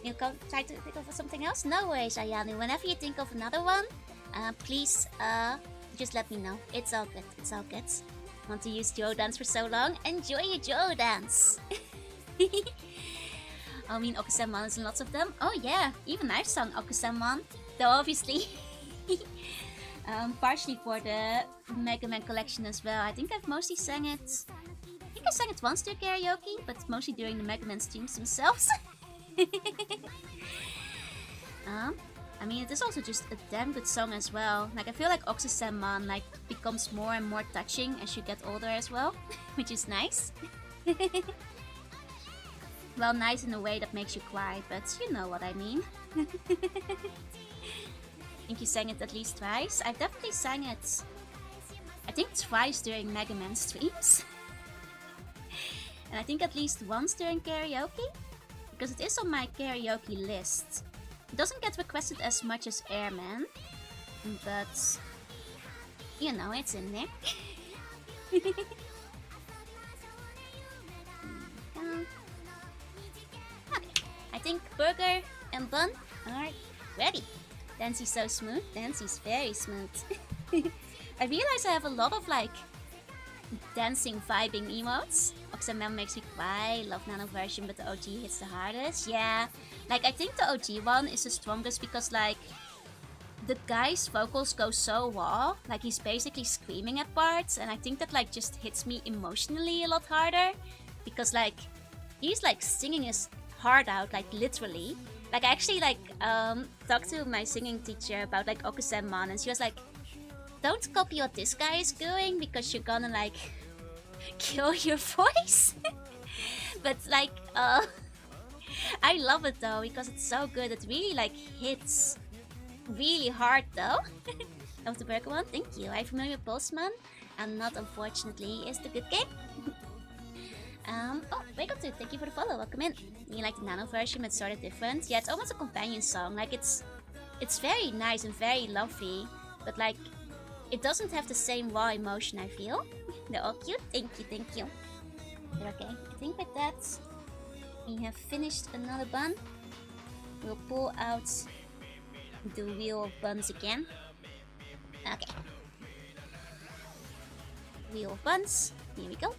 You can try to think of something else? No worries, Ayanu. Whenever you think of another one, please just let me know. It's all good. Want to use Joe Dance for so long? Enjoy your Joe Dance! I mean, Okusenman is in lots of them. Oh yeah, even I've sung Okusenman. Though obviously, partially for the Mega Man collection as well. I think I've mostly sang it... I sang it once to karaoke, but mostly during the Mega Man streams themselves. I mean, it is also just a damn good song as well. Like, I feel like Oxysenman like becomes more and more touching as you get older as well, which is nice. Well, nice in a way that makes you cry, but you know what I mean. I think you sang it at least twice. I've definitely sang it, I think twice during Mega Man streams. And I think at least once during karaoke, because it is on my karaoke list. It doesn't get requested as much as Airman, but you know, it's in there. Okay. I think burger and bun are ready. Dancy's so smooth. Dancy's very smooth. I realize I have a lot of like dancing vibing emotes. Oxamem makes me cry. Love Nano version, but the OG hits the hardest. Yeah, like I think the OG one is the strongest because like the guy's vocals go so raw. Like he's basically screaming at parts, and I think that like just hits me emotionally a lot harder because like he's like singing his heart out, like literally. Like I actually like talked to my singing teacher about like Okusenman, and she was like, don't copy what this guy is doing because you're gonna like kill your voice. But like I love it though because it's so good. It really like hits really hard though. Love the burger one, thank you. I'm familiar with Postman and not, unfortunately. Is the good game. Oh, Wake 2, thank you for the follow, welcome in. You like the nano version, but sort of different. Yeah, it's almost a companion song. Like it's very nice and very lovely, but like it doesn't have the same raw emotion, I feel. They're all cute. Thank you. Okay, I think with that, we have finished another bun. We'll pull out the wheel of buns again. Okay. Wheel of buns. Here we go.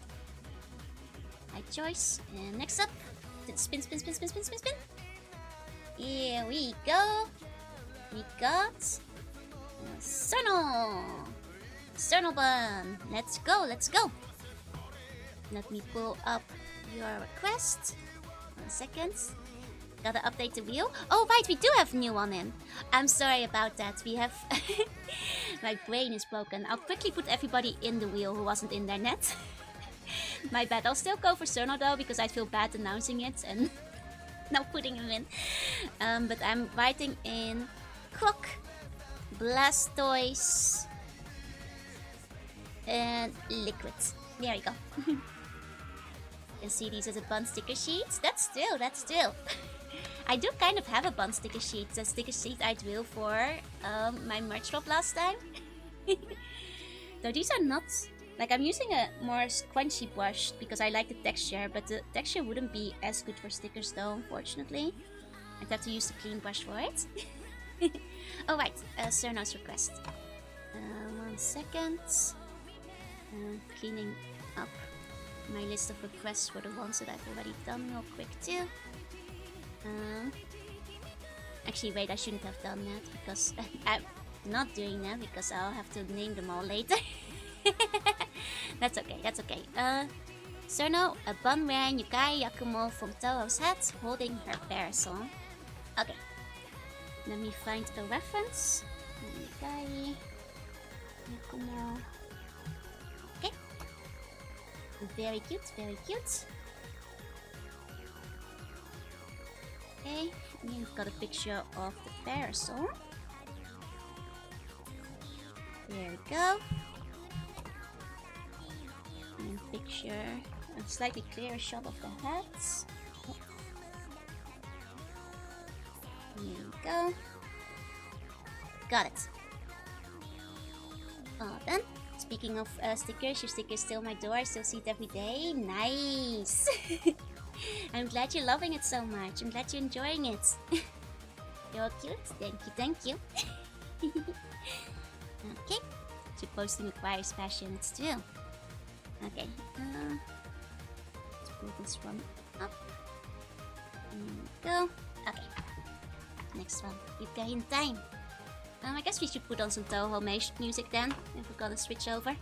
Right choice. And next up, spin. Here we go. We got Cernal bun. Let's go. Let me pull up your request. 1 second. Gotta update the wheel. Oh, right, we do have a new one in. I'm sorry about that. We have... My brain is broken. I'll quickly put everybody in the wheel who wasn't in there net. My bad. I'll still go for Cerno though, because I feel bad announcing it and not putting him in. But I'm writing in Croc, Blastoise, and Liquid. There we go. You can see these as a B.U.N sticker sheets. That's still. I do kind of have a B.U.N sticker sheet. The sticker sheet I drew for my merch drop last time. Though these are not... Like, I'm using a more squanchy brush because I like the texture, but the texture wouldn't be as good for stickers though, unfortunately. I'd have to use the clean brush for it. Oh right, Cerno's request. 1 second. Cleaning up my list of requests for the ones that I've already done real quick too. Actually, wait, I shouldn't have done that because I'm not doing that because I'll have to name them all later. That's okay, that's okay. Cerno, a bun wearing Yukai Yakumo from Touhou's hat, holding her parasol. Okay, let me find a reference. Yukai Yakumo. Okay, very cute, very cute. Okay, and we've got a picture of the parasol. There we go. And picture a slightly clearer shot of the hats. Here we go. Got it. Oh, then. Speaking of stickers, your sticker is still my door. I still see it every day. Nice! I'm glad you're loving it so much. I'm glad you're enjoying it. You're cute. Thank you, thank you. Okay. So posting requires passion. It's true. Okay. Let's pull this one up. There we go. Okay. Next one. Keep going in time. I guess we should put on some Touhou music then, if we're gonna switch over.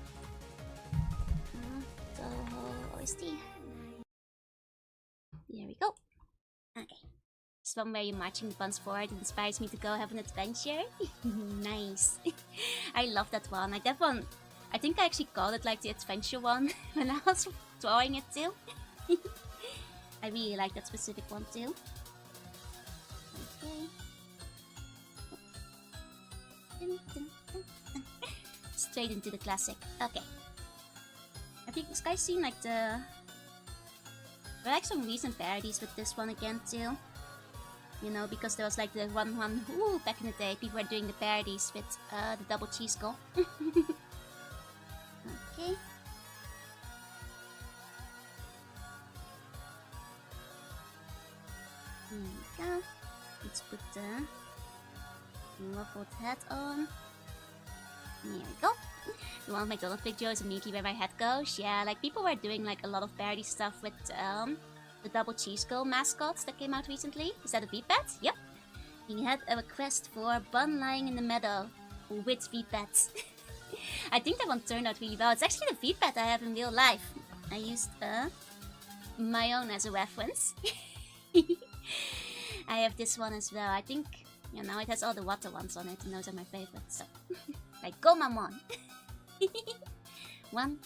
Touhou OST. There we go. Okay. This one where you're marching the buns forward inspires me to go have an adventure. Nice. I love that one. Like that one, I think I actually called it like the adventure one when I was drawing it too. I really like that specific one too. Okay. Straight into the classic. Okay. Have you guys seen like the... There are like some recent parodies with this one again too. You know, because there was like the one back in the day, people were doing the parodies with the double cheese skull. Okay. Here we go. Let's put the ruffled hat on. There we go. The one with my Donald picture is immediately where my head goes. Yeah, like people were doing like a lot of parody stuff with the double cheese girl mascots that came out recently. Is that a V-Pet? Yep. He had a request for a bun lying in the meadow with V-Pets. I think that one turned out really well. It's actually the V-Pet I have in real life. I used my own as a reference. I have this one as well. I think, you know, it has all the water ones on it, and those are my favorites. So, like, go Mamon! One,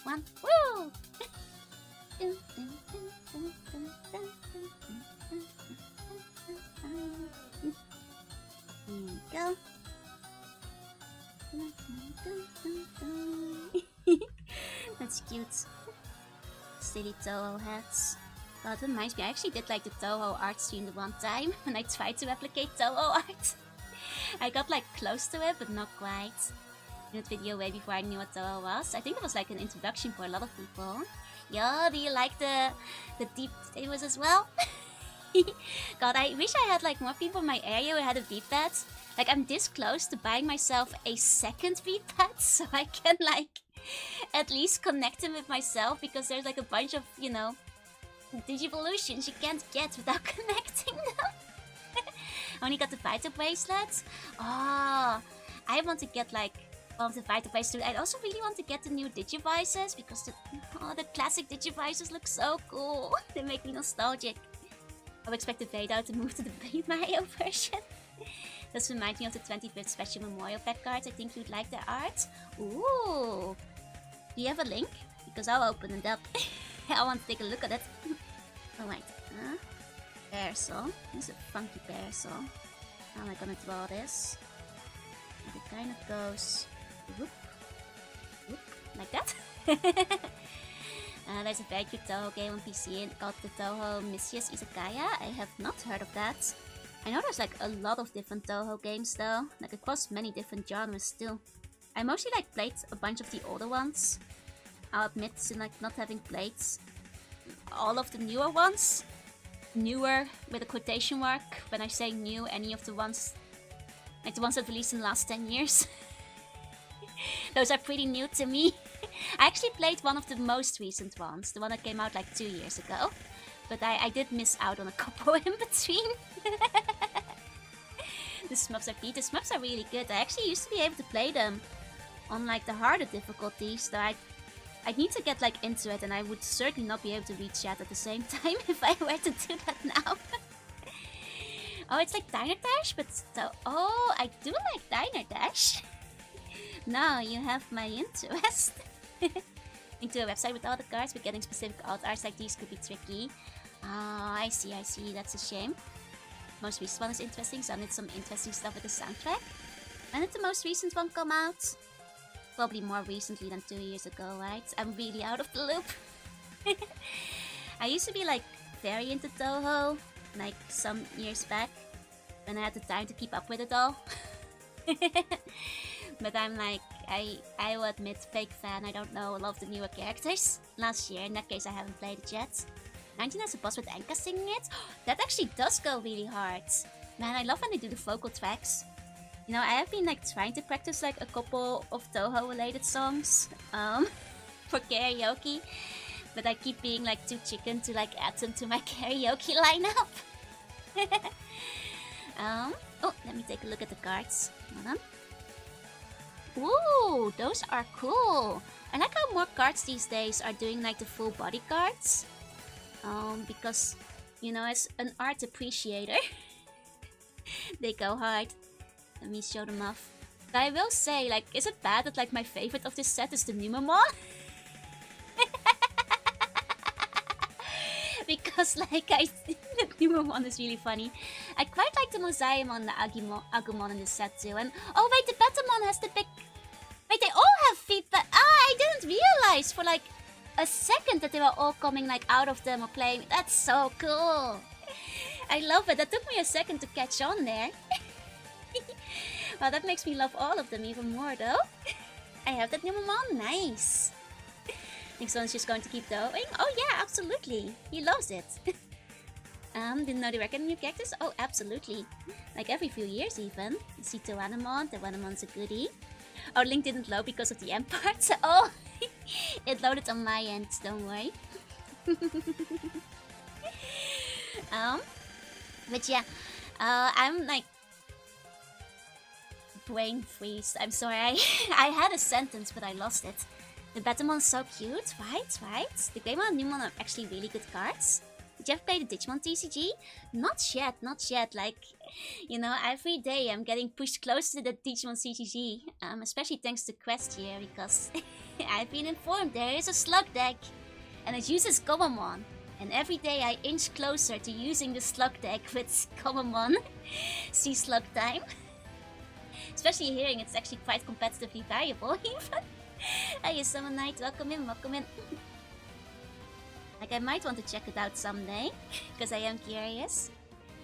woo! Here we go. That's cute. Silly Touhou hats. Oh, it reminds me, I actually did like the Touhou art stream the one time when I tried to replicate Touhou art. I got like close to it, but not quite. In that video way before I knew what Touhou was. I think it was like an introduction for a lot of people. Yo, do you like the deep potatoes as well? God, I wish I had like more people in my area who had a V-Pet. Like, I'm this close to buying myself a second V-Pet, so I can like at least connect him with myself, because there's like a bunch of, you know, Digivolutions you can't get without connecting them. I only got the Vita bracelets. Oh, I want to get like one of the Vita bracelets. I also really want to get the new Digivices, because the classic Digivices look so cool. They make me nostalgic. I would expect the Veda to move to the Mayo version. Does remind me of the 25th Special Memorial Pack cards. I think you'd like the art. Ooh. Do you have a link? Because I'll open it up. I want to take a look at it. Oh wait. Bear song. This is a funky bear song. How am I gonna draw this? And it kind of goes whoop, whoop, like that. There's a very cute Toho game on PC called the Toho Misius Izakaya. I have not heard of that. I know there's like a lot of different Toho games though, like across many different genres still. I mostly like played a bunch of the older ones. I'll admit to like not having played all of the newer ones. Newer with a quotation mark. When I say new, any of the ones, like the ones that released in the last 10 years. Those are pretty new to me. I actually played one of the most recent ones, the one that came out like 2 years ago. But I did miss out on a couple in between. The Smurfs RP. The Smurfs are really good. I actually used to be able to play them on like the harder difficulties, so I'd need to get like into it, and I would certainly not be able to read chat at the same time if I were to do that now. Oh, it's like Diner Dash, but so... Oh, I do like Diner Dash. Now you have my interest. Link to a website with all the cards, but getting specific alt arts like these could be tricky. Oh, I see, that's a shame. Most recent one is interesting, so I did some interesting stuff with the soundtrack. When did the most recent one come out? Probably more recently than 2 years ago, right? I'm really out of the loop. I used to be like very into Toho, like some years back, when I had the time to keep up with it all. But I'm like, I will admit, fake fan, I don't know a lot of the newer characters. Last year, in that case, I haven't played it yet. 19 has a boss with Enka singing it. That actually does go really hard. Man, I love when they do the vocal tracks. You know, I have been like trying to practice like a couple of Toho related songs for karaoke, but I keep being like too chicken to like add them to my karaoke lineup. Oh, let me take a look at the cards. Hold on. Ooh, those are cool. I like how more cards these days are doing like the full body cards. Because, you know, as an art appreciator, they go hard. Let me show them off. But I will say, like, is it bad that like my favorite of this set is the Numemon? Because like the Numemon is really funny. I quite like the Mosaemon and the Agumon in this set too. And oh wait, the Betamon has the big... Wait, they all have feet, but I didn't realize for like a second that they were all coming like out of them or playing. That's so cool. I love it. That took me a second to catch on there. Well, that makes me love all of them even more though. I have that Numemon. Nice. Think someone's just going to keep going? Oh yeah, absolutely. He loves it. Didn't know they were getting new characters? Oh, absolutely. Like every few years even. You see Toanamon. Toanamon's a goodie. Oh, Link didn't load because of the end parts. Oh, it loaded on my end, don't worry. But yeah, I'm like brain freeze. I'm sorry, I had a sentence but I lost it. The Betamon's so cute, right? The Greymon and Numemon are actually really good cards. Did you ever play the Digimon TCG? Not yet. Like, you know, every day I'm getting pushed closer to the Digimon TCG. Especially thanks to Quest here, because I've been informed there is a slug deck. And it uses Gomamon. And every day I inch closer to using the slug deck with Gomamon. See slug time. Especially hearing it's actually quite competitively variable even. Hey, Summer Knight, welcome in. Like, I might want to check it out someday, because I am curious.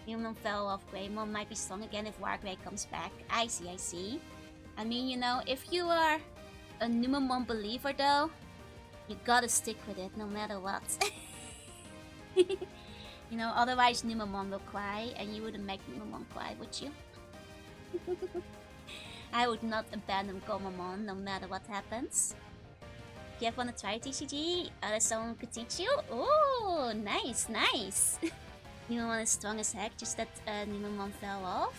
Numemon fell off, Greymon might be strong again if Wargrey comes back. I see. I mean, you know, if you are a Numemon believer though, you gotta stick with it no matter what. You know, otherwise Numemon will cry, and you wouldn't make Numemon cry, would you? I would not abandon Gomamon no matter what happens. If you ever want to try TCG, there's someone who could teach you. Oh, nice. Numemon is strong as heck, just that Numemon fell off.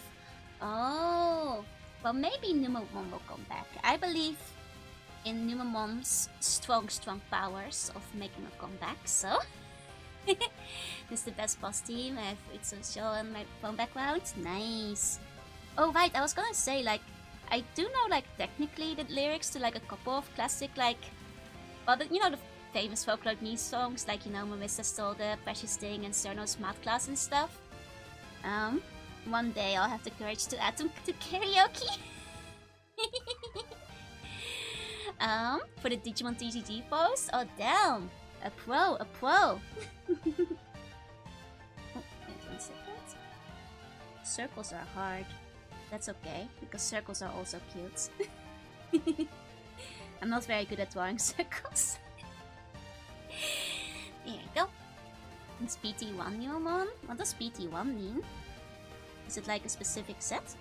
Oh, well maybe Numemon will come back. I believe in Numemon's strong powers of making a comeback, so This is the best boss team. It's a show on my phone background. Nice. Oh right, I was gonna say, like, I do know, like, technically the lyrics to, like, a couple of classic, like, well, you know, the famous folklore me songs, like, you know, Melissa Stole the Precious Thing and Cerno's Math Class and stuff. One day I'll have the courage to add them to karaoke. For the Digimon TCG post? Oh, damn! A pro, a pro! Oh, wait 1 second. Circles are hard. That's okay, because circles are also cute. I'm not very good at drawing circles. There you go. It's PT1 Neomon? What does PT1 mean? Is it like a specific set?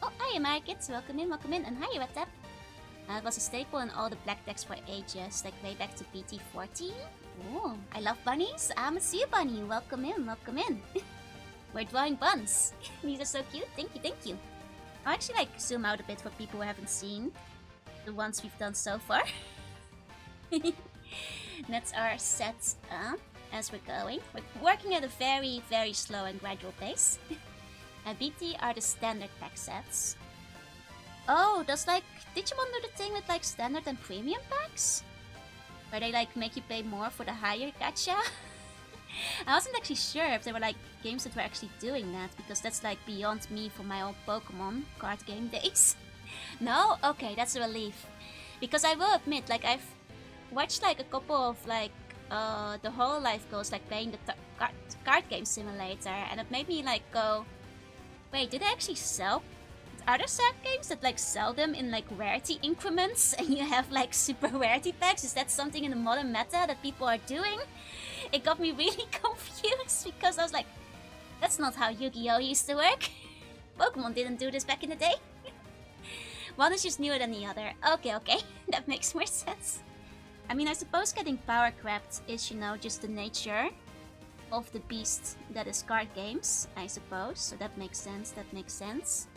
Oh, hi Markets, welcome in, and hi Retap. It was a staple in all the black decks for ages, like way back to PT14. Oh, I love bunnies. I'm a sea bunny. Welcome in, welcome in. We're drawing buns. These are so cute. Thank you, thank you. I'll actually like zoom out a bit for people who haven't seen the ones we've done so far. That's our set as we're going. We're working at a very, very slow and gradual pace. BT are the standard pack sets. Oh, does like Digimon do the thing with like standard and premium packs? Where they like make you pay more for the higher gacha? I wasn't actually sure if there were like games that were actually doing that, because that's like beyond me from my old Pokemon card game days. No? Okay, that's a relief. Because I will admit, like I've watched like a couple of like the whole life goals, like playing the card game simulator, and it made me like go, wait, did they actually sell? Are there sad games that like sell them in like rarity increments and you have like super rarity packs? Is that something in the modern meta that people are doing? It got me really confused because I was like, that's not how Yu-Gi-Oh! Used to work. Pokemon didn't do this back in the day. One is just newer than the other. Okay, okay, that makes more sense. I mean, I suppose getting power crept is, you know, just the nature of the beast that is card games, I suppose. So that makes sense, that makes sense.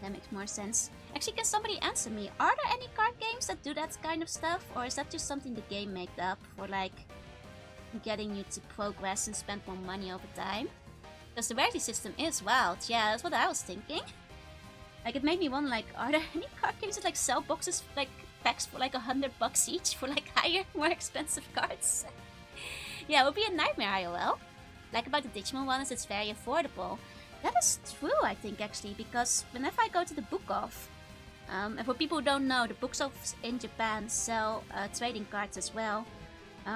That makes more sense. Actually, can somebody answer me? Are there any card games that do that kind of stuff? Or is that just something the game made up for, like, getting you to progress and spend more money over time? Because the rarity system is wild. Yeah, that's what I was thinking. Like, it made me wonder, like, are there any card games that, like, sell boxes, like, packs for, like, $100 each for, like, higher, more expensive cards? Yeah, it would be a nightmare, IOL. Like, about the Digimon one is it's very affordable. That is true, I think, actually, because whenever I go to the book off, and for people who don't know, the books offs in Japan sell trading cards as well.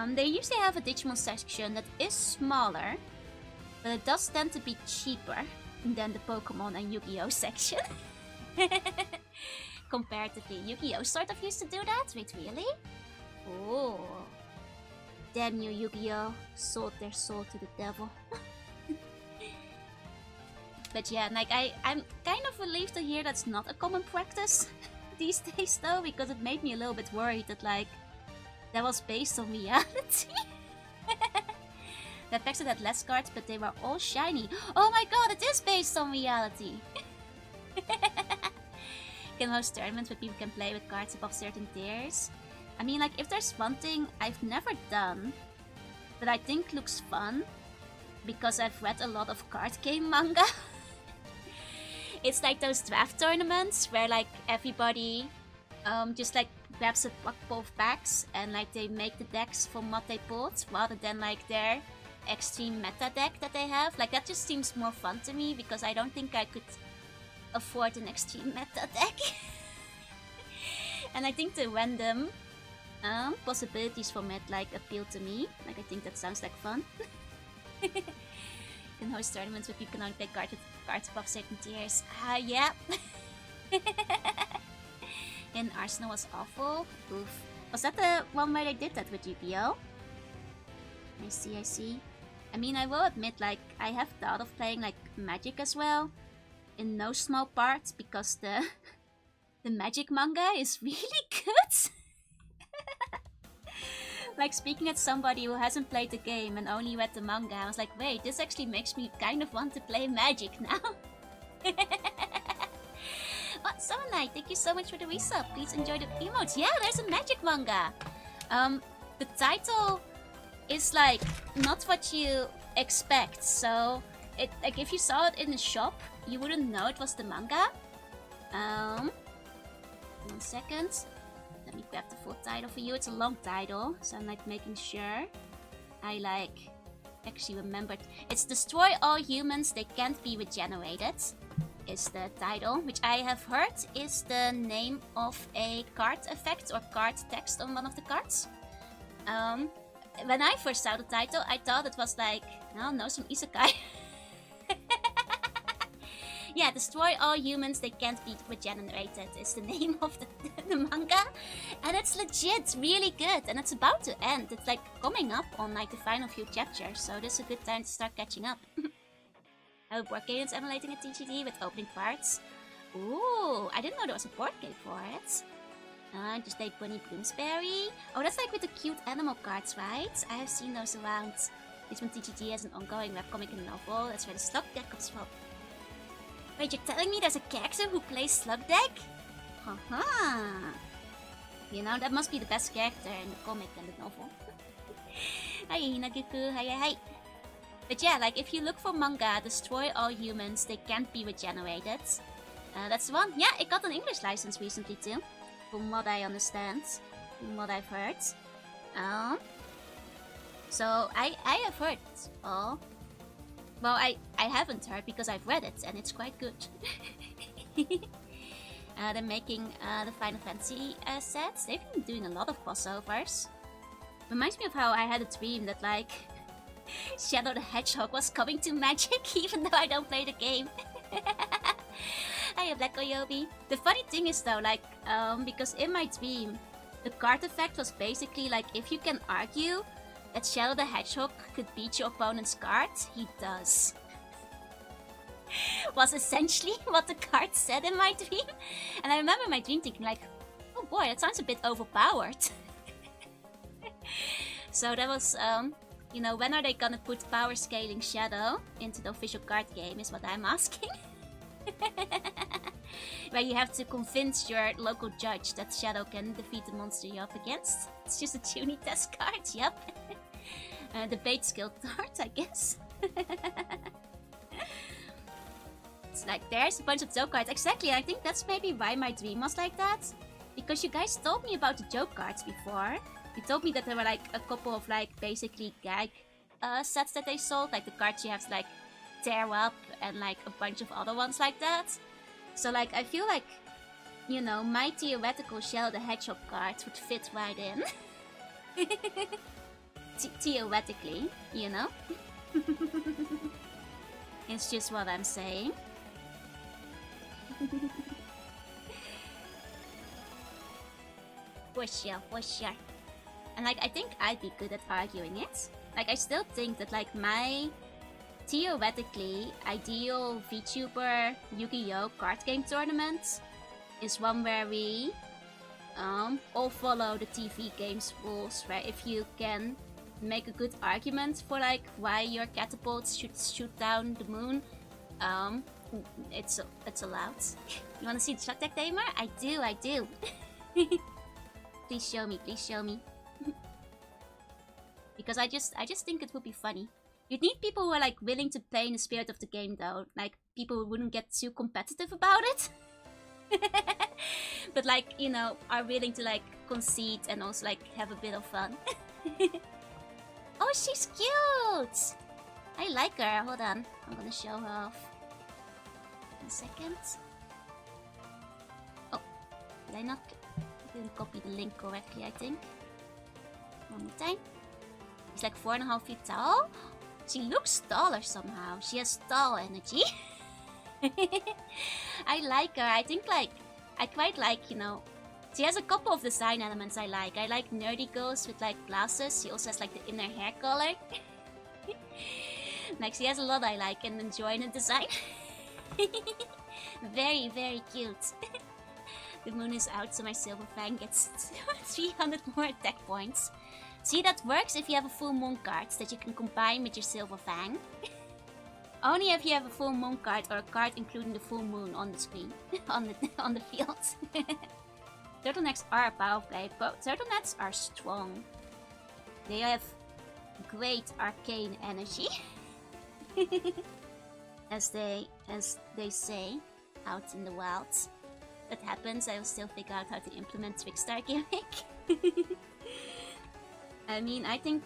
They usually have a Digimon section that is smaller, but it does tend to be cheaper than the Pokemon and Yu-Gi-Oh! Section. Comparatively, Yu-Gi-Oh! Sort of used to do that? Wait, really? Oh. Damn you, Yu-Gi-Oh! Sold their soul to the devil. But yeah, like I'm kind of relieved to hear that's not a common practice these days though, because it made me a little bit worried that like that was based on reality. That packs had less cards, but they were all shiny. Oh my god, it is based on reality! Can host tournaments where people can play with cards above certain tiers. I mean, like, if there's one thing I've never done that I think looks fun, because I've read a lot of card game manga, it's like those draft tournaments where like everybody just like grabs a couple of packs and like they make the decks from what they pulled rather than like their extreme meta deck that they have. Like that just seems more fun to me because I don't think I could afford an extreme meta deck. And I think the random possibilities from it like appeal to me. Like I think that sounds like fun. Can host tournaments where people can only play cards above certain tiers. Yeah. And Arsenal was awful. Oof. Was that the one where they did that with Yu-Gi-Oh? I see, I see. I mean, I will admit, like, I have thought of playing, like, Magic as well. In no small part, because the Magic manga is really good. Like, speaking as somebody who hasn't played the game and only read the manga, I was like, wait, this actually makes me kind of want to play Magic now. Oh, Summer Knight, thank you so much for the resub. Please enjoy the emotes. Yeah, there's a Magic manga. The title is like not what you expect. So it like if you saw it in the shop, you wouldn't know it was the manga. 1 second. Let me grab the full title for you. It's a long title, so I'm like making sure I like actually remembered. It's Destroy All Humans, They Can't Be Regenerated is the title, which I have heard is the name of a card effect or card text on one of the cards. When I first saw the title, I thought it was like, oh no, some isekai. Yeah, Destroy All Humans, They Can't Be Regenerated is the name of the manga. And it's legit really good. And it's about to end. It's like coming up on like the final few chapters. So this is a good time to start catching up. I hope board games emulating a TGD with opening parts. Ooh, I didn't know there was a board game for it. Just like Bunny Bloomsbury. Oh, that's like with the cute animal cards, right? I have seen those around. This one TGD has an ongoing webcomic and novel. That's where the slug deck comes from. Wait, you're telling me there's a character who plays slug deck? Haha. You know, that must be the best character in the comic and the novel. Hi, Hinagiku. Hi. But yeah, like if you look for manga, Destroy All Humans, They Can't Be Regenerated. That's the one. Yeah, it got an English license recently too. From what I understand. From what I've heard. So I have heard all. Well, I haven't heard because I've read it and it's quite good. They're making the Final Fantasy sets. They've been doing a lot of crossovers. Reminds me of how I had a dream that like Shadow the Hedgehog was coming to Magic even though I don't play the game. Hiya, Black Oyobi. The funny thing is though, like, because in my dream, the card effect was basically like if you can argue that Shadow the Hedgehog could beat your opponent's card, he does. Was essentially what the card said in my dream. And I remember my dream thinking like, oh boy, that sounds a bit overpowered. So that was, you know, when are they gonna put power scaling Shadow into the official card game is what I'm asking. Where you have to convince your local judge that Shadow can defeat the monster you're up against. It's just a tuning test card, yep. Debate skill card, I guess. It's like, there's a bunch of joke cards. Exactly, I think that's maybe why my dream was like that. Because you guys told me about the joke cards before. You told me that there were like a couple of like basically gag sets that they sold. Like the cards you have to like tear up and like a bunch of other ones like that. So like I feel like, you know, my theoretical Shadow the Hedgehog cards would fit right in. Theoretically, you know? It's just what I'm saying. For sure. And like I think I'd be good at arguing it. Like I still think that like my theoretically ideal VTuber Yu-Gi-Oh card game tournament is one where we all follow the TV games rules, where if you can make a good argument for like why your catapults should shoot down the moon, it's allowed. You wanna see the shot deck tamer? I do. Please show me. Because I just think it would be funny. You'd need people who are like willing to play in the spirit of the game though. Like people who wouldn't get too competitive about it. But like, you know, are willing to like concede and also like have a bit of fun. Oh, she's cute! I like her. Hold on. I'm gonna show her off. 1 second. Oh, did I not? I didn't copy the link correctly, I think. One more time. She's like 4.5 feet tall. She looks taller somehow. She has tall energy. I like her. I think like, I quite like, you know, she has a couple of design elements I like. I like nerdy girls with like glasses. She also has like the inner hair color. Like she has a lot I like and enjoy in the design. Very, very cute. The moon is out, so my Silver Fang gets 300 more attack points. See, that works if you have a full moon card that you can combine with your Silver Fang. Only if you have a full moon card or a card including the full moon on the screen, on the field. Turtlenecks are a power play, but turtlenecks are strong. They have great arcane energy. as they say out in the wild. That happens, I will still figure out how to implement Trickstar gimmick. I mean, I think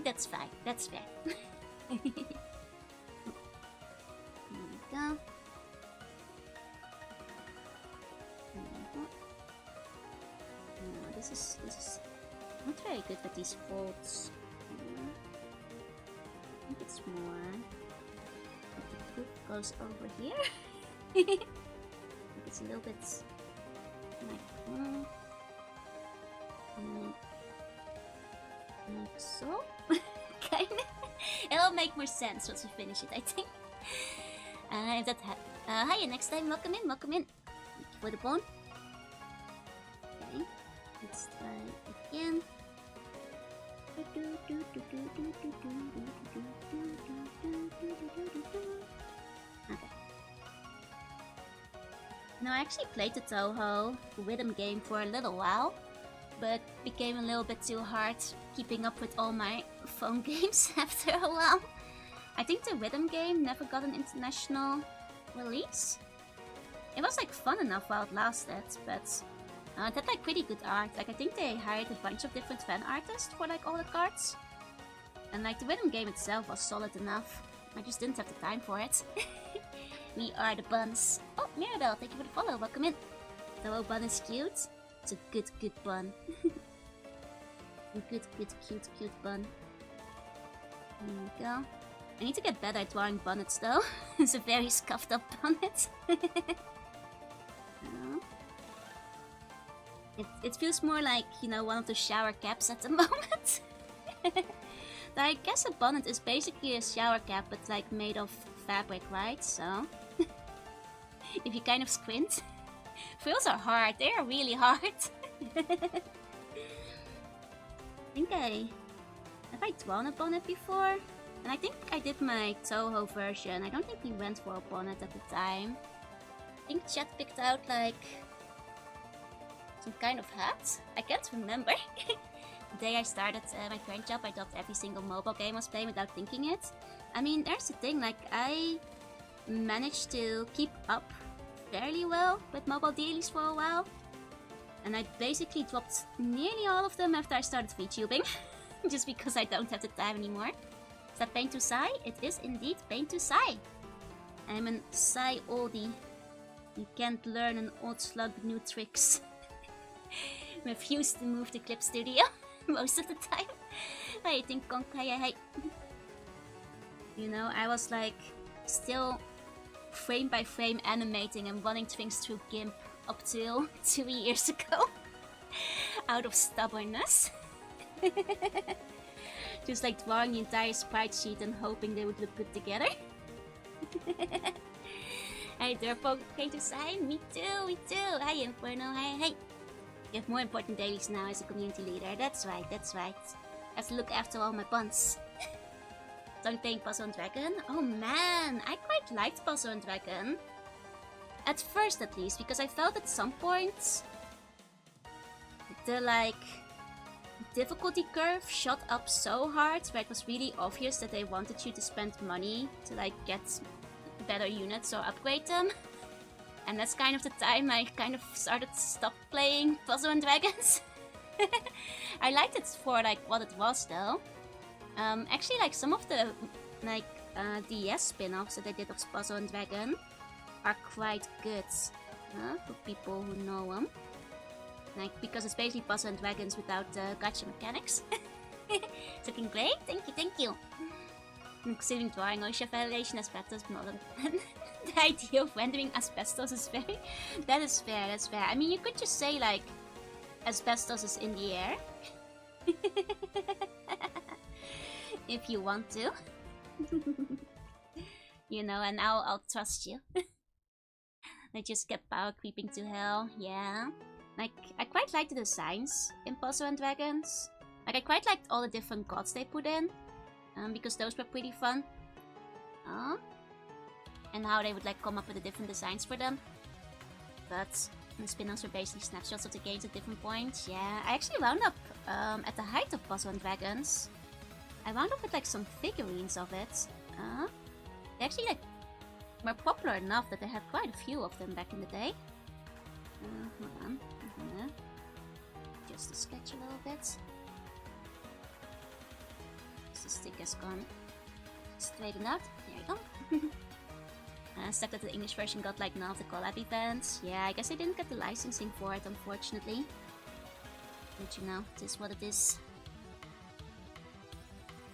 that's fine. That's fair. There we go. No, this is not very good with these bolts. I think it's more. The poop goes over here. It's a little bit like so. Kinda. It'll make more sense once we finish it, I think. If that hiya, next time, welcome in. Thank you for the bone. Okay, let's try again. Okay. Now, I actually played the Toho rhythm game for a little while, but became a little bit too hard keeping up with all my phone games after a while. I think the rhythm game never got an international release. It was like fun enough while it lasted, but it had like pretty good art. Like I think they hired a bunch of different fan artists for like all the cards. And like the rhythm game itself was solid enough. I just didn't have the time for it. We are the buns. Oh, Mirabelle, thank you for the follow. Welcome in. The little bun is cute. It's a good bun. A good, cute bun. There we go. I need to get better at drawing bonnets though. It's a very scuffed up bonnet. It feels more like, you know, one of the shower caps at the moment. I guess a bonnet is basically a shower cap, but like made of fabric, right? So if you kind of squint, frills are hard. They are really hard. I think have I drawn a bonnet before? And I think I did my Toho version. I don't think we went for a bonnet at the time. I think chat picked out like some kind of hat. I can't remember. The day I started my current job, I thought every single mobile game I was playing without thinking it. I mean, there's the thing, like, I managed to keep up fairly well with mobile dailies for a while. And I basically dropped nearly all of them after I started VTubing. Just because I don't have the time anymore. Is that Pain to Sigh? It is indeed Pain to Sigh. I'm an Sigh oldie. You can't learn an old slug new tricks. Refuse to move to Clip Studio most of the time. I think hey. You know, I was like still frame by frame animating and running things through GIMP up till 2 years ago. Out of stubbornness. Just like drawing the entire sprite sheet and hoping they would look good together. Hey Durpo, Pain to Sigh? Me too. Hi Inferno, hey. You have more important dailies now as a community leader. That's right. I have to look after all my buns. Don't playing Puzzle and Dragon? Oh man, I quite liked Puzzle and Dragon. At first at least, because I felt at some points the like difficulty curve shot up so hard where it was really obvious that they wanted you to spend money to like get better units or upgrade them. And that's kind of the time I kind of stopped playing Puzzle and Dragons. I liked it for like what it was though. Actually, like some of the like DS spin-offs that I did of Puzzle and Dragon are quite good for people who know them. Like because it's basically Puzzle and Dragons without the gacha mechanics. It's looking great. Thank you. I'm considering drawing OSHA violation asbestos, but not the idea of rendering asbestos is very... That is fair. I mean, you could just say, like, asbestos is in the air. If you want to. You know, and I'll trust you. I just kept power creeping to hell, yeah. Like, I quite like the designs in Puzzle and Dragons. Like, I quite liked all the different gods they put in. Because those were pretty fun. And how they would like come up with the different designs for them. But the spin-offs were basically snapshots of the games at different points. Yeah, I actually wound up at the height of Puzzle and Dragons I wound up with like some figurines of it. They're actually like more popular enough that I had quite a few of them back in the day. Hold on. Just to sketch a little bit. The stick has gone straightened out. There you go. Stuck that the English version got like none of the collab events. Yeah, I guess I didn't get the licensing for it, unfortunately. But you know, it is what it is.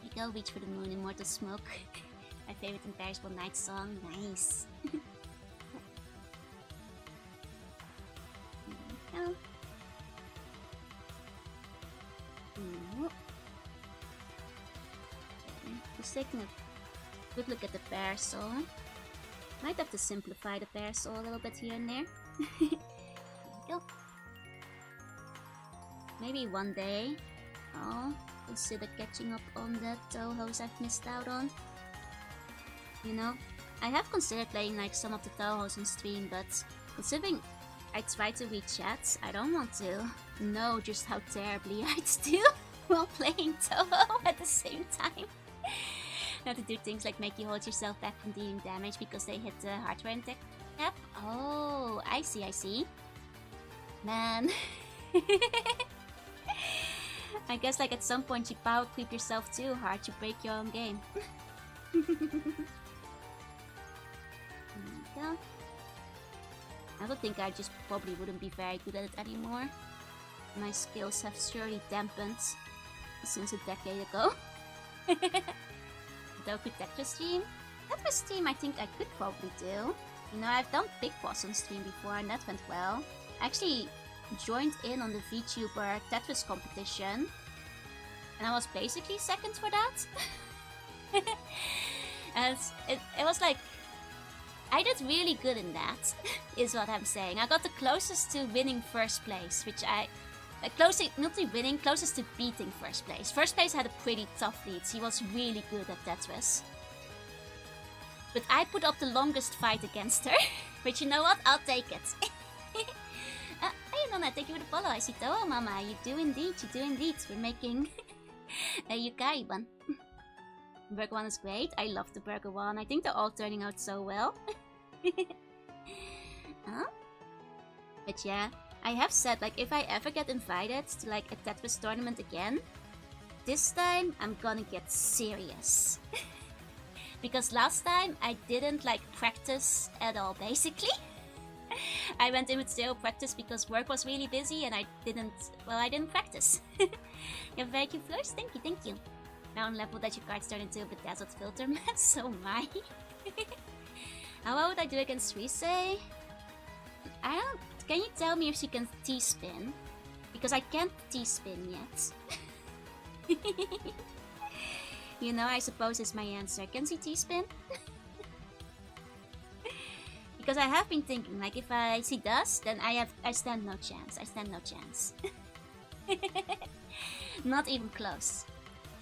There you go, Reach for the Moon, Immortal Smoke. My favorite Imperishable Night song. Nice. There we go. Just taking a good look at the parasol. Might have to simplify the parasol a little bit here and there. There we go. Maybe one day I'll consider catching up on the Touhous I've missed out on. You know, I have considered playing like some of the Touhous on stream, but considering I try to read chats, I don't want to know just how terribly I'd do while playing Touhou at the same time. Not to do things like make you hold yourself back from dealing damage because they hit the hardware and tech cap. Oh, I see. Man. I guess like at some point you power creep yourself too hard to break your own game. There we go. I would think I just probably wouldn't be very good at it anymore. My skills have surely dampened since a decade ago. Doku Tetris stream? Tetris stream I think I could probably do. You know, I've done Big Boss on stream before and that went well. I actually joined in on the VTuber Tetris competition. And I was basically second for that. And it was like... I did really good in that, is what I'm saying. I got the closest to winning first place, which I... not to winning, closest to beating first place. First place had a pretty tough lead. He was really good at Tetris. But I put up the longest fight against her. But you know what? I'll take it. Hey Nonna, thank you for the follow. I see Toho Mama. You do indeed. We're making a Yukari one. Burger one is great. I love the Burger one. I think they're all turning out so well. But yeah. I have said, like, if I ever get invited to, like, a Tetris tournament again, this time I'm gonna get serious. Because last time I didn't, like, practice at all, basically. I went in with zero practice because work was really busy and I didn't practice. You have very cute flowers? Thank you. Now on level that your cards turn into a bedazzled filter mess, so my. How would I do against Rise? I don't... Can you tell me if she can T-spin? Because I can't T-spin yet. You know, I suppose is my answer. Can she T-spin? Because I have been thinking, like, if she does, then I stand no chance. Not even close.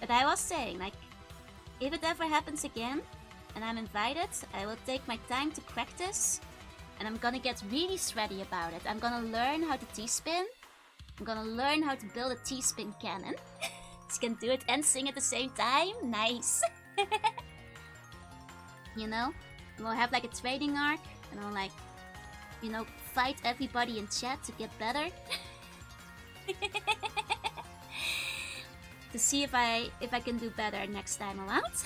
But I was saying, like, if it ever happens again, and I'm invited, I will take my time to practice. And I'm gonna get really sweaty about it. I'm gonna learn how to T-spin. I'm gonna learn how to build a T-spin cannon. She can do it and sing at the same time. Nice. You know? We'll have like a trading arc. And I'll like, you know, fight everybody in chat to get better. To see if I can do better next time around.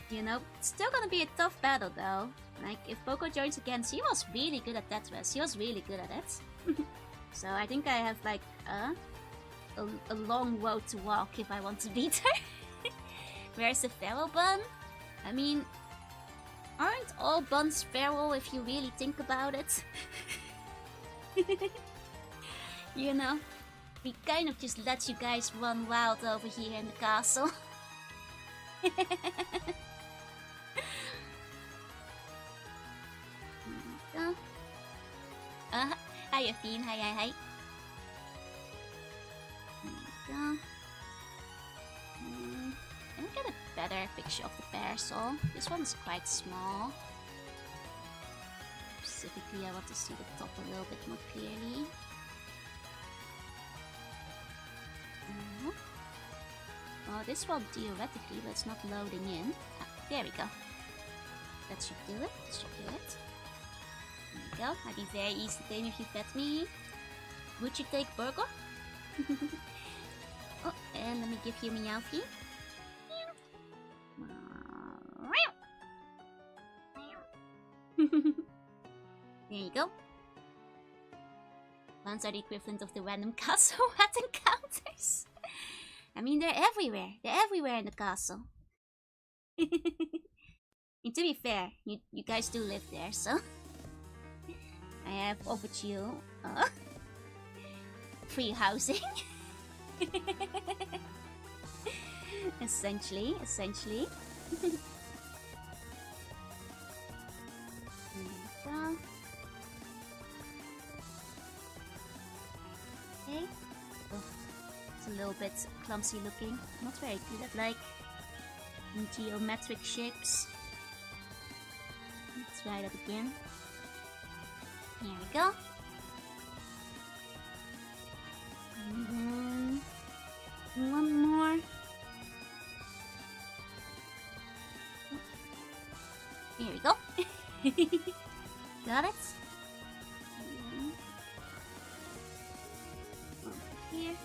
You know, it's still gonna be a tough battle though. Like, if Poco joins again, she was really good at Tetris. She was really good at it. So I think I have like a long road to walk if I want to beat her. Where's the feral bun? I mean, aren't all buns feral if you really think about it? You know, we kind of just let you guys run wild over here in the castle. Hi Afine, hi. Let me get a better picture of the parasol. This one's quite small. Specifically, I want to see the top a little bit more clearly. this will theoretically, but it's not loading in. Ah, there we go. That should do it. That should do it. There we go. I'd be very easy to tame if you fed me. Would you take burger? Oh, and let me give you Meowfie. There you go. Ones are the equivalent of the random castle at encounters. I mean, they're everywhere. They're everywhere in the castle. And to be fair, you guys do live there, so I have offered you free housing. essentially. There we go. Okay. Oh, it's a little bit clumsy looking. Not very good at like geometric shapes. Let's try that again. Here we go. And then one more. Here we go. Got it. Over here.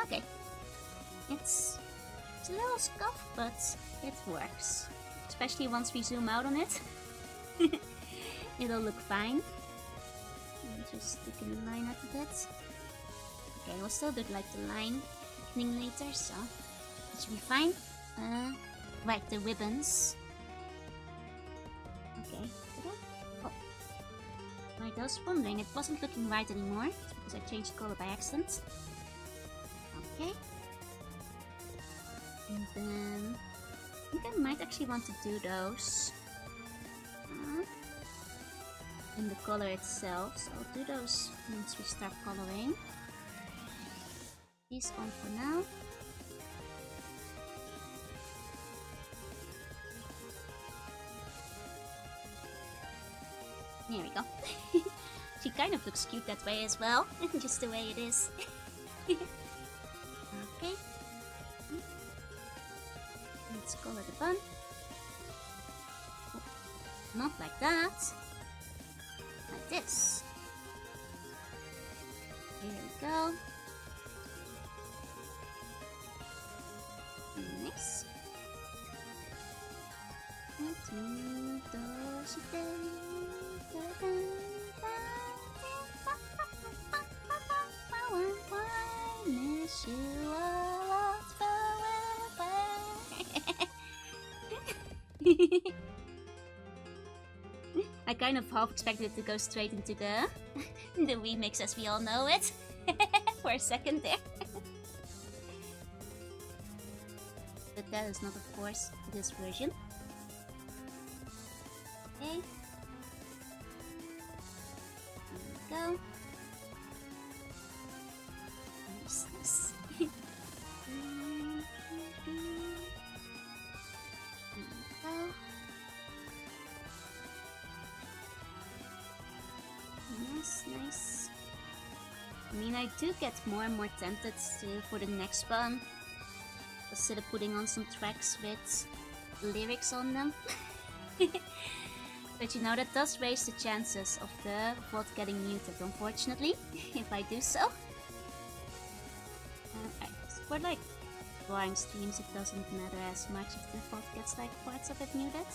Okay. It's a little scuffed, but it works. Especially once we zoom out on it. It'll look fine. Just sticking the line up a bit. Okay, we'll still do like the line thickening later, so it should be fine. Right, the ribbons. Okay, oh. Right, I was wondering, it wasn't looking right anymore. It's because I changed color by accident. Okay. And then I think I might actually want to do those in the color itself, so I'll do those once we start coloring. These on for now. There we go. She kind of looks cute that way as well, just the way it is. Okay. Let's color the bun. Oh, not like that. Like this. Here we go. Nice. Miss you a lot forever. I kind of half expected it to go straight into the remix as we all know it. For a second there. But that is not, of course, this version. Okay. There we go. Nice, nice. There we go. Nice, nice. I mean, I do get more and more tempted for the next one. Instead of putting on some tracks with lyrics on them. But you know, that does raise the chances of the VOD getting muted, unfortunately, if I do so. For like drawing streams, it doesn't matter as much if the VOD gets like parts of it muted.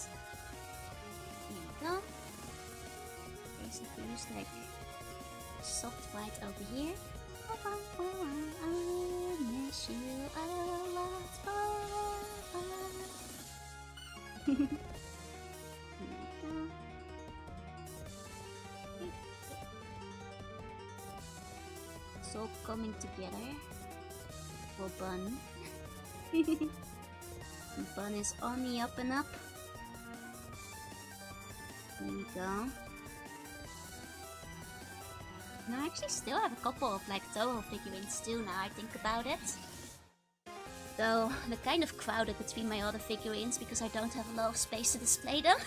There we go. Basically use like soft white over here. I miss you a lot forever. It's all coming together for Bun. Bun is on the up and up. There we go. No, I actually still have a couple of like Toho figurines too now I think about it. Though they're kind of crowded between my other figurines because I don't have a lot of space to display them.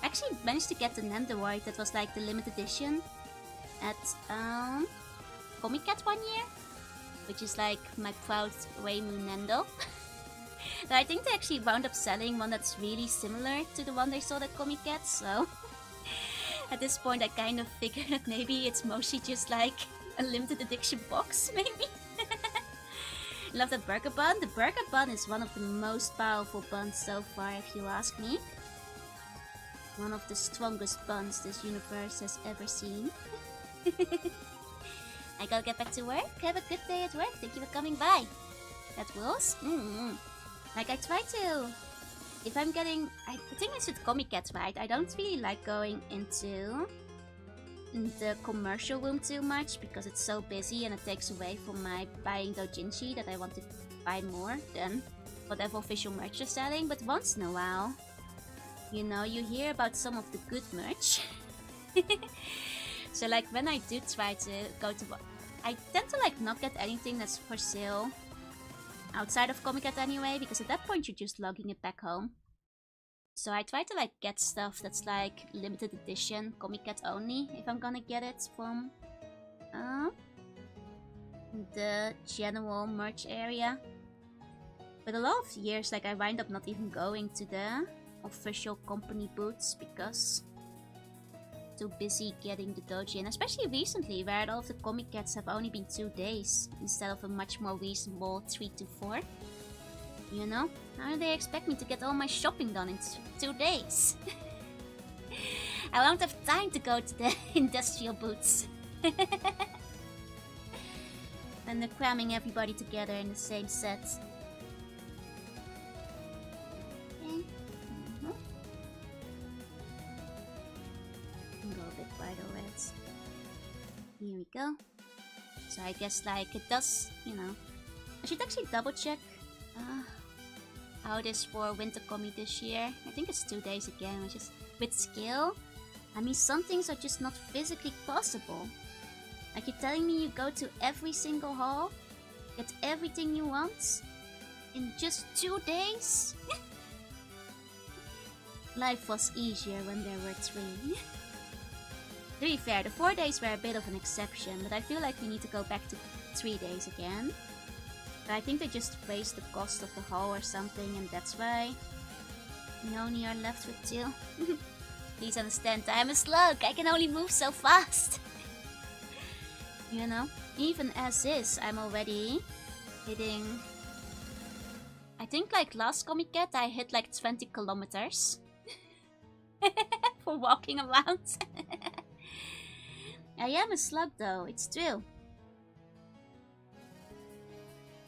I actually managed to get the Nandoroid that was like the limited edition at Comic Cat one year. which is like my proud Weimu Nendo. But I think they actually wound up selling one that's really similar to the one they sold at Comic Cat, so at this point I kind of figured that maybe it's mostly just like a limited edition box, maybe? Love that burger bun. The burger bun is one of the most powerful buns so far, if you ask me. One of the strongest buns this universe has ever seen. I gotta get back to work. Have a good day at work. Thank you for coming by. That rules. Like I try to... If I'm getting... I think it's with Comic Cat, right? I don't really like going into the commercial room too much because it's so busy and it takes away from my buying doujinshi that I want to buy more than whatever official merch they're selling. But once in a while, you know, you hear about some of the good merch. So like when I do try to go to... I tend to like not get anything that's for sale outside of Comic Cat anyway, because at that point you're just logging it back home. So I try to like get stuff that's like limited edition, Comic Cat only, if I'm gonna get it from the general merch area. But a lot of years, like I wind up not even going to the official company booths because too busy getting the doji, and especially recently where all of the Comic Cats have only been 2 days instead of a much more reasonable 3 to 4. You know? How do they expect me to get all my shopping done in 2 days? I won't have time to go to the industrial booths. And they're cramming everybody together in the same set. Okay. Go a bit wider reds. Here we go. So I guess like it does, you know. I should actually double check how it is for Winter Comi this year. I think it's 2 days again, which is with skill. I mean, some things are just not physically possible. Like you're telling me you go to every single hall, get everything you want in just 2 days? Life was easier when there were 3. To be fair, the 4 days were a bit of an exception, but I feel like we need to go back to 3 days again. But I think they just raised the cost of the hall or something, and that's why we only are left with 2. Please understand, I am a slug, I can only move so fast. You know, even as is, I'm already hitting... I think like last Comic Cat I hit like 20 kilometers for walking around. I am a slug though, it's true.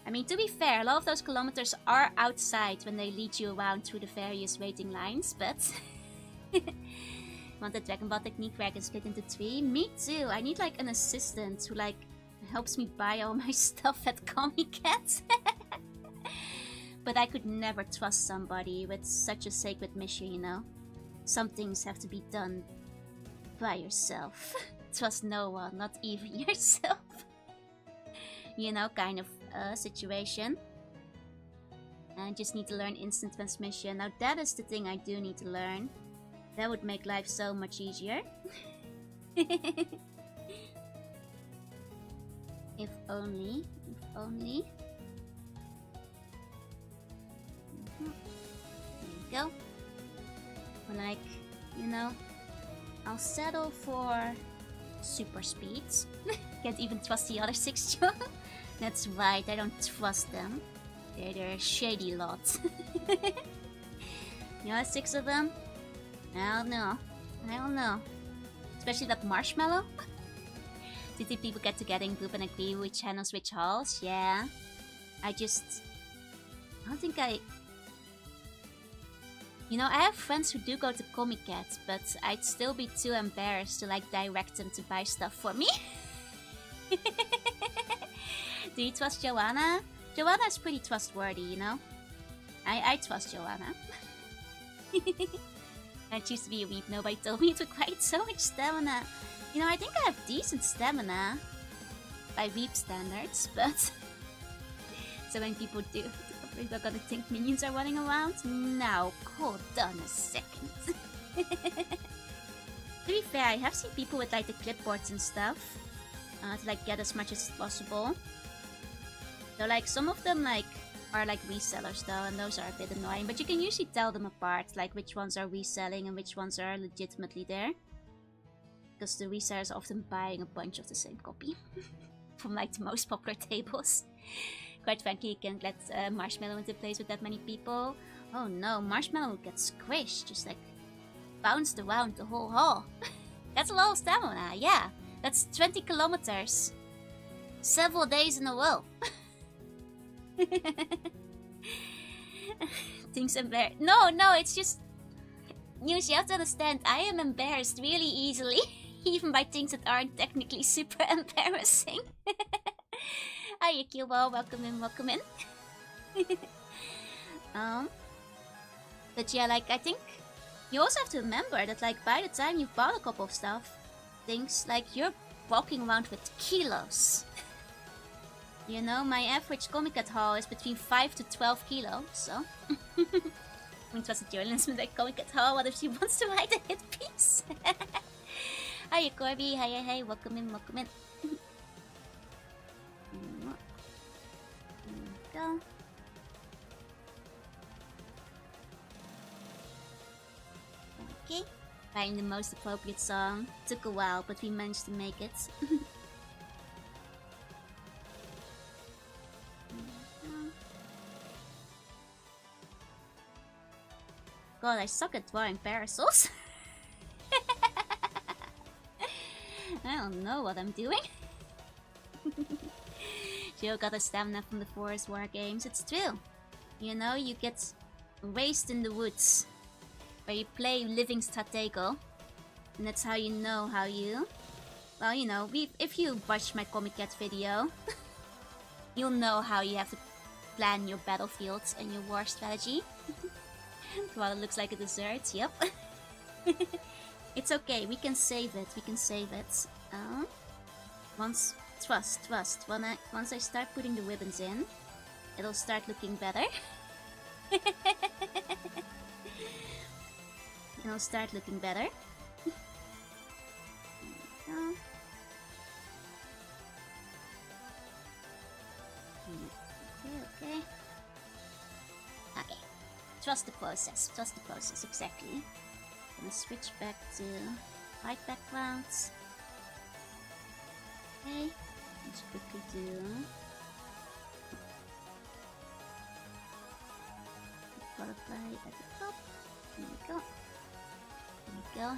I mean, to be fair, a lot of those kilometers are outside when they lead you around through the various waiting lines, but... Want the Dragon Ball technique where I can split into 3? Me too, I need like an assistant who like helps me buy all my stuff at Comic Cat. But I could never trust somebody with such a sacred mission, you know? Some things have to be done by yourself. Trust no one, not even yourself. You know, kind of situation. I just need to learn instant transmission. Now that is the thing I do need to learn. That would make life so much easier. If only, if only. There you go. Or like, you know, I'll settle for super speeds. Can't even trust the other 6 Joe. That's right, I don't trust them. They're a shady lot. You know, 6 of them? I don't know. I don't know. Especially that marshmallow. Do you think people get together in group and agree which channels, which halls? Yeah. I don't think You know, I have friends who do go to Comic Cat, but I'd still be too embarrassed to like direct them to buy stuff for me. Do you trust Joanna? Joanna is pretty trustworthy, you know? I trust Joanna. I choose to be a weep. Nobody told me it required so much stamina. You know, I think I have decent stamina by weep standards, but... So when people do, people are gonna think minions are running around? Now, hold on a second. To be fair, I have seen people with like the clipboards and stuff to like get as much as possible. So like some of them like are like resellers though, and those are a bit annoying, but you can usually tell them apart, like which ones are reselling and which ones are legitimately there. Because the resellers are often buying a bunch of the same copy from like the most popular tables. Quite frankly, you can't let Marshmallow into place with that many people. Oh no, Marshmallow gets squished, just like bounced around the whole hall. That's a lot of stamina, yeah. That's 20 kilometers. Several days in a row. Things embarrassed. No, it's just... You have to understand, I am embarrassed really easily. Even by things that aren't technically super embarrassing. Hi, Yukiwa, welcome in. But yeah, like, I think you also have to remember that, like, by the time you've bought a couple of stuff, things like you're walking around with kilos. You know, my average comic at haul is between 5 to 12 kilos, so... When trusted journalist with a comic at haul, what if she wants to write a hit piece? Hi, Corby, hi, welcome in. There we go. Okay, find the most appropriate song. Took a while, but we managed to make it. God, I suck at drawing parasols. I don't know what I'm doing. Jill got a stamina from the Forest War games. It's true. You know, you get raised in the woods, where you play living stratego. And that's how you know how you... Well, you know, if you watch my Comic Cat video, you'll know how you have to plan your battlefields and your war strategy. Well, it looks like a dessert, yep. It's okay, we can save it, Once I start putting the ribbons in, it'll start looking better. Okay. Trust the process, exactly. Gonna switch back to white backgrounds. Okay, let's quickly do butterfly at the top. There we go.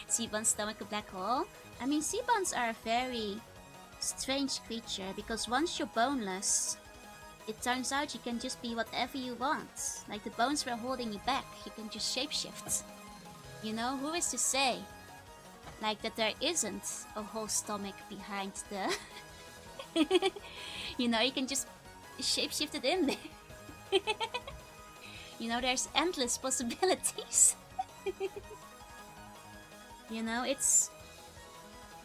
Sea-Buns stomach a black hole. I mean, sea-buns are a very strange creature because once you're boneless, it turns out you can just be whatever you want. Like the bones were holding you back, you can just shapeshift. You know, who is to say? Like that there isn't a whole stomach behind the... You know, you can just shapeshift it in there. You know, there's endless possibilities. You know, it's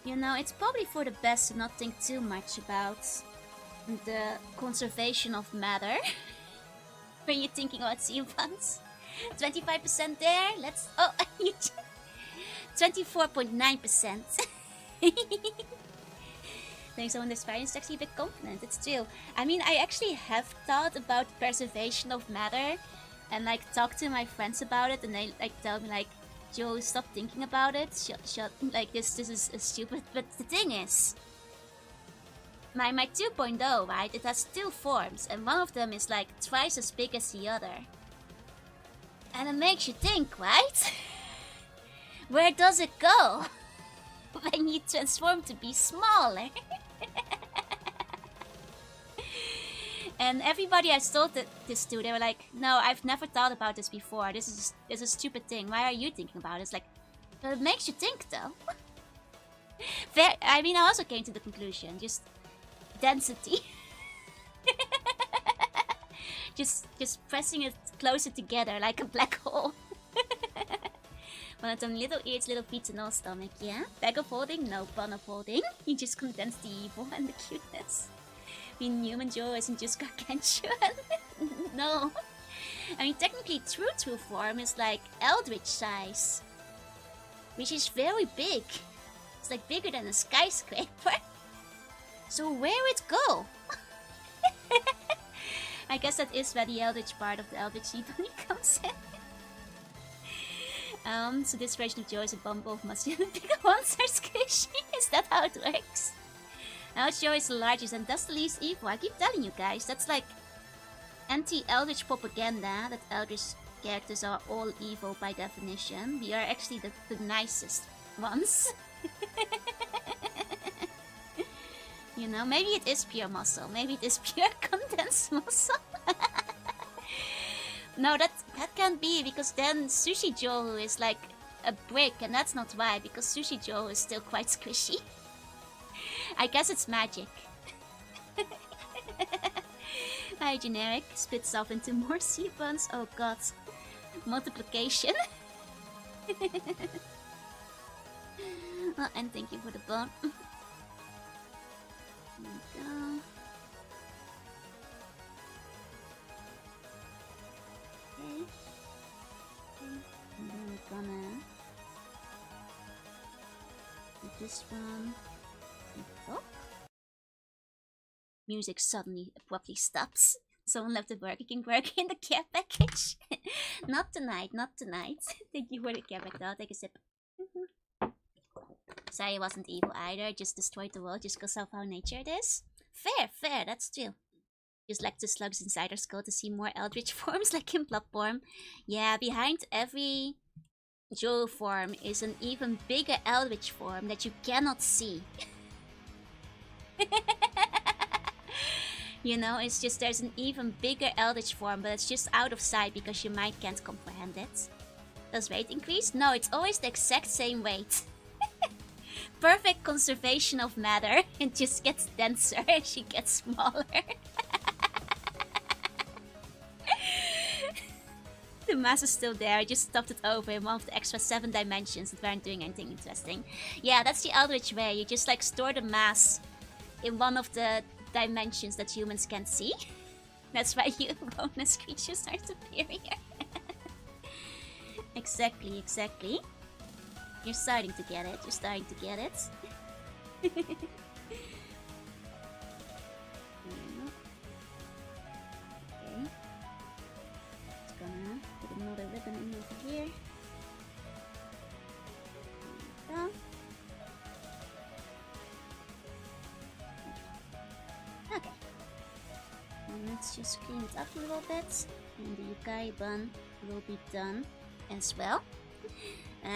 probably for the best to not think too much about the conservation of matter when you're thinking about sea-buns. 25% there, let's... Oh, 24.9%. Thanks, someone that's very actually a bit confident, it's true. I mean, I actually have thought about preservation of matter and like talked to my friends about it, and they like tell me like, Joe, stop thinking about it, shut, like this is stupid. But the thing is, my 2.0, right, it has two forms, and one of them is like twice as big as the other. And it makes you think, right? Where does it go when you transform to be smaller? And everybody I told this to, they were like, no, I've never thought about this before. This is a stupid thing. Why are you thinking about it? It's like, but it makes you think, though. I mean, I also came to the conclusion, just density. just pressing it closer together like a black hole. One of them little ears, little feet, and no stomach, yeah? Bag of holding? No bun of holding. You just condense the evil and the cuteness. I mean, human Joe isn't just gargantuan. No. I mean, technically, true form is like eldritch size, which is very big. It's like bigger than a skyscraper. So where it go? I guess that is where the Eldritch part of the Eldritch Ebony comes in. So this version of Joe is a bumble of muscular bigger ones are squishy. Is that how it works? Now Joe is the largest and thus the least evil. I keep telling you guys, that's like anti-Eldritch propaganda, that Eldritch characters are all evil by definition. We are actually the nicest ones. You know, maybe it is pure muscle. Maybe it is pure condensed muscle. No, that can't be, because then Sushi Joe is like a brick, and that's not why, because Sushi Joe is still quite squishy. I guess it's magic. Hi, generic. Splits off into more sea buns. Oh god. Multiplication. Oh, and thank you for the bone. There we go. Okay. And then we're gonna do this one. Oh. Music suddenly abruptly stops. Someone left the Burger King burger in the care package. Not tonight, not tonight. Thank you for the care pack though. Take a sip. Sorry, I wasn't evil either. Just destroyed the world just because of how nature it is. Fair, fair, that's true. Just like the slugs inside our skull to see more eldritch forms like in Bloodborne. Yeah, behind every Joe form is an even bigger eldritch form that you cannot see. You know, it's just there's an even bigger eldritch form, but it's just out of sight because your mind can't comprehend it. Does weight increase? No, it's always the exact same weight. Perfect conservation of matter. It just gets denser as she gets smaller. The mass is still there. I just stuffed it over in one of the extra 7 dimensions that weren't doing anything interesting. Yeah, that's the Eldritch way. You just like store the mass in one of the dimensions that humans can't see. That's why you bonus creatures are superior. Exactly, exactly. You're starting to get it. You're starting to get it. Okay. Just gonna put another ribbon in over here. There we go. Okay. And let's just clean it up a little bit. And the Yukai bun will be done as well.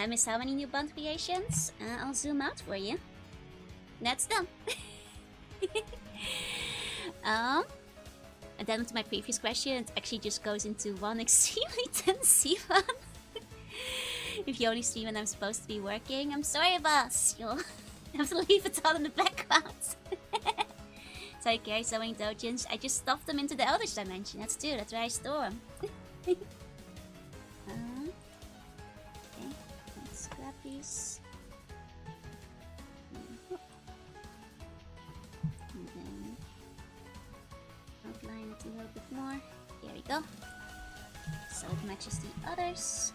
Miss how many new bun creations? I'll zoom out for you. That's done. And then to my previous question, it actually just goes into one extremely tense bun. If you only see when I'm supposed to be working, I'm sorry, boss. You'll have to leave it all in the background. So I carry so many dojins. I just stuffed them into the Eldritch dimension. That's true. That's where I store them. Okay, let's grab these. And then outline it a little bit more. There we go. So it matches the others.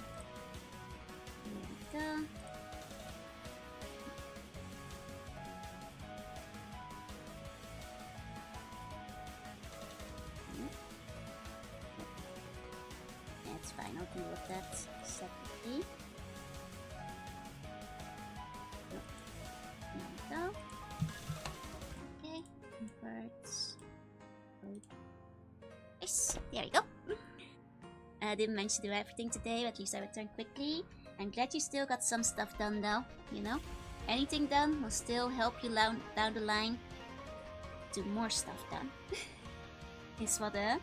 There we go. That's fine, I'll deal with that separately. There we go. Okay, converts. Yes, there we go. I didn't manage to do everything today, but at least I returned quickly. I'm glad you still got some stuff done though, you know? Anything done will still help you down the line do more stuff done. Is what a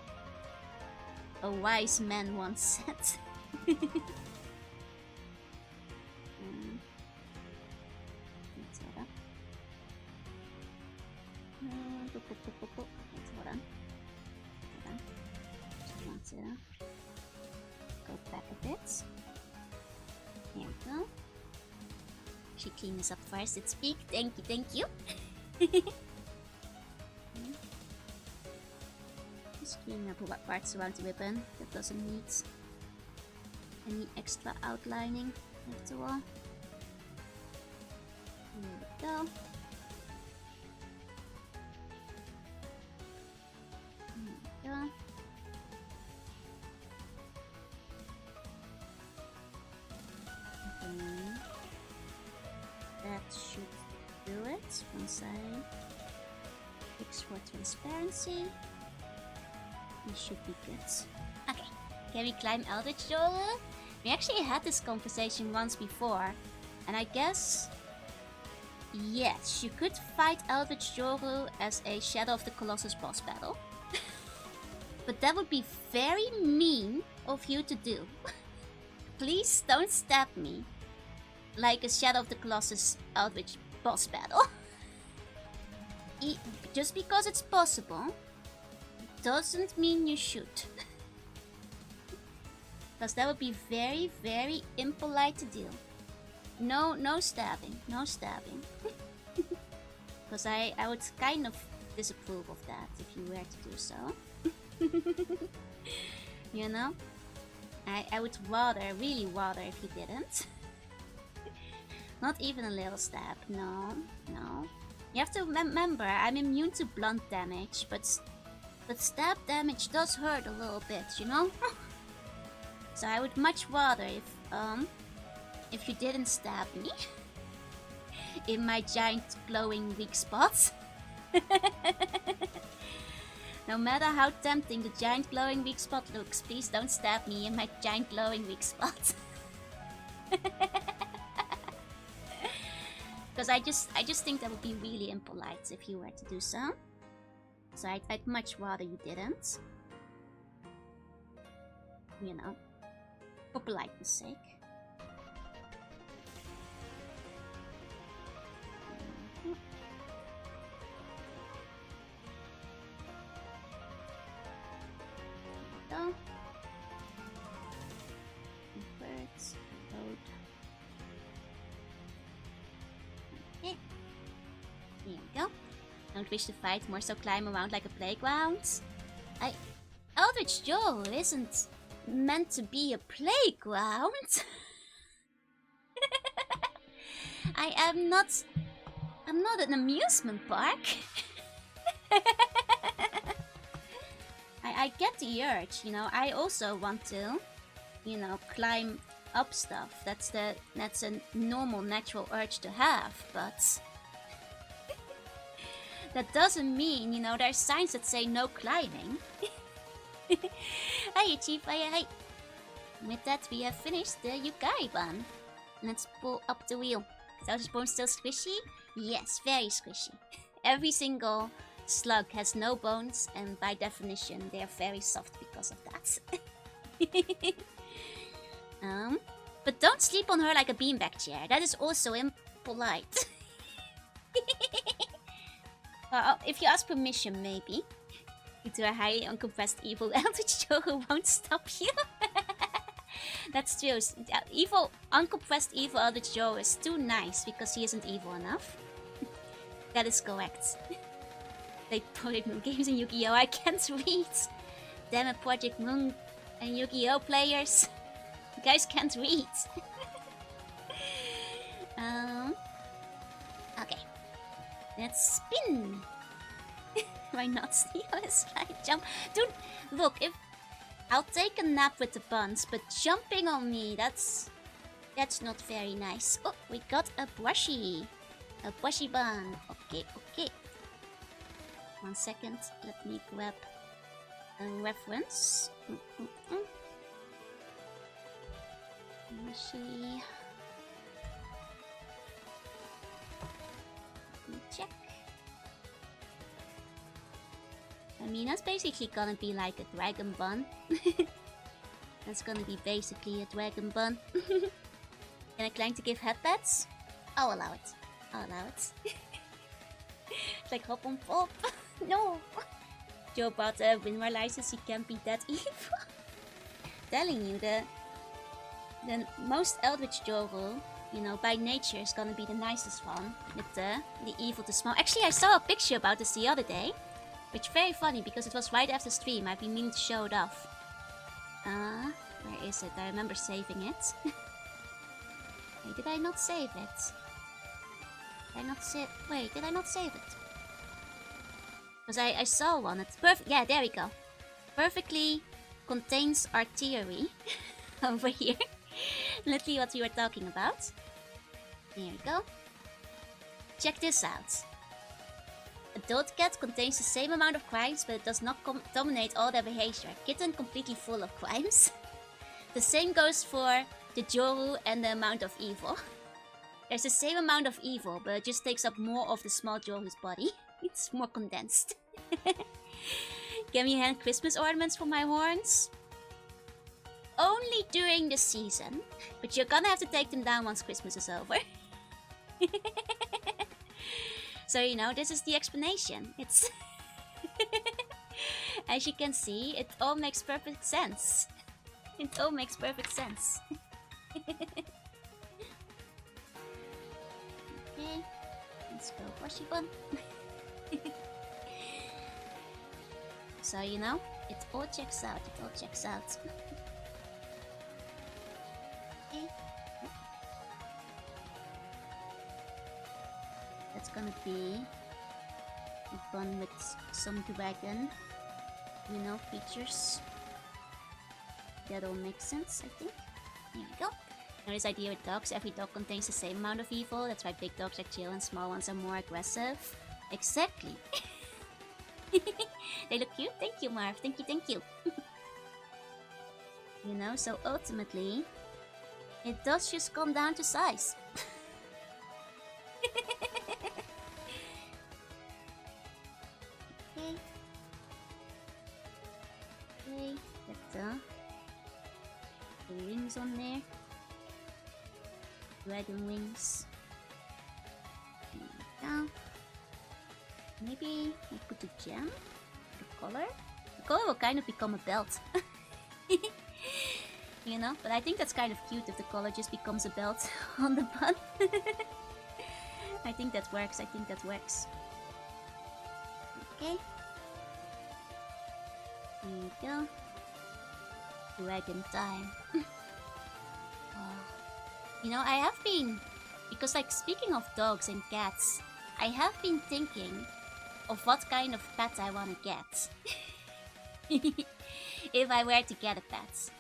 wise man once said. Hold on. Just want to go back a bit. There we go. She cleaned this up first. It's peak. Thank you, thank you. Just cleaning up what parts around the ribbon that doesn't need any extra outlining after all. There we go. once I fix for transparency, we should be good. Okay, can we climb Eldritch Joru? We actually had this conversation once before, and I guess yes, you could fight Eldritch Joru as a Shadow of the Colossus boss battle. But that would be very mean of you to do. Please don't stab me like a Shadow of the Colossus Eldritch boss battle. Just because it's possible doesn't mean you should. Because that would be very, very impolite to do. No stabbing. No stabbing. Because I would kind of disapprove of that if you were to do so. You know? I would really rather if you didn't. Not even a little stab. No. You have to remember, I'm immune to blunt damage, but stab damage does hurt a little bit, you know? So I would much rather if you didn't stab me in my giant glowing weak spots. No matter how tempting the giant glowing weak spot looks, please don't stab me in my giant glowing weak spot. Because I just think that would be really impolite if you were to do so. So I'd much rather you didn't. You know, for politeness sake. Go. Birds, load. Okay. Here we go. Don't wish to fight, more so climb around like a playground. Eldritch Joru isn't meant to be a playground. I'm not an amusement park. I get the urge, you know. I also want to, you know, climb up stuff. That's a normal, natural urge to have, but that doesn't mean, you know, there's signs that say no climbing. Hi, Chief. Hi. With that, we have finished the Yukai bun. Let's pull up the wheel. Is Eldritch Bone still squishy? Yes, very squishy. Every single slug has no bones, and by definition, they are very soft because of that. But don't sleep on her like a beanbag chair. That is also impolite. Well, if you ask permission, maybe. To a highly uncompressed evil Eldritch Joru won't stop you. That's true. Uncompressed evil Eldritch Joru is too nice because he isn't evil enough. That is correct. They Project Moon games and Yu-Gi-Oh! I can't read. Damn it, Project Moon and Yu-Gi-Oh! Players. You guys can't read. Okay. Let's spin. Why not steal a slide jump? Dude, look, if I'll take a nap with the buns, but jumping on me, that's not very nice. Oh, we got a brushy bun. Okay. 1 second, let me grab a reference. Let me see. Let me check. I mean, that's basically gonna be like a dragon bun. That's gonna be basically a dragon bun. Can I climb to give headpats? I'll allow it. It's like hop on pop. No! Joe bought a Winrar license, he can't be that evil. Telling you, the most Eldritch Joru, you know, by nature is gonna be the nicest one. With the evil to small. Actually, I saw a picture about this the other day. Which is very funny because it was right after stream. I've been meaning to show it off. Where is it? I remember saving it. Wait, did I not save it? Wait, did I not save it? Because I saw one. It's perfect. Yeah, there we go. Perfectly contains artillery. Over here. Literally what we were talking about. There we go. Check this out. Adult cat contains the same amount of crimes, but it does not dominate all their behavior. Kitten completely full of crimes. The same goes for the Joru and the amount of evil. There's the same amount of evil, but it just takes up more of the small Joru's body. It's more condensed. Can we hand Christmas ornaments for my horns? Only during the season, but you're gonna have to take them down once Christmas is over. So, you know, this is the explanation. It's... As you can see, it all makes perfect sense. It all makes perfect sense. Okay, let's go wash one. So, you know, it all checks out. It all checks out. Okay. That's gonna be fun with some dragon, you know, features. That all makes sense, I think. There we go. Now this idea with dogs, every dog contains the same amount of evil. That's why big dogs are chill and small ones are more aggressive. Exactly. They look cute. Thank you, Marv. Thank you, thank you. You know, so ultimately, it does just come down to size. Okay. Okay, get the wings on there. Dragon wings. There we go. Maybe we put the gem, the collar. The collar will kind of become a belt. You know, but I think that's kind of cute if the collar just becomes a belt on the bun. I think that works. I think that works. Okay. Here we go. Dragon time. You know, I have been... Because, like, speaking of dogs and cats, I have been thinking of what kind of pet I want to get. If I were to get a pet.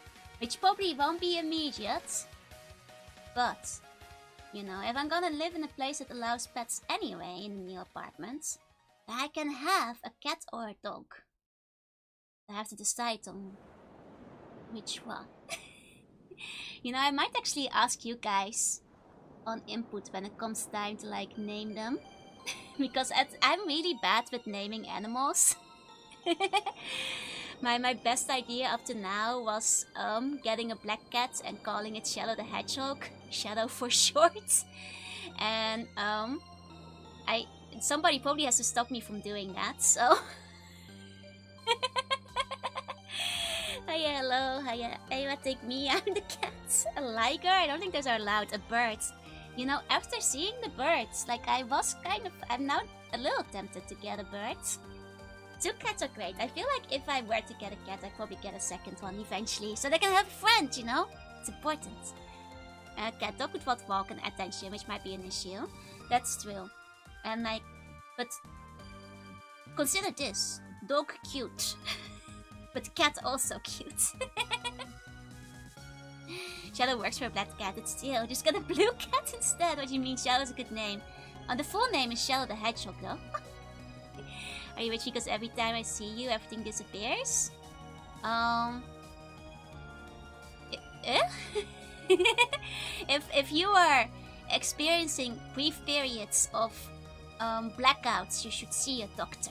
Which probably won't be immediate. But, you know, if I'm gonna live in a place that allows pets anyway in a new apartment, I can have a cat or a dog. I have to decide on which one. You know, I might actually ask you guys on input when it comes time to like name them. Because I'm really bad with naming animals. My best idea up to now was getting a black cat and calling it Shadow the Hedgehog. Shadow for short. And somebody probably has to stop me from doing that, so... Hiya, hello, hiya. Ava, take me, I'm the cat. A liger? I don't think those are allowed. A bird. You know, after seeing the birds, like I'm now a little tempted to get a bird. 2 cats are great. I feel like if I were to get a cat, I'd probably get a second one eventually. So they can have a friend, you know? It's important. A cat dog would want walk and attention, which might be an issue. That's true. And like, but consider this. Dog cute. But cat also cute. Shadow works for a black cat. It's still just got a blue cat instead. What do you mean? Shadow's a good name. The full name is Shadow the Hedgehog, though. Are you rich because every time I see you, everything disappears? If you are experiencing brief periods of blackouts, you should see a doctor.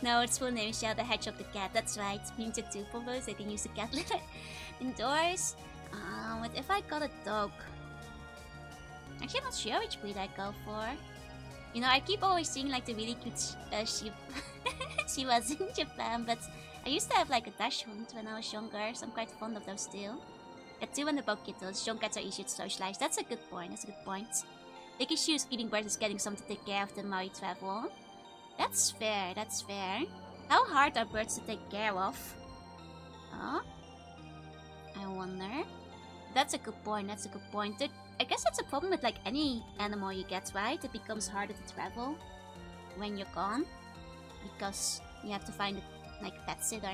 No, its full name is Shadow the Hedgehog the cat. That's right. Muted 2 propose. I can use the cat litter indoors. What if I got a dog? Actually, I'm not sure which breed I'd go for. You know, I keep always seeing like the really cute sheep. She was in Japan, but I used to have like a dachshund when I was younger, so I'm quite fond of those still. Got 2 and about kittens. Young cats are easier to socialize. That's a good point. That's a good point. Big issue is feeding birds is getting someone to take care of them while you travel. That's fair. That's fair. How hard are birds to take care of? Huh? I wonder. That's a good point. That's a good point. I guess that's a problem with like any animal you get, right? It becomes harder to travel when you're gone because you have to find like a pet sitter.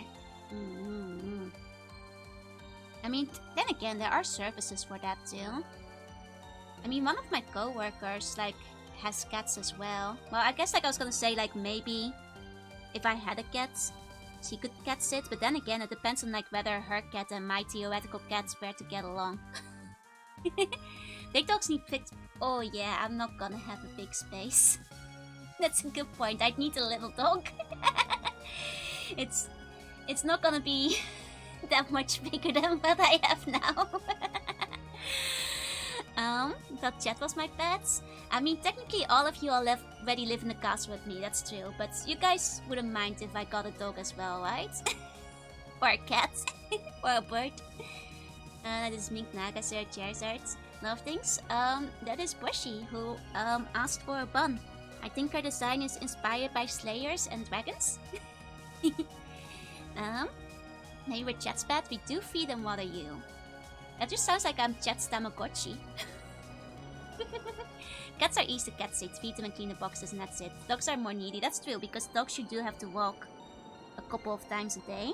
I mean, then again, there are services for that too. I mean, one of my co-workers, like, has cats as well. Well, I guess, like, I was gonna say, like, maybe if I had a cat, she could cat sit, but then again, it depends on, like, whether her cat and my theoretical cats were to get along. Big dogs need fixed. Oh yeah, I'm not gonna have a big space. That's a good point. I'd need a little dog. It's not gonna be that much bigger than what I have now. Thought chat was my pets. I mean, technically all of you already live in the castle with me, that's true. But you guys wouldn't mind if I got a dog as well, right? Or a cat. Or a bird. That is Mink Naga, Sir Charizard. Love things. That is Bushy, who asked for a bun. I think her design is inspired by slayers and dragons. Hey, we're Chat's pet. We do feed and water you. That just sounds like I'm Chat's Tamagotchi. Cats are easy to cat sit, feed them and clean the boxes, and that's it. Dogs are more needy. That's true, because dogs you do have to walk a couple of times a day.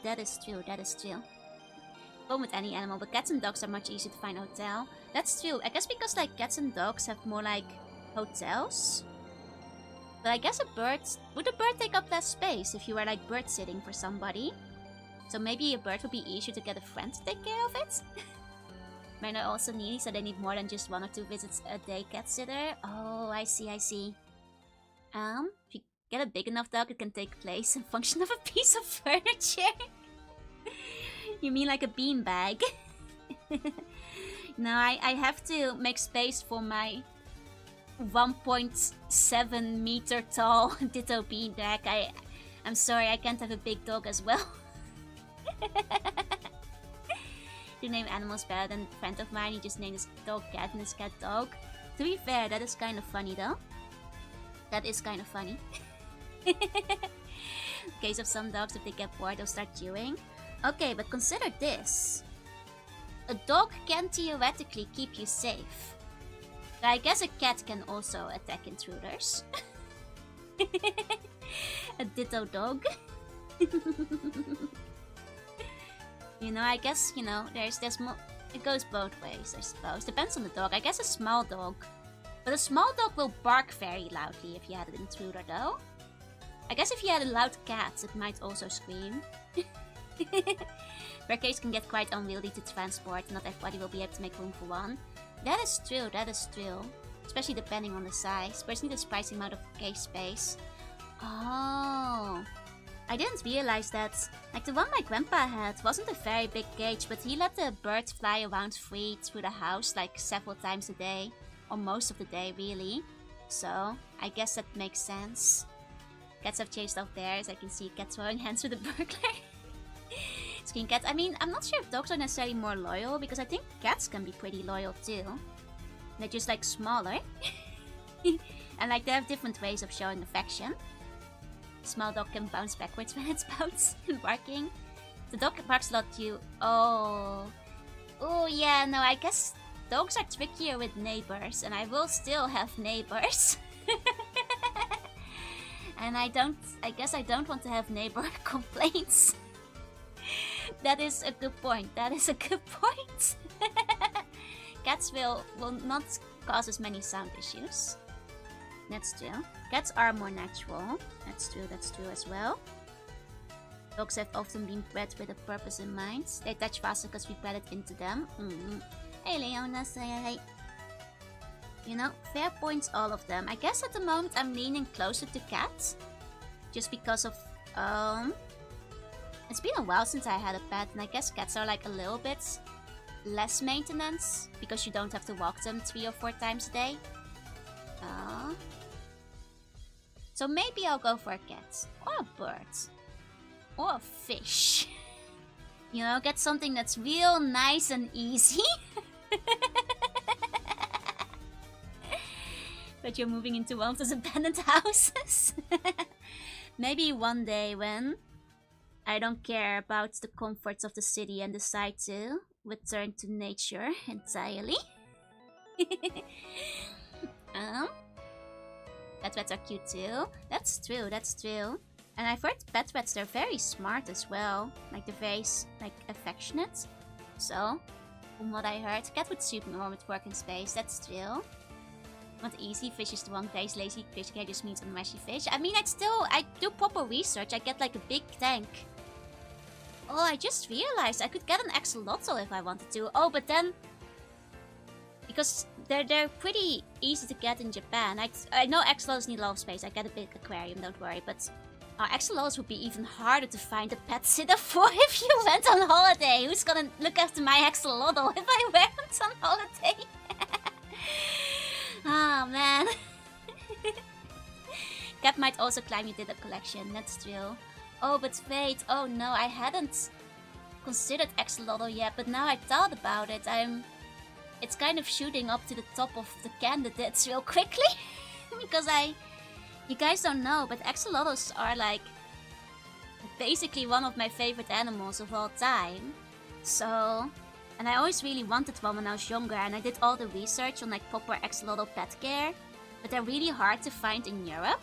That is true, that is true. Go with any animal, but cats and dogs are much easier to find a hotel. That's true. I guess because like cats and dogs have more like hotels. But I guess a bird... Would a bird take up less space if you were like bird sitting for somebody? So maybe a bird would be easier to get a friend to take care of it? Men are also needy, so they need more than just 1 or 2 visits a day cat sitter. Oh, I see, I see. If you get a big enough dog, it can take place and function of a piece of furniture. You mean like a beanbag? No, I have to make space for my 1.7 meter tall Ditto beanbag. I'm sorry, I can't have a big dog as well. To name animals better than a friend of mine, he just named his dog cat and his cat dog. To be fair, that is kind of funny though. That is kind of funny. In case of some dogs, if they get bored, they'll start chewing. Okay, but consider this. A dog can theoretically keep you safe. But I guess a cat can also attack intruders. A Ditto dog. You know, I guess, you know, it goes both ways, I suppose. Depends on the dog. I guess a small dog. But a small dog will bark very loudly if you had an intruder, though. I guess if you had a loud cat, it might also scream. Barricades can get quite unwieldy to transport. Not everybody will be able to make room for one. That is true, that is true. Especially depending on the size. Birds need a surprising amount of cage space. Oh... I didn't realize that. Like the one my grandpa had wasn't a very big cage, but he let the bird fly around free through the house like several times a day. Or most of the day, really. So, I guess that makes sense. Cats have chased off bears. I can see cats throwing hands with a burglar. Screen cats. I mean, I'm not sure if dogs are necessarily more loyal, because I think cats can be pretty loyal too. They're just like smaller. And like they have different ways of showing affection. Small dog can bounce backwards when it's bouncing and barking. The dog barks a lot too. Oh. Oh yeah, no, I guess dogs are trickier with neighbors, and I will still have neighbors. And I guess I don't want to have neighbor complaints. That is a good point. That is a good point. Cats will not cause as many sound issues. That's true. Cats are more natural. That's true as well. Dogs have often been bred with a purpose in mind. They attach faster because we bred it into them. Hey Leona, say hi. You know, fair points, all of them. I guess at the moment I'm leaning closer to cats. Just because of, it's been a while since I had a pet, and I guess cats are like a little bit less maintenance. Because you don't have to walk them 3 or 4 times a day. So maybe I'll go for a cat. Or a bird. Or a fish. You know, get something that's real nice and easy. But you're moving into one of those abandoned houses. Maybe one day when I don't care about the comforts of the city and decide to return to nature entirely. Pets are cute too. That's true, that's true. And I've heard pet rats, they're very smart as well. Like, they're very, like, affectionate. So, from what I heard, cat would suit more with working space, that's true. Not easy, fish is the one place, lazy fish care just means unmashy fish. I mean, I do proper research, I get like a big tank. Oh, I just realized I could get an axolotl if I wanted to. Oh, but then... Because they're pretty easy to get in Japan. I know axolotls need a lot of space, I get a big aquarium, don't worry, but... axolotls would be even harder to find a pet sitter for if you went on holiday. Who's gonna look after my axolotl if I went on holiday? Oh man. Cat might also climb your Ditto collection, that's true. Oh, but wait, oh no, I hadn't considered axolotl yet, but now I thought about it, it's kind of shooting up to the top of the candidates real quickly. Because you guys don't know, but axolotls are like basically one of my favorite animals of all time. So, and I always really wanted one when I was younger, and I did all the research on like proper axolotl pet care, but they're really hard to find in Europe.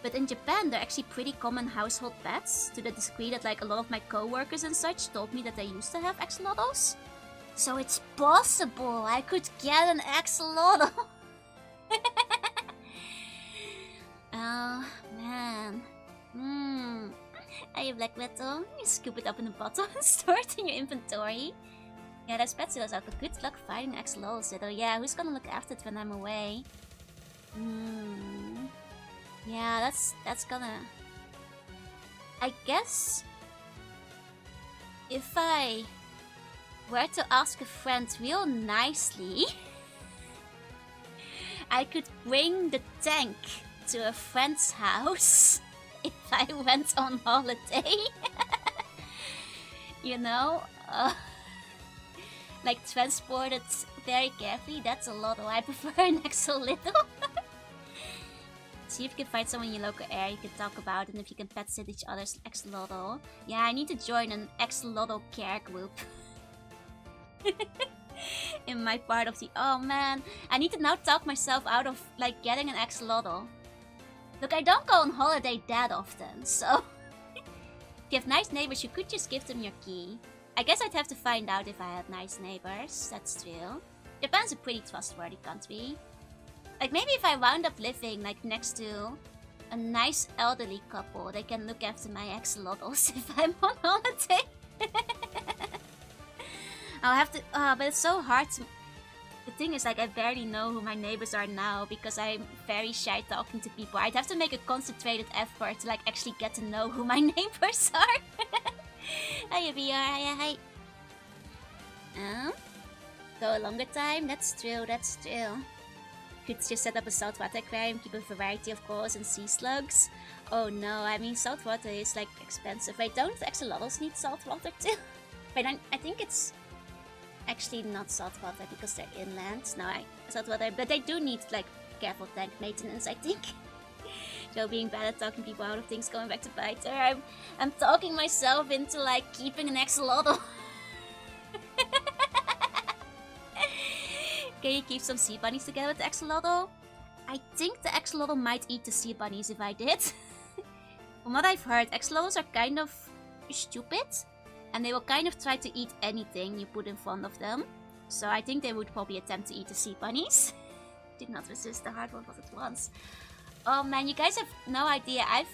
But in Japan, they're actually pretty common household pets, to the degree that like a lot of my co-workers and such told me that they used to have axolotls. So it's possible I could get an axolotl. Oh, man. Hey, Black Metal. You scoop it up in a bottle and store it in your inventory. Yeah, those pet sitters out. Good luck finding axolotl sitter. Yeah, who's gonna look after it when I'm away? Yeah, that's gonna... I guess... If I were to ask a friend real nicely... I could bring the tank to a friend's house if I went on holiday. You know? Like transport it very carefully. That's a lot. I prefer an axolotl. See if you can find someone in your local area you can talk about, and if you can pet sit each other's axolotl. Yeah, I need to join an axolotl care group. In my part of the... Oh man, I need to now talk myself out of like getting an axolotl. Look, I don't go on holiday that often, so... If you have nice neighbors, you could just give them your key. I guess I'd have to find out if I had nice neighbors, that's true. Japan's a pretty trustworthy country. Like, maybe if I wound up living, like, next to a nice elderly couple, they can look after my axolotls if I'm on holiday. I'll have to... but it's so hard to... The thing is, like, I barely know who my neighbors are now because I'm very shy talking to people. I'd have to make a concentrated effort to, like, actually get to know who my neighbors are. Hiya, VR. Hi. Go a longer time? That's true, that's true. Could just set up a saltwater aquarium, keep a variety of corals and sea slugs. Oh no, I mean, saltwater is, like, expensive. Wait, don't axolotls need saltwater too? Wait, I think it's... Actually not saltwater because they're inland. No, saltwater, but they do need like careful tank maintenance, I think. So being bad at talking people out of things, going back to bite her. I'm talking myself into like keeping an axolotl. Can you keep some sea bunnies together with the axolotl? I think the axolotl might eat the sea bunnies if I did. From what I've heard, axolotls are kind of stupid. And they will kind of try to eat anything you put in front of them. So I think they would probably attempt to eat the sea bunnies. Did not resist the hard one was at once. Oh man, you guys have no idea. I've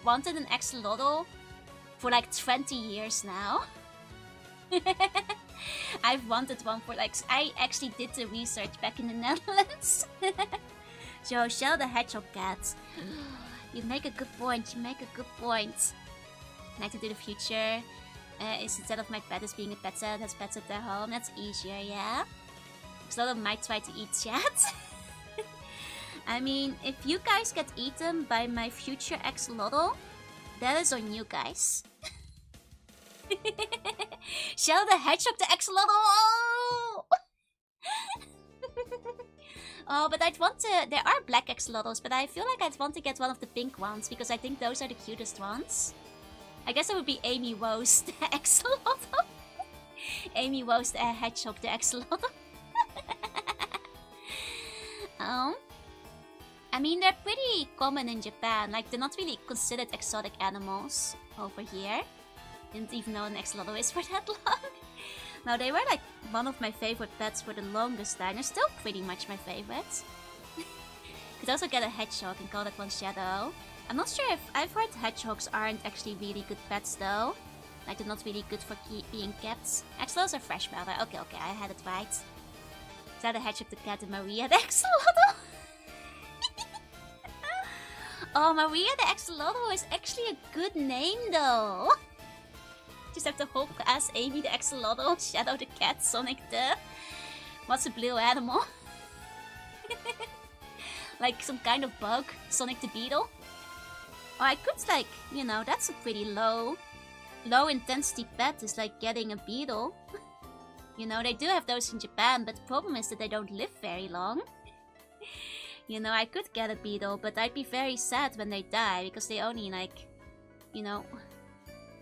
wanted an axolotl for like 20 years now. I've wanted one for like... I actually did the research back in the Netherlands. So, Shell the Hedgehog cat. You make a good point, you make a good point. Like to do the future... is instead of my pet as being a pet set, has pets at their home. That's easier, yeah? Axolotl might try to eat chat. I mean, if you guys get eaten by my future axolotl, that is on you guys. Shell the Hedgehog the axolotl! Oh! Oh, but I'd want to... There are black axolotls, but I feel like I'd want to get one of the pink ones, because I think those are the cutest ones. I guess it would be Amy Woes the axolotl. Amy Woes the hedgehog the axolotl. I mean, they're pretty common in Japan. Like, they're not really considered exotic animals over here. Didn't even know an axolotl is for that long. No, they were like one of my favorite pets for the longest time. They're still pretty much my favorites. Could also get a hedgehog and call that one Shadow. I'm not sure if I've heard hedgehogs aren't actually really good pets though. Like, they're not really good for being kept. Axolotls are fresh powder. Okay, I had it right. Is that a hedgehog, the cat, and Maria the axolotl? Oh, Maria the axolotl is actually a good name though. Just have the whole class: Amy the axolotl, Shadow the cat, Sonic the... what's a blue animal? Like some kind of bug, Sonic the beetle. Or I could like, you know, that's a pretty low intensity pet, is like getting a beetle. You know, they do have those in Japan, but the problem is that they don't live very long. You know, I could get a beetle, but I'd be very sad when they die, because they only like, you know,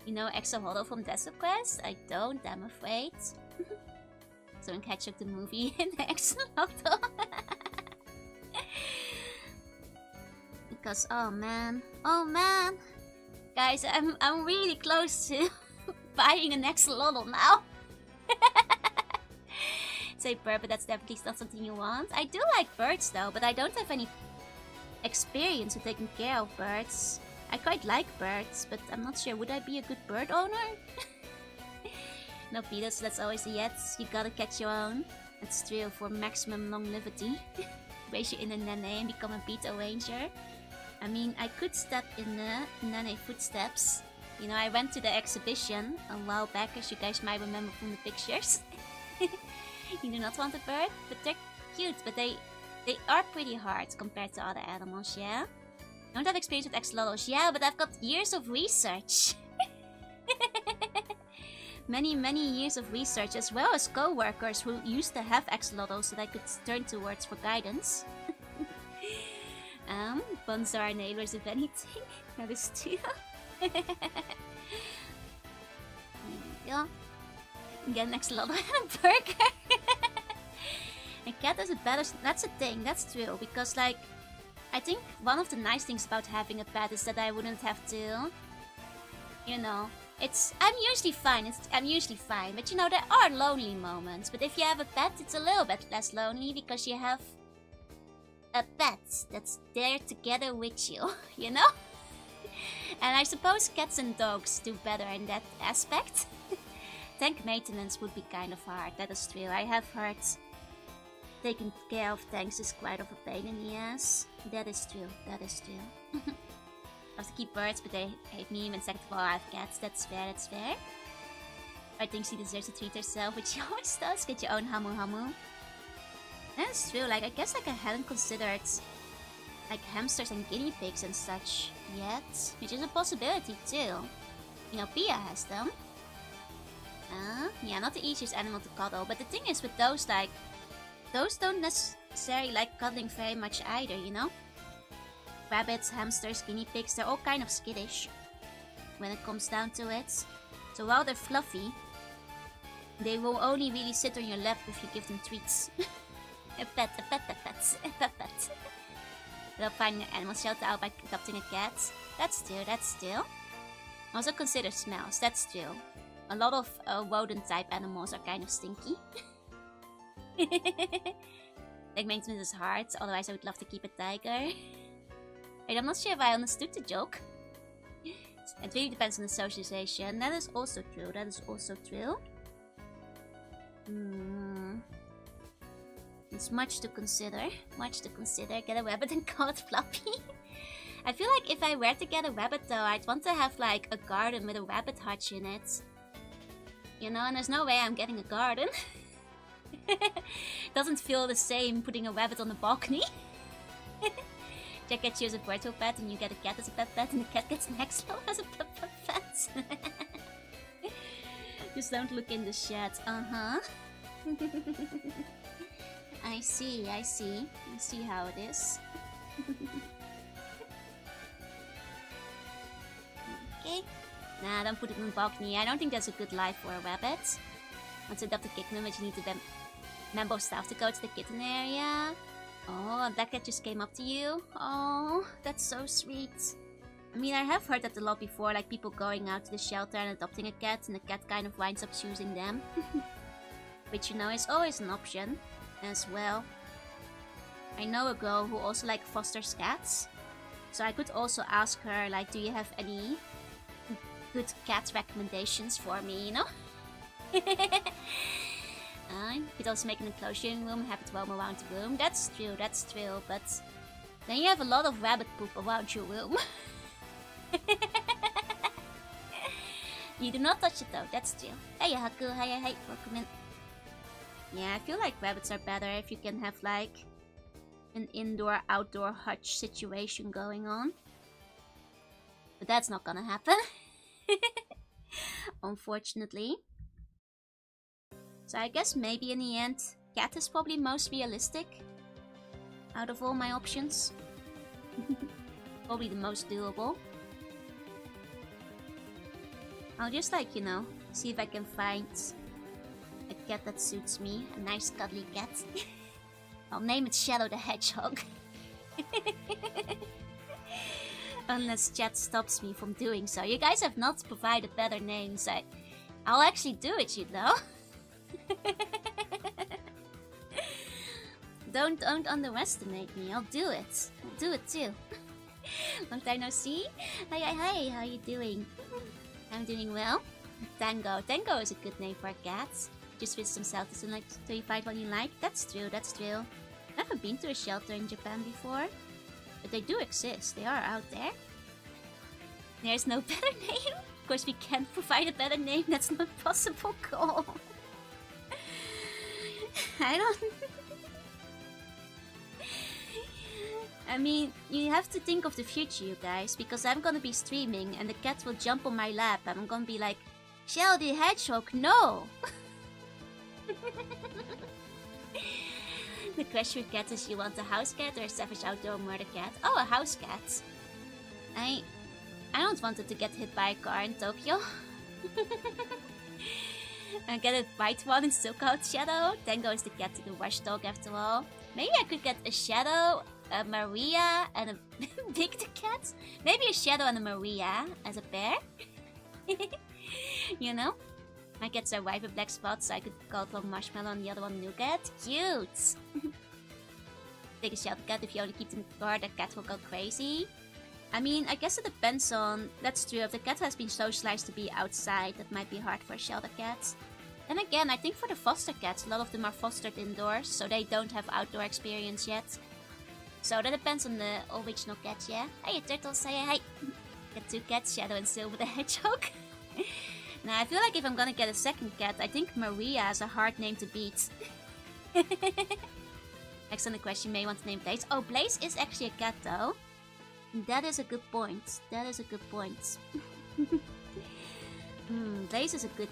Axolotl from Desert Quest? I don't, I'm afraid. So in Catch Up the movie in Axolotl. Because, oh man. Guys, I'm really close to buying an axolotl now. Say bird, but that's definitely not something you want. I do like birds though, but I don't have any experience with taking care of birds. I quite like birds, but I'm not sure, would I be a good bird owner? No beetles, that's always a yes. You gotta catch your own. That's true, for maximum longevity. Raise your inner Nene and become a beetle ranger. I mean, I could step in the Nene footsteps. You know, I went to the exhibition a while back, as you guys might remember from the pictures. You do not want a bird, but they're cute, but they are pretty hard compared to other animals, yeah? I don't have experience with axolotls, yeah, but I've got years of research. Many years of research, as well as co-workers who used to have axolotls that I could turn towards for guidance. Buns are our neighbors, if anything. That is true. There we go. Get an axolotl and a burger. A cat is a better... That's a thing, that's true. Because, like, I think one of the nice things about having a pet is that I wouldn't have to... You know, I'm usually fine. I'm usually fine. But, you know, there are lonely moments. But if you have a pet, it's a little bit less lonely because you have a pet that's there together with you, you know? And I suppose cats and dogs do better in that aspect. Tank maintenance would be kind of hard, that is true. I have heard taking care of tanks is quite of a pain in the ass. That is true, that is true. I have to keep birds, but they hate me. And second of all, I have cats, that's fair, that's fair. I think she deserves to treat herself, which she always does. Get your own hamu hamu. That's true, like, I guess like I hadn't considered like hamsters and guinea pigs and such yet. Which is a possibility too. You know, Pia has them. Yeah, not the easiest animal to cuddle, but the thing is with those, like, those don't necessarily like cuddling very much either, you know? Rabbits, hamsters, guinea pigs, they're all kind of skittish when it comes down to it. So while they're fluffy, they will only really sit on your lap if you give them treats. a pet. They'll find an animal shelter out by adopting a cat. That's true. Also consider smells, that's true. A lot of rodent type animals are kind of stinky. Like, maintenance is hard, otherwise I would love to keep a tiger. Wait, I'm not sure if I understood the joke. It really depends on the socialization. That is also true, It's much to consider. Get a rabbit and call it Floppy. I feel like if I were to get a rabbit though, I'd want to have like a garden with a rabbit hutch in it. You know, and there's no way I'm getting a garden. Doesn't feel the same putting a rabbit on the balcony. Jack gets you as a virtual pet and you get a cat as a pet, and the cat gets an axolotl as a pet. Just don't look in the shed. I see how it is. Okay. Nah, don't put it in the balcony. I don't think that's a good life for a rabbit. Once you adopt a kitten, but you need to member staff to go to the kitten area. Oh, a black cat just came up to you? Oh, that's so sweet. I mean, I have heard that a lot before, like people going out to the shelter and adopting a cat, and the cat kind of winds up choosing them. Which, you know, is always an option as well. I know a girl who also like fosters cats, so I could also ask her, like, do you have any good cat recommendations for me, you know? You could also make an enclosure room, have it roam around the room. That's true, but then you have a lot of rabbit poop around your room. You do not touch it though, that's true. Hey Haku, hey, welcome in. Yeah, I feel like rabbits are better if you can have like an indoor-outdoor hutch situation going on. But that's not gonna happen. Unfortunately. So I guess maybe in the end, cat is probably most realistic out of all my options. Probably the most doable. I'll just like, you know, see if I can find a cat that suits me. A nice cuddly cat. I'll name it Shadow the Hedgehog. Unless chat stops me from doing so. You guys have not provided better names. I'll actually do it, you know. Don't underestimate me. I'll do it. I'll do it too. Long time no see. Hi. How you doing? I'm doing well. Tango. Tango is a good name for a cat. Just visit some shelters and like till you find one you like. That's true. Never been to a shelter in Japan before, but they do exist. They are out there. There's no better name. Of course, we can't provide a better name. That's not possible. Call. I don't. I mean, you have to think of the future, you guys, because I'm gonna be streaming and the cat will jump on my lap and I'm gonna be like, Shell the Hedgehog, no! The question with cat is, you want a house cat or a savage outdoor murder cat? Oh, a house cat. I don't want it to get hit by a car in Tokyo. And get a white one and still call it Shadow. Tango is the cat to the watchdog after all. Maybe I could get a Shadow, a Maria, and a Big the cat. Maybe a Shadow and a Maria as a pair. You know? My cats are white with black spots, so I could call one Marshmallow and the other one Nougat. Cute! Take a shelter cat. If you only keep them in the car, that cat will go crazy. I mean, I guess it depends on... That's true, if the cat has been socialized to be outside, that might be hard for a shelter cat. Then again, I think for the foster cats, a lot of them are fostered indoors, so they don't have outdoor experience yet. So that depends on the original cat, yeah? Hey, turtle, say hi! Got two cats, Shadow and Silver the Hedgehog. Now, I feel like if I'm gonna get a second cat, I think Maria is a hard name to beat. Next on the question, you may want to name Blaze. Oh, Blaze is actually a cat, though. That is a good point. Blaze is a good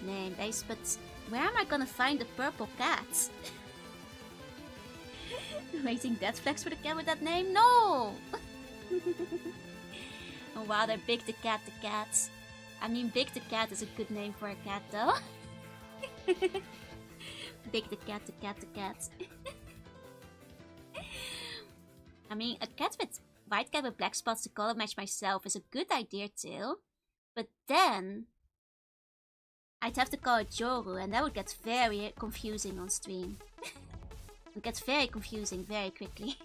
name, Blaze, but where am I gonna find a purple cat? Raising death flags for the cat with that name? No! Oh wow, they're Big the Cat the Cat. I mean, Big the Cat is a good name for a cat, though. Big the Cat the Cat the Cat. I mean, a cat with white cat with black spots to color match myself is a good idea too. But then I'd have to call it Joru, and that would get very confusing on stream. It gets very confusing very quickly.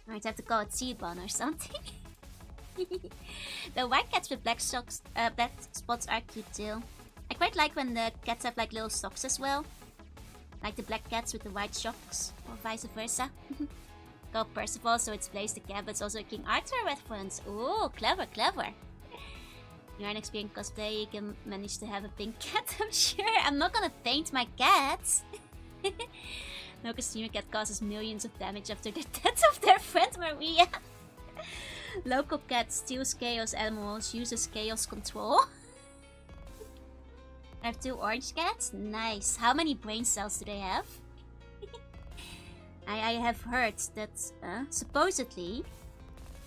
I'd have to call it Seabon or something. The white cats with black spots are cute too. I quite like when the cats have like little socks as well. Like the black cats with the white socks, or vice versa. Called Percival, so it's Blaze the cat, but it's also a King Arthur reference. Ooh, clever. You're an experienced cosplayer, you can manage to have a pink cat, I'm sure. I'm not gonna paint my cats. No costume cat causes millions of damage after the death of their friend Maria. Local cat steals chaos animals, uses chaos control. I have 2 orange cats? Nice. How many brain cells do they have? I have heard that supposedly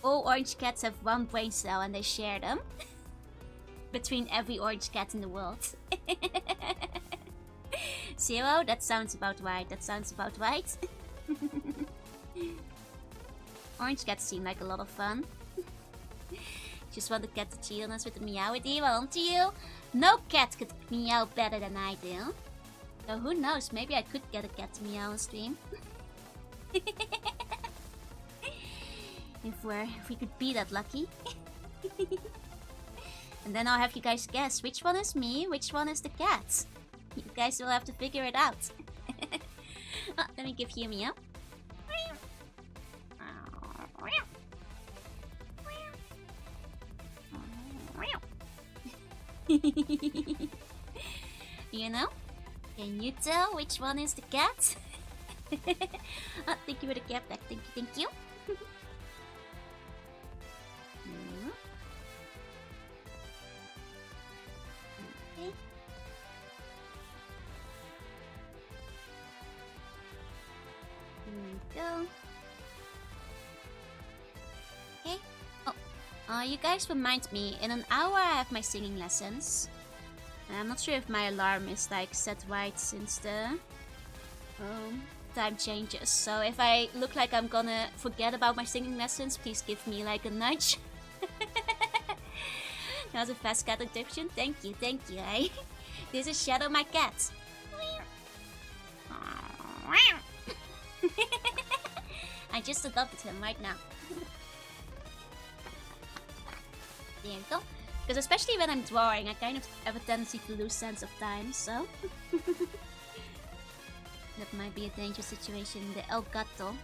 all orange cats have 1 brain cell and they share them. Between every orange cat in the world. 0? That sounds about right. That sounds about right. Orange cats seem like a lot of fun. Just want the cat to cheat on us with the meowity, won't you? No cat could meow better than I do. So who knows, maybe I could get a cat to meow on stream. if we could be that lucky. And then I'll have you guys guess which one is me, which one is the cat. You guys will have to figure it out. Oh, let me give you a meow. You know? Can you tell which one is the cat? Oh, thank you for the cat back. Thank you, thank you. Okay. Here we go. Okay. Oh, you guys remind me, in an hour I have my singing lessons. I'm not sure if my alarm is like set right since the time changes. So if I look like I'm gonna forget about my singing lessons, please give me like a nudge. That was a fast cat addiction. Thank you, thank you. Eh? This is Shadow, my cat. I just adopted him right now. There you go. Because especially when I'm drawing, I kind of have a tendency to lose sense of time, so... That might be a dangerous situation. The El Gato.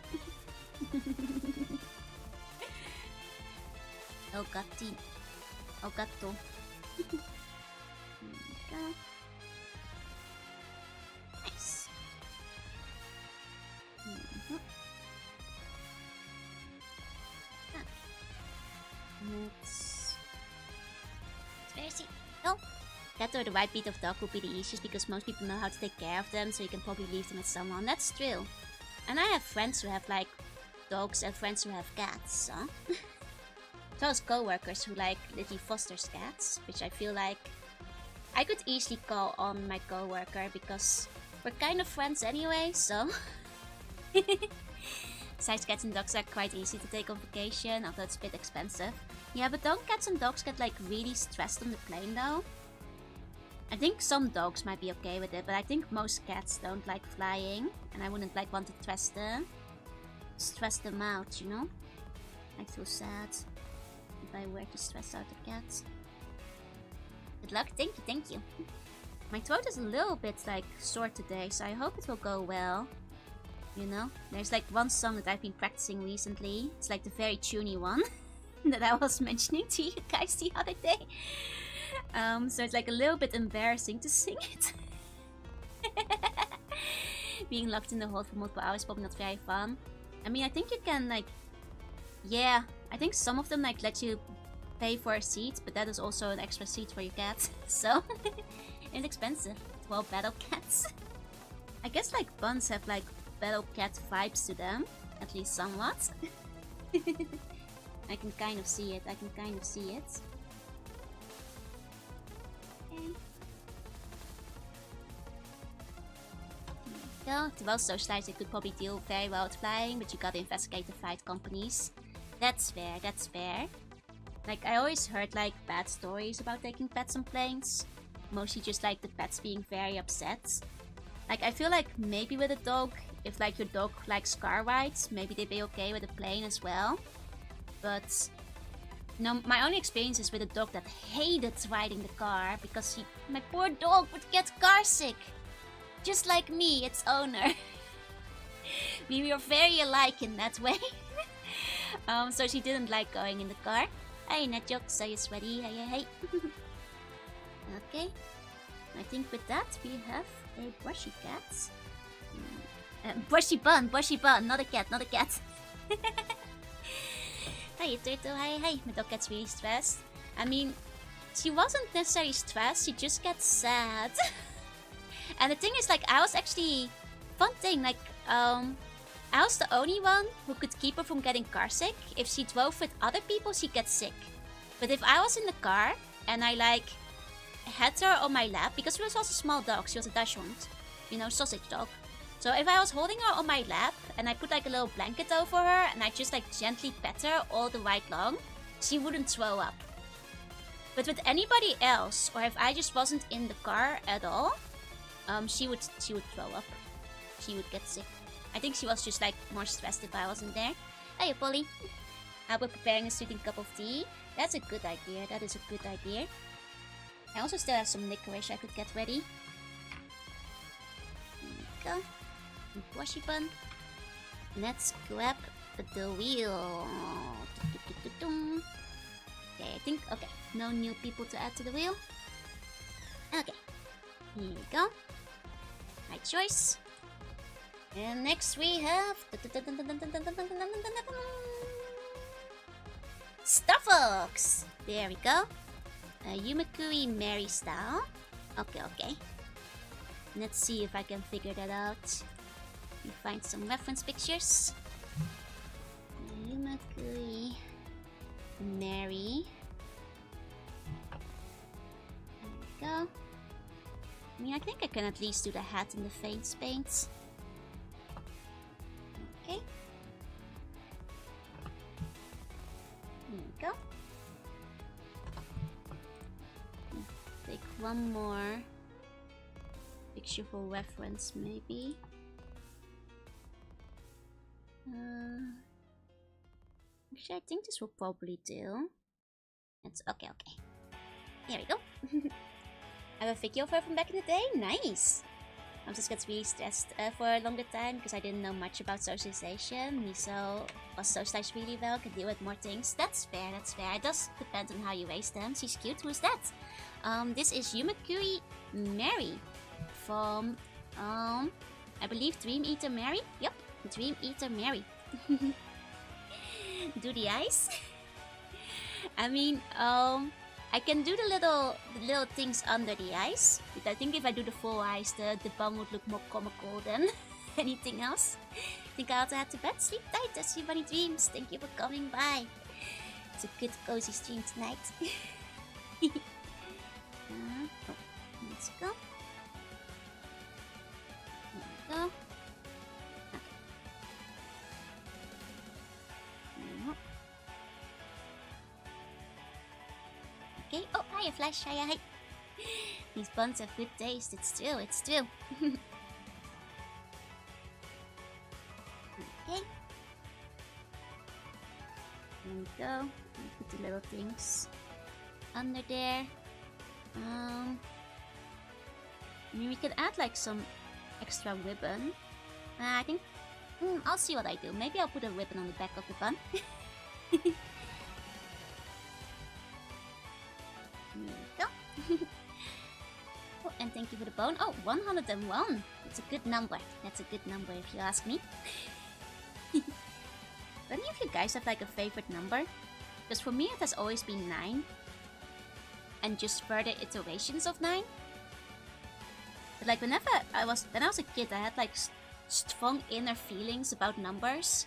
El Gatti. El Gato. Nice. Where is he? Oh! Cat or the white breed of dog would be the easiest because most people know how to take care of them, so you can probably leave them with someone. That's true. And I have friends who have like dogs and friends who have cats, so... As well as co-workers who like literally fosters cats, which I feel like I could easily call on my co-worker because we're kind of friends anyway, so... Besides, cats and dogs are quite easy to take on vacation, although it's a bit expensive. Yeah, but don't cats and dogs get like really stressed on the plane though? I think some dogs might be okay with it, but I think most cats don't like flying, and I wouldn't like want to stress them out, you know? I'd feel sad if I were to stress out the cats. Good luck, thank you. My throat is a little bit like sore today, so I hope it will go well. You know, there's like one song that I've been practicing recently. It's like the very tuney one that I was mentioning to you guys the other day. So it's like a little bit embarrassing to sing it. Being locked in the hole for multiple hours is probably not very fun. I mean, I think you can like... Yeah, I think some of them like let you pay for a seat, but that is also an extra seat for your cat. So, it's expensive. 12 battle cats. I guess like buns have like battle cat vibes to them, at least somewhat. I can kind of see it, Okay. Well, to well socialized, it could probably deal very well with flying, but you gotta investigate the flight companies. That's fair, that's fair. Like, I always heard like bad stories about taking pets on planes. Mostly just like the pets being very upset. Like, I feel like maybe with a dog, if like your dog likes car rides, maybe they'd be okay with a plane as well. But no, my only experience is with a dog that hated riding the car because my poor dog would get car sick. Just like me, its owner. We were very alike in that way. So she didn't like going in the car. Hey, Netjok, are you sweaty? Hey. Okay. I think with that we have a brushy cat. Brushy bun, not a cat. Hey, turtle, hey. My dog gets really stressed. I mean, she wasn't necessarily stressed, she just gets sad. And the thing is, like, I was actually... Fun thing, like, I was the only one who could keep her from getting car sick. If she drove with other people, she'd get sick. But if I was in the car, and I, like, had her on my lap, because she was also a small dog, she was a Dachshund. you know, sausage dog. So if I was holding her on my lap and I put like a little blanket over her and I just like gently pet her all the ride long, she wouldn't throw up. But with anybody else, or if I just wasn't in the car at all, she would throw up. She would get sick. I think she was just like more stressed if I wasn't there. Hey, Polly. We're preparing a soothing cup of tea. That's a good idea. That is a good idea. I also still have some licorice I could get ready. There we go. Washi bun. Let's grab the wheel. Okay, I think, okay, no new people to add to the wheel. Okay, here we go. Right choice. And next we have Starfox. There we go. Yumakuri Mary style. Okay, okay. Let's see if I can figure that out. Let me find some reference pictures. Yumakuri Mary. There we go. I mean, I think I can at least do the hat and the face paints. Okay. There we go. Take one more picture for reference, maybe. Actually, I think this will probably do. It's okay, okay. There we go. I have a video of her from back in the day. Nice. I just got really stressed for a longer time because I didn't know much about socialization. Miso was socialized really well, can deal with more things. That's fair, that's fair. It does depend on how you raise them. She's cute. Who's that? This is Yumakuri Mary from, I believe Dream Eater Mary? Yep, Dream Eater Mary. Do the eyes? I mean, I can do the little things under the eyes, but I think if I do the full eyes, the bum would look more comical than anything else. I think I also have to bed. Sleep tight as your bunny dreams. Thank you for coming by. It's a good cozy stream tonight. Let's go. There we go. Okay. Oh, hiya, Flash. Hiya, hi. These buns have good taste. It's true, it's true. Okay. There we go. Put the little things under there. I mean, we could add like some extra ribbon. I think I'll see what I do. Maybe I'll put a ribbon on the back of the bun. There we go. Oh, and thank you for the bone. Oh, 101. That's a good number. That's a good number if you ask me. Do any of you guys have like a favorite number? Because for me it has always been 9. And just further iterations of 9. But like when I was a kid, I had like strong inner feelings about numbers.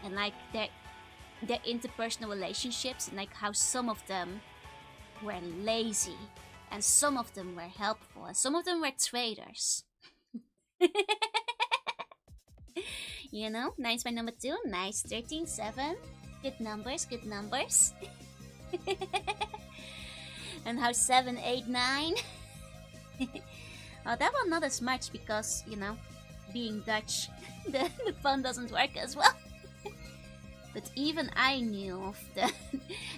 And like their interpersonal relationships, and like how some of them were lazy and some of them were helpful and some of them were traitors. You know, 9's my number 2. Nice. 13, 7. Good numbers, good numbers. And how 7, 8, 9. Oh, that one not as much because, you know, being Dutch, the fun doesn't work as well. But even I knew of the...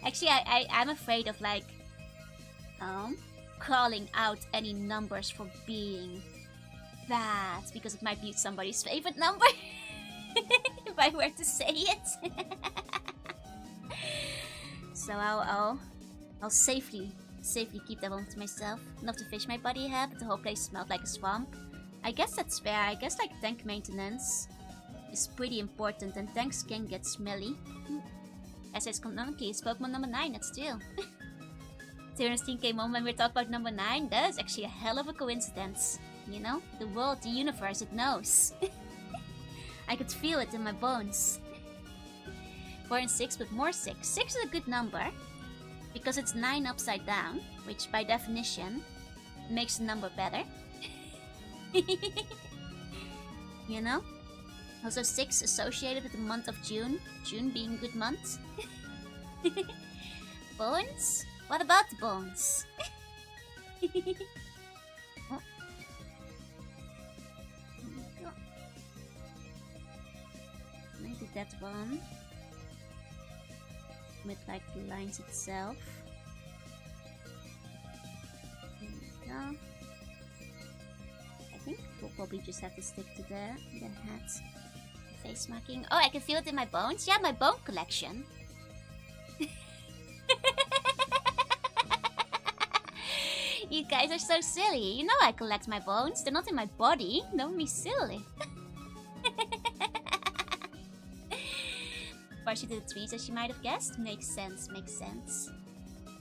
Actually, I'm afraid of like calling out any numbers for being bad because it might be somebody's favorite number. If I were to say it. So I'll safely keep that one to myself. Not to fish my buddy have, but the whole place smelled like a swamp. I guess that's fair. I guess like tank maintenance is pretty important and tanks can get smelly. As it's canonically, it's Pokemon number 9, that's true. Tyrannstein came on when we talked about number 9. That is actually a hell of a coincidence. You know? The world, the universe, it knows. I could feel it in my bones. 4 and 6, but more 6. 6 is a good number. Because it's 9 upside down, which by definition makes the number better. You know? Also 6 associated with the month of June. June being a good month. Bones? What about the bones? Oh. I did that one. With like the lines itself. There we go. I think we'll probably just have to stick to the hat. Face marking. Oh, I can feel it in my bones? Yeah, my bone collection. You guys are so silly. You know I collect my bones. They're not in my body. Don't be silly. Partially to the trees, as you might have guessed. Makes sense, makes sense.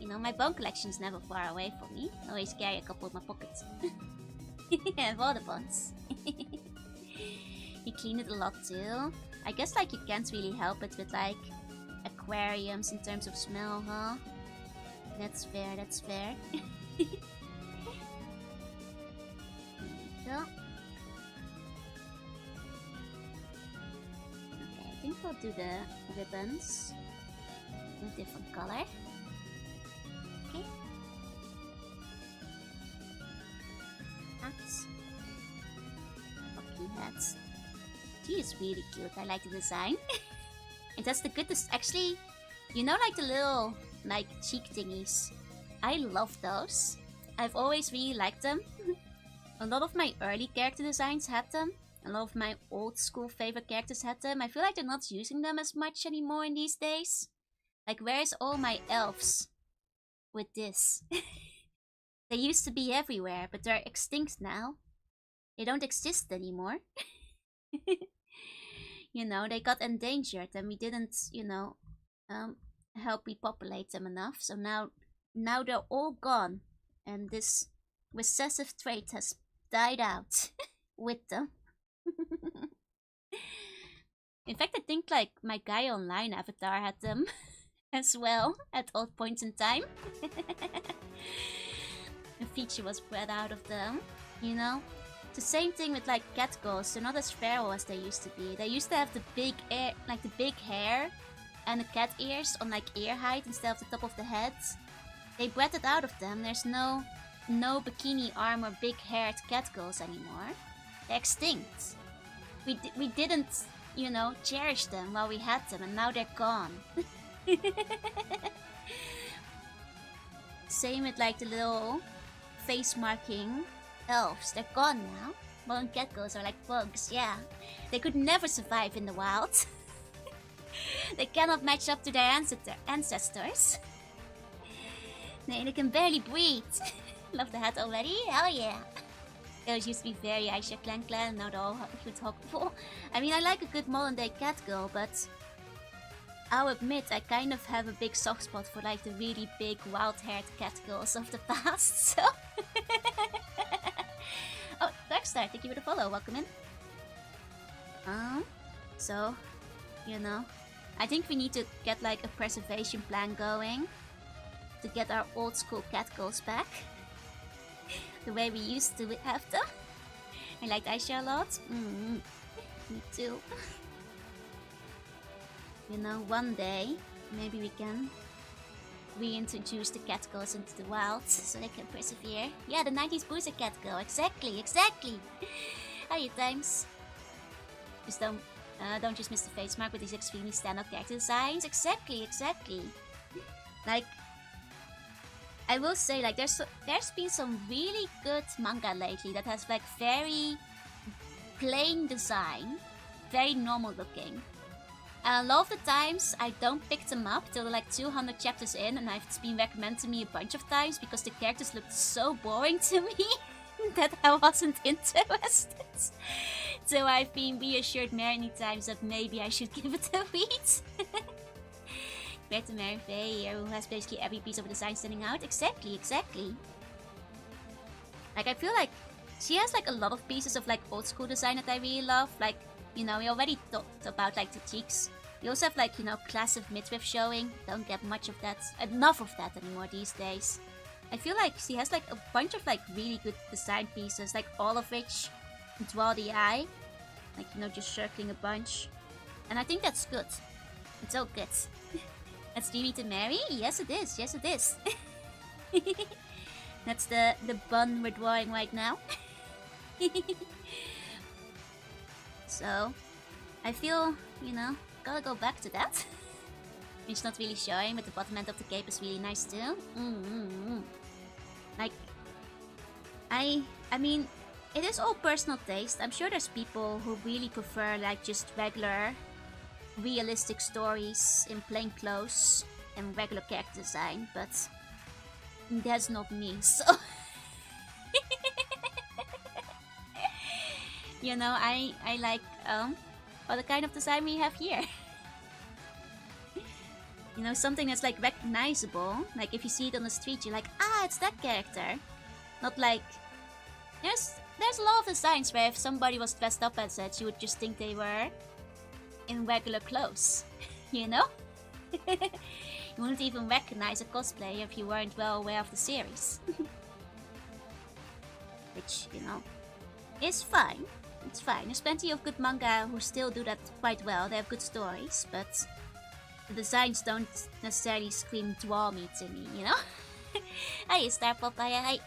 You know, my bone collection's never far away from me. I always carry a couple in my pockets. And all the bones. You clean it a lot too. I guess like you can't really help it with like aquariums in terms of smell, huh? That's fair, that's fair. There we go. Okay, I think we'll do the ribbons in a different color. Okay. Hats. Hockey hats. She is really cute. I like the design. And that's the good. Actually, you know, like the little like cheek thingies. I love those. I've always really liked them. A lot of my early character designs had them. A lot of my old school favorite characters had them. I feel like they're not using them as much anymore in these days. Like, where's all my elves with this? They used to be everywhere, but they're extinct now. They don't exist anymore. You know, they got endangered and we didn't, you know, help repopulate them enough. So now they're all gone. And this recessive trait has died out with them. In fact, I think like my guy online avatar had them as well at old points in time. The feature was bred out of them, you know. It's the same thing with like catgirls. They're not as feral as they used to be. They used to have the big hair and the cat ears on like ear height instead of the top of the head. They bred it out of them. There's no bikini arm or big haired catgirls anymore. They're extinct. We didn't, you know, cherish them while we had them, and now they're gone. Same with like the little face marking elves. They're gone now. Modern catgirls are like bugs, yeah. They could never survive in the wild. They cannot match up to their ancestors. They can barely breathe. Love the hat already? Hell yeah. Those used to be very Aisha Clan, now they're all talkable. I mean, I like a good modern day catgirl, but I'll admit I kind of have a big soft spot for like the really big wild-haired catgirls of the past, so... Oh, Darkstar, thank you for the follow, welcome in. So, you know, I think we need to get like a preservation plan going to get our old school catgirls back. The way we used to have them. I liked Aisha a lot. Me too. You know, one day, maybe we can reintroduce the catgirls into the wild so they can persevere. Yeah, the 90s booster catgirl. Exactly. How you times? Just don't just miss the face mark with these extremely standout character designs. Exactly. Like, I will say, like, there's been some really good manga lately that has like very plain design, very normal looking. And a lot of the times I don't pick them up till like 200 chapters in, and it's been recommended to me a bunch of times because the characters looked so boring to me that I wasn't interested. So I've been reassured many times that maybe I should give it a read. Compared to Mary Faye here, who has basically every piece of the design standing out. Exactly. Like, I feel like she has like a lot of pieces of like old school design that I really love. Like, you know, we already talked about like the cheeks. We also have like, you know, classic midriff showing. Don't get much of that, enough of that anymore these days. I feel like she has like a bunch of like really good design pieces, like all of which draw the eye. Like, you know, just circling a bunch. And I think that's good. It's all good. That's Jimmy to marry? Yes it is, yes it is. That's the bun we're drawing right now. So, I feel, you know, gotta go back to that. It's not really showing, but the bottom end of the cape is really nice too. Like, I mean, it is all personal taste. I'm sure there's people who really prefer like just regular, realistic stories in plain clothes and regular character design, but that's not me, so... You know, I like the kind of design we have here. You know, something that's like recognizable. Like if you see it on the street, you're like, ah, it's that character. Not like there's a lot of designs where if somebody was dressed up as it, you would just think they were in regular clothes. You know? You wouldn't even recognize a cosplayer if you weren't well aware of the series. Which, you know, is fine. It's fine. There's plenty of good manga who still do that quite well. They have good stories, but the designs don't necessarily scream draw me to me, you know? Hi, Star Papaya, hi.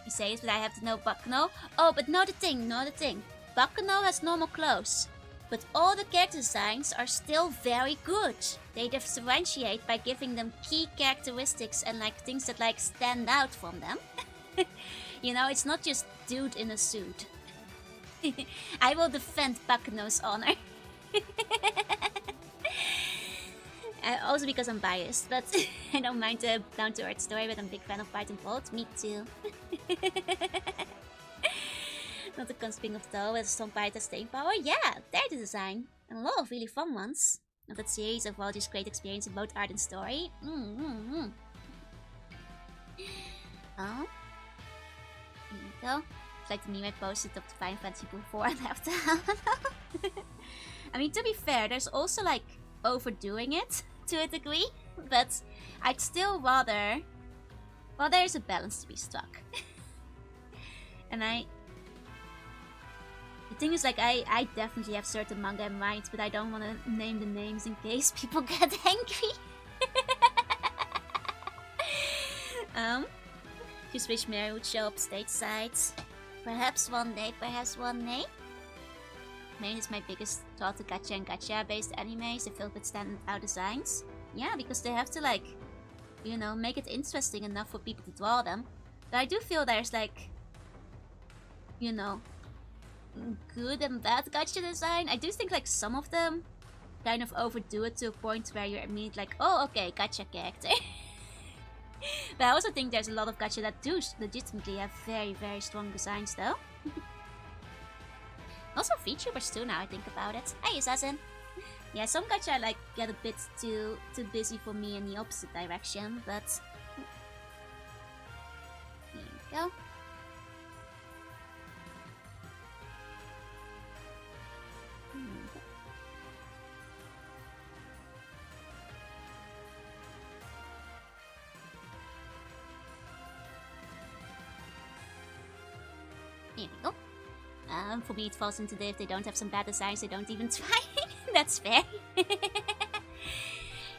You say it, but I have to know Bakuno. Oh, but know the thing. Bakuno has normal clothes, but all the character designs are still very good. They differentiate by giving them key characteristics and like things that like stand out from them. You know, it's not just dude in a suit. I will defend Bakuno's honor. Also because I'm biased, but I don't mind the down-to-earth story, but I'm a big fan of Python Bolt. Me too. Not a constant of though, with a strong Python staying power. Yeah, they're the design. And a lot of really fun ones. Of that series of all just great experience in both art and story. Oh. There you go. It's like the meme I posted of the Final Fantasy before I left out. I mean, to be fair, there's also like overdoing it to a degree, but I'd still rather... Well, there's a balance to be struck. And the thing is, like, I definitely have certain manga in mind, but I don't want to name the names in case people get angry. Just wish Mary would show up stateside. Perhaps one day, perhaps one day. Main is my biggest thought to gacha and gacha based animes are filled with standout designs. Yeah, because they have to like, you know, make it interesting enough for people to draw them. But I do feel there's like, you know, good and bad gacha design. I do think like some of them kind of overdo it to a point where you're immediately like, oh okay, gacha character. But I also think there's a lot of gacha that do legitimately have very, very strong designs though. Also VTubers too, now I think about it. Hi Assassin! Yeah, some gacha like get a bit too busy for me in the opposite direction, but... Here we go. Here we go. For me it falls into the if they don't have some bad designs, they don't even try. That's fair.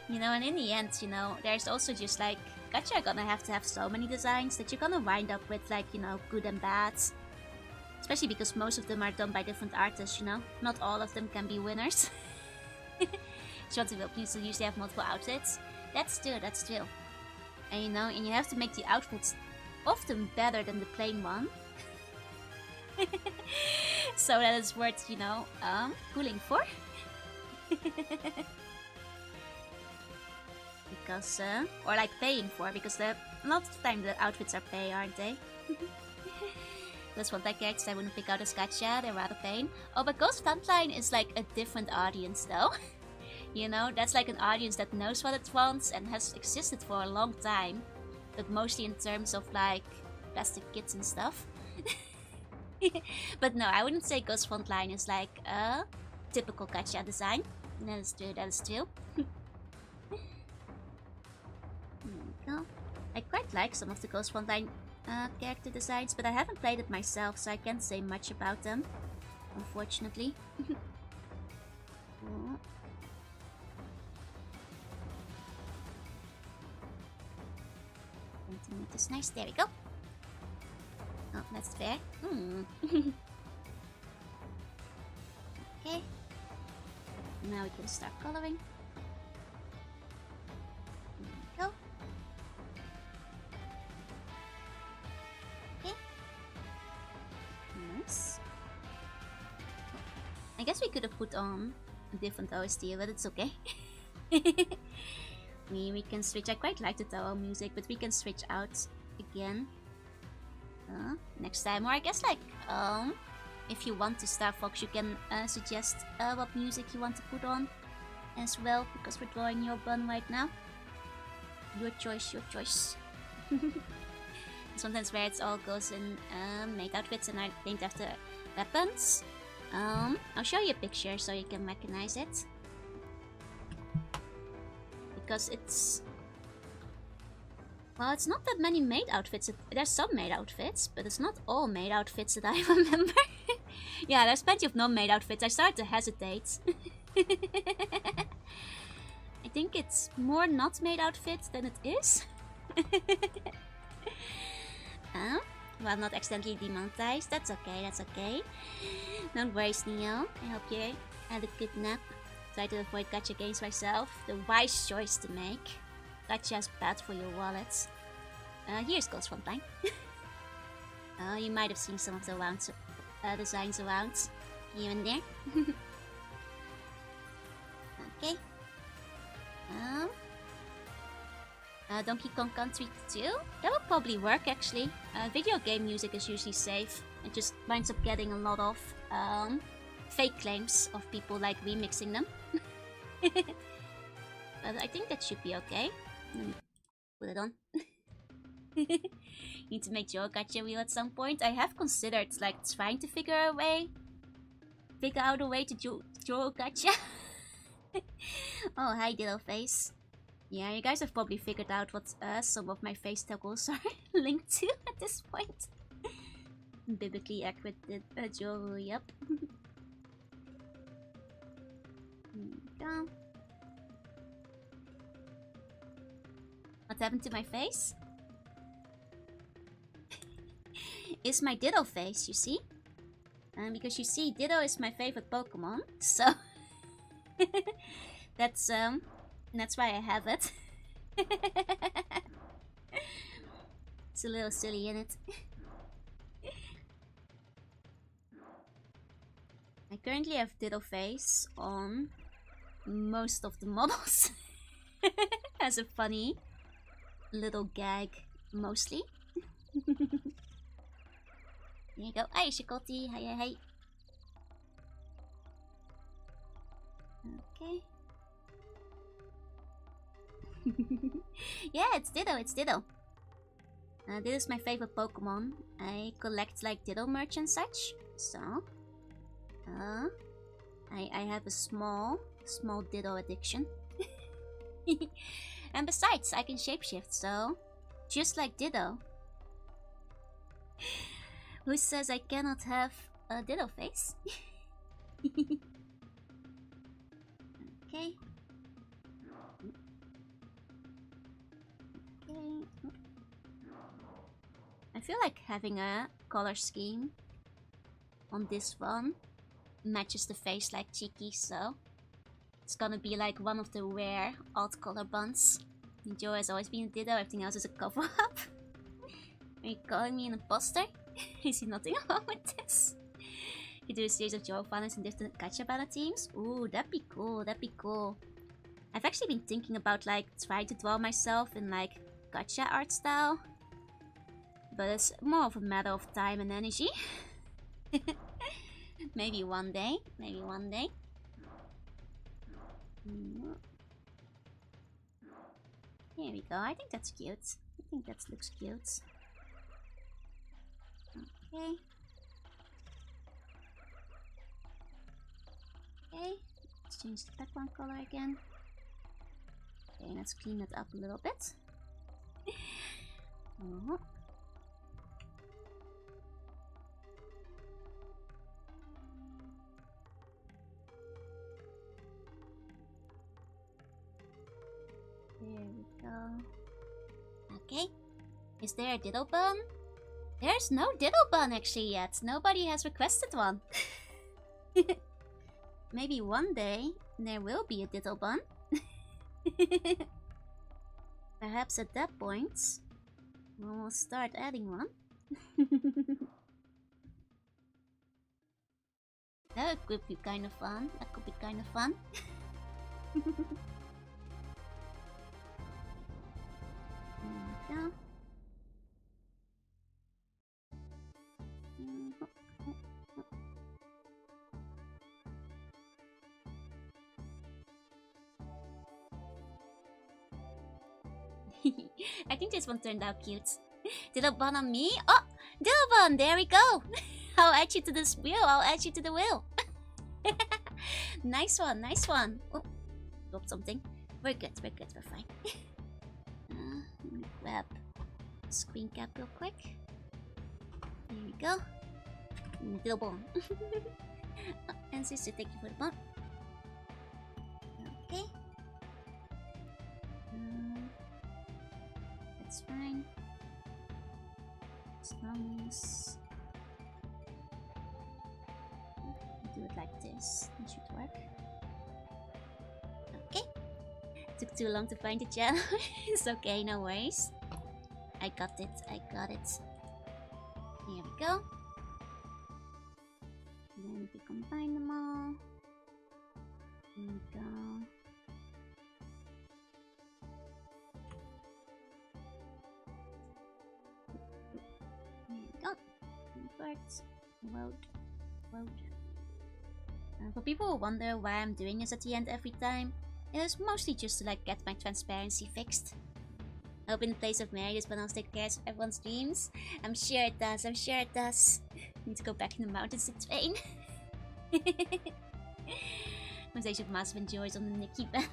You know, and in the end, you know, there's also just like, gacha are gonna have to have so many designs that you're gonna wind up with like, you know, good and bad. Especially because most of them are done by different artists, you know. Not all of them can be winners. Shotzi will please usually have multiple outfits. That's true, that's true. And you know, and you have to make the outfits often better than the plain one. So that is worth, you know, pulling for. Because, or like paying for, because a lot of the time the outfits are pay, aren't they? That's one like characters I wouldn't pick out as gacha, they're rather pain. Oh, but Ghost Frontline is like a different audience though. You know, that's like an audience that knows what it wants and has existed for a long time. But mostly in terms of like plastic kids and stuff. But no, I wouldn't say Ghost Frontline is like a typical gacha design. That is true, that is true. There we go. Like quite like some of the Ghost Frontline character designs, but I haven't played it myself, so I can't say much about them, unfortunately. 20 meters, nice, there we go. Oh, that's fair. Okay. Now we can start coloring. There we go. Okay. Nice. I guess we could have put on a different OST, but it's okay. we can switch. I quite like the Tower music, but we can switch out again. Next time, or I guess like if you want to Star Fox, you can suggest what music you want to put on as well, because we're drawing your bun right now. Your choice, your choice. Sometimes where it all goes in maid outfits and I named after weapons. I'll show you a picture so you can recognize it, because it's, well, it's not that many maid outfits. There's some maid outfits, but it's not all maid outfits that I remember. Yeah, there's plenty of non-maid outfits. I started to hesitate. I think it's more not maid outfits than it is. Well, not accidentally demonetized. That's okay, that's okay. Don't worry, Neo. I hope you had a good nap. Try to avoid gacha games myself. The wise choice to make. Gacha's bad for your wallets. Here's Ghost Frontline. You might have seen some of the designs around here and there. Okay. Donkey Kong Country 2? That would probably work actually. Video game music is usually safe. It just winds up getting a lot of fake claims of people like remixing them. But I think that should be okay. Let me put it on. Need to make Joe gacha wheel at some point. I have considered like trying to figure out a way to Joe gacha. Oh, hi Ditto Face. Yeah, you guys have probably figured out what some of my face toggles are linked to at this point. Biblically accurate Joe, yep. Here we go. What happened to my face? It's my Ditto face, you see? Because you see, Ditto is my favorite Pokemon, so that's why I have it. It's a little silly, isn't it? I currently have Ditto face on most of the models. As a funny little gag, mostly. There you go. Hi, Shikoti. Hi, hi. Okay. Yeah, it's Ditto, it's Ditto. This is my favorite Pokemon. I collect like Ditto merch and such, so I have a small Ditto addiction. And besides, I can shapeshift, so just like Ditto. Who says I cannot have a Ditto face? Okay. Okay. I feel like having a color scheme on this one matches the face like cheeky, so it's gonna be like one of the rare odd color buns. Joe has always been a Ditto, everything else is a cover-up. Are you calling me an imposter? I see nothing wrong with this. You do a series of Joe finals in different gacha battle teams? Ooh, that'd be cool, that'd be cool. I've actually been thinking about like trying to draw myself in like gacha art style. But it's more of a matter of time and energy. Maybe one day, maybe one day. Here we go, I think that's cute. I think that looks cute. Okay. Okay, let's change the background color again. Okay, let's clean it up a little bit. Oh. There we go. Okay. Is there a diddle bun? There's no diddle bun actually yet. Nobody has requested one. Maybe one day there will be a diddle bun. Perhaps at that point we'll start adding one. That could be kind of fun. That could be kind of fun. There we go. I think this one turned out cute. Diddle bun on me? Oh! Diddle bun! There we go! I'll add you to this wheel. I'll add you to the wheel. Nice one, nice one. Oh, dropped something. We're good, we're fine. Let me grab screen cap real quick. There we go. Diddle bun. Oh, and sister, thank you for the bun. Okay. That's fine. As long as do it like this, it should work. Okay. Took too long to find the channel. It's okay, no worries. I got it, I got it. Here we go. And then we combine them all. Here we go. There we go. Invert. Load. Load. For people who wonder why I'm doing this at the end every time, it is mostly just to like get my transparency fixed. I hope in the place of Mary this one take care of everyone's dreams. I'm sure it does, I'm sure it does. Need to go back in the mountains to train. Conversation of Massive enjoys on the Nikki banner.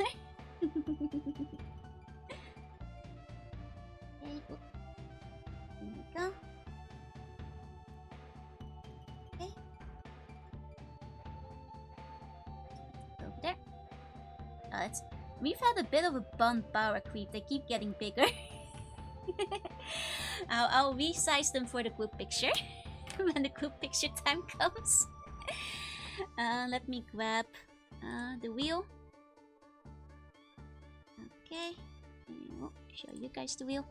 Okay, oh. There we go. Okay. Over there. Oh, we've had a bit of a bun power creep. They keep getting bigger. I'll resize them for the group picture when the group picture time comes. Let me grab the wheel. Okay, I'll show you guys the wheel.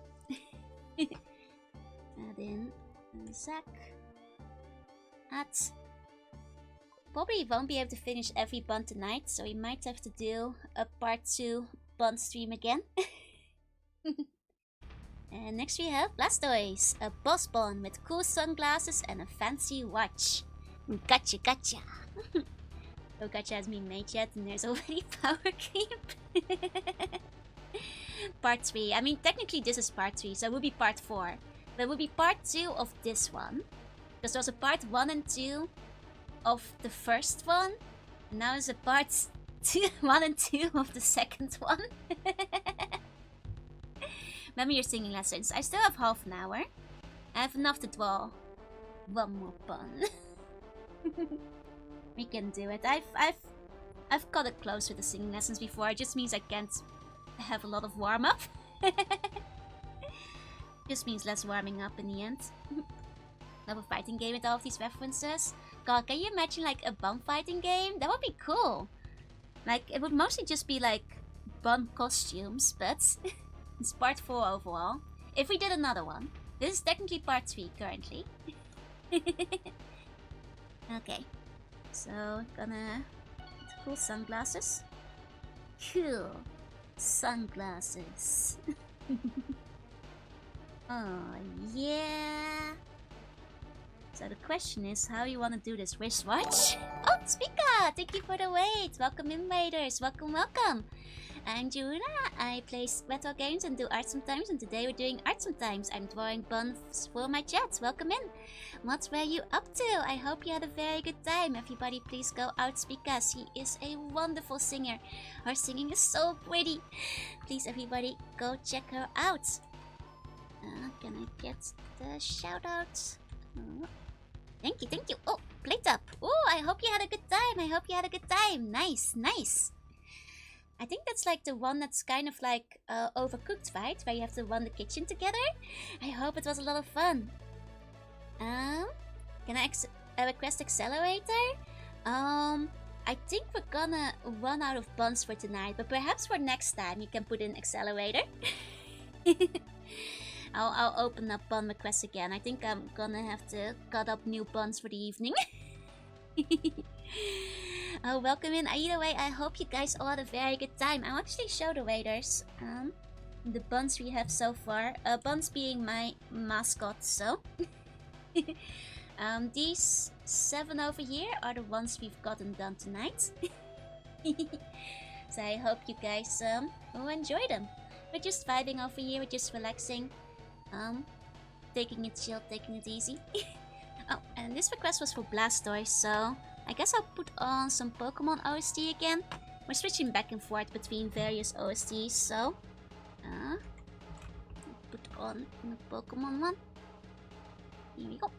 Add in Zach. Add. Probably won't be able to finish every bun tonight, so we might have to do a part 2 bun stream again. And next we have Blastoise, a boss bun with cool sunglasses and a fancy watch. Gotcha, gotcha. No gotcha hasn't been made yet, and there's already power creep. Part 3. I mean, technically this is part 3, so it would be part 4. But it would be part 2 of this one. Because there was a part 1 and 2 of the first one. And now it's a part 1 and 2 of the second one. Remember your singing lessons. I still have half an hour. I have enough to draw one more bun. We can do it. I've got it close with the singing lessons before. It just means I can't have a lot of warm up. Just means less warming up in the end. Love a fighting game with all of these references. God, can you imagine like a bun fighting game? That would be cool. Like, it would mostly just be like bun costumes, but it's part 4 overall. If we did another one. This is technically part 3 currently. Okay. So, gonna put cool sunglasses. Cool sunglasses. Oh, yeah. So the question is how you want to do this wristwatch? Oh, Spika! Thank you for the wait! Welcome in, raiders! Welcome, welcome! I'm Juna. I play retro games and do art sometimes, and today we're doing art sometimes. I'm drawing buns for my chat. Welcome in! What were you up to? I hope you had a very good time. Everybody please go out Spikas. He is a wonderful singer. Her singing is so pretty. Please everybody go check her out. Can I get the shoutouts? Thank you, thank you. Oh, plate up. Oh, I hope you had a good time. I hope you had a good time. Nice, nice. I think that's like the one that's kind of like Overcooked, right? Where you have to run the kitchen together. I hope it was a lot of fun. Can I request accelerator? I think we're gonna run out of buns for tonight, but perhaps for next time you can put in accelerator. I'll open up bun requests again. I think I'm gonna have to cut up new buns for the evening. Oh, welcome in. Either way, I hope you guys all had a very good time. I'll actually show the waiters the buns we have so far. Buns being my mascot, so. These 7 over here are the ones we've gotten done tonight. So I hope you guys will enjoy them. We're just vibing over here, we're just relaxing. Taking it chill, taking it easy. Oh, and this request was for Blastoise, so I guess I'll put on some Pokemon OST again. We're switching back and forth between various OSTs, so put on the Pokemon one. Here we go.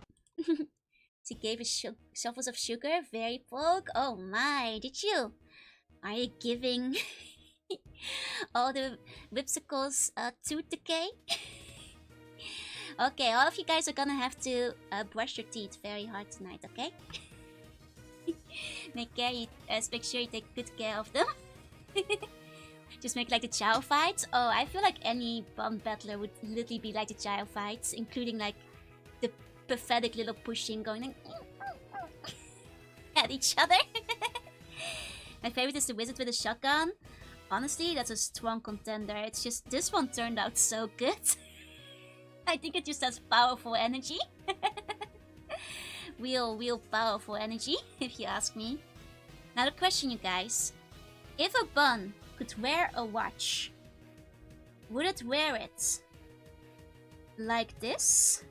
She gave us shovels of sugar, very poke. Oh my, did you? Are you giving all the whipsicles tooth decay? Okay, all of you guys are gonna have to brush your teeth very hard tonight, okay? Make sure you take good care of them. Just make like the Chow fights. Oh, I feel like any bomb battler would literally be like the Chow fights, including like the pathetic little pushing going like at each other. My favorite is the wizard with a shotgun. Honestly, that's a strong contender. It's just this one turned out so good. I think it just has powerful energy. real powerful energy, if you ask me. Now the question, you guys. If a bun could wear a watch, would it wear it like this?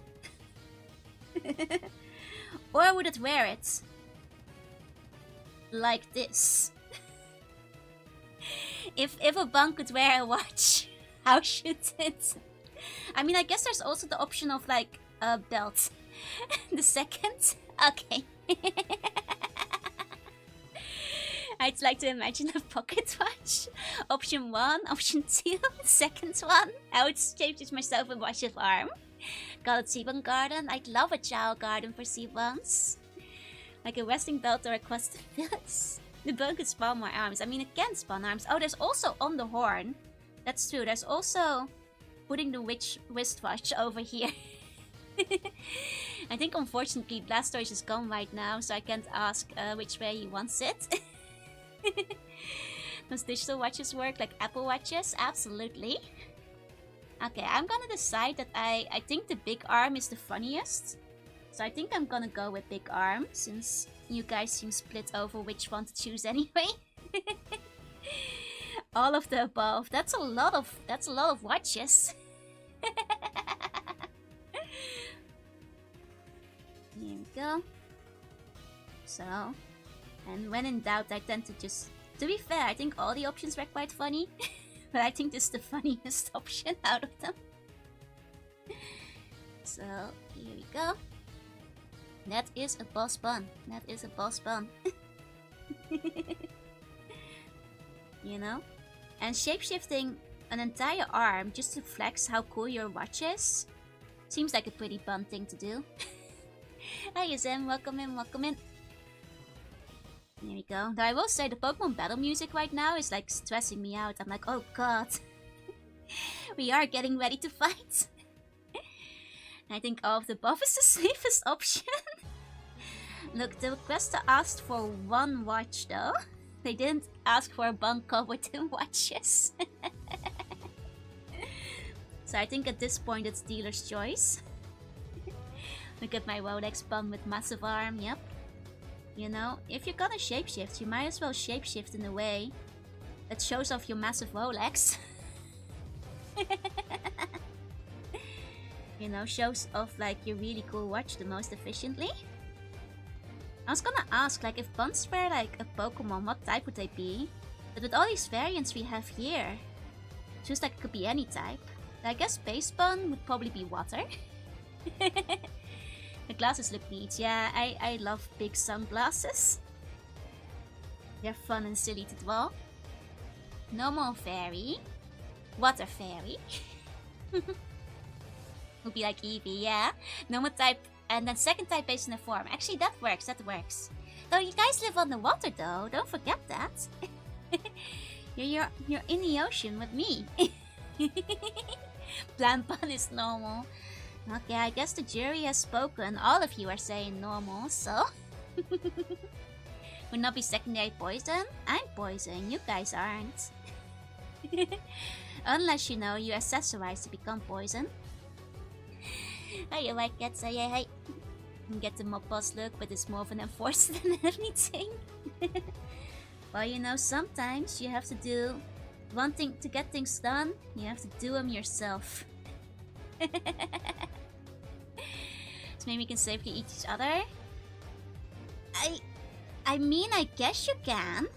Or would it wear it like this? If a bun could wear a watch, how should it? I mean, I guess there's also the option of like a belt. The second? Okay. I'd like to imagine a pocket watch. Option 1, option 2, second one. I would change myself and watch his arm. Call it Seabun Garden. I'd love a Chow Garden for Seabuns. Like a resting belt or a custom village. The bone could spawn more arms. I mean, it can spawn arms. Oh, there's also on the horn. That's true. There's also putting the wristwatch over here. I think unfortunately Blastoise is gone right now, so I can't ask which way he wants it. Does digital watches work like Apple Watches? Absolutely. Okay, I'm gonna decide that I think the big arm is the funniest. So I think I'm gonna go with big arm, since you guys seem split over which one to choose anyway. All of the above. That's a lot of watches. Here we go. So, and when in doubt, I tend to just... To be fair, I think all the options were quite funny. But I think this is the funniest option out of them. So, here we go. That is a boss bun. That is a boss bun. You know? And shapeshifting an entire arm just to flex how cool your watch is seems like a pretty fun thing to do. Hi Zen, welcome in, welcome in. There we go. Though I will say the Pokemon battle music right now is like stressing me out. I'm like, oh god. We are getting ready to fight. I think all of the above is the safest option. Look, the requester asked for one watch though. They didn't ask for a bun covered in watches. So I think at this point it's dealer's choice. Look at my Rolex bun with massive arm, yep. You know, if you're gonna shapeshift, you might as well shapeshift in a way that shows off your massive Rolex. You know, shows off like your really cool watch the most efficiently. I was gonna ask, like, if buns were like a Pokemon, what type would they be? But with all these variants we have here, it feels like it could be any type. I guess base bun would probably be water. The glasses look neat. Yeah, I love big sunglasses. They're fun and silly to draw. Normal fairy. Water fairy. Would be like Eevee, yeah. Normal type and then second type based on the form. Actually, that works, that works. Though you guys live on the water though, don't forget that. you're in the ocean with me. Plant bun is normal. Okay, I guess the jury has spoken. All of you are saying normal, so... Would not be secondary poison? I'm poison, you guys aren't. Unless you know you accessorize to become poison. You like it, so yeah, hey. Get the mob boss look, but it's more of an enforcer than anything. Well, you know, sometimes you have to do... Wanting to get things done, you have to do them yourself. So maybe we can safely eat each other? I mean, I guess you can.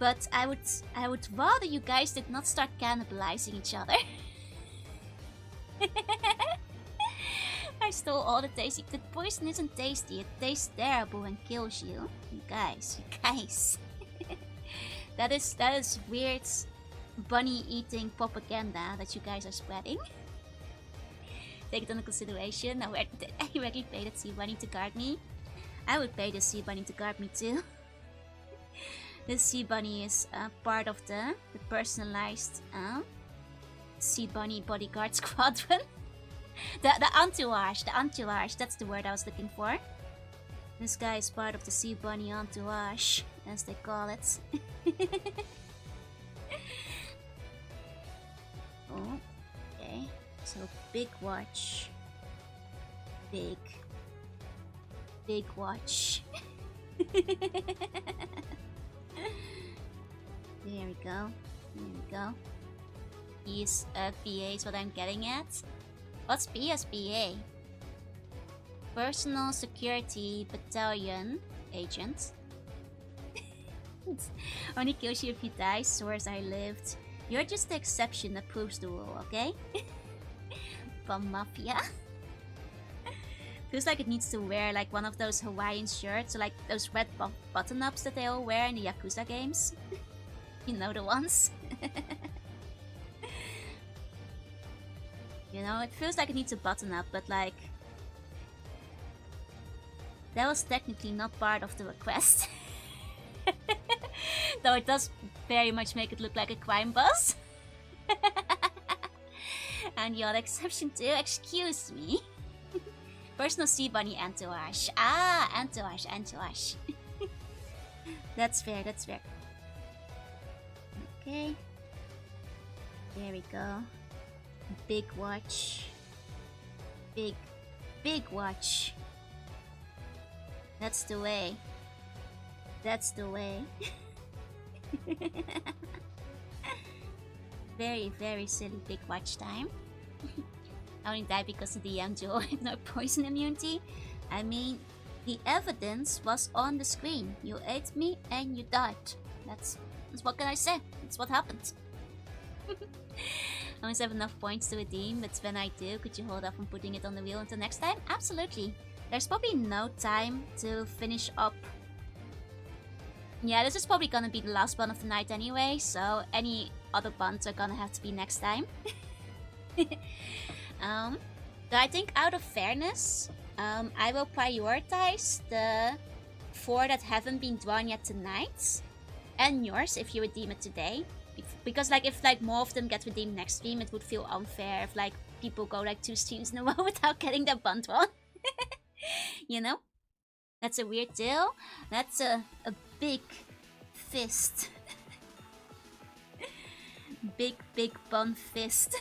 But I would rather you guys did not start cannibalizing each other. I stole all the tasty. The poison isn't tasty, it tastes terrible and kills you. You guys. That is weird bunny eating propaganda that you guys are spreading. Take it under consideration. Now, I already paid the sea bunny to guard me. I would pay the sea bunny to guard me too. The sea bunny is part of the personalized sea bunny bodyguard squadron. the entourage, that's the word I was looking for. This guy is part of the sea bunny entourage, as they call it. Oh, okay. So big watch. Big watch. There we go. He's a BA is what I'm getting at. What's BSBA? Personal Security Battalion Agent. Only kills you if you die, source I lived. You're just the exception that proves the rule, okay? From Mafia. Feels like it needs to wear like one of those Hawaiian shirts, or like those red button-ups that they all wear in the Yakuza games. You know the ones. You know, it feels like it needs a button-up, but like... That was technically not part of the request. Though it does very much make it look like a crime boss. And the other exception too, excuse me. Personal sea bunny entourage. Ah, entourage. That's fair. Okay. There we go. Big watch. Big watch. That's the way. Very, very silly big watch time. I only died because of the Duo and no poison immunity. I mean, the evidence was on the screen. You ate me and you died. That's what can I say? That's what happened. I always have enough points to redeem, but when I do, could you hold off on putting it on the wheel until next time? Absolutely. There's probably no time to finish up. Yeah, this is probably gonna be the last one of the night anyway, so any other buns are gonna have to be next time. So I think out of fairness, I will prioritize the 4 that haven't been drawn yet tonight, and yours if you redeem it today. Because like if like more of them get redeemed next stream, it would feel unfair if like people go like 2 streams in a row without getting their bun drawn. You know? That's a weird deal. That's a big fist. Big bun fist.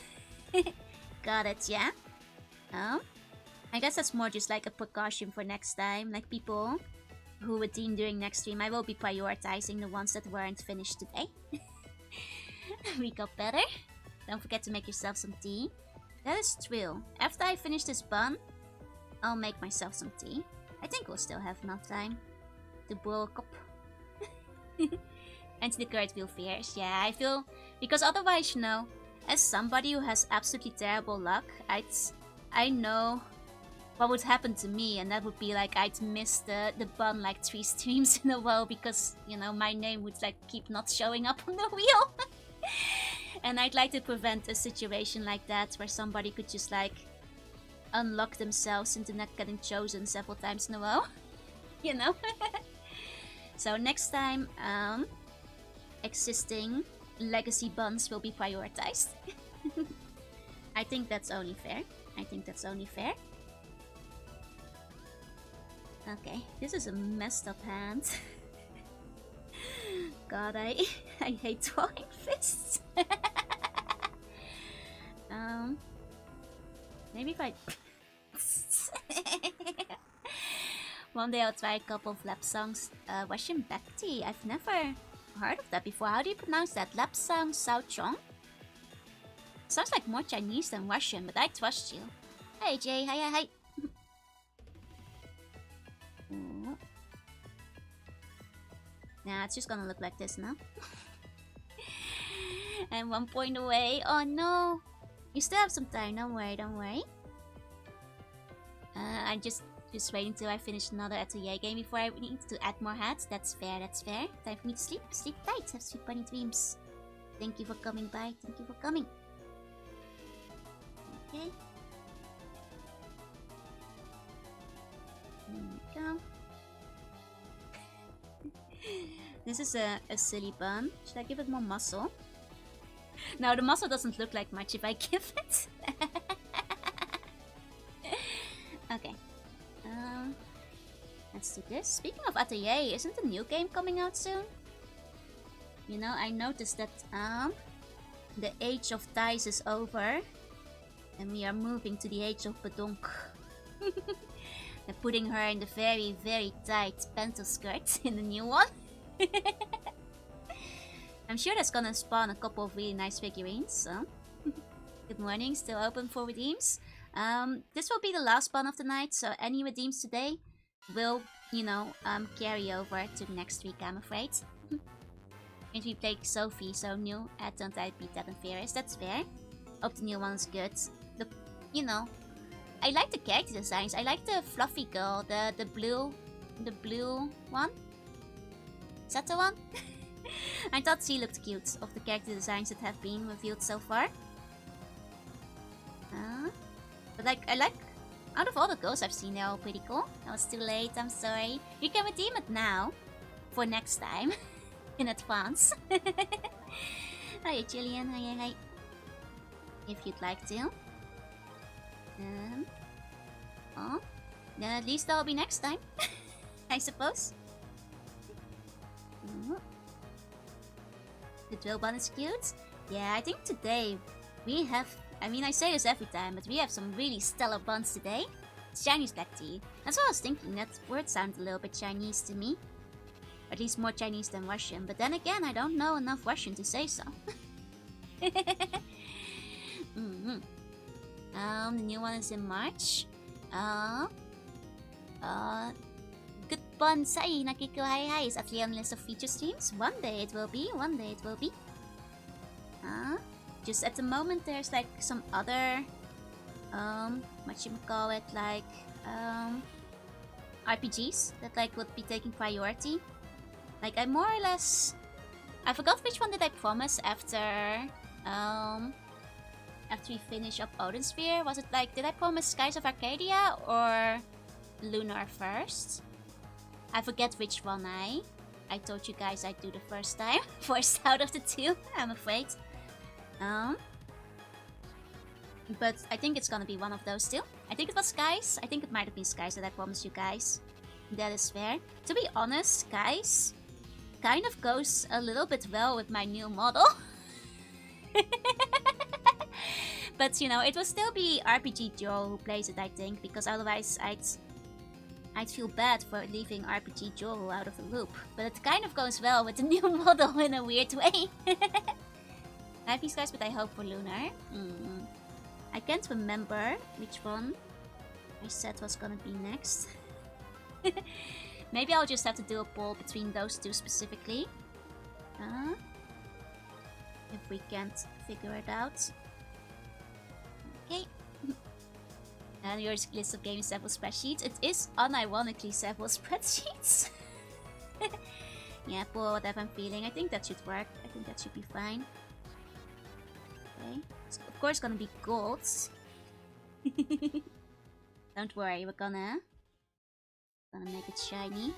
Got it, yeah? I guess that's more just like a precaution for next time. Like people who redeem during next stream, I will be prioritizing the ones that weren't finished today. We got better. Don't forget to make yourself some tea. That is true. After I finish this bun, I'll make myself some tea. I think we'll still have enough time to brew a cup. And the curd feel fierce. Yeah, I feel... Because otherwise, you know, As somebody who has absolutely terrible luck, I know what would happen to me, and that would be like I'd miss the B.U.N like 3 streams in a row because, you know, my name would like keep not showing up on the wheel. And I'd like to prevent a situation like that where somebody could just like unlock themselves into not getting chosen several times in a row. You know? So next time, existing legacy B.U.Ns will be prioritized. I think that's only fair. I think that's only fair. Okay, this is a messed up hand. God, I hate throwing fists. Maybe if I... One day I'll try a couple of Lapsang Russian back tea. I've never heard of that before. How do you pronounce that? Lapsang Saochong? Sounds like more Chinese than Russian, but I trust you. Hey Jay, hi. Nah, it's just gonna look like this now. I'm 1 point away. Oh no! You still have some time, don't worry, don't worry. I'm just waiting till I finish another Atelier game before I need to add more hats. That's fair, that's fair. Time for me to sleep. Sleep tight, have sweet bunny dreams. Thank you for coming by, thank you for coming. Okay. There we go. This is a silly bun. Should I give it more muscle? No, the muscle doesn't look like much if I give it. Okay. Let's do this. Speaking of Atelier, isn't a new game coming out soon? You know, I noticed that the age of dice is over. And we are moving to the age of Badonk. They're putting her in the very, very tight pencil skirt in the new one. I'm sure that's gonna spawn a couple of really nice figurines, so... Good morning, still open for redeems. This will be the last spawn of the night, so any redeems today will, you know, carry over to next week, I'm afraid. And we played Sophie, so new add-on type beat that and Ferris, that's fair. Hope the new one is good. You know, I like the character designs. I like the fluffy girl, the blue one. Is that the one? I thought she looked cute of the character designs that have been revealed so far. But like, I like, out of all the girls I've seen, they're all pretty cool. I was too late, I'm sorry. You can redeem it now, for next time, in advance. Hi Jillian, hi. If you'd like to. Oh, then at least that'll be next time, I suppose. The drill bun is cute. Yeah, I think today we have, I mean I say this every time, but we have some really stellar buns today. It's Chinese black tea. That's what I was thinking, that word sounds a little bit Chinese to me. At least more Chinese than Russian, but then again I don't know enough Russian to say so. The new one is in March. Good bonsai, Nakiko hi is actually on the list of feature streams. One day it will be, one day it will be. Just at the moment there's like some other, whatchamacallit, like, RPGs that like would be taking priority. Like I more or less, I forgot which one did I promise after, after we finish up Odin Sphere. Was it like, did I promise Skies of Arcadia or Lunar first? I forget which one I told you guys I'd do the first time. First out of the two, I'm afraid. But I think it's gonna be one of those two. I think it was Skies. I think it might have been Skies that I promised you guys. That is fair. To be honest, Skies kind of goes a little bit well with my new model. But you know, it will still be RPG Joe who plays it, I think, because otherwise I'd feel bad for leaving RPG Joe out of the loop. But it kind of goes well with the new model in a weird way. I have these guys, but I hope for Lunar. I can't remember which one I said was gonna be next. Maybe I'll just have to do a poll between those two specifically. if we can't figure it out. Okay. And your list of games several spreadsheets. It is unironically several spreadsheets. Yeah, pull whatever I'm feeling. I think that should work. I think that should be fine. Okay. It's of course gonna be golds. Don't worry, we're gonna make it shiny.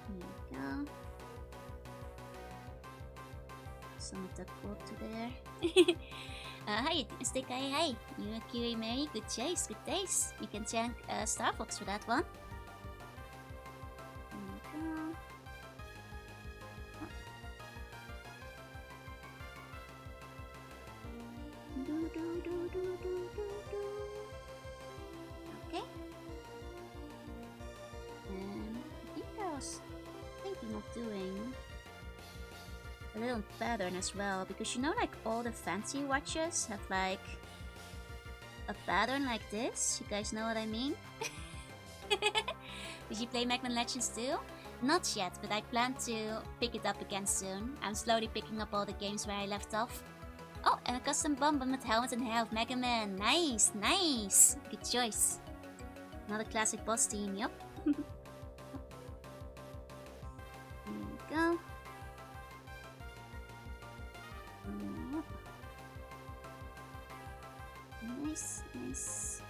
Here we go. Some of that gold to there. Hi, Stikai, hi. You and Kiri Mary, good chase, good days. We can thank Star Fox for that one. Okay. And I think I was thinking of doing a little pattern as well, because you know, like all the fancy watches have like a pattern like this. You guys know what I mean? Did you play Magman Legends too? Not yet, but I plan to pick it up again soon. I'm slowly picking up all the games where I left off. Oh, and a custom bomb with helmet and hair of Mega Man. Nice, nice. Good choice. Another classic boss team, yup. Here we go. Nice, nice.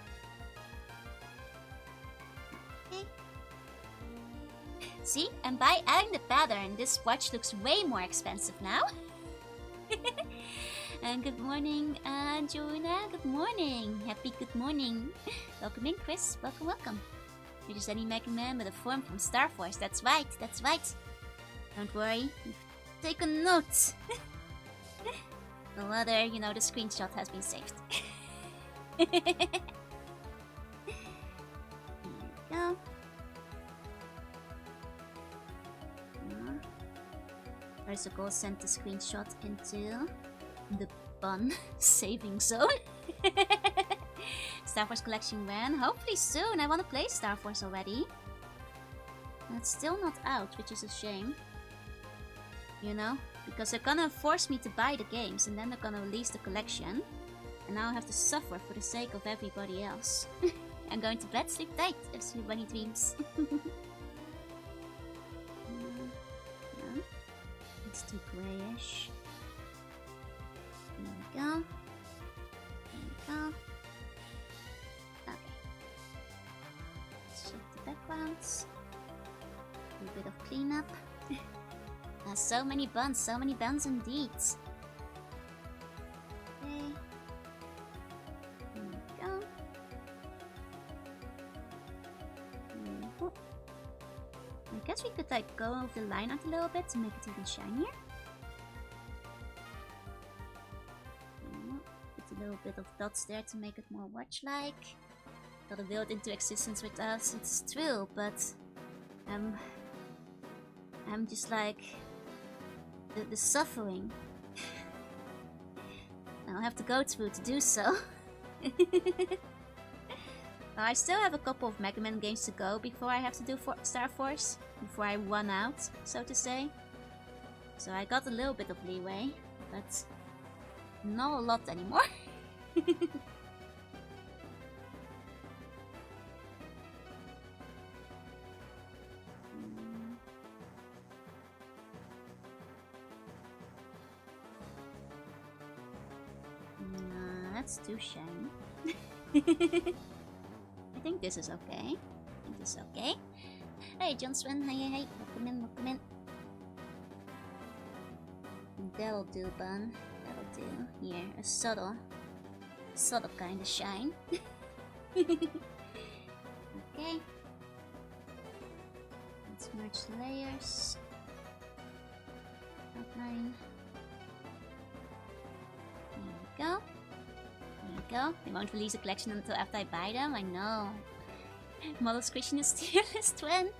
Okay. See, and by adding the pattern, this watch looks way more expensive now. And good morning, Joanna. Good morning. Happy good morning. Welcome in, Chris. Welcome, welcome. You're just any Mega Man with a form from Star Force. That's right, that's right. Don't worry. Take a note. The other, you know, the screenshot has been saved. Here we go. There's a goal sent the screenshot into the B.U.N saving zone. Star Force collection when? Hopefully soon. I want to play Star Force already. And it's still not out, which is a shame. You know? Because they're gonna force me to buy the games and then they're gonna release the collection. And now I have to suffer for the sake of everybody else. I'm going to bed, sleep tight. Absolute bunny dreams. No. It's too grayish. There we go. There we go. Okay. Let's check the backgrounds. A little bit of cleanup. So many buns indeed. Okay. There we go. I guess we could like go over the line out a little bit to make it even shinier. Put a little bit of dots there to make it more watch-like. Gotta will it into existence with us. It's true, but I'm just like the suffering I'll have to go through to do so. I still have a couple of Mega Man games to go before I have to do Star Force, before I run out, so to say. So I got a little bit of leeway, but not a lot anymore. That's too shiny. I think this is okay. I think this is okay. Hey, Johnston. Hey. Welcome in, welcome in. That'll do, bun. That'll do. Here, a subtle kind of shine. Okay. Let's merge the layers. Outline. There we go. There we go. They won't release a collection until after I buy them. I know. Model squishy is tier list when?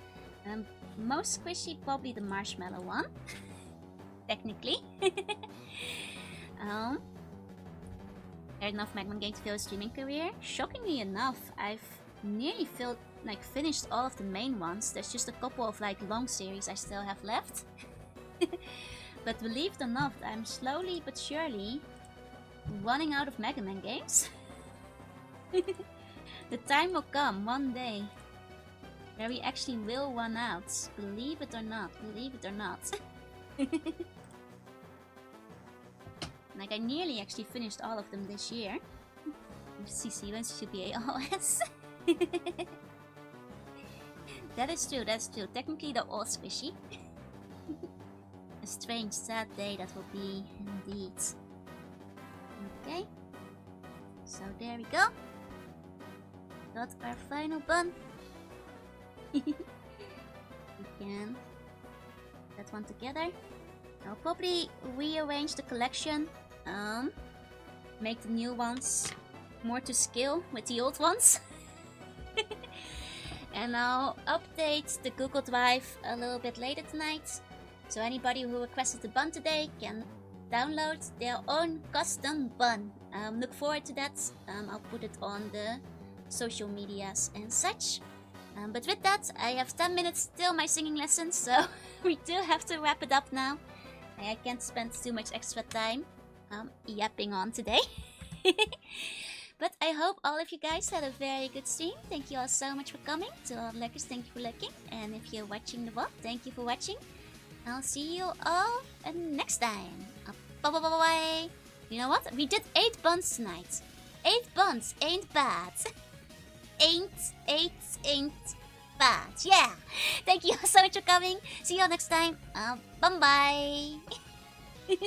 Most squishy, probably the marshmallow one. Technically. There's enough Mega Man game to fill a streaming career. Shockingly enough, I've nearly finished all of the main ones. There's just a couple of like long series I still have left. But believe it or not, I'm slowly but surely running out of Mega Man games. The time will come one day where we actually will run out. Believe it or not, believe it or not. Like, I nearly actually finished all of them this year. CC1, CCPA, OS. That is true, that's true. Technically they're all squishy. A strange, sad day that will be, indeed. Okay. So there we go. Got our final bun. We can put that one together. I'll probably rearrange the collection. Make the new ones more to scale with the old ones. And I'll update the Google Drive a little bit later tonight. So anybody who requested the bun today can download their own custom bun. Look forward to that. I'll put it on the social medias and such. But with that, I have 10 minutes till my singing lesson, so we do have to wrap it up now. I can't spend too much extra time yapping on today. But I hope all of you guys had a very good stream. Thank you all so much for coming. To all lurkers, thank you for lurking. And if you're watching the vlog, thank you for watching. I'll see you all next time. Bye bye bye bye. You know what? We did 8 buns tonight. 8 buns ain't bad. Ain't bad. Yeah. Thank you all so much for coming. See you all next time. Bye bye.